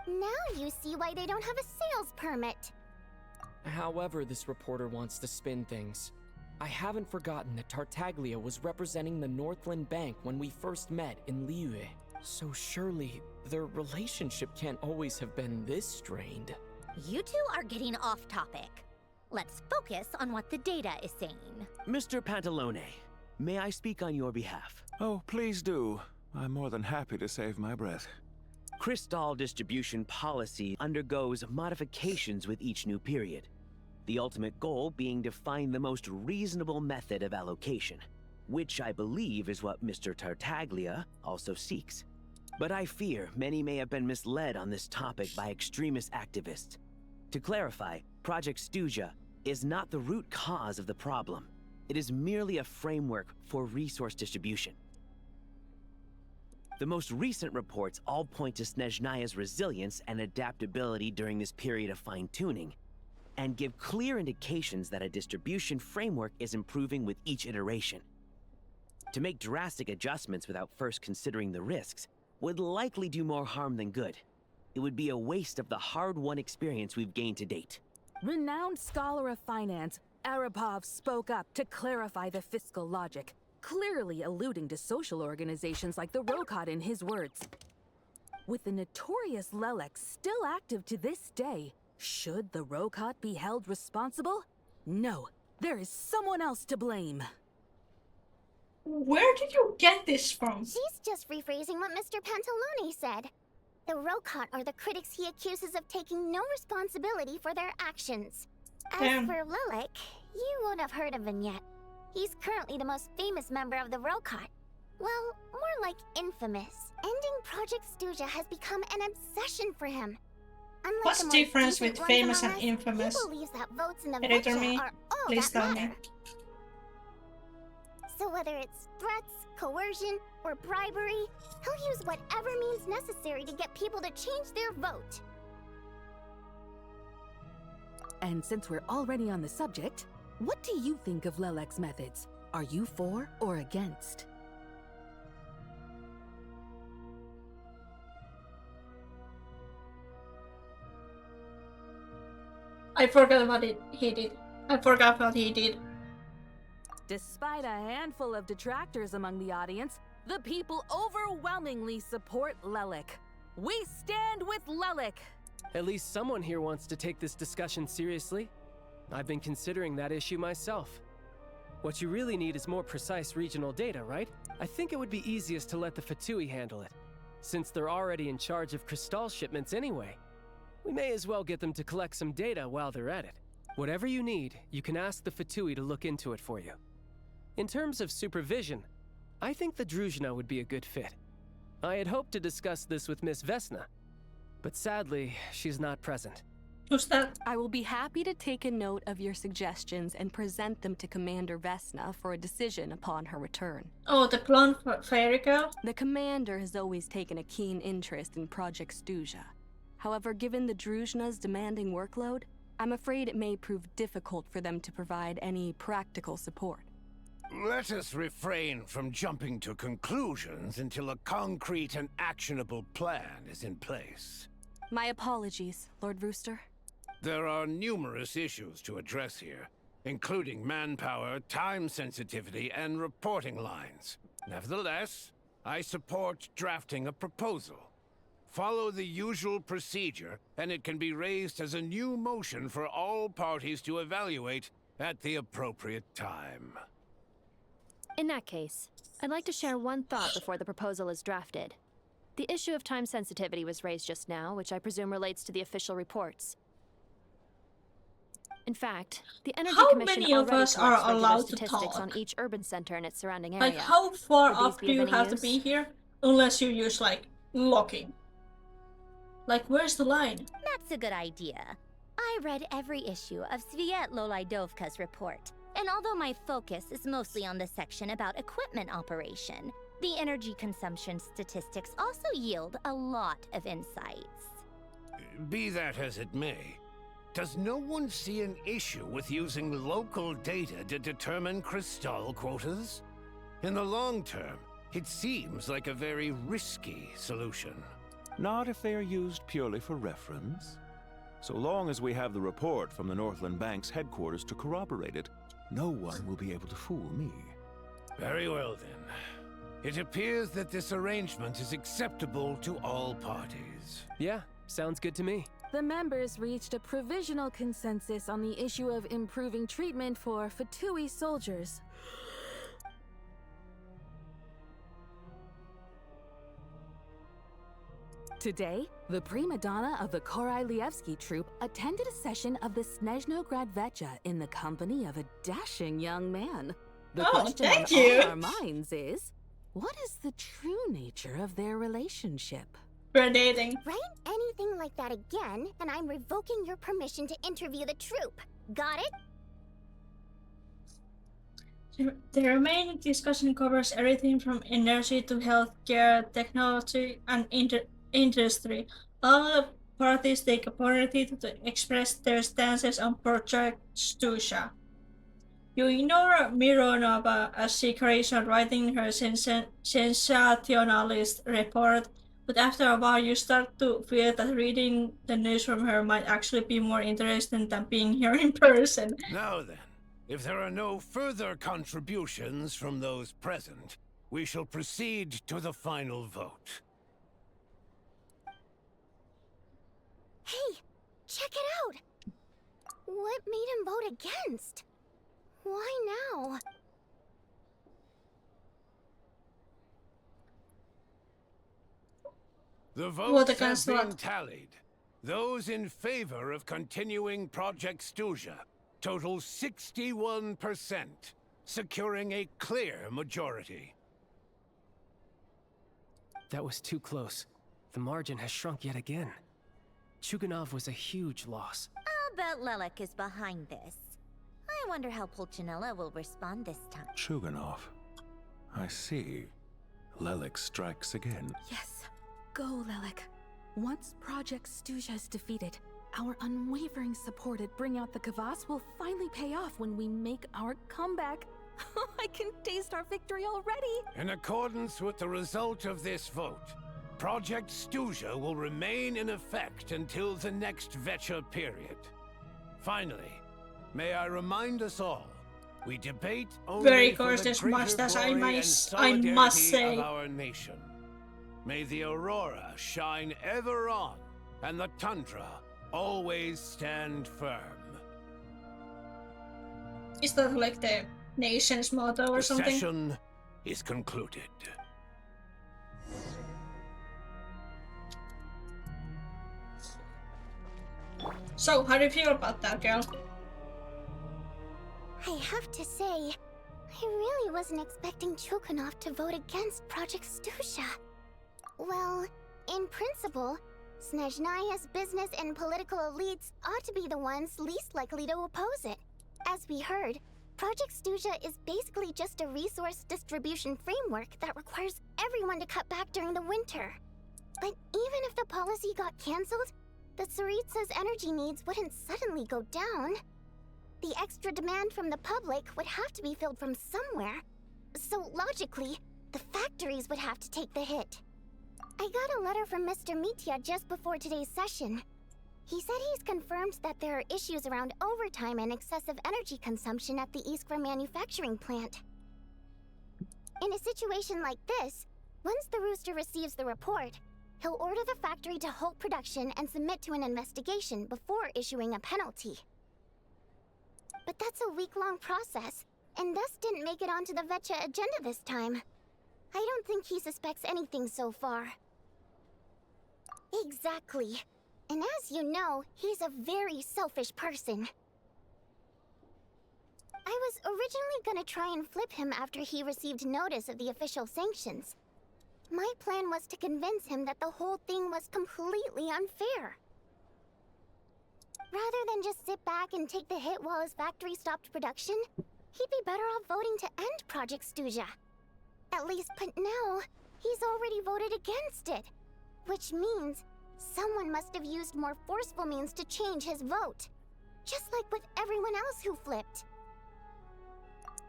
Now you see why they don't have a sales permit. However this reporter wants to spin things, I haven't forgotten that Tartaglia was representing the Northland Bank when we first met in Liyue. So surely, their relationship can't always have been this strained. You two are getting off topic. Let's focus on what the data is saying. Mr. Pantalone, may I speak on your behalf? Oh, please do. I'm more than happy to save my breath. Crystal distribution policy undergoes modifications with each new period. The ultimate goal being to find the most reasonable method of allocation, which I believe is what Mr. Tartaglia also seeks. But I fear many may have been misled on this topic by extremist activists. To clarify, Project Stuja is not the root cause of the problem. It is merely a framework for resource distribution. The most recent reports all point to Snezhnaya's resilience and adaptability during this period of fine-tuning, and give clear indications that a distribution framework is improving with each iteration. To make drastic adjustments without first considering the risks would likely do more harm than good. It would be a waste of the hard-won experience we've gained to date. Renowned scholar of finance, Arapov spoke up to clarify the fiscal logic, clearly alluding to social organizations like the Rokot in his words. With the notorious Lelek still active to this day, should the Rokot be held responsible? No, there is someone else to blame. Where did you get this from? She's just rephrasing what Mr. Pantalone said. The Rokot are the critics he accuses of taking no responsibility for their actions. As for Lelek, you won't have heard of him yet. He's currently the most famous member of the Rokot. Well, more like infamous. Ending Project Stuja has become an obsession for him. Unlike What's the difference with famous and he infamous? believes that votes in the Editor Vetcha me, are all please that tell matter. me. So whether it's threats, coercion, or bribery, he'll use whatever means necessary to get people to change their vote. And since we're already on the subject, what do you think of Lelek's methods? Are you for or against? I forgot what he did. I forgot what he did. Despite a handful of detractors among the audience, the people overwhelmingly support Lelek. We stand with Lelek! At least someone here wants to take this discussion seriously. I've been considering that issue myself. What you really need is more precise regional data, right? I think it would be easiest to let the Fatui handle it, since they're already in charge of Crystal shipments anyway. We may as well get them to collect some data while they're at it. Whatever you need, you can ask the Fatui to look into it for you. In terms of supervision, I think the Druzhna would be a good fit. I had hoped to discuss this with Miss Vesna, but sadly, she's not present. Who's that? I will be happy to take a note of your suggestions and present them to Commander Vesna for a decision upon her return. Oh, the blonde fairy girl? The Commander has always taken a keen interest in Project Stuja. However, given the Druzhna's demanding workload, I'm afraid it may prove difficult for them to provide any practical support. Let us refrain from jumping to conclusions until a concrete and actionable plan is in place. My apologies, Lord Rooster. There are numerous issues to address here, including manpower, time sensitivity, and reporting lines. Nevertheless, I support drafting a proposal. Follow the usual procedure, and it can be raised as a new motion for all parties to evaluate at the appropriate time. In that case, I'd like to share one thought before the proposal is drafted. The issue of time sensitivity was raised just now, which I presume relates to the official reports. In fact, the Energy Commission many of already us collects are regular allowed to statistics talk? on each urban center and its surrounding area. Like, how far Would these up be do of you any have to use? be here? Unless you use, like, locking. Like, where's the line? That's a good idea. I read every issue of Sviet-Lolaidovka's report, and although my focus is mostly on the section about equipment operation, the energy consumption statistics also yield a lot of insights. Be that as it may, does no one see an issue with using local data to determine crystal quotas? In the long term, it seems like a very risky solution. Not if they are used purely for reference. So long as we have the report from the Northland Bank's headquarters to corroborate it, no one will be able to fool me. Very well then. It appears that this arrangement is acceptable to all parties. Yeah, sounds good to me. The members reached a provisional consensus on the issue of improving treatment for Fatui soldiers. Today, the prima donna of the Korailievsky troupe attended a session of the Snezhnograd Vecha in the company of a dashing young man. The question on all our minds is, what is the true nature of their relationship? We're dating. Write anything like that again, and I'm revoking your permission to interview the troupe. Got it? The remaining discussion covers everything from energy to healthcare, technology, and industry. All the parties take opportunity to express their stances on Project Stusha. You ignore Mironova as she carries on writing her sensationalist report, but after a while you start to feel that reading the news from her might actually be more interesting than being here in person. Now then, if there are no further contributions from those present, we shall proceed to the final vote. Hey, check it out! What made him vote against? Why now? The votes have been tallied. Those in favor of continuing Project Stusha total 61%, securing a clear majority. That was too close. The margin has shrunk yet again. Chuganov was a huge loss. I'll bet Lelek is behind this. I wonder how Pulcinella will respond this time. Chuganov. I see. Lelek strikes again. Yes. Go, Lelek. Once Project Stusha is defeated, our unwavering support at Bring Out the Kvass will finally pay off when we make our comeback. I can taste our victory already! In accordance with the result of this vote, Project Stusha will remain in effect until the next Vecha period. Finally, may I remind us all, we debate only Very for gorgeous the greater mustache, glory and I must solidarity say. of our nation. May the aurora shine ever on, and the tundra always stand firm. Is that like the nation's motto or The something? session is concluded. So, how do you feel about that, girl? I have to say, I really wasn't expecting Chukanov to vote against Project Stusha. Well, in principle, Snezhnaya's business and political elites ought to be the ones least likely to oppose it. As we heard, Project Stusha is basically just a resource distribution framework that requires everyone to cut back during the winter. But even if the policy got cancelled, the Tsaritsa's energy needs wouldn't suddenly go down. The extra demand from the public would have to be filled from somewhere. So logically, the factories would have to take the hit. I got a letter from Mr. Mitya just before today's session. He said he's confirmed that there are issues around overtime and excessive energy consumption at the Iskra manufacturing plant. In a situation like this, once the Rooster receives the report, he'll order the factory to halt production and submit to an investigation before issuing a penalty. But that's a week-long process, and thus didn't make it onto the Vetcha agenda this time. I don't think he suspects anything so far. Exactly. And as you know, he's a very selfish person. I was originally gonna try and flip him after he received notice of the official sanctions. My plan was to convince him that the whole thing was completely unfair. Rather than just sit back and take the hit while his factory stopped production, he'd be better off voting to end Project Stuja. At least, but now, he's already voted against it. Which means someone must have used more forceful means to change his vote. Just like with everyone else who flipped.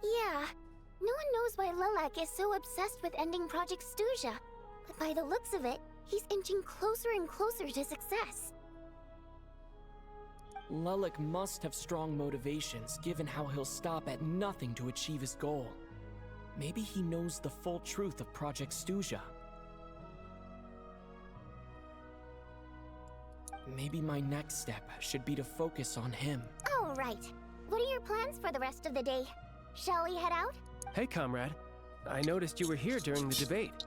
Yeah, no one knows why Lilac is so obsessed with ending Project Stuja, but by the looks of it, he's inching closer and closer to success. Lilac must have strong motivations, given how he'll stop at nothing to achieve his goal. Maybe he knows the full truth of Project Stuja. Maybe my next step should be to focus on him. Oh, right. What are your plans for the rest of the day? Shall we head out? Hey, comrade. I noticed you were here during the debate.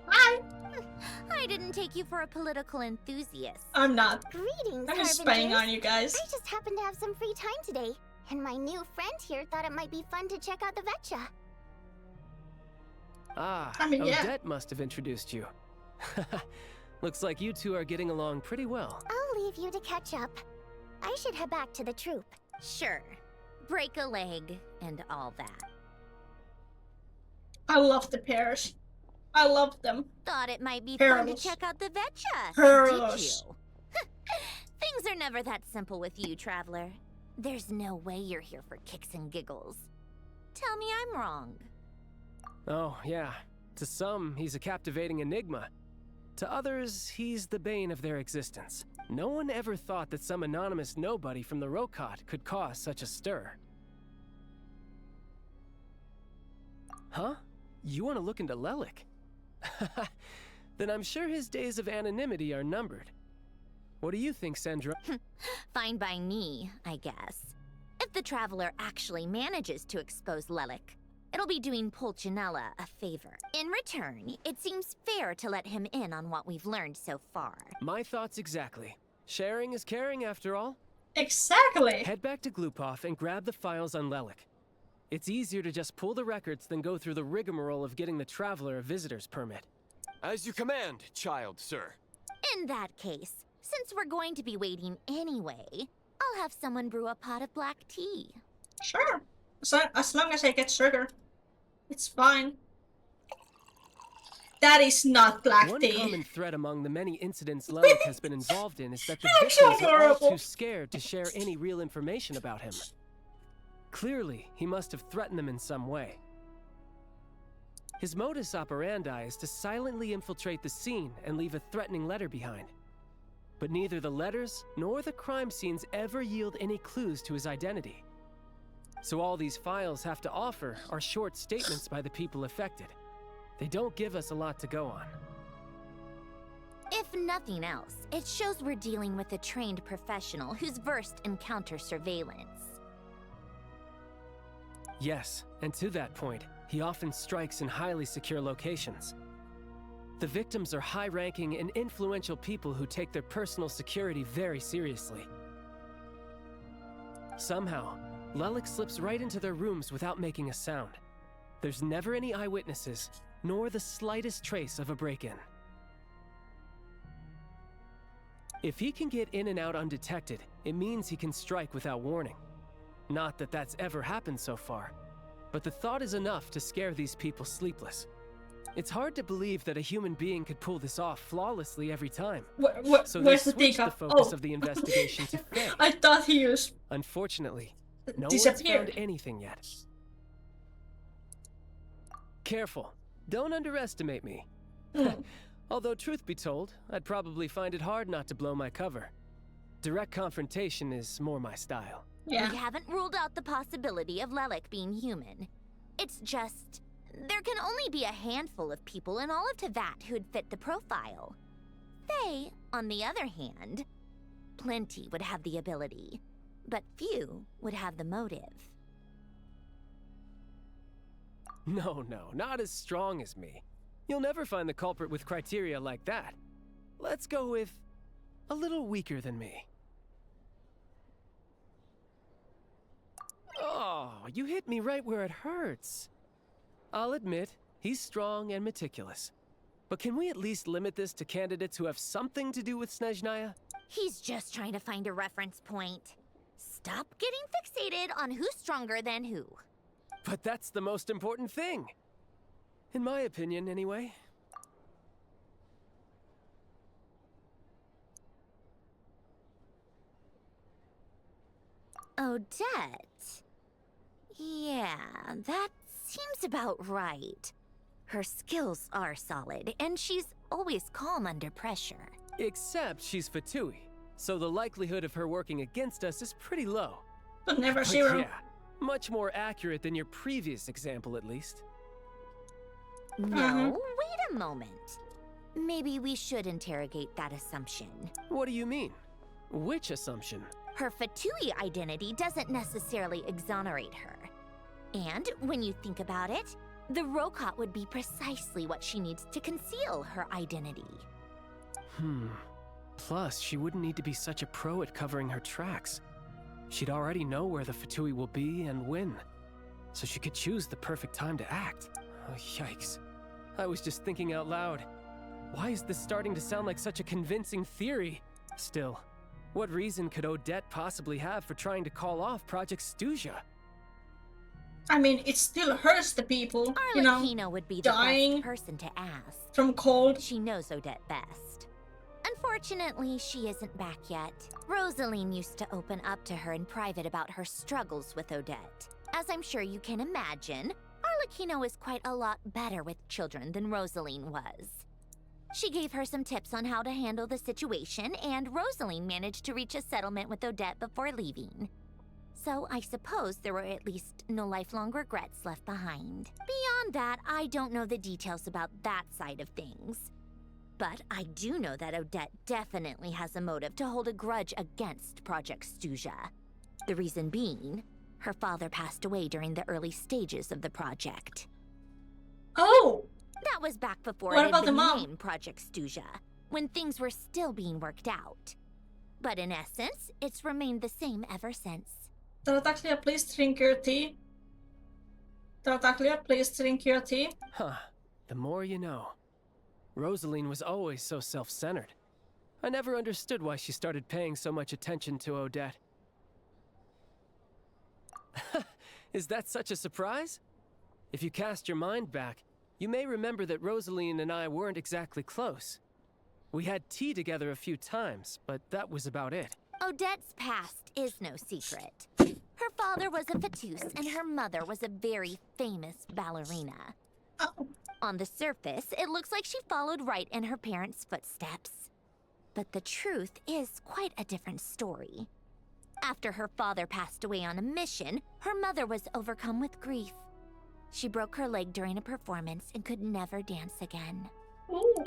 Hi! I didn't take you for a political enthusiast. I'm not. Greetings, I'm just Harvingers. spying on you guys. I just happened to have some free time today, and my new friend here thought it might be fun to check out the Vetcha. Ah, I mean, yeah. Odette must have introduced you. Looks like you two are getting along pretty well. I'll leave you to catch up. I should head back to the troop. Sure. Break a leg and all that. I love the pears. I love them. Thought it might be Pearls. fun to check out the Vetcha. Pearls. Did you? Things are never that simple with you, Traveler. There's no way you're here for kicks and giggles. Tell me I'm wrong. Oh, yeah. To some, he's a captivating enigma. To others, he's the bane of their existence. No one ever thought that some anonymous nobody from the Rokot could cause such a stir. Huh? You want to look into Lelik? Then I'm sure his days of anonymity are numbered. What do you think, Sandra? Fine by me, I guess. If the Traveler actually manages to expose Lelik, it'll be doing Pulcinella a favor. In return, it seems fair to let him in on what we've learned so far. My thoughts exactly. Sharing is caring, after all. Exactly. Head back to Glupov and grab the files on Lelik. It's easier to just pull the records than go through the rigmarole of getting the Traveler a visitor's permit. As you command, child, sir. In that case, since we're going to be waiting anyway, I'll have someone brew a pot of black tea. Sure. As long as I get sugar, it's fine. That is not black tea. One common thread among the many incidents Lelik has been involved in is that the victims are all too scared to share any real information about him. Clearly, he must have threatened them in some way. His modus operandi is to silently infiltrate the scene and leave a threatening letter behind. But neither the letters nor the crime scenes ever yield any clues to his identity. So all these files have to offer are short statements by the people affected. They don't give us a lot to go on. If nothing else, it shows we're dealing with a trained professional who's versed in counter-surveillance. Yes, and to that point, he often strikes in highly secure locations. The victims are high-ranking and influential people who take their personal security very seriously. Somehow, Lelik slips right into their rooms without making a sound. There's never any eyewitnesses, nor the slightest trace of a break-in. If he can get in and out undetected, it means he can strike without warning. Not that that's ever happened so far, but the thought is enough to scare these people sleepless. It's hard to believe that a human being could pull this off flawlessly every time. So they Where's the switched the teacup? focus Oh. of the investigation to Faye. I thought he was Unfortunately, no one's disappeared. found anything yet. Careful. Don't underestimate me. Although, truth be told, I'd probably find it hard not to blow my cover. Direct confrontation is more my style. We haven't ruled out the possibility of Lelek being human. It's just... there can only be a handful of people in all of Teyvat who'd fit the profile. Faye, on the other hand, plenty would have the ability, but few would have the motive. No, not as strong as me. You'll never find the culprit with criteria like that. Let's go with a little weaker than me. Oh, you hit me right where it hurts. I'll admit, he's strong and meticulous. But can we at least limit this to candidates who have something to do with Snezhnaya? He's just trying to find a reference point. Stop getting fixated on who's stronger than who. But that's the most important thing. In my opinion, anyway. Odette? Yeah, that seems about right. Her skills are solid, and she's always calm under pressure. Except she's Fatui, so the likelihood of her working against us is pretty low. But never zero. Yeah, much more accurate than your previous example, at least. No, wait a moment. Maybe we should interrogate that assumption. What do you mean? Which assumption? Her Fatui identity doesn't necessarily exonerate her. And when you think about it, the Rokot would be precisely what she needs to conceal her identity. Plus, she wouldn't need to be such a pro at covering her tracks. She'd already know where the Fatui will be and when. So she could choose the perfect time to act. Oh, yikes. I was just thinking out loud. Why is this starting to sound like such a convincing theory? Still, what reason could Odette possibly have for trying to call off Project Stuzha? I mean, it still hurts the people, you know, Arlecchino would be the dying best person to ask. from cold. She knows Odette best. Unfortunately, she isn't back yet. Rosaline used to open up to her in private about her struggles with Odette. As I'm sure you can imagine, Arlecchino is quite a lot better with children than Rosaline was. She gave her some tips on how to handle the situation, and Rosaline managed to reach a settlement with Odette before leaving. So I suppose there were at least no lifelong regrets left behind. Beyond that, I don't know the details about that side of things. But I do know that Odette definitely has a motive to hold a grudge against Project Stuzha. The reason being, her father passed away during the early stages of the project. Oh! That was back before What it about had the been mom? named Project Stuzha, when things were still being worked out. But in essence, it's remained the same ever since. Tartaglia, please drink your tea. Tartaglia, please drink your tea. Huh. The more you know. Rosaline was always so self-centered. I never understood why she started paying so much attention to Odette. Is that such a surprise? If you cast your mind back, you may remember that Rosaline and I weren't exactly close. We had tea together a few times, but that was about it. Odette's past is no secret. Her father was a Fatus, and her mother was a very famous ballerina. On the surface, it looks like she followed right in her parents' footsteps. But the truth is quite a different story. After her father passed away on a mission, her mother was overcome with grief. She broke her leg during a performance and could never dance again.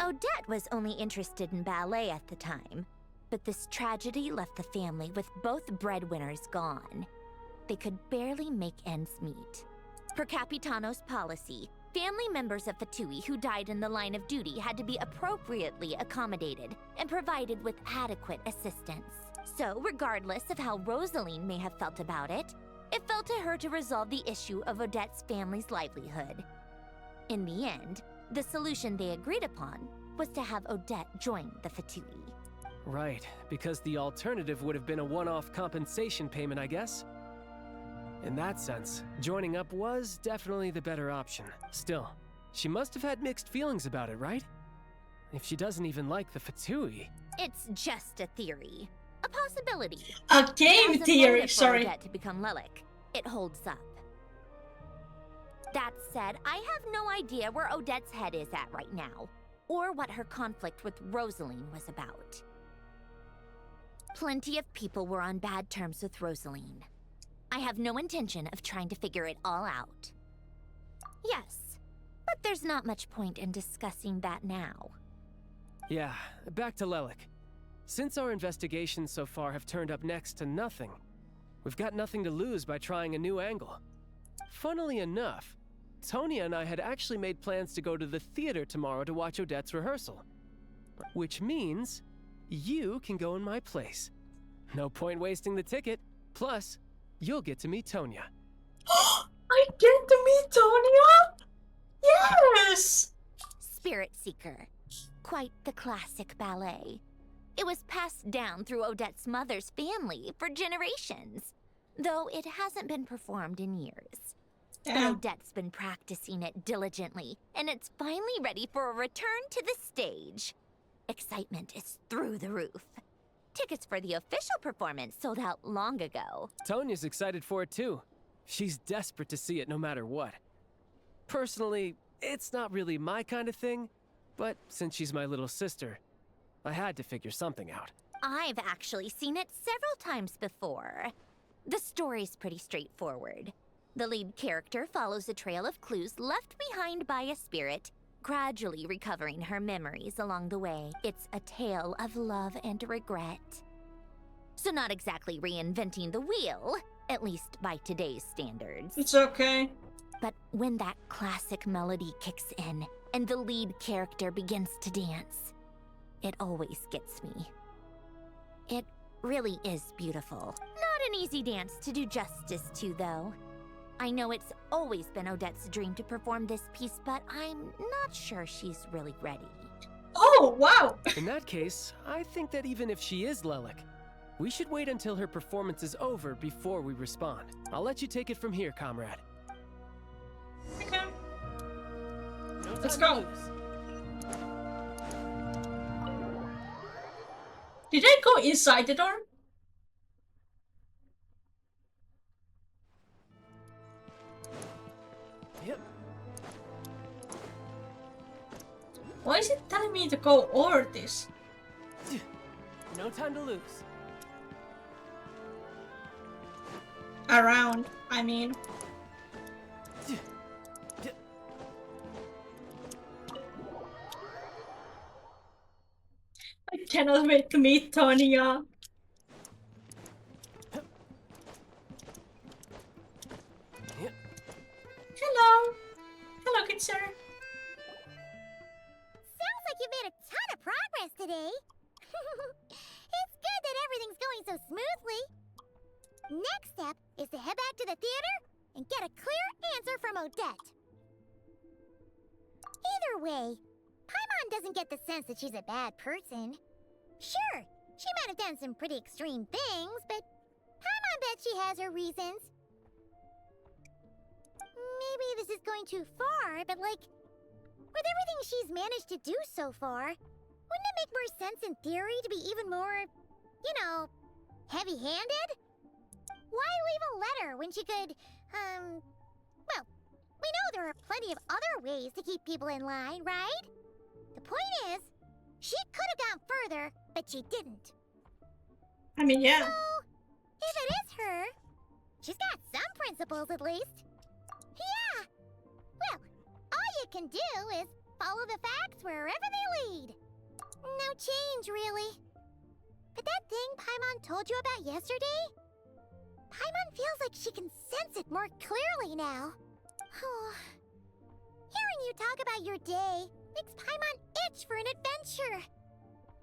Odette was only interested in ballet at the time, but this tragedy left the family with both breadwinners gone. They could barely make ends meet. Per Capitano's policy, family members of Fatui who died in the line of duty had to be appropriately accommodated and provided with adequate assistance. So, regardless of how Rosaline may have felt about it, it fell to her to resolve the issue of Odette's family's livelihood. In the end, the solution they agreed upon was to have Odette join the Fatui. Right, because the alternative would have been a one-off compensation payment, I guess. In that sense, joining up was definitely the better option. Still, She must have had mixed feelings about it, right? If she doesn't even like the Fatui. It's just a theory. A possibility. A game As a theory, motive for sorry. Odette to become Lelik, it holds up. That said, I have no idea where Odette's head is at right now, or what her conflict with Rosaline was about. Plenty of people were on bad terms with Rosaline. I have no intention of trying to figure it all out. Yes, but there's not much point in discussing that now. Yeah, back to Lelik. Since our investigations so far have turned up next to nothing, we've got nothing to lose by trying a new angle. Funnily enough, Tonya and I had actually made plans to go to the theater tomorrow to watch Odette's rehearsal. Which means you can go in my place. No point wasting the ticket. Plus, you'll get to meet Tonya. I get to meet Tonya? Yes! Spirit Seeker. Quite the classic ballet. It was passed down through Odette's mother's family for generations, though it hasn't been performed in years. But Odette's been practicing it diligently, and it's finally ready for a return to the stage. Excitement is through the roof. Tickets for the official performance sold out long ago. Tonya's excited for it too. She's desperate to see it no matter what. Personally, it's not really my kind of thing, but since she's my little sister, I had to figure something out. I've actually seen it several times before. The story's pretty straightforward. The lead character follows a trail of clues left behind by a spirit, gradually recovering her memories along the way. It's a tale of love and regret. So not exactly reinventing the wheel, at least by today's standards. It's okay. But when that classic melody kicks in and the lead character begins to dance, it always gets me. It really is beautiful. Not an easy dance to do justice to, though. I know it's always been Odette's dream to perform this piece, but I'm not sure she's really ready. Oh, wow! In that case, I think that even if she is Lelik, we should wait until her performance is over before we respond. I'll let you take it from here, comrade. Okay. Let's go. Did I go inside the door? Yep. Why is it telling me to go over this? No time to lose. Around, I mean. I cannot wait to meet Tonya. Hello. Hello, good sir. Sounds like you made a ton of progress today. It's good that everything's going so smoothly. Next step is to head back to the theater and get a clear answer from Odette. Either way, Paimon doesn't get the sense that she's a bad person. Sure, she might have done some pretty extreme things, but Paimon bet she has her reasons. Maybe this is going too far, but like, with everything she's managed to do so far, wouldn't it make more sense in theory to be even more, you know, heavy-handed? Why leave a letter when she could, well, we know there are plenty of other ways to keep people in line, right? The point is, she could have gone further, but she didn't. I mean, yeah. So, if it is her, she's got some principles at least. Yeah! Well, all you can do is follow the facts wherever they lead. No change, really. But that thing Paimon told you about yesterday? Paimon feels like she can sense it more clearly now. Hearing you talk about your day makes Paimon itch for an adventure.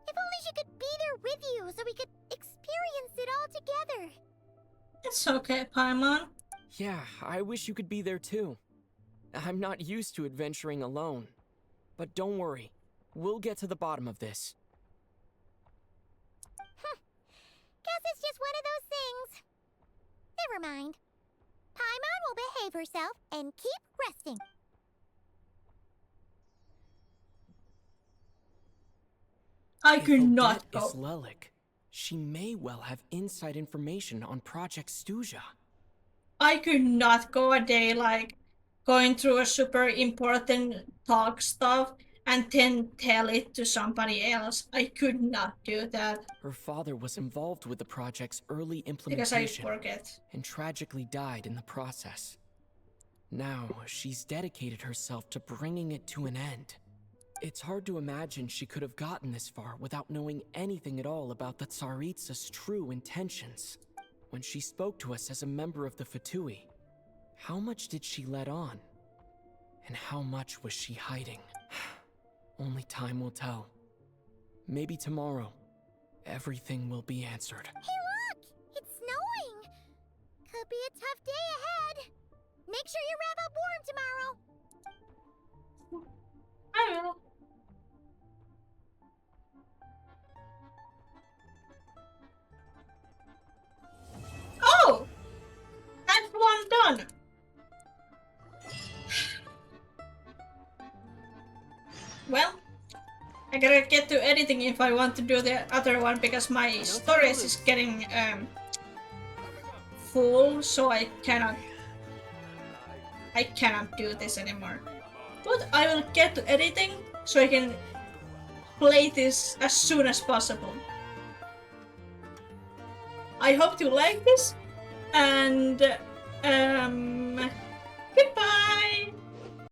If only she could be there with you so we could experience it all together. It's okay, Paimon. Yeah, I wish you could be there too. I'm not used to adventuring alone. But don't worry, we'll get to the bottom of this. Guess it's just one of those things. Never mind. Paimon will behave herself and keep resting. I could not go. Is Lelik. She may well have inside information on Project Stuja. I could not go a day like going through a super important talk stuff and then tell it to somebody else. I could not do that. Her father was involved with the project's early Because I implementation forget. and tragically died in the process. Now, she's dedicated herself to bringing it to an end. It's hard to imagine she could have gotten this far without knowing anything at all about the Tsaritsa's true intentions. When she spoke to us as a member of the Fatui, how much did she let on? And how much was she hiding? Only time will tell. Maybe tomorrow, everything will be answered. Hey look! It's snowing! Could be a tough day ahead. Make sure you wrap up warm tomorrow. I will. Oh! That's one done. Well, I gotta get to editing if I want to do the other one because my storage is getting full, so I cannot do this anymore. But I will get to editing so I can play this as soon as possible. I hope you like this, and